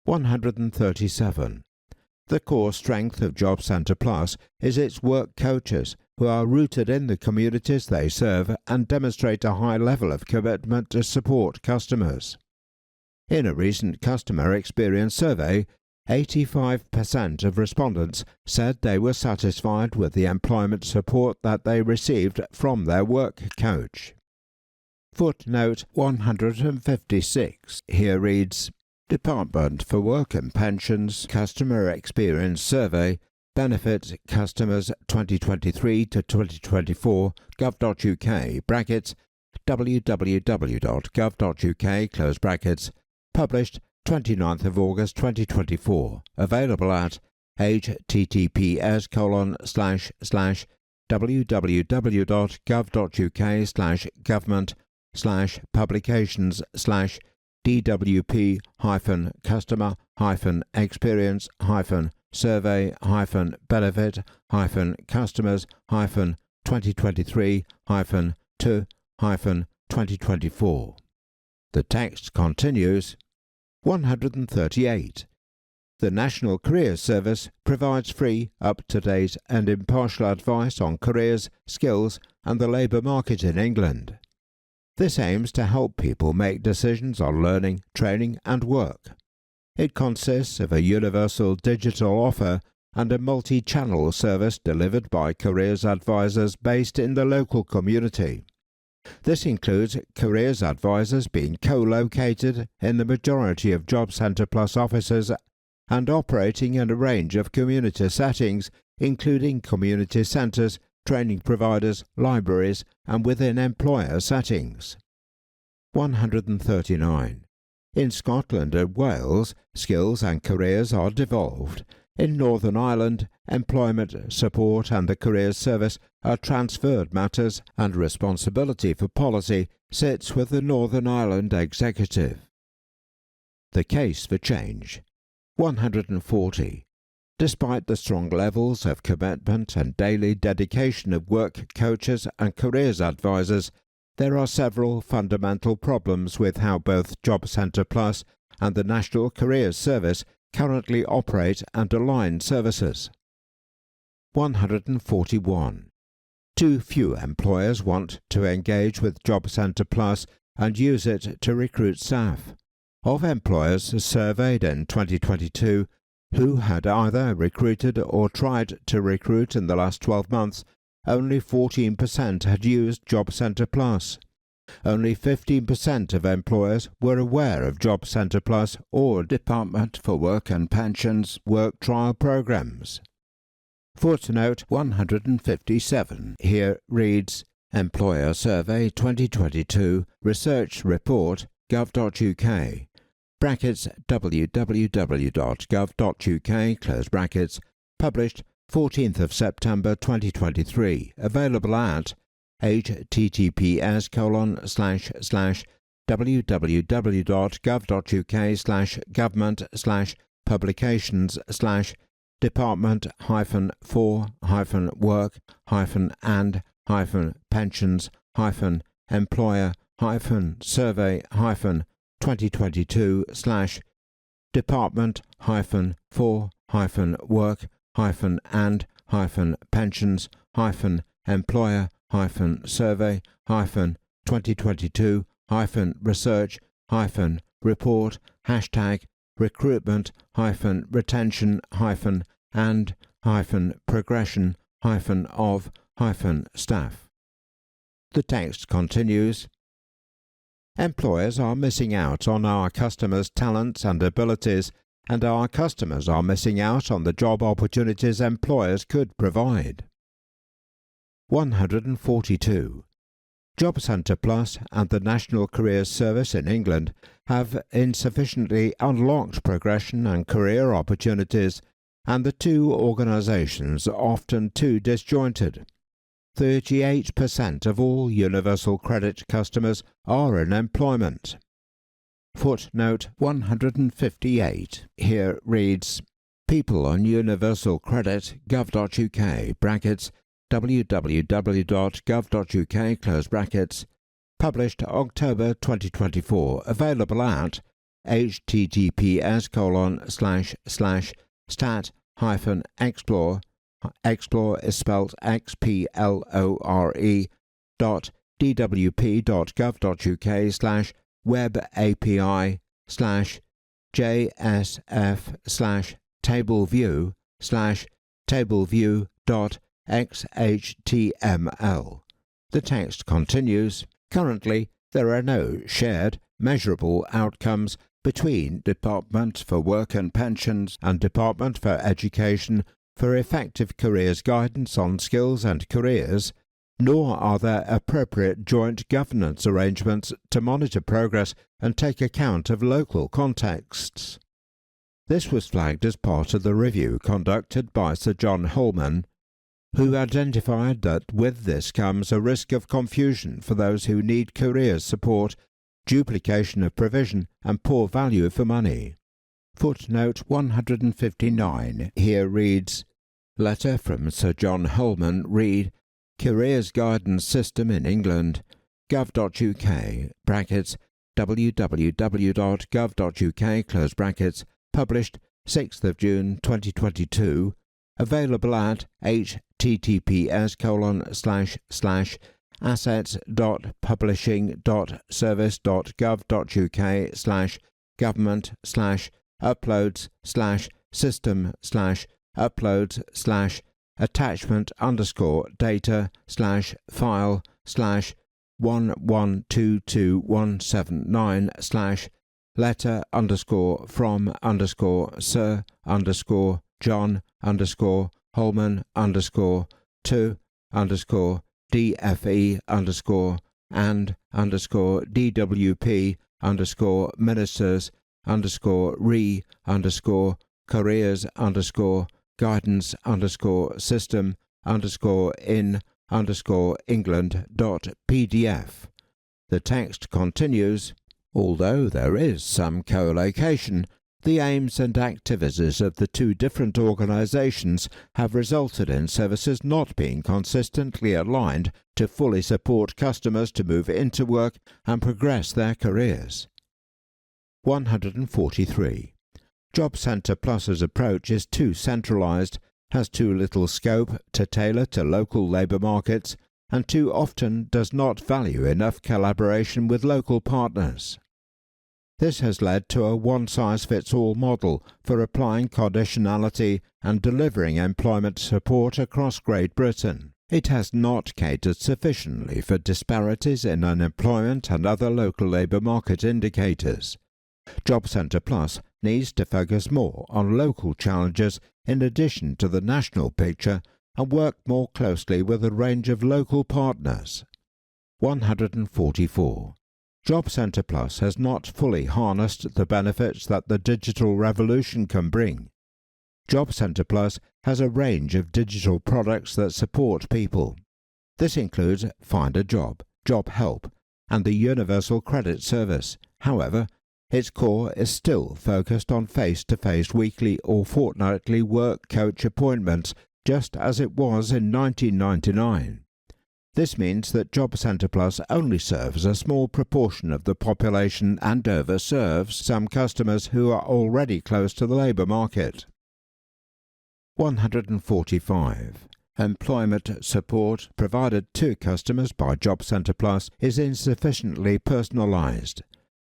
137. The core strength of Job Centre Plus is its work coaches, who are rooted in the communities they serve and demonstrate a high level of commitment to support customers. In a recent customer experience survey, 85% of respondents said they were satisfied with the employment support that they received from their work coach. Footnote 156 here reads, Department for Work and Pensions Customer Experience Survey, Benefit Customers 2023 to 2024, gov.uk, brackets, www.gov.uk, close brackets, published 29th of August 2024, available at https://www.gov.uk/government/benefit-customers-benefit-service-benefit-benefit-benefit-benefit-2024. The text continues. 138. The National Careers Service provides free, up-to-date and impartial advice on careers, skills and the labour market in England. This aims to help people make decisions on learning, training and work. It consists of a universal digital offer and a multi-channel service delivered by careers advisors based in the local community. This includes careers advisors being co-located in the majority of Job Centre Plus offices and operating in a range of community settings, including community centres, training providers, libraries and within employer settings. 139. In Scotland and Wales, skills and careers are devolved. In Northern Ireland, employment support and the careers service are transferred matters, and responsibility for policy sits with the Northern Ireland Executive. The case for change. 140. Despite the strong levels of commitment and daily dedication of work coaches and careers advisors, there are several fundamental problems with how both Job Centre Plus and the National Careers Service currently operate and align services. 141. Too few employers want to engage with Job Centre Plus and use it to recruit staff. Of employers surveyed in 2022 who had either recruited or tried to recruit in the last 12 months, only 14% had used Job Centre Plus. Only 15% of employers were aware of Job Centre Plus or Department for Work and Pensions work trial programs. Footnote 157 here reads, Employer Survey 2022 Research Report gov.uk brackets www.gov.uk close brackets published 14th of September 2023, available at https://www.gov.uk/government-for-work-pensions-employer-research-report-recruitment-retention-of-staff. The text continues. Employers are missing out on our customers' talents and abilities, and our customers are missing out on the job opportunities employers could provide. 142. Job Centre Plus and the National Careers Service in England have insufficiently unlocked progression and career opportunities, and the two organisations are often too disjointed. 38% of all Universal Credit customers are in employment. Footnote 158 here reads, People on Universal Credit gov.uk brackets www.gov.uk close brackets published October 2024, available at https://stat-explore explore is spelled xplor/web-api/jsf/tableview/tableview.xhtml. The text continues. Currently, there are no shared, measurable outcomes between Department for Work and Pensions and Department for Education for effective careers guidance on skills and careers, nor are there appropriate joint governance arrangements to monitor progress and take account of local contexts. This was flagged as part of the review conducted by Sir John Holman, who identified that with this comes a risk of confusion for those who need careers support, duplication of provision, and poor value for money. Footnote 159 here reads, Letter from Sir John Holman read, Careers Guidance System in England, gov.uk, brackets, www.gov.uk, close brackets, published 6th of June 2022, available at https://assets.publishing.service.gov.uk/government/uploads/letter_from_Sir_John_Holman_to_DFE_and_DWP careers_re_careers_guidance_in_England.pdf. The text continues, although there is some co-location, the aims and activities of the two different organisations have resulted in services not being consistently aligned to fully support customers to move into work and progress their careers. 143. Job Centre Plus's approach is too centralised, has too little scope to tailor to local labour markets, and too often does not value enough collaboration with local partners. This has led to a one-size-fits-all model for applying conditionality and delivering employment support across Great Britain. It has not catered sufficiently for disparities in unemployment and other local labour market indicators. Job Centre Plus needs to focus more on local challenges in addition to the national picture and work more closely with a range of local partners. 144. Job Centre Plus has not fully harnessed the benefits that the digital revolution can bring. Job Centre Plus has a range of digital products that support people. This includes Find a Job, Job Help, and the Universal Credit Service. However, its core is still focused on face-to-face weekly or fortnightly work coach appointments, just as it was in 1999. This means that Job Centre Plus only serves a small proportion of the population and overserves some customers who are already close to the labour market. 145. Employment support provided to customers by Job Centre Plus is insufficiently personalised.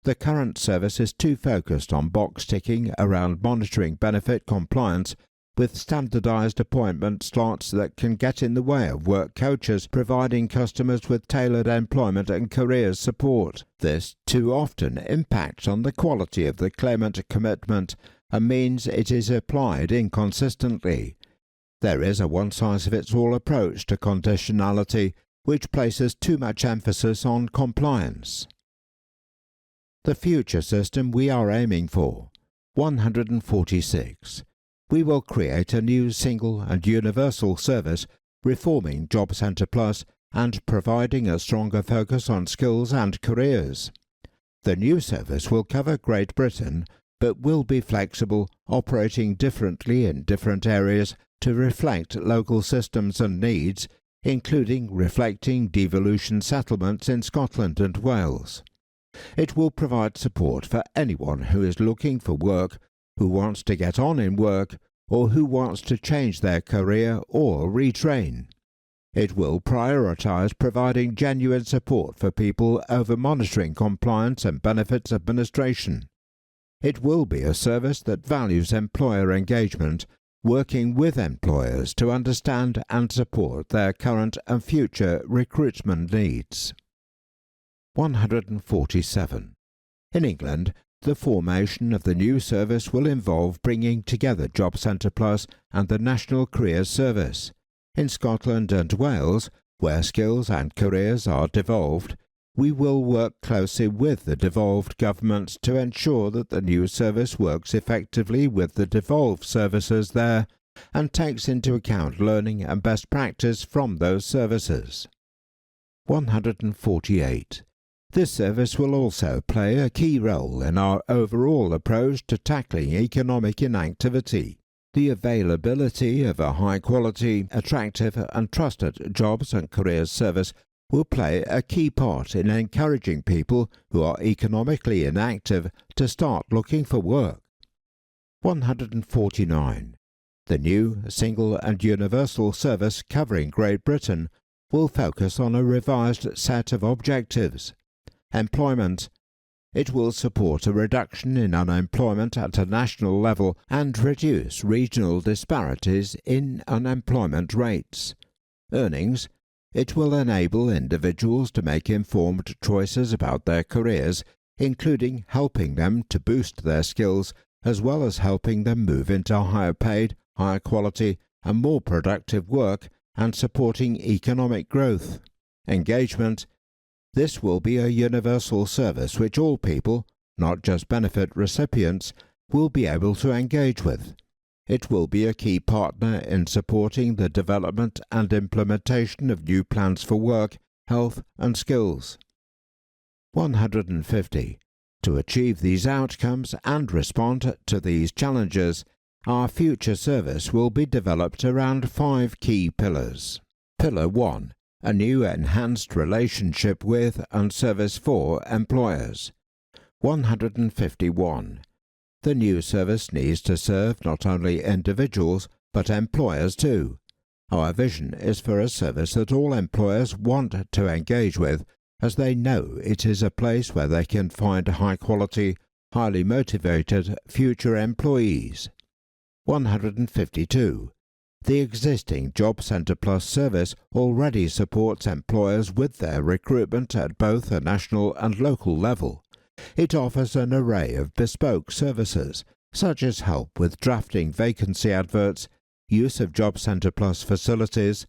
The current service is too focused on box-ticking around monitoring benefit compliance, with standardised appointment slots that can get in the way of work coaches providing customers with tailored employment and careers support. This too often impacts on the quality of the claimant commitment and means it is applied inconsistently. There is a one-size-fits-all approach to conditionality, which places too much emphasis on compliance. The future system we are aiming for. 146. We will create a new single and universal service, reforming Job Centre Plus and providing a stronger focus on skills and careers. The new service will cover Great Britain, but will be flexible, operating differently in different areas to reflect local systems and needs, including reflecting devolution settlements in Scotland and Wales. It will provide support for anyone who is looking for work, who wants to get on in work, or who wants to change their career or retrain. It will prioritise providing genuine support for people over monitoring compliance and benefits administration. It will be a service that values employer engagement, working with employers to understand and support their current and future recruitment needs. 147. In England, the formation of the new service will involve bringing together Job Centre Plus and the National Careers Service. In Scotland and Wales, where skills and careers are devolved, we will work closely with the devolved governments to ensure that the new service works effectively with the devolved services there and takes into account learning and best practice from those services. 148. This service will also play a key role in our overall approach to tackling economic inactivity. The availability of a high-quality, attractive and trusted jobs and careers service will play a key part in encouraging people who are economically inactive to start looking for work. 149. The new single and universal service covering Great Britain will focus on a revised set of objectives. Employment. It will support a reduction in unemployment at a national level and reduce regional disparities in unemployment rates. Earnings. It will enable individuals to make informed choices about their careers, including helping them to boost their skills, as well as helping them move into higher paid, higher quality and more productive work and supporting economic growth. Engagement. This will be a universal service which all people, not just benefit recipients, will be able to engage with. It will be a key partner in supporting the development and implementation of new plans for work, health and skills. 150. To achieve these outcomes and respond to these challenges, our future service will be developed around 5 key pillars. Pillar 1. A new enhanced relationship with and service for employers. 151. The new service needs to serve not only individuals but employers too. Our vision is for a service that all employers want to engage with, as they know it is a place where they can find high-quality, highly motivated future employees. 152. The existing Job Centre Plus service already supports employers with their recruitment at both a national and local level. It offers an array of bespoke services, such as help with drafting vacancy adverts, use of Job Centre Plus facilities,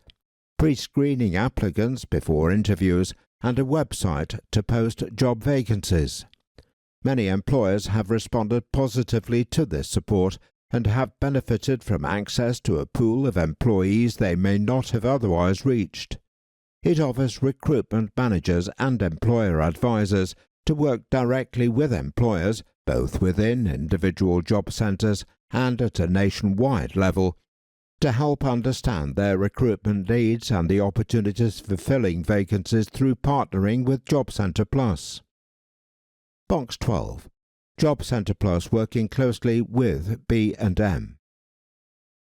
pre-screening applicants before interviews, and a website to post job vacancies. Many employers have responded positively to this support and have benefited from access to a pool of employees they may not have otherwise reached. It offers recruitment managers and employer advisors to work directly with employers, both within individual job centres and at a nationwide level, to help understand their recruitment needs and the opportunities for filling vacancies through partnering with Job Centre Plus. Box 12. Job Centre Plus working closely with B&M.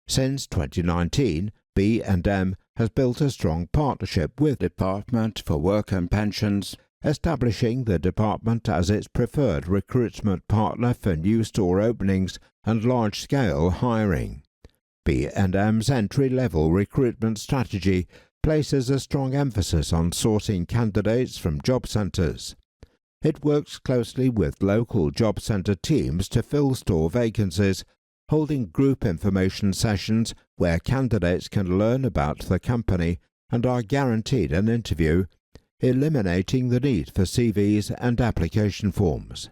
Since 2019, B&M has built a strong partnership with Department for Work and Pensions, establishing the department as its preferred recruitment partner for new store openings and large-scale hiring. B&M's entry-level recruitment strategy places a strong emphasis on sourcing candidates from job centres. It works closely with local job centre teams to fill store vacancies, holding group information sessions where candidates can learn about the company and are guaranteed an interview, eliminating the need for CVs and application forms.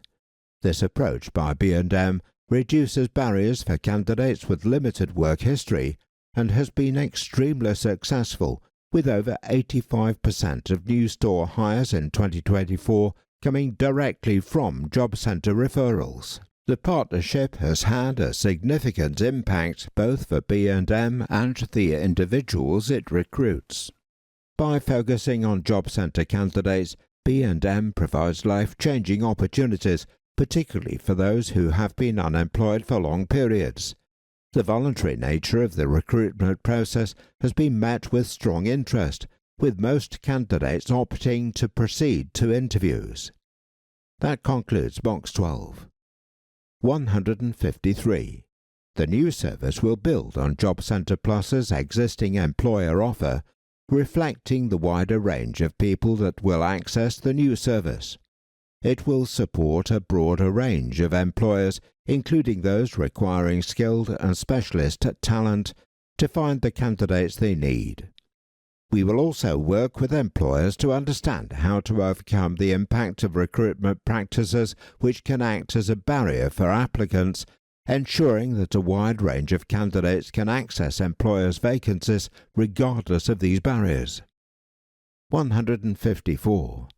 This approach by B&M reduces barriers for candidates with limited work history and has been extremely successful, with over 85% of new store hires in 2024 coming directly from job centre referrals. The partnership has had a significant impact both for B&M and the individuals it recruits. By focusing on job centre candidates, B&M provides life-changing opportunities, particularly for those who have been unemployed for long periods. The voluntary nature of the recruitment process has been met with strong interest, with most candidates opting to proceed to interviews. That concludes Box 12. 153. The new service will build on Job Centre Plus's existing employer offer, reflecting the wider range of people that will access the new service. It will support a broader range of employers, including those requiring skilled and specialist talent, to find the candidates they need. We will also work with employers to understand how to overcome the impact of recruitment practices which can act as a barrier for applicants, ensuring that a wide range of candidates can access employers' vacancies regardless of these barriers. 154.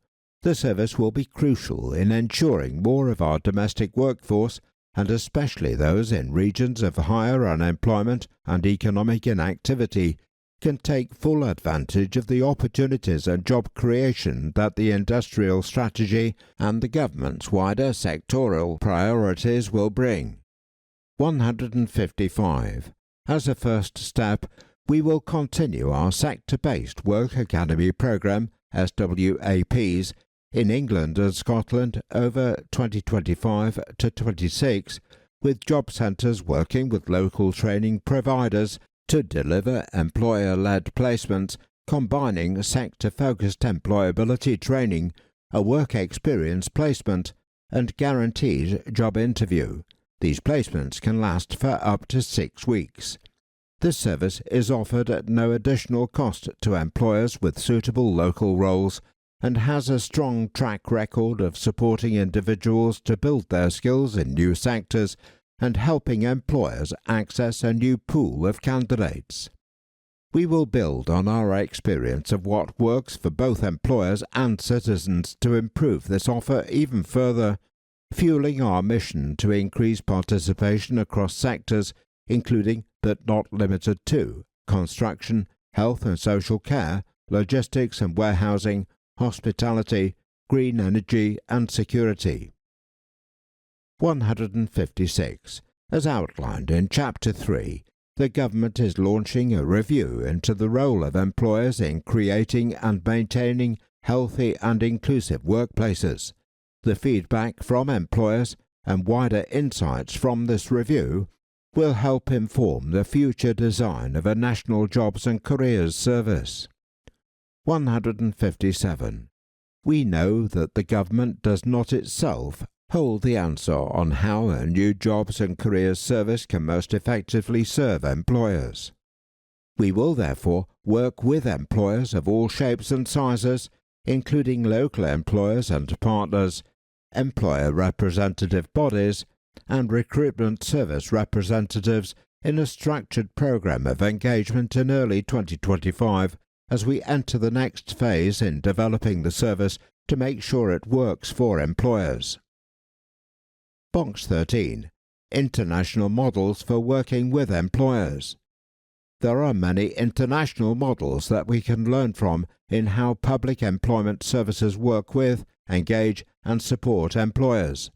The service will be crucial in ensuring more of our domestic workforce, and especially those in regions of higher unemployment and economic inactivity, can take full advantage of the opportunities and job creation that the industrial strategy and the government's wider sectoral priorities will bring. 155. As a first step, we will continue our sector-based Work Academy programme, SWAPs, in England and Scotland over 2025 to 26, with job centres working with local training providers to deliver employer-led placements, combining sector-focused employability training, a work experience placement, and guaranteed job interview. These placements can last for up to 6 weeks. This service is offered at no additional cost to employers with suitable local roles, and has a strong track record of supporting individuals to build their skills in new sectors and helping employers access a new pool of candidates. We will build on our experience of what works for both employers and citizens to improve this offer even further, fueling our mission to increase participation across sectors, including but not limited to construction, health and social care, logistics and warehousing, hospitality, green energy and security. 156. As outlined in Chapter 3, the Government is launching a review into the role of employers in creating and maintaining healthy and inclusive workplaces. The feedback from employers and wider insights from this review will help inform the future design of a National Jobs and Careers Service. 157. We know that the Government does not itself hold the answer on how a new Jobs and Careers Service can most effectively serve employers. We will therefore work with employers of all shapes and sizes, including local employers and partners, employer representative bodies, and recruitment service representatives in a structured program of engagement in early 2025 as we enter the next phase in developing the service to make sure it works for employers. Box 13. International models for working with employers. There are many international models that we can learn from in how public employment services work with, engage, and support employers.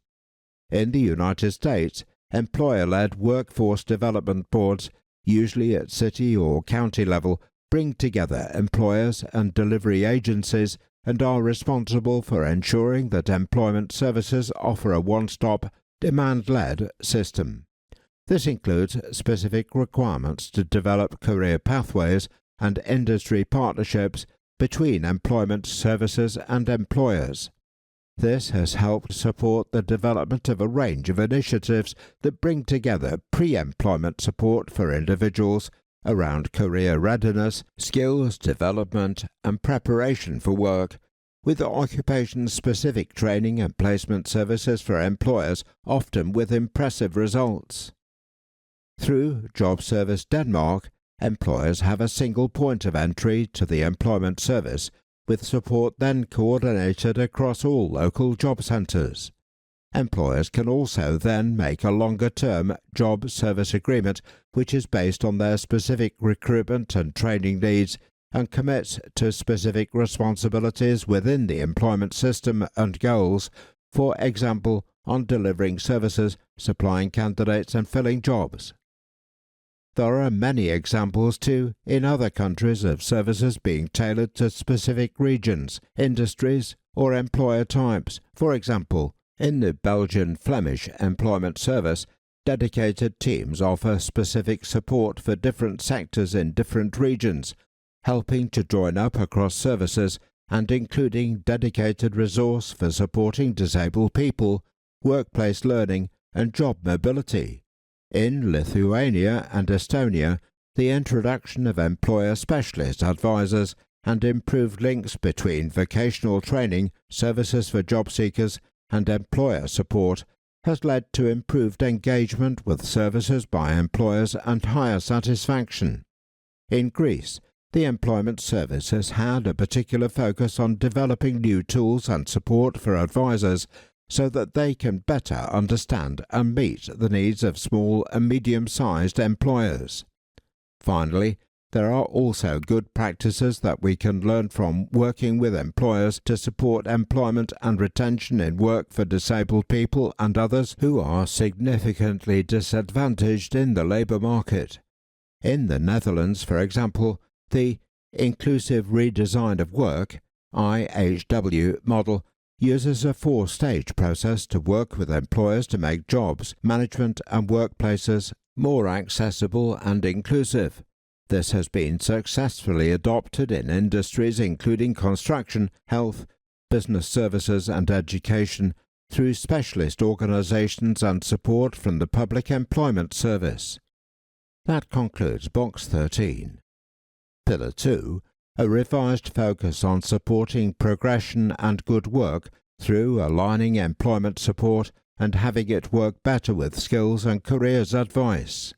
In the United States, employer-led workforce development boards, usually at city or county level, bring together employers and delivery agencies and are responsible for ensuring that employment services offer a one-stop, demand-led system. This includes specific requirements to develop career pathways and industry partnerships between employment services and employers. This has helped support the development of a range of initiatives that bring together pre-employment support for individuals around career readiness, skills development, and preparation for work, with occupation-specific training and placement services for employers, often with impressive results. Through Job Service Denmark, employers have a single point of entry to the employment service, with support then coordinated across all local job centres. Employers can also then make a longer-term job service agreement which is based on their specific recruitment and training needs and commits to specific responsibilities within the employment system and goals, for example, on delivering services, supplying candidates and filling jobs. There are many examples too in other countries of services being tailored to specific regions, industries or employer types. For example, in the Belgian-Flemish Employment Service, dedicated teams offer specific support for different sectors in different regions, helping to join up across services and including dedicated resource for supporting disabled people, workplace learning and job mobility. In Lithuania and Estonia, the introduction of employer specialist advisors and improved links between vocational training, services for job seekers and employer support has led to improved engagement with services by employers and higher satisfaction. In Greece, the Employment Service has had a particular focus on developing new tools and support for advisors so that they can better understand and meet the needs of small and medium-sized employers. Finally, there are also good practices that we can learn from working with employers to support employment and retention in work for disabled people and others who are significantly disadvantaged in the labour market. In the Netherlands, for example, the Inclusive Redesign of Work (IHW) model uses a four-stage process to work with employers to make jobs, management and workplaces more accessible and inclusive. This has been successfully adopted in industries including construction, health, business services and education through specialist organisations and support from the Public Employment Service. That concludes Box 13. Pillar 2. a revised focus on supporting progression and good work through aligning employment support and having it work better with skills and careers advice.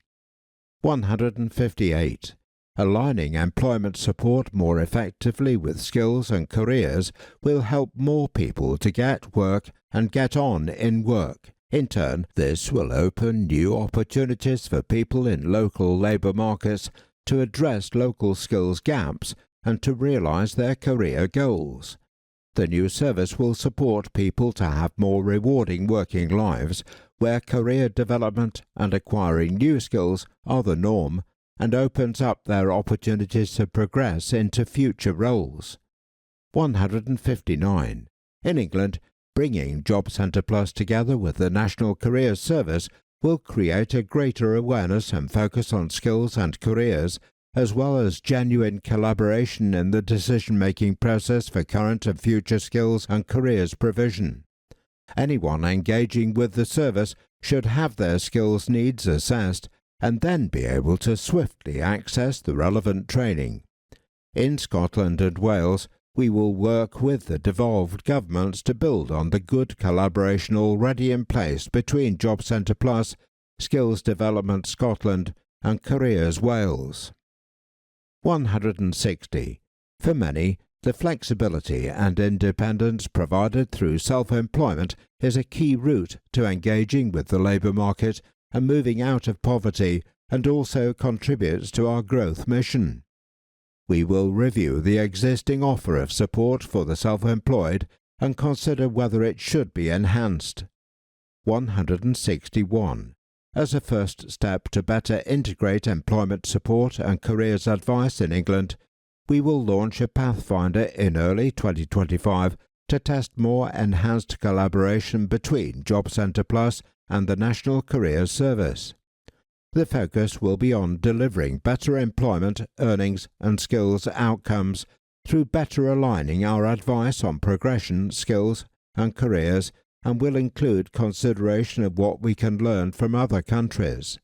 158. Aligning employment support more effectively with skills and careers will help more people to get work and get on in work. In turn, this will open new opportunities for people in local labour markets to address local skills gaps and to realise their career goals. The new service will support people to have more rewarding working lives where career development and acquiring new skills are the norm, and opens up their opportunities to progress into future roles. 159. In England, bringing Job Centre Plus together with the National Careers Service will create a greater awareness and focus on skills and careers, as well as genuine collaboration in the decision-making process for current and future skills and careers provision. Anyone engaging with the service should have their skills needs assessed and then be able to swiftly access the relevant training. In Scotland and Wales, we will work with the devolved governments to build on the good collaboration already in place between Job Centre Plus, Skills Development Scotland and Careers Wales. 160. For many, the flexibility and independence provided through self-employment is a key route to engaging with the labour market and moving out of poverty, and also contributes to our growth mission. We will review the existing offer of support for the self-employed and consider whether it should be enhanced. 161. As a first step to better integrate employment support and careers advice in England, we will launch a Pathfinder in early 2025 to test more enhanced collaboration between Job Centre Plus and the National Careers Service. The focus will be on delivering better employment, earnings and skills outcomes through better aligning our advice on progression, skills and careers, and will include consideration of what we can learn from other countries.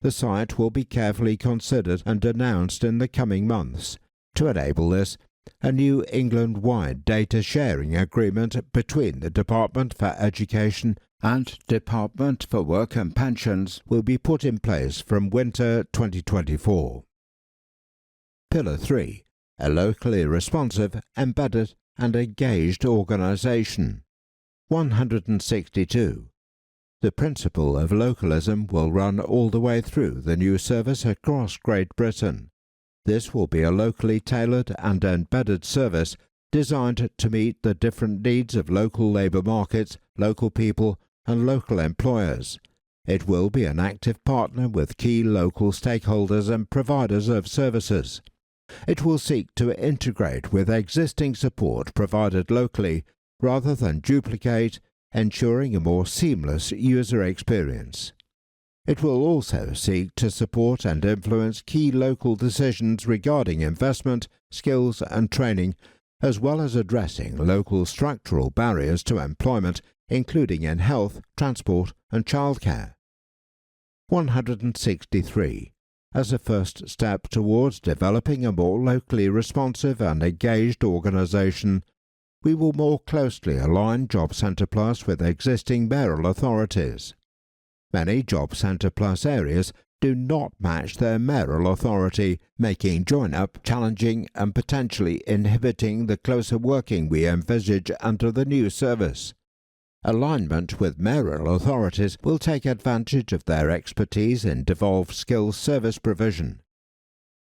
The site will be carefully considered and announced in the coming months. To enable this, a new England-wide data sharing agreement between the Department for Education and Department for Work and Pensions will be put in place from winter 2024. Pillar 3. A locally responsive, embedded and engaged organisation. 162. The principle of localism will run all the way through the new service across Great Britain. This will be a locally tailored and embedded service designed to meet the different needs of local labour markets, local people and local employers. It will be an active partner with key local stakeholders and providers of services. It will seek to integrate with existing support provided locally rather than duplicate, ensuring a more seamless user experience. It will also seek to support and influence key local decisions regarding investment, skills and training, as well as addressing local structural barriers to employment, including in health, transport and childcare. 163. As a first step towards developing a more locally responsive and engaged organisation, we will more closely align Job Centre Plus with existing mayoral authorities. Many Job Centre Plus areas do not match their mayoral authority, making join-up challenging and potentially inhibiting the closer working we envisage under the new service. Alignment with mayoral authorities will take advantage of their expertise in devolved skills service provision.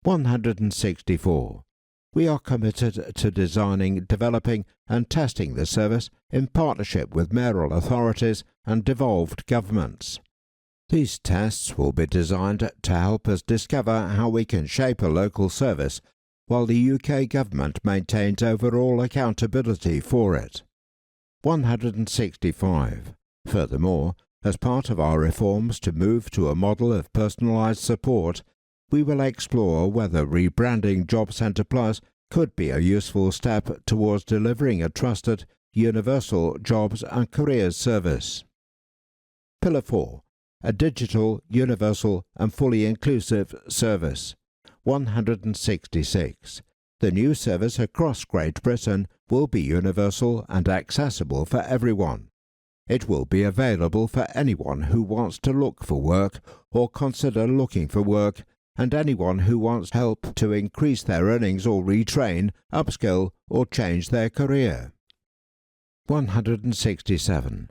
164. We are committed to designing, developing and testing the service in partnership with mayoral authorities and devolved governments. These tests will be designed to help us discover how we can shape a local service while the UK government maintains overall accountability for it. 165. Furthermore, as part of our reforms to move to a model of personalised support, we will explore whether rebranding Job Centre Plus could be a useful step towards delivering a trusted, universal jobs and careers service. Pillar 4. A digital, universal and fully inclusive service. 166. The new service across Great Britain will be universal and accessible for everyone. It will be available for anyone who wants to look for work or consider looking for work, and anyone who wants help to increase their earnings or retrain, upskill, or change their career. 167.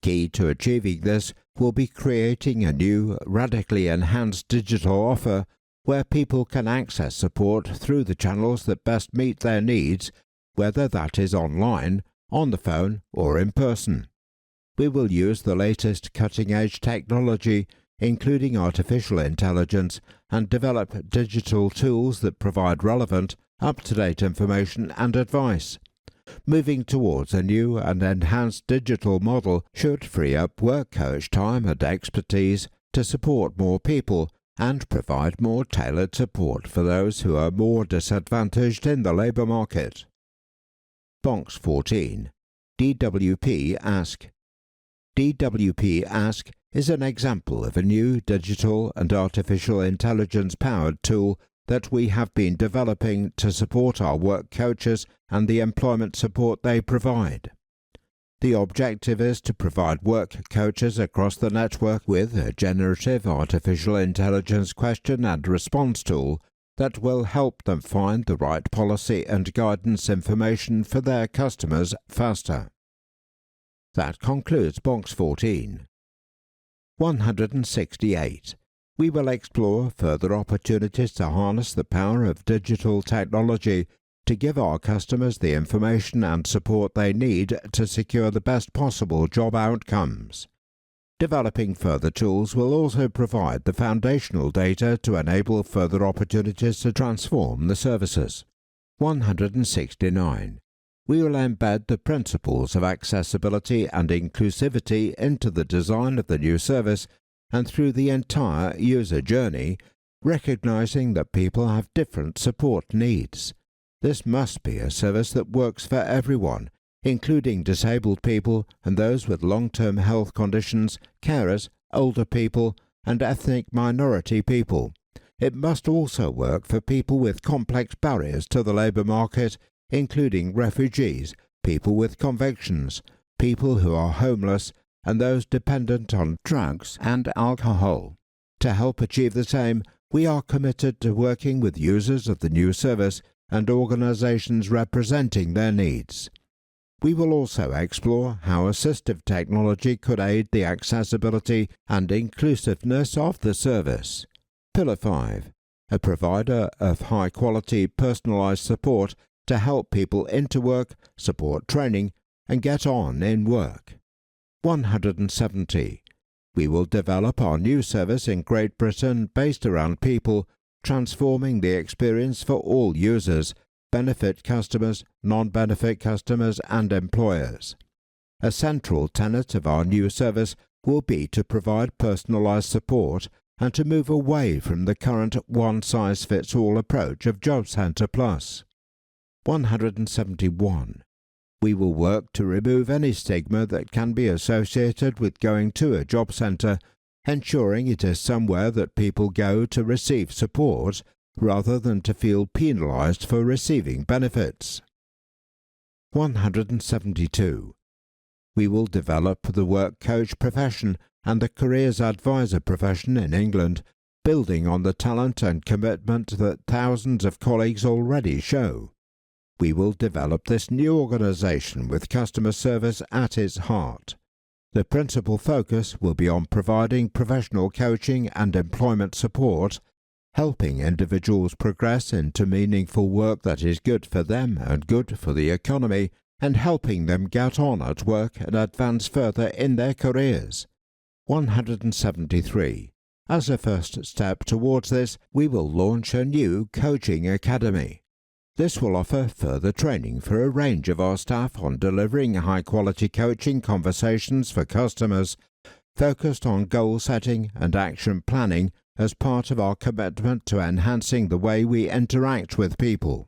Key to achieving this will be creating a new, radically enhanced digital offer where people can access support through the channels that best meet their needs, whether that is online, on the phone, or in person. We will use the latest cutting-edge technology, including artificial intelligence, and develop digital tools that provide relevant, up-to-date information and advice. Moving towards a new and enhanced digital model should free up work coach time and expertise to support more people and provide more tailored support for those who are more disadvantaged in the labour market. Box 14. DWP Ask. DWP Ask is an example of a new digital and artificial intelligence-powered tool that we have been developing to support our work coaches and the employment support they provide. The objective is to provide work coaches across the network with a generative artificial intelligence question and response tool that will help them find the right policy and guidance information for their customers faster. That concludes Box 14. 168. We will explore further opportunities to harness the power of digital technology to give our customers the information and support they need to secure the best possible job outcomes. Developing further tools will also provide the foundational data to enable further opportunities to transform the services. 169. We will embed the principles of accessibility and inclusivity into the design of the new service and through the entire user journey, recognizing that people have different support needs. This must be a service that works for everyone, including disabled people and those with long-term health conditions, carers, older people, and ethnic minority people. It must also work for people with complex barriers to the labour market, including refugees, people with convictions, people who are homeless, and those dependent on drugs and alcohol. To help achieve the same, we are committed to working with users of the new service and organizations representing their needs. We will also explore how assistive technology could aid the accessibility and inclusiveness of the service. Pillar 5. A provider of high-quality, personalized support to help people into work, support training, and get on in work. 170. We will develop our new service in Great Britain based around people, transforming the experience for all users, benefit customers, non-benefit customers, and employers. A central tenet of our new service will be to provide personalized support and to move away from the current one-size-fits-all approach of Job Centre Plus. 171. We will work to remove any stigma that can be associated with going to a job centre, ensuring it is somewhere that people go to receive support rather than to feel penalised for receiving benefits. 172. We will develop the work coach profession and the careers advisor profession in England, building on the talent and commitment that thousands of colleagues already show. We will develop this new organisation with customer service at its heart. The principal focus will be on providing professional coaching and employment support, helping individuals progress into meaningful work that is good for them and good for the economy, and helping them get on at work and advance further in their careers. 173. As a first step towards this, we will launch a new coaching academy. This will offer further training for a range of our staff on delivering high-quality coaching conversations for customers, focused on goal setting and action planning as part of our commitment to enhancing the way we interact with people.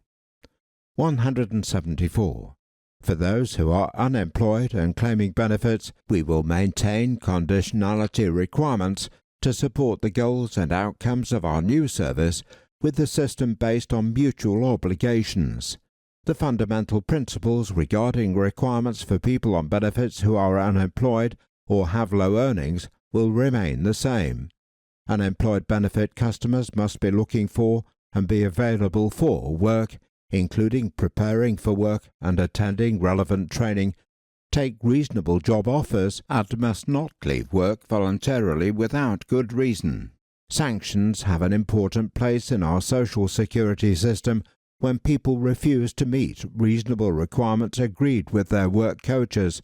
174. For those who are unemployed and claiming benefits, we will maintain conditionality requirements to support the goals and outcomes of our new service, with the system based on mutual obligations. The fundamental principles regarding requirements for people on benefits who are unemployed or have low earnings will remain the same. Unemployed benefit customers must be looking for and be available for work, including preparing for work and attending relevant training, take reasonable job offers, and must not leave work voluntarily without good reason. Sanctions have an important place in our social security system when people refuse to meet reasonable requirements agreed with their work coaches,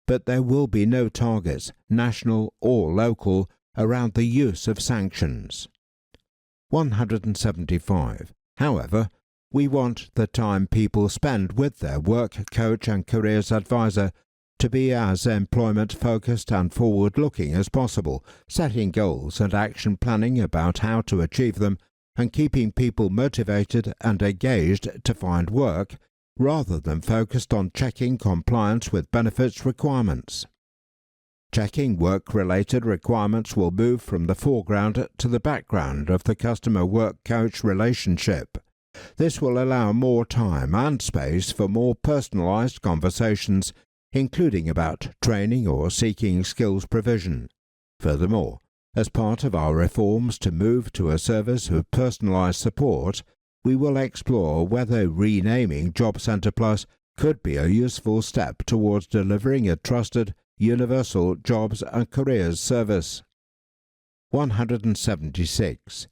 but there will be no targets, national or local, around the use of sanctions. 175. However, we want the time people spend with their work coach and careers advisor to be as employment-focused and forward-looking as possible, setting goals and action planning about how to achieve them, and keeping people motivated and engaged to find work, rather than focused on checking compliance with benefits requirements. Checking work-related requirements will move from the foreground to the background of the customer-work-coach relationship. This will allow more time and space for more personalized conversations, including about training or seeking skills provision. Furthermore, as part of our reforms to move to a service of personalized support, we will explore whether renaming Job Centre Plus could be a useful step towards delivering a trusted, universal jobs and careers service. 176.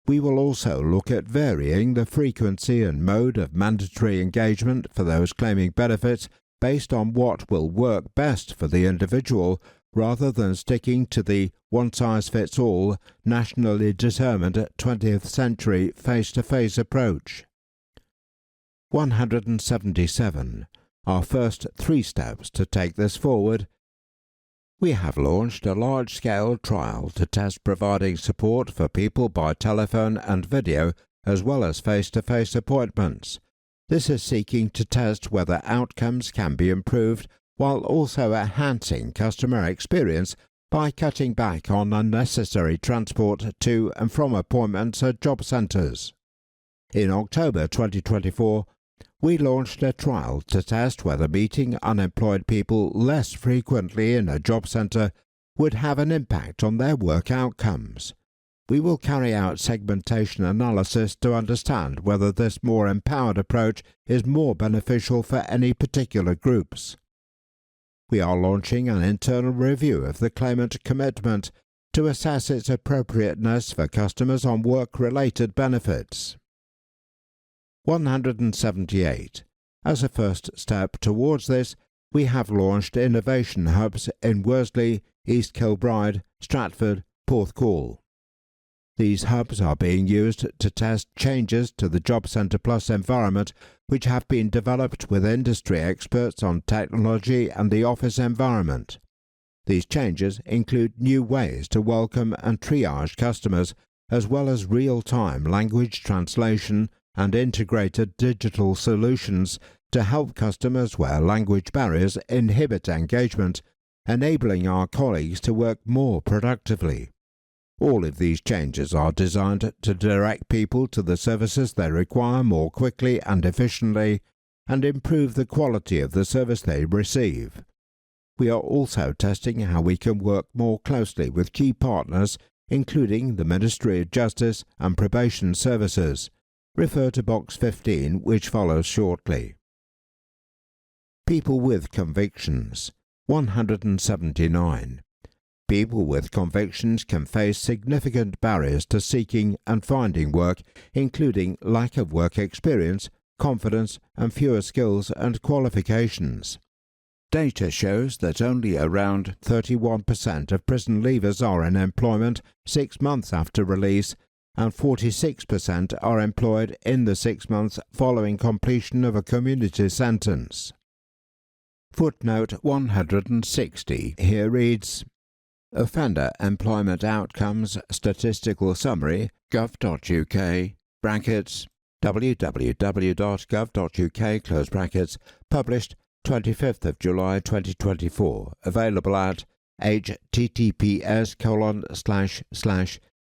We will also look at varying the frequency and mode of mandatory engagement for those claiming benefits based on what will work best for the individual, rather than sticking to the one-size-fits-all, nationally determined 20th century face-to-face approach. 177. Our first 3 steps to take this forward. We have launched a large-scale trial to test providing support for people by telephone and video as well as face-to-face appointments. This is seeking to test whether outcomes can be improved while also enhancing customer experience by cutting back on unnecessary transport to and from appointments at job centres. In October 2024, we launched a trial to test whether meeting unemployed people less frequently in a job centre would have an impact on their work outcomes. We will carry out segmentation analysis to understand whether this more empowered approach is more beneficial for any particular groups. We are launching an internal review of the claimant commitment to assess its appropriateness for customers on work-related benefits. 178. As a first step towards this, we have launched innovation hubs in Worsley, East Kilbride, Stratford, Porthcawl. These hubs are being used to test changes to the Job Centre Plus environment which have been developed with industry experts on technology and the office environment. These changes include new ways to welcome and triage customers, as well as real-time language translation and integrated digital solutions to help customers where language barriers inhibit engagement, enabling our colleagues to work more productively. All of these changes are designed to direct people to the services they require more quickly and efficiently, and improve the quality of the service they receive. We are also testing how we can work more closely with key partners, including the Ministry of Justice and Probation Services. Refer to Box 15, which follows shortly. People with convictions. 179. People with convictions can face significant barriers to seeking and finding work, including lack of work experience, confidence, and fewer skills and qualifications. Data shows that only around 31% of prison leavers are in employment 6 months after release, and 46% are employed in the 6 months following completion of a community sentence. Footnote 160 here reads, Offender Employment Outcomes Statistical Summary, gov.uk, brackets, www.gov.uk, close brackets, published 25th of July 2024, available at https://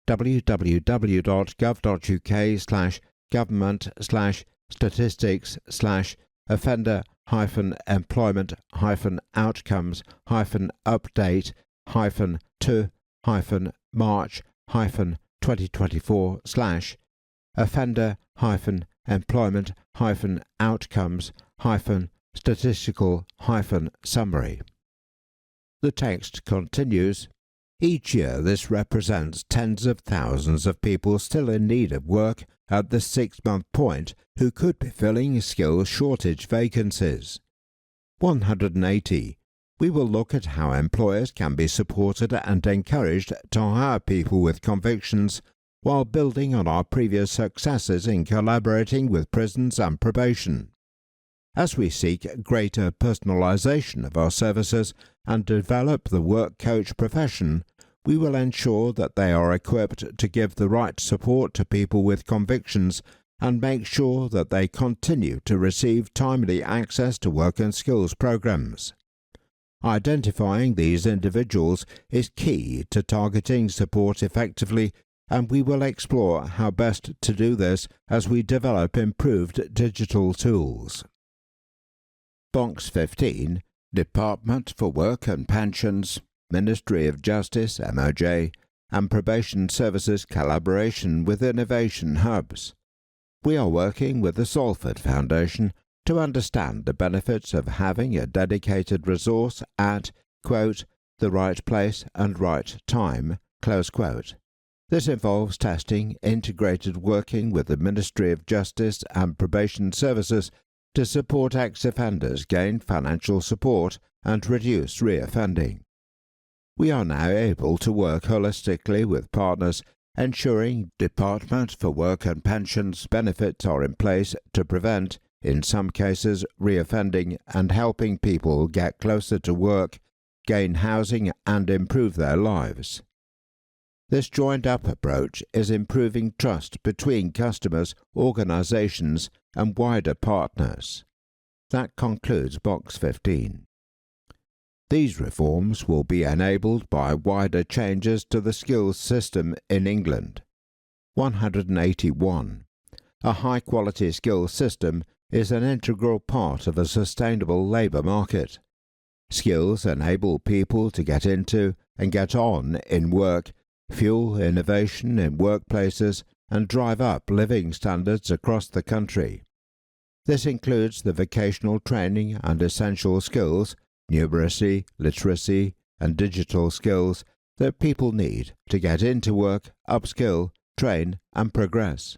offender-employment-offender-outcomes-offender-to-offender-March-offender-offender-March-2024/offender-employment-offender-outcomes-statistical-offender-employment-offender-outcomes-statistical-offender-summary. The text continues. Each year this represents tens of thousands of people still in need of work at the 6-month point who could be filling skills shortage vacancies. 180. We will look at how employers can be supported and encouraged to hire people with convictions while building on our previous successes in collaborating with prisons and probation. As we seek greater personalization of our services and develop the work coach profession, we will ensure that they are equipped to give the right support to people with convictions and make sure that they continue to receive timely access to work and skills programs. Identifying these individuals is key to targeting support effectively, and we will explore how best to do this as we develop improved digital tools. Box 15, Department for Work and Pensions, Ministry of Justice (MOJ), and Probation Services collaboration with Innovation Hubs. We are working with the Salford Foundation to understand the benefits of having a dedicated resource at, quote, the right place and right time, close quote. This involves testing integrated working with the Ministry of Justice and Probation Services to support ex-offenders gain financial support and reduce reoffending. We are now able to work holistically with partners, ensuring Department for Work and Pensions benefits are in place to prevent, in some cases, reoffending and helping people get closer to work, gain housing and improve their lives. This joined-up approach is improving trust between customers, organizations, and wider partners. That concludes Box 15. These reforms will be enabled by wider changes to the skills system in England. 181. A high-quality skills system is an integral part of a sustainable labour market. Skills enable people to get into and get on in work, fuel innovation in workplaces, and drive up living standards across the country. This includes the vocational training and essential skills, numeracy, literacy, and digital skills that people need to get into work, upskill, train, and progress.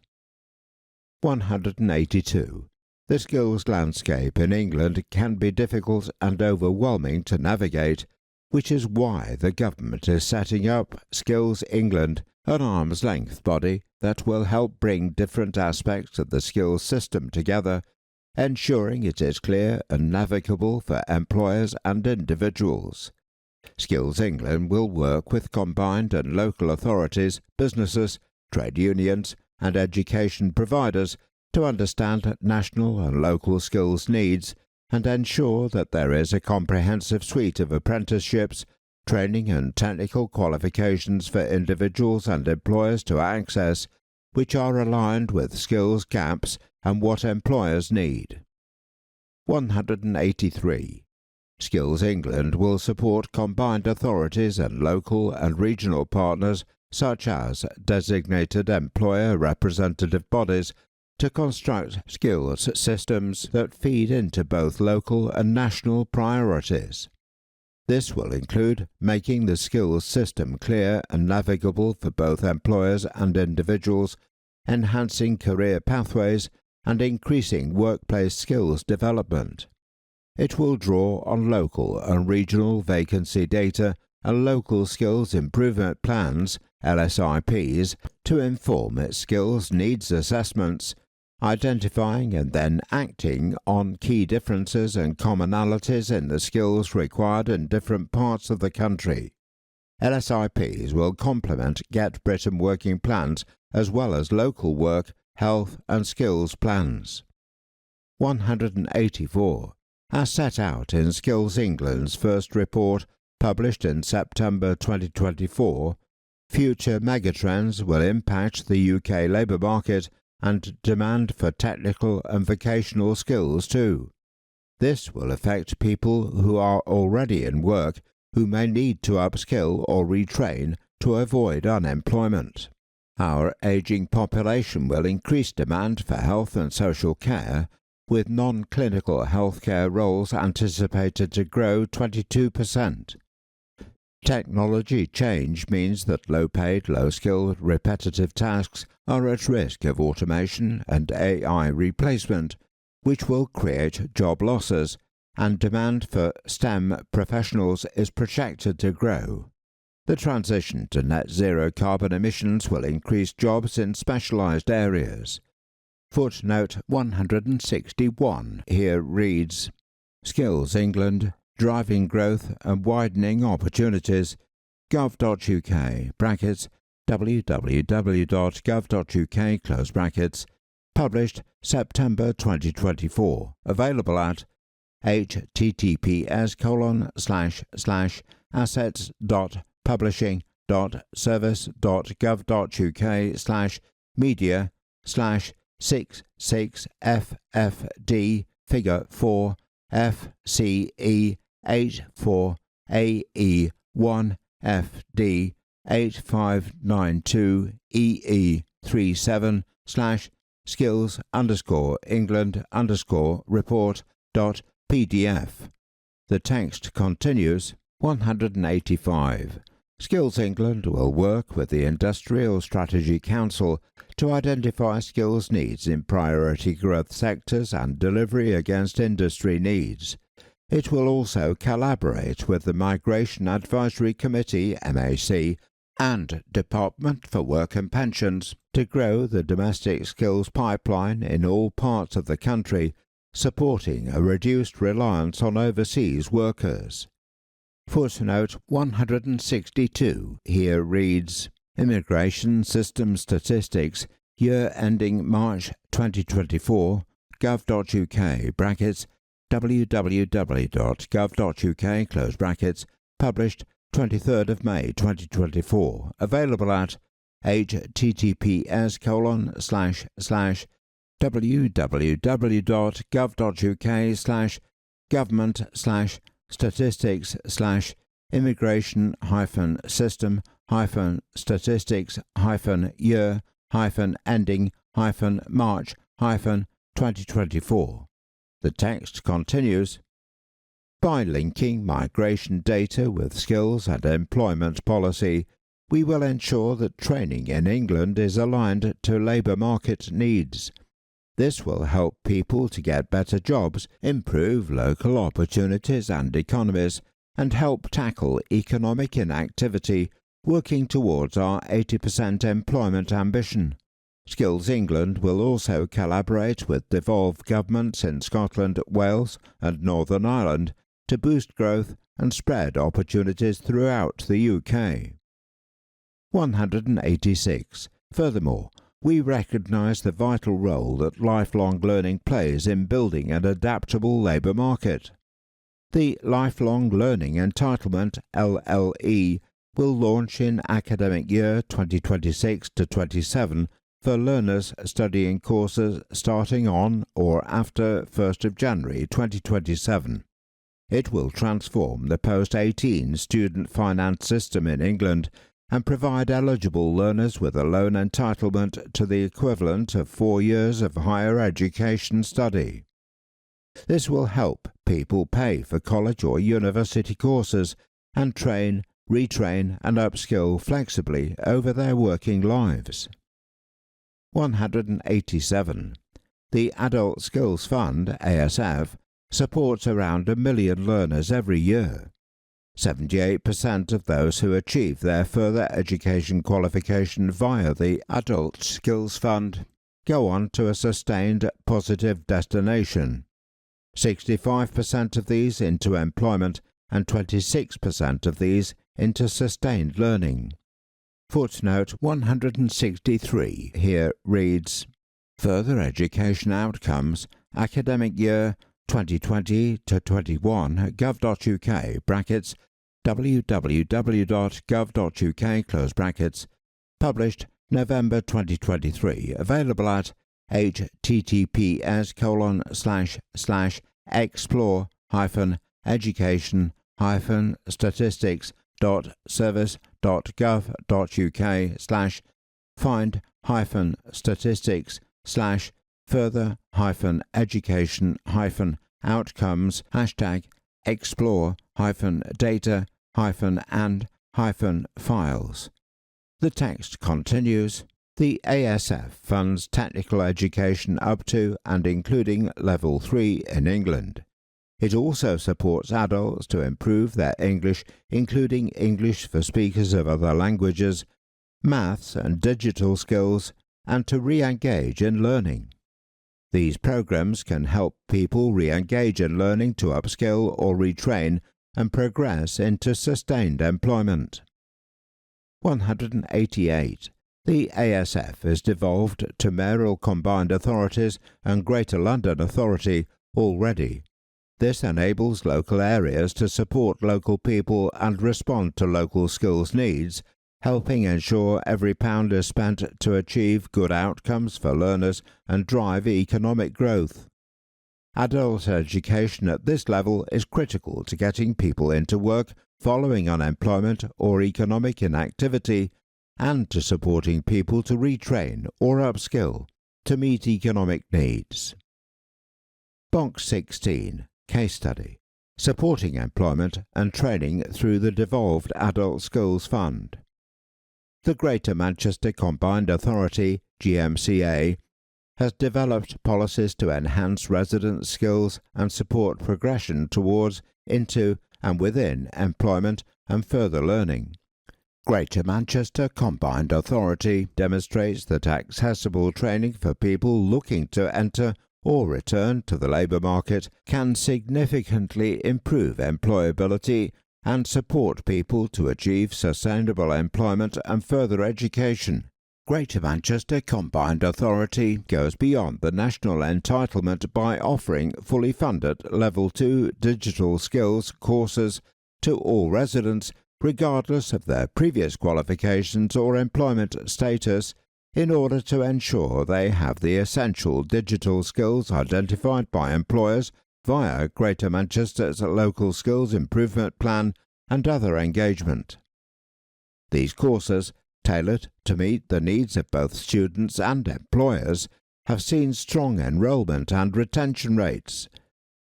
182. The skills landscape in England can be difficult and overwhelming to navigate, which is why the government is setting up Skills England, an arm's-length body that will help bring different aspects of the skills system together, ensuring it is clear and navigable for employers and individuals. Skills England will work with combined and local authorities, businesses, trade unions, and education providers to understand national and local skills needs and ensure that there is a comprehensive suite of apprenticeships, training and technical qualifications for individuals and employers to access, which are aligned with skills gaps and what employers need. 183. Skills England will support combined authorities and local and regional partners such as designated employer representative bodies to construct skills systems that feed into both local and national priorities. This will include making the skills system clear and navigable for both employers and individuals, enhancing career pathways, and increasing workplace skills development. It will draw on local and regional vacancy data and local skills improvement plans, LSIPs, to inform its skills needs assessments, identifying and then acting on key differences and commonalities in the skills required in different parts of the country. LSIPs will complement Get Britain working plans as well as local work, health and skills plans. 184. As set out in Skills England's first report, published in September 2024, Future megatrends will impact the UK labour market and demand for technical and vocational skills too. This will affect people who are already in work who may need to upskill or retrain to avoid unemployment. Our ageing population will increase demand for health and social care, with non-clinical healthcare roles anticipated to grow 22%. Technology change means that low-paid, low-skilled, repetitive tasks are at risk of automation and AI replacement, which will create job losses, and demand for STEM professionals is projected to grow. The transition to net zero carbon emissions will increase jobs in specialised areas. Footnote 161 here reads, Skills England, Driving Growth and Widening Opportunities, gov.uk, brackets, www.gov.uk, close brackets, published September 2024, available at https://assets.publishing.service.gov.uk/media/66FFD figure 4 FCE 84AE1FD 8592EE37/skills_England_report.pdf. The text continues. 185. Skills England will work with the Industrial Strategy Council to identify skills needs in priority growth sectors and delivery against industry needs. It will also collaborate with the Migration Advisory Committee (MAC) and Department for Work and Pensions to grow the domestic skills pipeline in all parts of the country, supporting a reduced reliance on overseas workers. Footnote 162 here reads, Immigration System Statistics, year ending March 2024, gov.uk, brackets, www.gov.uk, close brackets, published 23rd of May 2024, available at https://government/statistics/immigration-system-year-ending-March-2024. The text continues. By linking migration data with skills and employment policy, we will ensure that training in England is aligned to labour market needs. This will help people to get better jobs, improve local opportunities and economies, and help tackle economic inactivity, working towards our 80% employment ambition. Skills England will also collaborate with devolved governments in Scotland, Wales and Northern Ireland to boost growth and spread opportunities throughout the UK. 186. Furthermore, we recognise the vital role that lifelong learning plays in building an adaptable labour market. The Lifelong Learning Entitlement (LLE) will launch in academic year 2026-27 for learners studying courses starting on or after 1st of January 2027. It will transform the post-18 student finance system in England and provide eligible learners with a loan entitlement to the equivalent of 4 years of higher education study. This will help people pay for college or university courses and train, retrain and upskill flexibly over their working lives. 187. The Adult Skills Fund, ASF, supports around 1 million learners every year. 78% of those who achieve their further education qualification via the Adult Skills Fund go on to a sustained positive destination. 65% of these into employment and 26% of these into sustained learning. Footnote 163 here reads, Further education outcomes, academic year 2020-21, gov.uk, brackets, www.gov.uk, close brackets, published November 2023, available at https://explore-education-statistics.service.gov.uk/find-statistics/further-education-outcomes #explore-data-files. The text continues. The ASF funds technical education up to and including Level 3 in England. It also supports adults to improve their English, including English for speakers of other languages, maths and digital skills, and to re-engage in learning. These programs can help people re-engage in learning to upskill or retrain and progress into sustained employment. 188. The ASF is devolved to mayoral combined authorities and Greater London Authority already. This enables local areas to support local people and respond to local skills needs, helping ensure every pound is spent to achieve good outcomes for learners and drive economic growth. Adult education at this level is critical to getting people into work following unemployment or economic inactivity, and to supporting people to retrain or upskill to meet economic needs. Box 16. Case Study. Supporting employment and training through the devolved Adult Skills Fund. The Greater Manchester Combined Authority, GMCA, has developed policies to enhance resident skills and support progression towards, into and within employment and further learning. Greater Manchester Combined Authority demonstrates that accessible training for people looking to enter or return to the labour market can significantly improve employability and support people to achieve sustainable employment and further education. Greater Manchester Combined Authority goes beyond the national entitlement by offering fully funded Level 2 digital skills courses to all residents, regardless of their previous qualifications or employment status, in order to ensure they have the essential digital skills identified by employers via Greater Manchester's Local Skills Improvement Plan and other engagement. These courses, tailored to meet the needs of both students and employers, have seen strong enrolment and retention rates.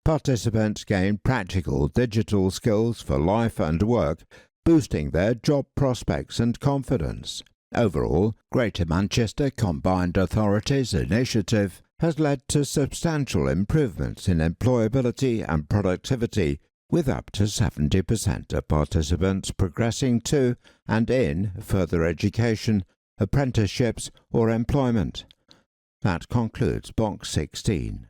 Participants gain practical digital skills for life and work, boosting their job prospects and confidence. Overall, Greater Manchester Combined Authority's initiative has led to substantial improvements in employability and productivity, with up to 70% of participants progressing to and in further education, apprenticeships or employment. That concludes Box 16.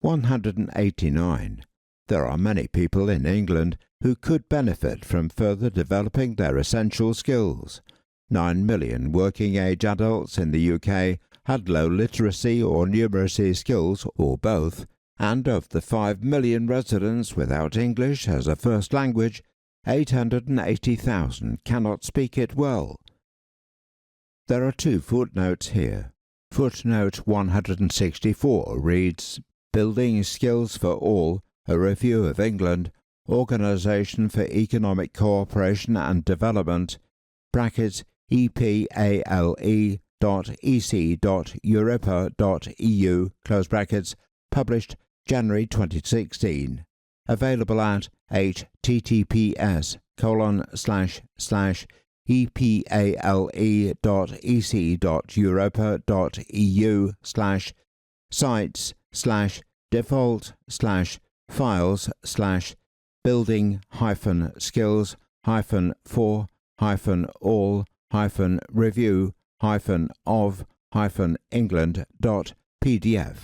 189. There are many people in England who could benefit from further developing their essential skills. 9 million working-age adults in the UK had low literacy or numeracy skills, or both, and of the 5 million residents without English as a first language, 880,000 cannot speak it well. There are 2 footnotes here. Footnote 164 reads, Building Skills for All, a Review of England, Organisation for Economic Cooperation and Development, brackets epale.ec.europa.eu, close brackets, published January 2016, available at https://epale.ec.europa.eu/sites/default/files/building-for-all-for-england.pdf.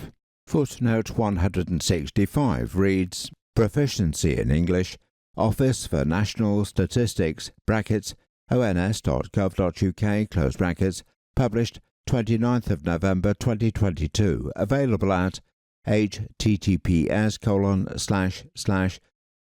Footnote 165 reads, Proficiency in English, Office for National Statistics, brackets, ons.gov.uk, close brackets, published 29th of November 2022, available at https://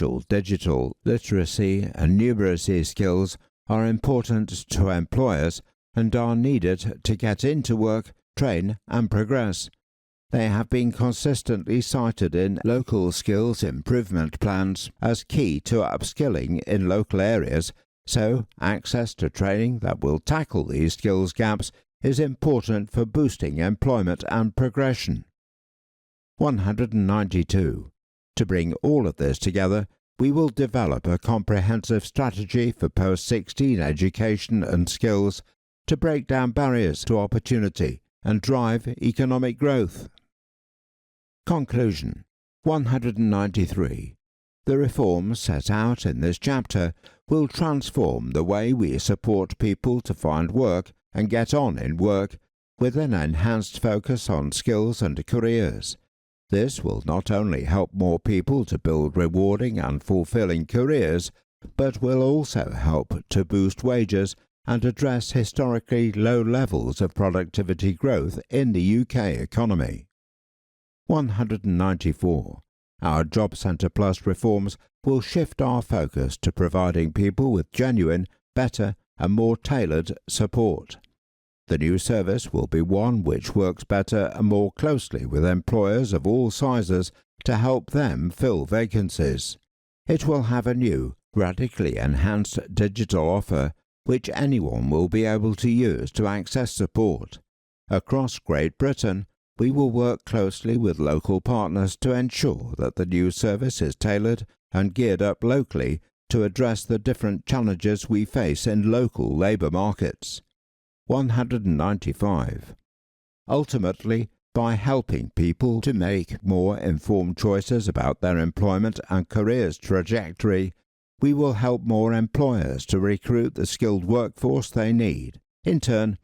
Essential digital literacy and numeracy skills are important to employers and are needed to get into work, train and progress. They have been consistently cited in local skills improvement plans as key to upskilling in local areas, so access to training that will tackle these skills gaps is important for boosting employment and progression. 192. To bring all of this together, we will develop a comprehensive strategy for post-16 education and skills to break down barriers to opportunity and drive economic growth. Conclusion. 193. The reforms set out in this chapter will transform the way we support people to find work and get on in work with an enhanced focus on skills and careers. This will not only help more people to build rewarding and fulfilling careers, but will also help to boost wages and address historically low levels of productivity growth in the UK economy. 194. Our Job Centre Plus reforms will shift our focus to providing people with genuine, better and more tailored support. The new service will be one which works better and more closely with employers of all sizes to help them fill vacancies. It will have a new, radically enhanced digital offer which anyone will be able to use to access support. Across Great Britain, we will work closely with local partners to ensure that the new service is tailored and geared up locally to address the different challenges we face in local labour markets. 195. Ultimately, by helping people to make more informed choices about their employment and careers trajectory, we will help more employers to recruit the skilled workforce they need. In turn,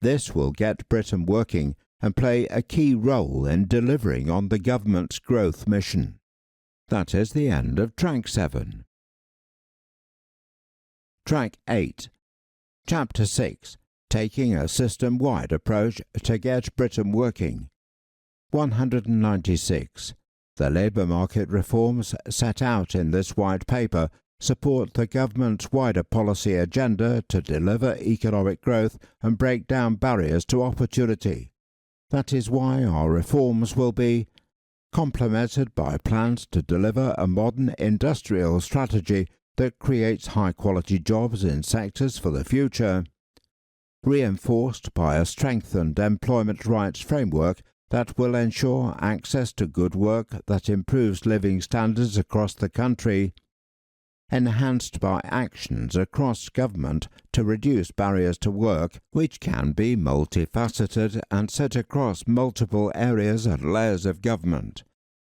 this will get Britain working and play a key role in delivering on the government's growth mission. That is the end of Track 7. Track 8. Chapter 6. Taking a system-wide approach to get Britain working. 196. The labour market reforms set out in this white paper support the government's wider policy agenda to deliver economic growth and break down barriers to opportunity. That is why our reforms will be complemented by plans to deliver a modern industrial strategy that creates high-quality jobs in sectors for the future, reinforced by a strengthened employment rights framework that will ensure access to good work that improves living standards across the country, enhanced by actions across government to reduce barriers to work, which can be multifaceted and set across multiple areas and layers of government.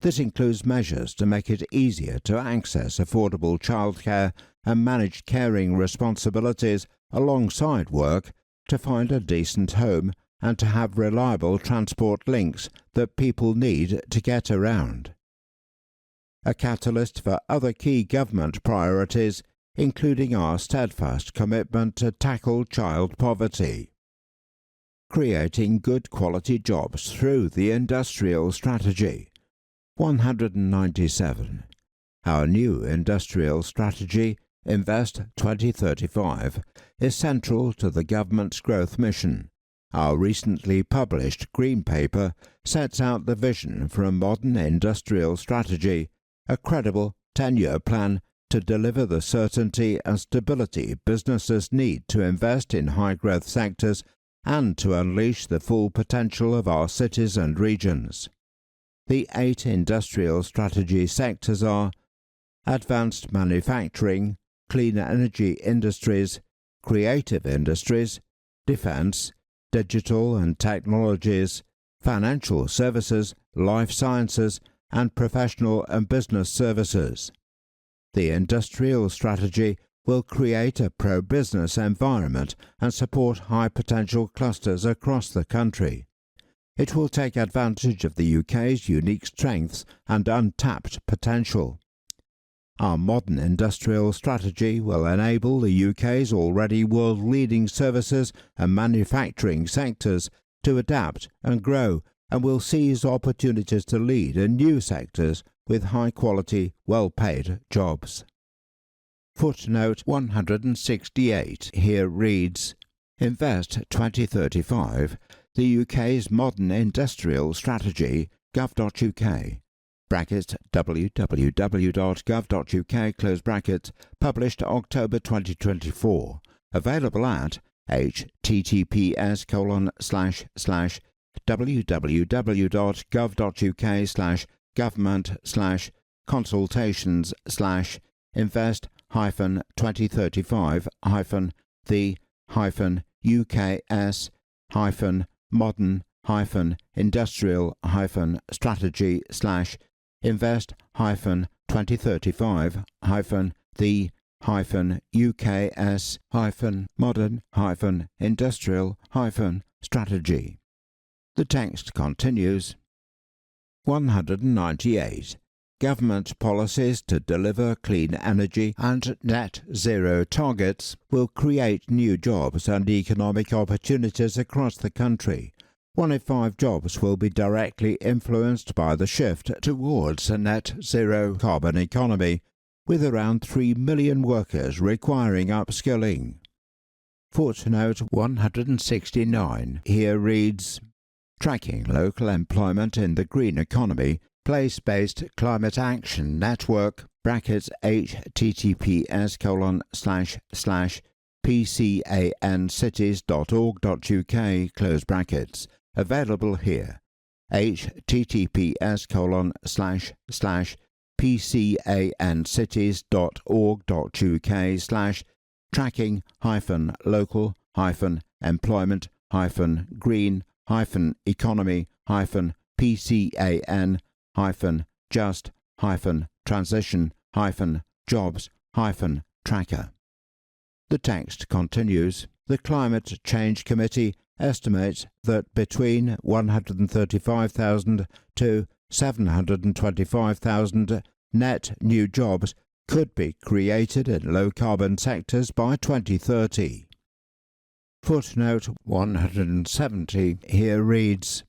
This includes measures to make it easier to access affordable childcare and manage caring responsibilities alongside work, to find a decent home and to have reliable transport links that people need to get around. A catalyst for other key government priorities, including our steadfast commitment to tackle child poverty. Creating good quality jobs through the industrial strategy. 197. Our new industrial strategy, Invest 2035, is central to the government's growth mission. Our recently published Green Paper sets out the vision for a modern industrial strategy, a credible 10-year plan to deliver the certainty and stability businesses need to invest in high-growth sectors and to unleash the full potential of our cities and regions. The 8 industrial strategy sectors are advanced manufacturing, clean energy industries, creative industries, defence, digital and technologies, financial services, life sciences, and professional and business services. The industrial strategy will create a pro-business environment and support high-potential clusters across the country. It will take advantage of the UK's unique strengths and untapped potential. Our modern industrial strategy will enable the UK's already world-leading services and manufacturing sectors to adapt and grow, and will seize opportunities to lead in new sectors with high-quality, well-paid jobs. Footnote 168 here reads, Invest 2035, the UK's modern industrial strategy, gov.uk, brackets www.gov.uk, close brackets, published October 2024, available at https://invest-2035-the-UK-modern-industrial-strategy. The text continues. 198. Government policies to deliver clean energy and net zero targets will create new jobs and economic opportunities across the country. 1 in 5 jobs will be directly influenced by the shift towards a net zero carbon economy, with around 3 million workers requiring upskilling. Footnote 169 here reads, Tracking local employment in the green economy, place-based climate action network, brackets https://pcancities.org.uk, close brackets, available here. https://pcancities.org.uk/tracking-local- employment-green-economy-PCAN-just-transition-jobs-tracker. The text continues. The Climate Change Committee estimates that between 135,000 to 725,000 net new jobs could be created in low-carbon sectors by 2030. Footnote 170 here reads,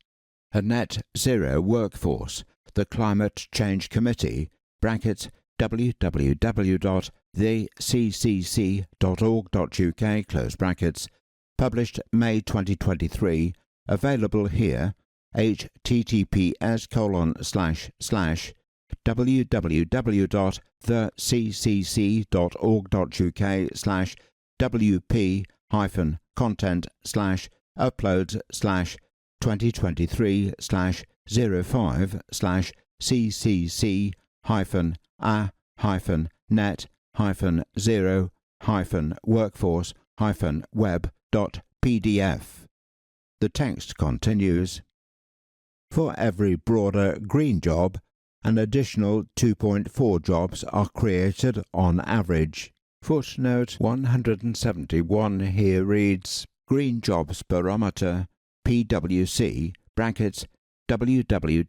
a net zero workforce. The Climate Change Committee, www.thecccc.org.uk, close brackets, published May 2023, available here, www.thecccc.org.uk/WP-content/uploads/2023/05/CCC-a-net-web.pdf. The text continues. For every broader green job, an additional 2.4 jobs are created on average. Footnote 171 here reads, Green Jobs Barometer, PwC, brackets, www.pwc.co.uk,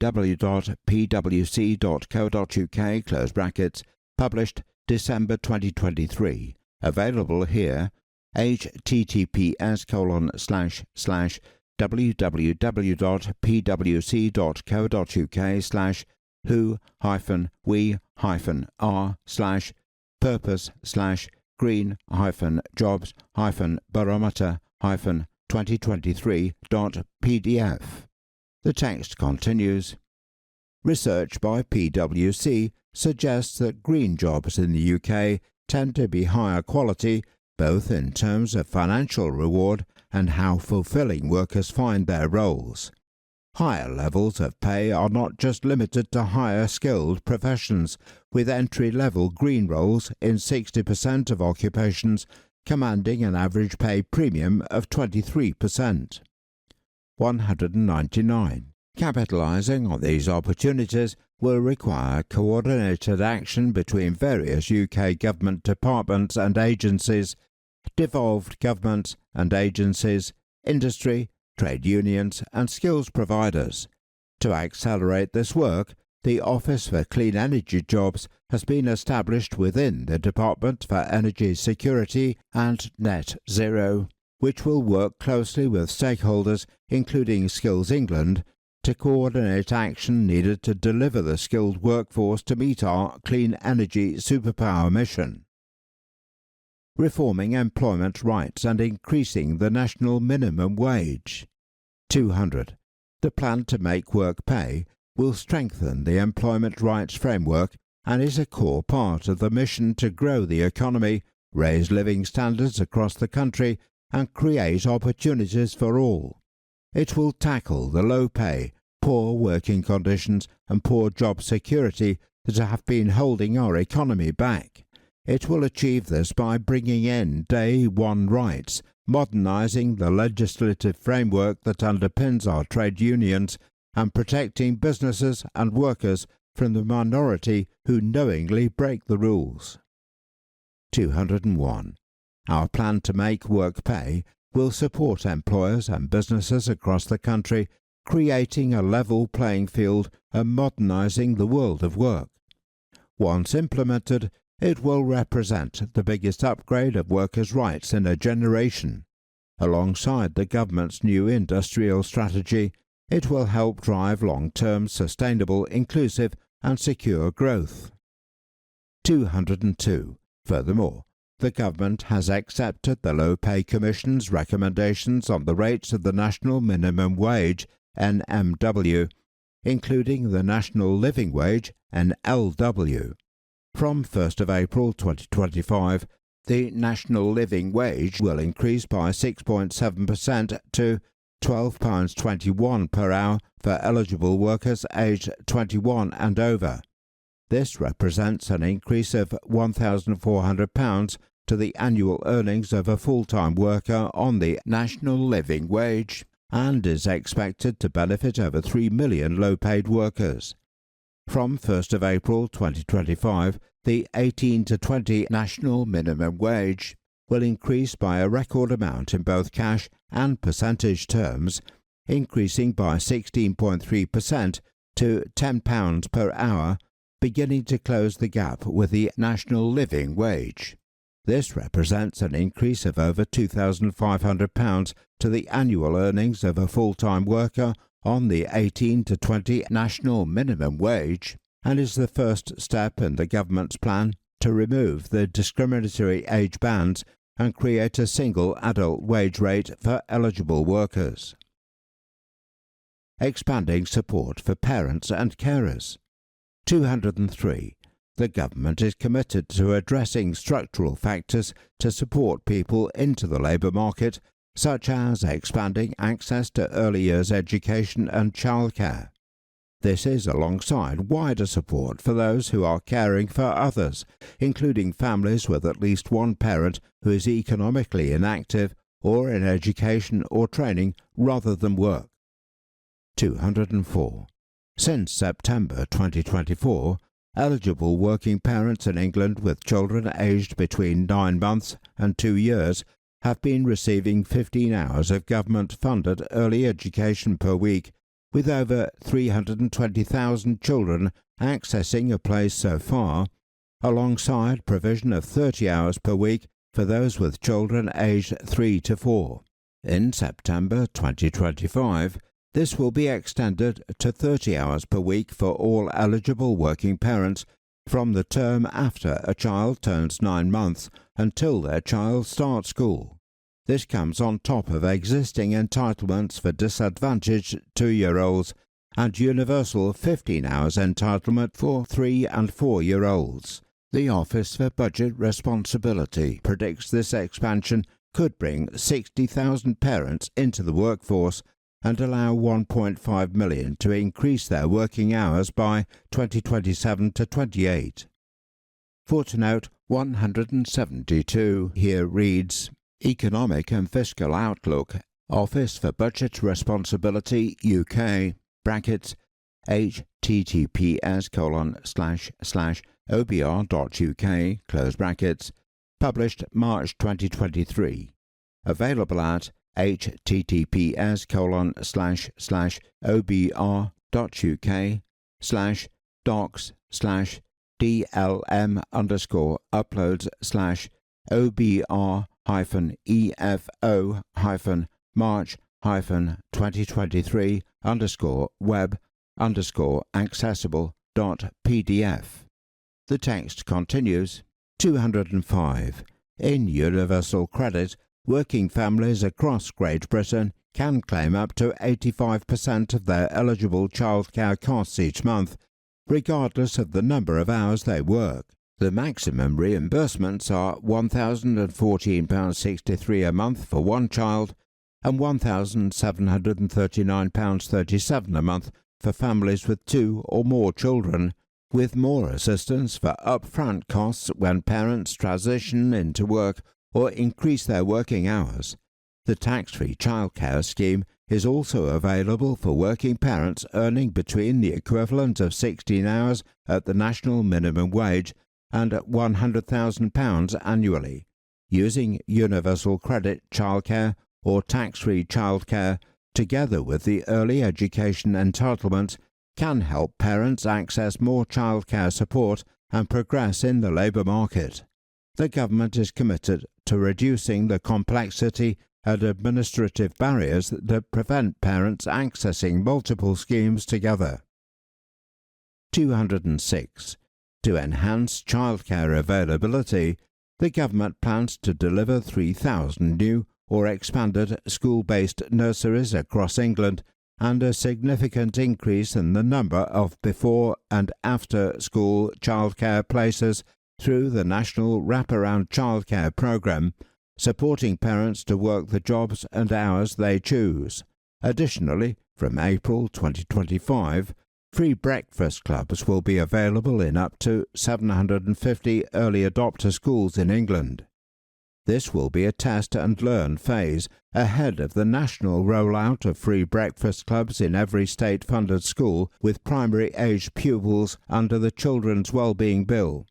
close brackets, published December 2023, available here, https://www.pwc.co.uk/who-we-r/purpose/green-barometer-2023.pdf. The text continues. Research by PwC suggests that green jobs in the UK tend to be higher quality, both in terms of financial reward and how fulfilling workers find their roles. Higher levels of pay are not just limited to higher skilled professions, with entry-level green roles in 60% of occupations commanding an average pay premium of 23%. 199. Capitalising on these opportunities will require coordinated action between various UK government departments and agencies, devolved governments and agencies, industry, trade unions and skills providers. To accelerate this work, the Office for Clean Energy Jobs has been established within the Department for Energy Security and Net Zero, which will work closely with stakeholders, including Skills England, to coordinate action needed to deliver the skilled workforce to meet our clean energy superpower mission. Reforming employment rights and increasing the national minimum wage. 200. The plan to make work pay will strengthen the employment rights framework and is a core part of the mission to grow the economy, raise living standards across the country, and create opportunities for all. It will tackle the low pay, poor working conditions and poor job security that have been holding our economy back. It will achieve this by bringing in day one rights, modernising the legislative framework that underpins our trade unions, and protecting businesses and workers from the minority who knowingly break the rules. 201. Our plan to make work pay will support employers and businesses across the country, creating a level playing field and modernising the world of work. Once implemented, it will represent the biggest upgrade of workers' rights in a generation. Alongside the government's new industrial strategy, it will help drive long-term, sustainable, inclusive and secure growth. 202. Furthermore, the government has accepted the Low Pay Commission's recommendations on the rates of the National Minimum Wage, NMW, including the National Living Wage, NLW. From 1st of April 2025, the National Living Wage will increase by 6.7% to £12.21 per hour for eligible workers aged 21 and over. This represents an increase of £1,400 to the annual earnings of a full-time worker on the national living wage and is expected to benefit over 3 million low-paid workers. From 1st of April 2025, the 18 to 20 national minimum wage will increase by a record amount in both cash and percentage terms, increasing by 16.3% to £10 per hour, beginning to close the gap with the national living wage. This represents an increase of over £2,500 to the annual earnings of a full-time worker on the 18 to 20 national minimum wage, and is the first step in the government's plan to remove the discriminatory age bands and create a single adult wage rate for eligible workers. Expanding support for parents and carers. 203. The government is committed to addressing structural factors to support people into the labour market, such as expanding access to early years education and childcare. This is alongside wider support for those who are caring for others, including families with at least one parent who is economically inactive or in education or training rather than work. 204. Since September 2024, eligible working parents in England with children aged between 9 months and 2 years have been receiving 15 hours of government-funded early education per week, with over 320,000 children accessing a place so far, alongside provision of 30 hours per week for those with children aged 3 to 4. In September 2025, this will be extended to 30 hours per week for all eligible working parents from the term after a child turns 9 months until their child starts school. This comes on top of existing entitlements for disadvantaged 2-year-olds and universal 15 hours entitlement for 3 and 4-year-olds. The Office for Budget Responsibility predicts this expansion could bring 60,000 parents into the workforce and allow 1.5 million to increase their working hours by 2027 to 28. Footnote 172 here reads, Economic and Fiscal Outlook, Office for Budget Responsibility UK, brackets, https://obr.uk, close brackets, published March 2023, available at https://obr.uk/docs/obr-efo-march-efo-web-accessible.pdf. The text continues. 205. In Universal Credit, working families across Great Britain can claim up to 85% of their eligible childcare costs each month, regardless of the number of hours they work. The maximum reimbursements are £1,014.63 a month for one child and £1,739.37 a month for families with 2 or more children, with more assistance for upfront costs when parents transition into work or increase their working hours. The tax-free childcare scheme is also available for working parents earning between the equivalent of 16 hours at the national minimum wage and £100,000 annually. Using Universal Credit Childcare or tax-free childcare, together with the early education entitlement, can help parents access more childcare support and progress in the labour market. The government is committed to reducing the complexity and administrative barriers that prevent parents accessing multiple schemes together. 206. To enhance childcare availability, the government plans to deliver 3,000 new or expanded school-based nurseries across England and a significant increase in the number of before and after school childcare places through the National Wraparound Childcare Programme, supporting parents to work the jobs and hours they choose. Additionally, from April 2025, free breakfast clubs will be available in up to 750 early adopter schools in England. This will be a test and learn phase ahead of the national rollout of free breakfast clubs in every state-funded school with primary-aged pupils under the Children's Wellbeing Bill.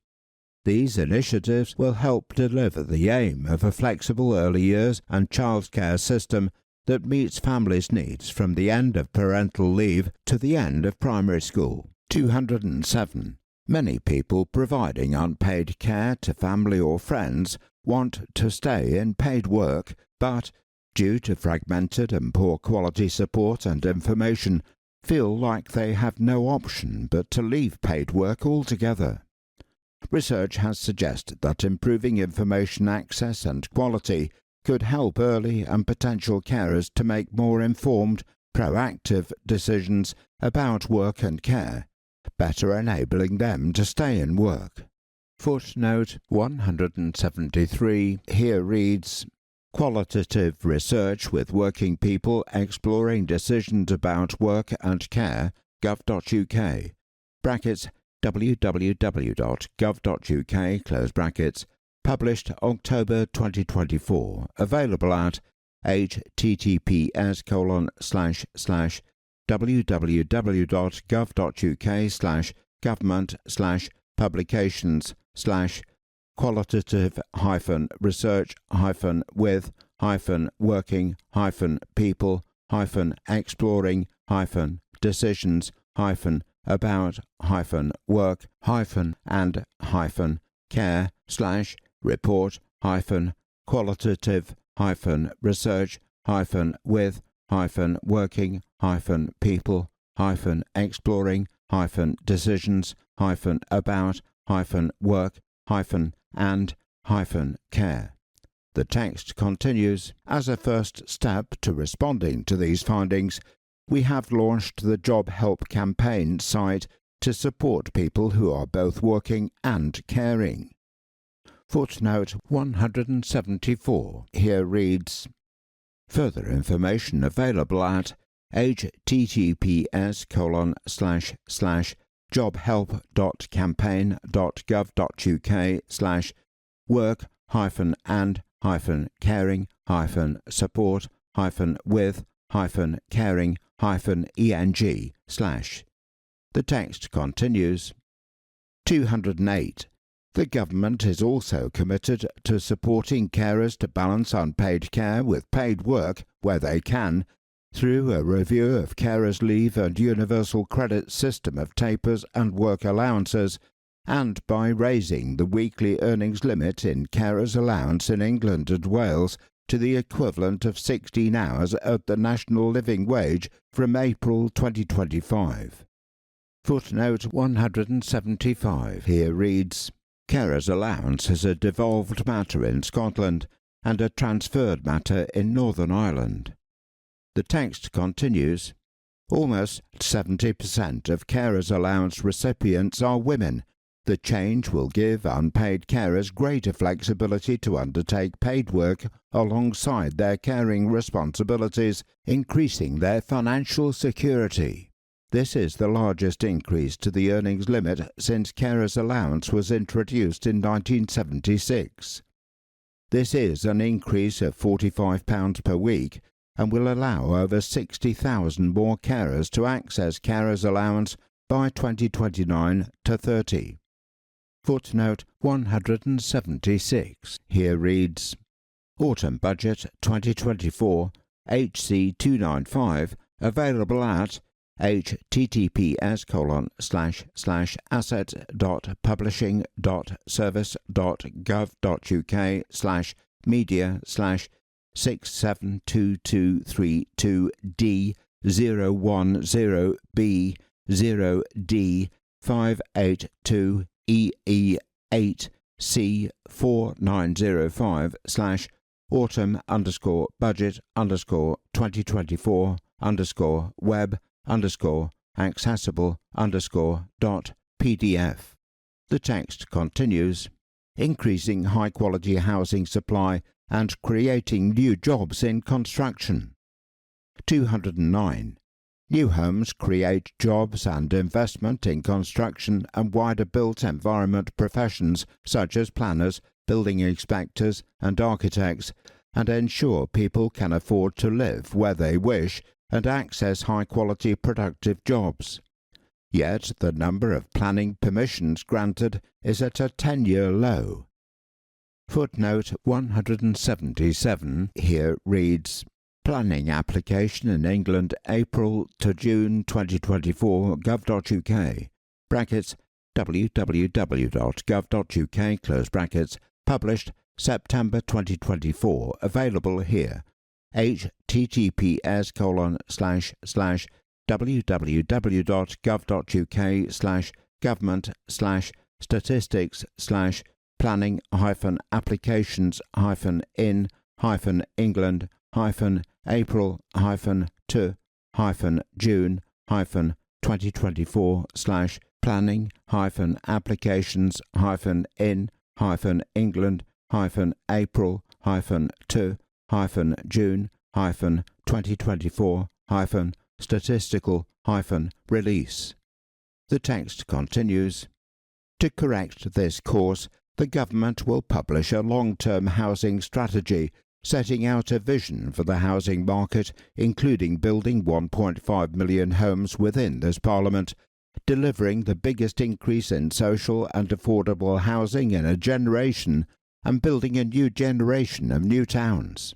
These initiatives will help deliver the aim of a flexible early years and childcare system that meets families' needs from the end of parental leave to the end of primary school. 207. Many people providing unpaid care to family or friends want to stay in paid work, but, due to fragmented and poor quality support and information, feel like they have no option but to leave paid work altogether. Research has suggested that improving information access and quality could help early and potential carers to make more informed, proactive decisions about work and care, better enabling them to stay in work. Footnote 173 here reads, Qualitative research with working people exploring decisions about work and care, gov.uk, brackets, www.gov.uk, close brackets, published October 2024, available at https://www.gov.uk/qualitative-research-with-work-care/report-qualitative-working-care/care. The text continues, as a first step to responding to these findings, we have launched the Job Help campaign site to support people who are both working and caring. Footnote 174 here reads, further information available at https://jobhelp.campaign.gov.uk/work-and-caring-with-caring-eng/. The text continues. 208. The government is also committed to supporting carers to balance unpaid care with paid work where they can, through a review of carers' leave and universal credit system of tapers and work allowances, and by raising the weekly earnings limit in carers' allowance in England and Wales to the equivalent of 16 hours at the national living wage from April 2025. Footnote 175 here reads, Carers' allowance is a devolved matter in Scotland and a transferred matter in Northern Ireland. The text continues, almost 70% of carers' allowance recipients are women. The change will give unpaid carers greater flexibility to undertake paid work alongside their caring responsibilities, increasing their financial security. This is the largest increase to the earnings limit since carers' allowance was introduced in 1976. This is an increase of £45 per week and will allow over 60,000 more carers to access carers' allowance by 2029-30. Footnote 176 here reads, Autumn Budget 2024 HC 295 available at https://autumnbudget2024/autumn-web_accessible_.pdf. The text continues, increasing high-quality housing supply and creating new jobs in construction. 209. New homes create jobs and investment in construction and wider built environment professions such as planners, building inspectors and architects, and ensure people can afford to live where they wish and access high-quality productive jobs. Yet the number of planning permissions granted is at a 10-year low. Footnote 177 here reads, Planning application in England April to June 2024 gov.uk, brackets www.gov.uk, close brackets, published September 2024, available here, https://www.gov.uk/planning-applications-in-April-to-June-2024/April-June-to-June-April-to-June-April-to-June. The text continues. To correct this course, the government will publish a long-term housing strategy setting out a vision for the housing market, including building 1.5 million homes within this Parliament, delivering the biggest increase in social and affordable housing in a generation, and building a new generation of new towns.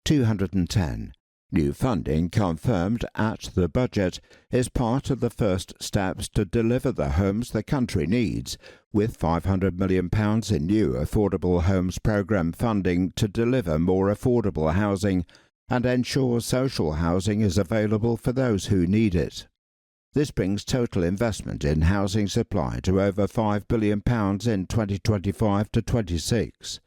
210. New funding confirmed at the budget is part of the first steps to deliver the homes the country needs, with £500 million in new Affordable Homes Programme funding to deliver more affordable housing and ensure social housing is available for those who need it. This brings total investment in housing supply to over £5 billion in 2025 to 26.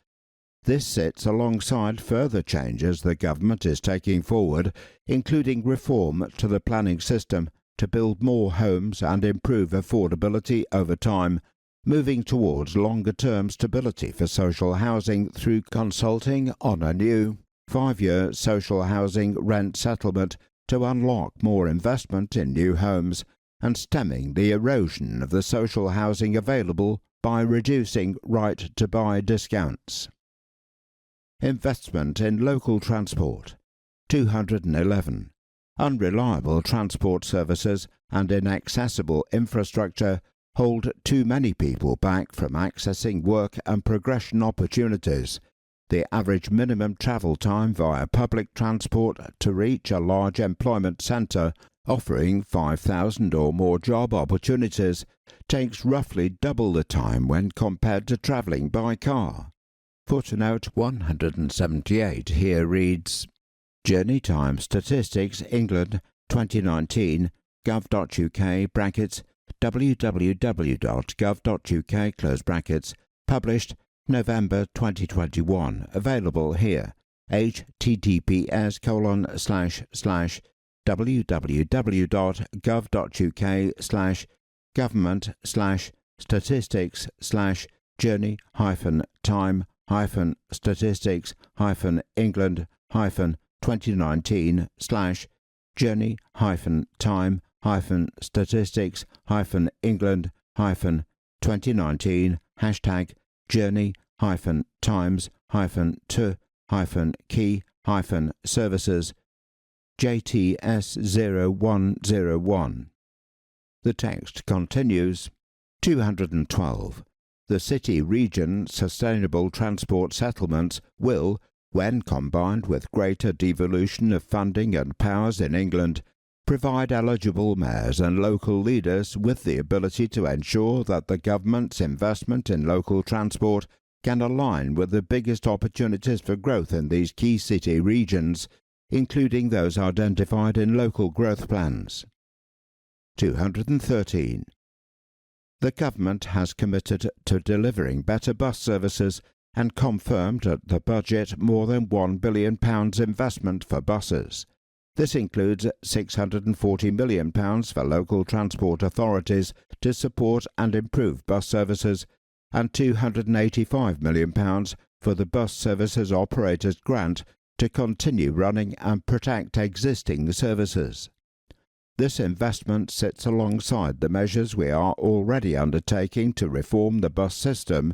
This sits alongside further changes the government is taking forward, including reform to the planning system to build more homes and improve affordability over time, moving towards longer-term stability for social housing through consulting on a new 5-year social housing rent settlement to unlock more investment in new homes and stemming the erosion of the social housing available by reducing right-to-buy discounts. Investment in local transport. 211. Unreliable transport services and inaccessible infrastructure hold too many people back from accessing work and progression opportunities. The average minimum travel time via public transport to reach a large employment centre offering 5,000 or more job opportunities takes roughly double the time when compared to travelling by car. Footnote 178 here reads, Journey Time Statistics England 2019 gov.uk brackets www.gov.uk close brackets published November 2021, available here, https://www.gov.uk/government/statistics/journey-time-statistics-england-2019/journey-time-2019 #journey-times-to-key-services JTS0101. The text continues. 212. The city-region sustainable transport settlements will, when combined with greater devolution of funding and powers in England, provide eligible mayors and local leaders with the ability to ensure that the government's investment in local transport can align with the biggest opportunities for growth in these key city regions, including those identified in local growth plans. 213. The government has committed to delivering better bus services and confirmed at the budget more than £1 billion investment for buses. This includes £640 million for local transport authorities to support and improve bus services and £285 million for the Bus Services Operators Grant to continue running and protect existing services. This investment sits alongside the measures we are already undertaking to reform the bus system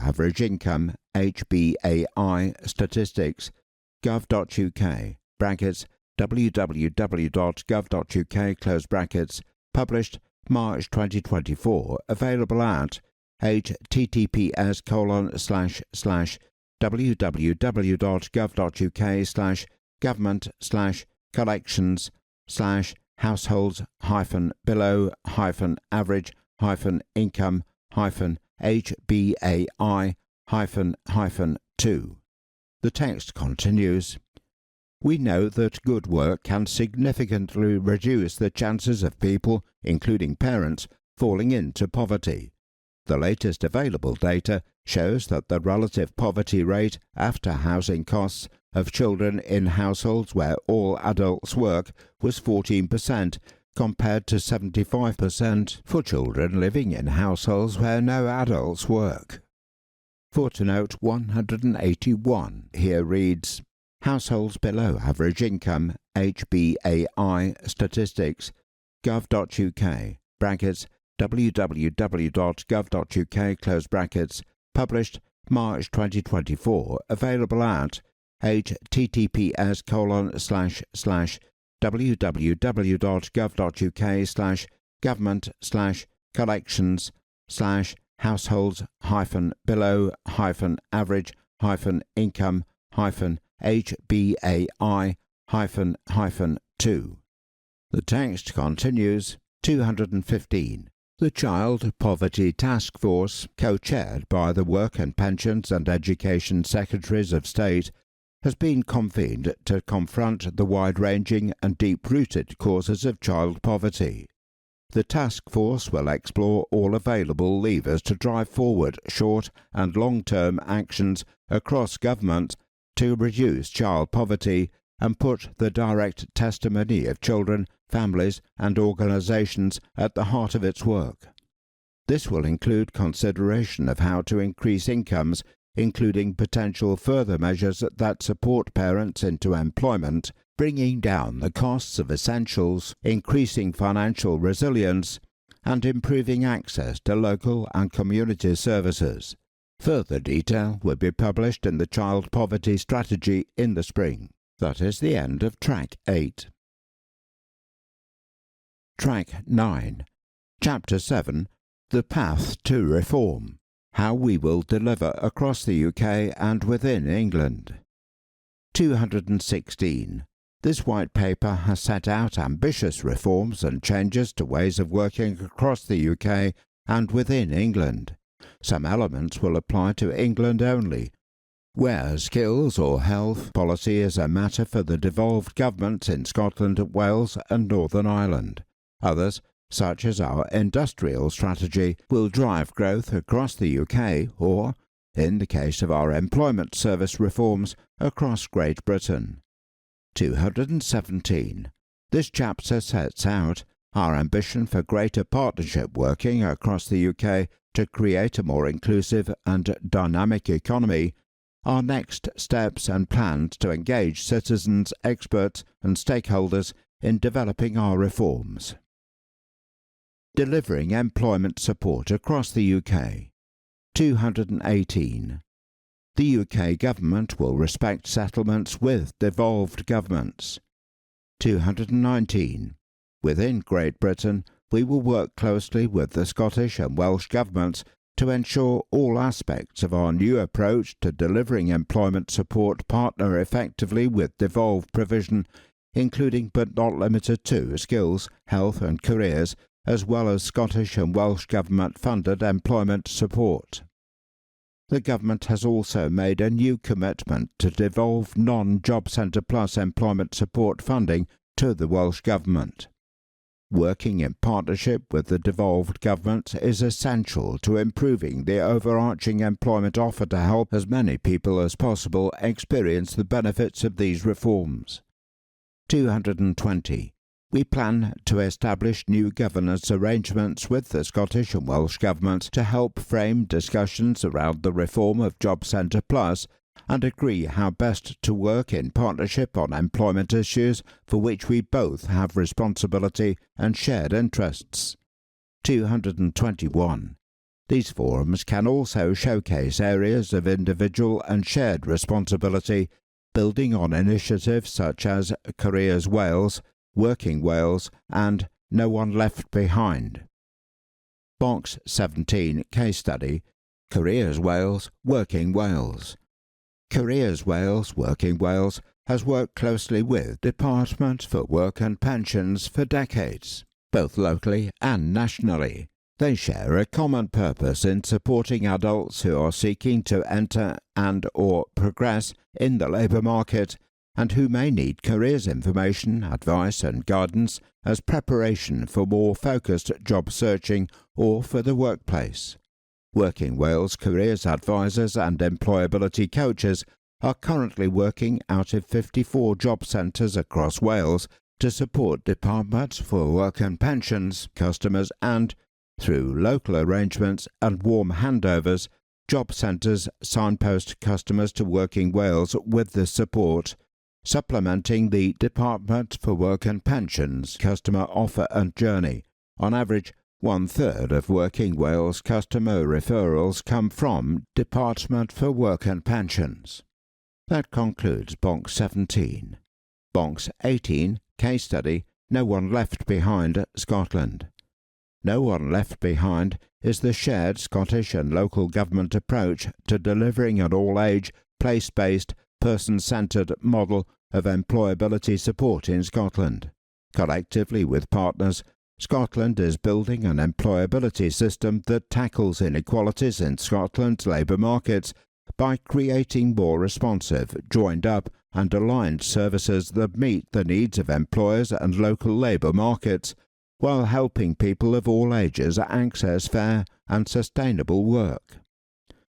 average income HBAI statistics gov.uk brackets www.gov.uk close brackets published March 2024 available at https://government/government/collections/households-below-average-HBAI-2. The text continues. We know that good work can significantly reduce the chances of people, including parents, falling into poverty. The latest available data shows that the relative poverty rate after housing costs of children in households where all adults work was 14%, compared to 75% for children living in households where no adults work. Footnote 181 here reads, Households below average income HBAI statistics gov.uk brackets www.gov.uk close brackets published March 2024 available at https://government/collections/households-below-average-HBAI-2. The text continues. 215. The Child Poverty Task Force, co-chaired by the Work and Pensions and Education Secretaries of State, has been convened to confront the wide-ranging and deep-rooted causes of child poverty. The task force will explore all available levers to drive forward short- and long-term actions across government to reduce child poverty and put the direct testimony of children, families and organisations at the heart of its work. This will include consideration of how to increase incomes, including potential further measures that support parents into employment, bringing down the costs of essentials, increasing financial resilience, and improving access to local and community services. Further detail will be published in the Child Poverty Strategy in the spring. That is the end of Track 8. Track 9. Chapter 7. The Path to Reform. How we will deliver across the UK and within England. 216. This white paper has set out ambitious reforms and changes to ways of working across the UK and within England. Some elements will apply to England only. where skills or health policy is a matter for the devolved governments in Scotland, Wales and Northern Ireland. Others, such as our industrial strategy, will drive growth across the UK or, in the case of our employment service reforms, across Great Britain. 217. This chapter sets out our ambition for greater partnership working across the UK to create a more inclusive and dynamic economy, our next steps and plans to engage citizens, experts and stakeholders in developing our reforms. Delivering employment support across the UK. 218. The UK Government will respect settlements with devolved governments. 219. Within Great Britain, we will work closely with the Scottish and Welsh governments to ensure all aspects of our new approach to delivering employment support partner effectively with devolved provision, including but not limited to skills, health and careers, as well as Scottish and Welsh government-funded employment support. The Government has also made a new commitment to devolve non-Job Centre Plus employment support funding to the Welsh Government. Working in partnership with the devolved government is essential to improving the overarching employment offer to help as many people as possible experience the benefits of these reforms. 220. We plan to establish new governance arrangements with the Scottish and Welsh governments to help frame discussions around the reform of Job Centre Plus and agree how best to work in partnership on employment issues for which we both have responsibility and shared interests. 221. These forums can also showcase areas of individual and shared responsibility, building on initiatives such as Careers Wales, Working Wales and No One Left Behind. Box 17 Case Study Careers Wales, Working Wales. Careers Wales, Working Wales has worked closely with Department for Work and Pensions for decades, both locally and nationally. They share a common purpose in supporting adults who are seeking to enter and/or progress in the labour market and who may need careers information, advice and guidance as preparation for more focused job searching or for the workplace. Working Wales careers advisors and employability coaches are currently working out of 54 job centres across Wales to support Department for Work and Pensions customers and, through local arrangements and warm handovers, job centres signpost customers to Working Wales with this support, supplementing the Department for Work and Pensions customer offer and journey. On average, 1/3 of Working Wales customer referrals come from Department for Work and Pensions. That concludes Box 17. Box 18, Case Study, No One Left Behind, Scotland. No One Left Behind is the shared Scottish and local government approach to delivering an all-age, place-based, person-centred model of employability support in Scotland. Collectively with partners, Scotland is building an employability system that tackles inequalities in Scotland's labour markets by creating more responsive, joined-up and aligned services that meet the needs of employers and local labour markets, while helping people of all ages access fair and sustainable work.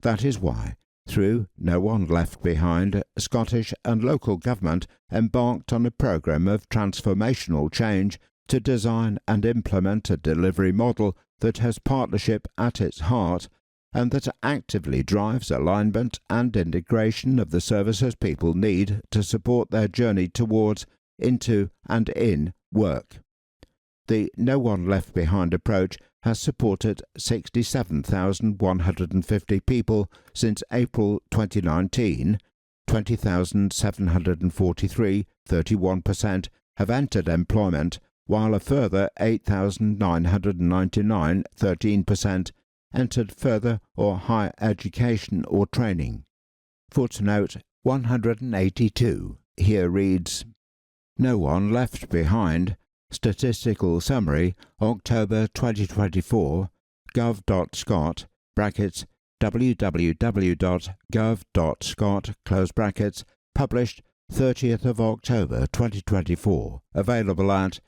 That is why, through No One Left Behind, Scottish and local government embarked on a programme of transformational change to design and implement a delivery model that has partnership at its heart and that actively drives alignment and integration of the services people need to support their journey towards, into and in work. The No One Left Behind approach has supported 67,150 people since April 2019, 20,743, 31%, have entered employment, while a further 8,999, 13%, entered further or higher education or training. Footnote 182 here reads, No One Left Behind, Statistical Summary, October 2024, gov.scot, brackets www.gov.scot, published 30th of October 2024, available at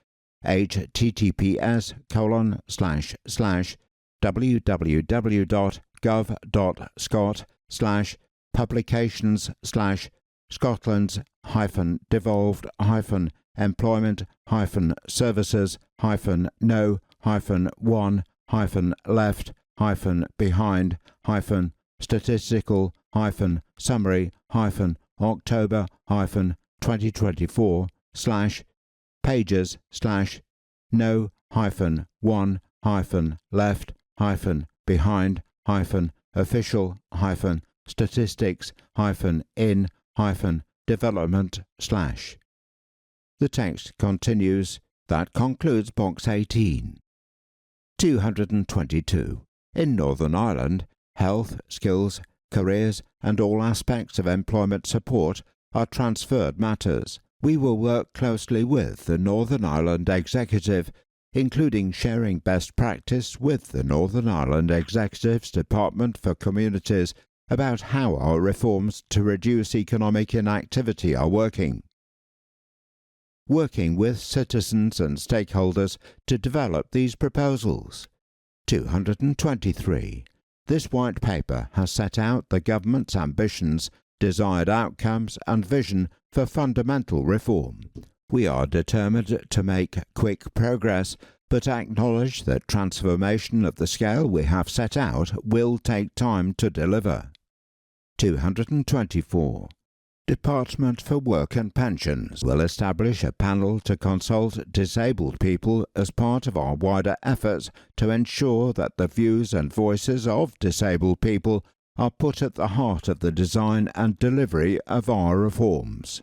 https://www.gov.scot/pages/no-1-left-behind-official-official-in-development/. The text continues. That concludes Box 18. 222. In Northern Ireland, health, skills, careers and all aspects of employment support are transferred matters. We will work closely with the Northern Ireland Executive, including sharing best practice with the Northern Ireland Executive's Department for Communities about how our reforms to reduce economic inactivity are working. Working with citizens and stakeholders to develop these proposals. 223. This white paper has set out the government's ambitions, desired outcomes and vision for fundamental reform. We are determined to make quick progress, but acknowledge that transformation of the scale we have set out will take time to deliver. 224. Department for Work and Pensions will establish a panel to consult disabled people as part of our wider efforts to ensure that the views and voices of disabled people are put at the heart of the design and delivery of our reforms.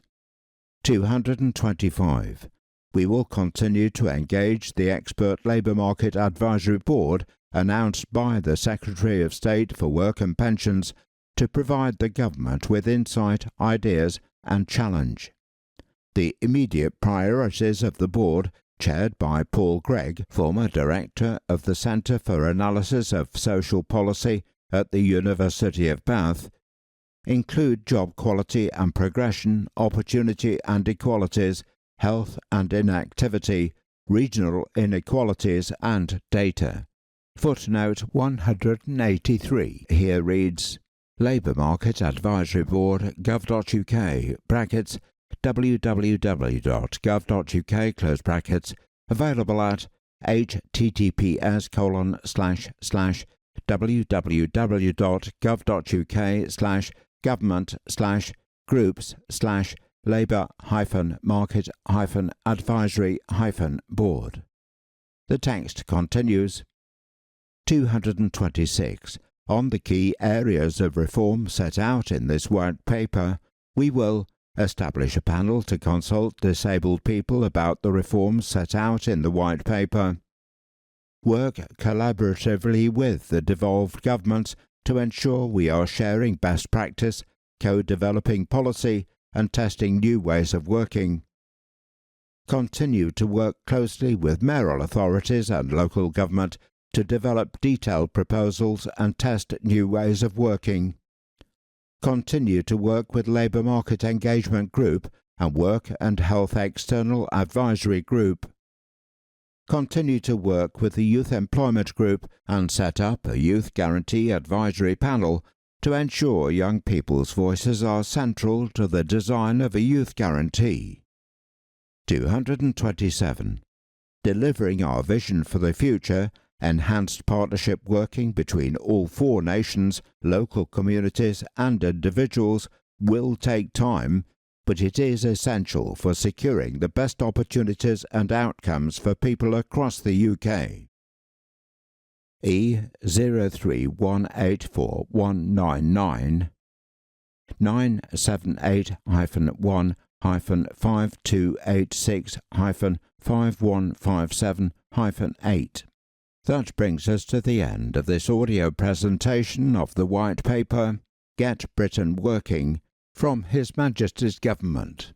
225. We will continue to engage the Expert Labour Market Advisory Board announced by the Secretary of State for Work and Pensions to provide the government with insight, ideas and challenge. The immediate priorities of the board, chaired by Paul Gregg, former director of the Centre for Analysis of Social Policy at the University of Bath, include job quality and progression, opportunity and equalities, health and inactivity, regional inequalities and data. Footnote 183 here reads, Labour Market Advisory Board gov.uk brackets www.gov.uk available at https://www.gov.uk/government/groups/labour-market-advisory-board. The text continues. 226. On the key areas of reform set out in this white paper, we will establish a panel to consult disabled people about the reforms set out in the white paper, work collaboratively with the devolved governments to ensure we are sharing best practice, co-developing policy and testing new ways of working, continue to work closely with mayoral authorities and local government to develop detailed proposals and test new ways of working, continue to work with Labour Market Engagement Group and Work and Health External Advisory Group, continue to work with the Youth Employment Group and set up a Youth Guarantee Advisory Panel to ensure young people's voices are central to the design of a youth guarantee. 227. Delivering our vision for the future, enhanced partnership working between all four nations, local communities and individuals will take time, but it is essential for securing the best opportunities and outcomes for people across the UK. E03184199 978-1-5286-5157-8. That brings us to the end of this audio presentation of the White Paper, Get Britain Working, from His Majesty's Government.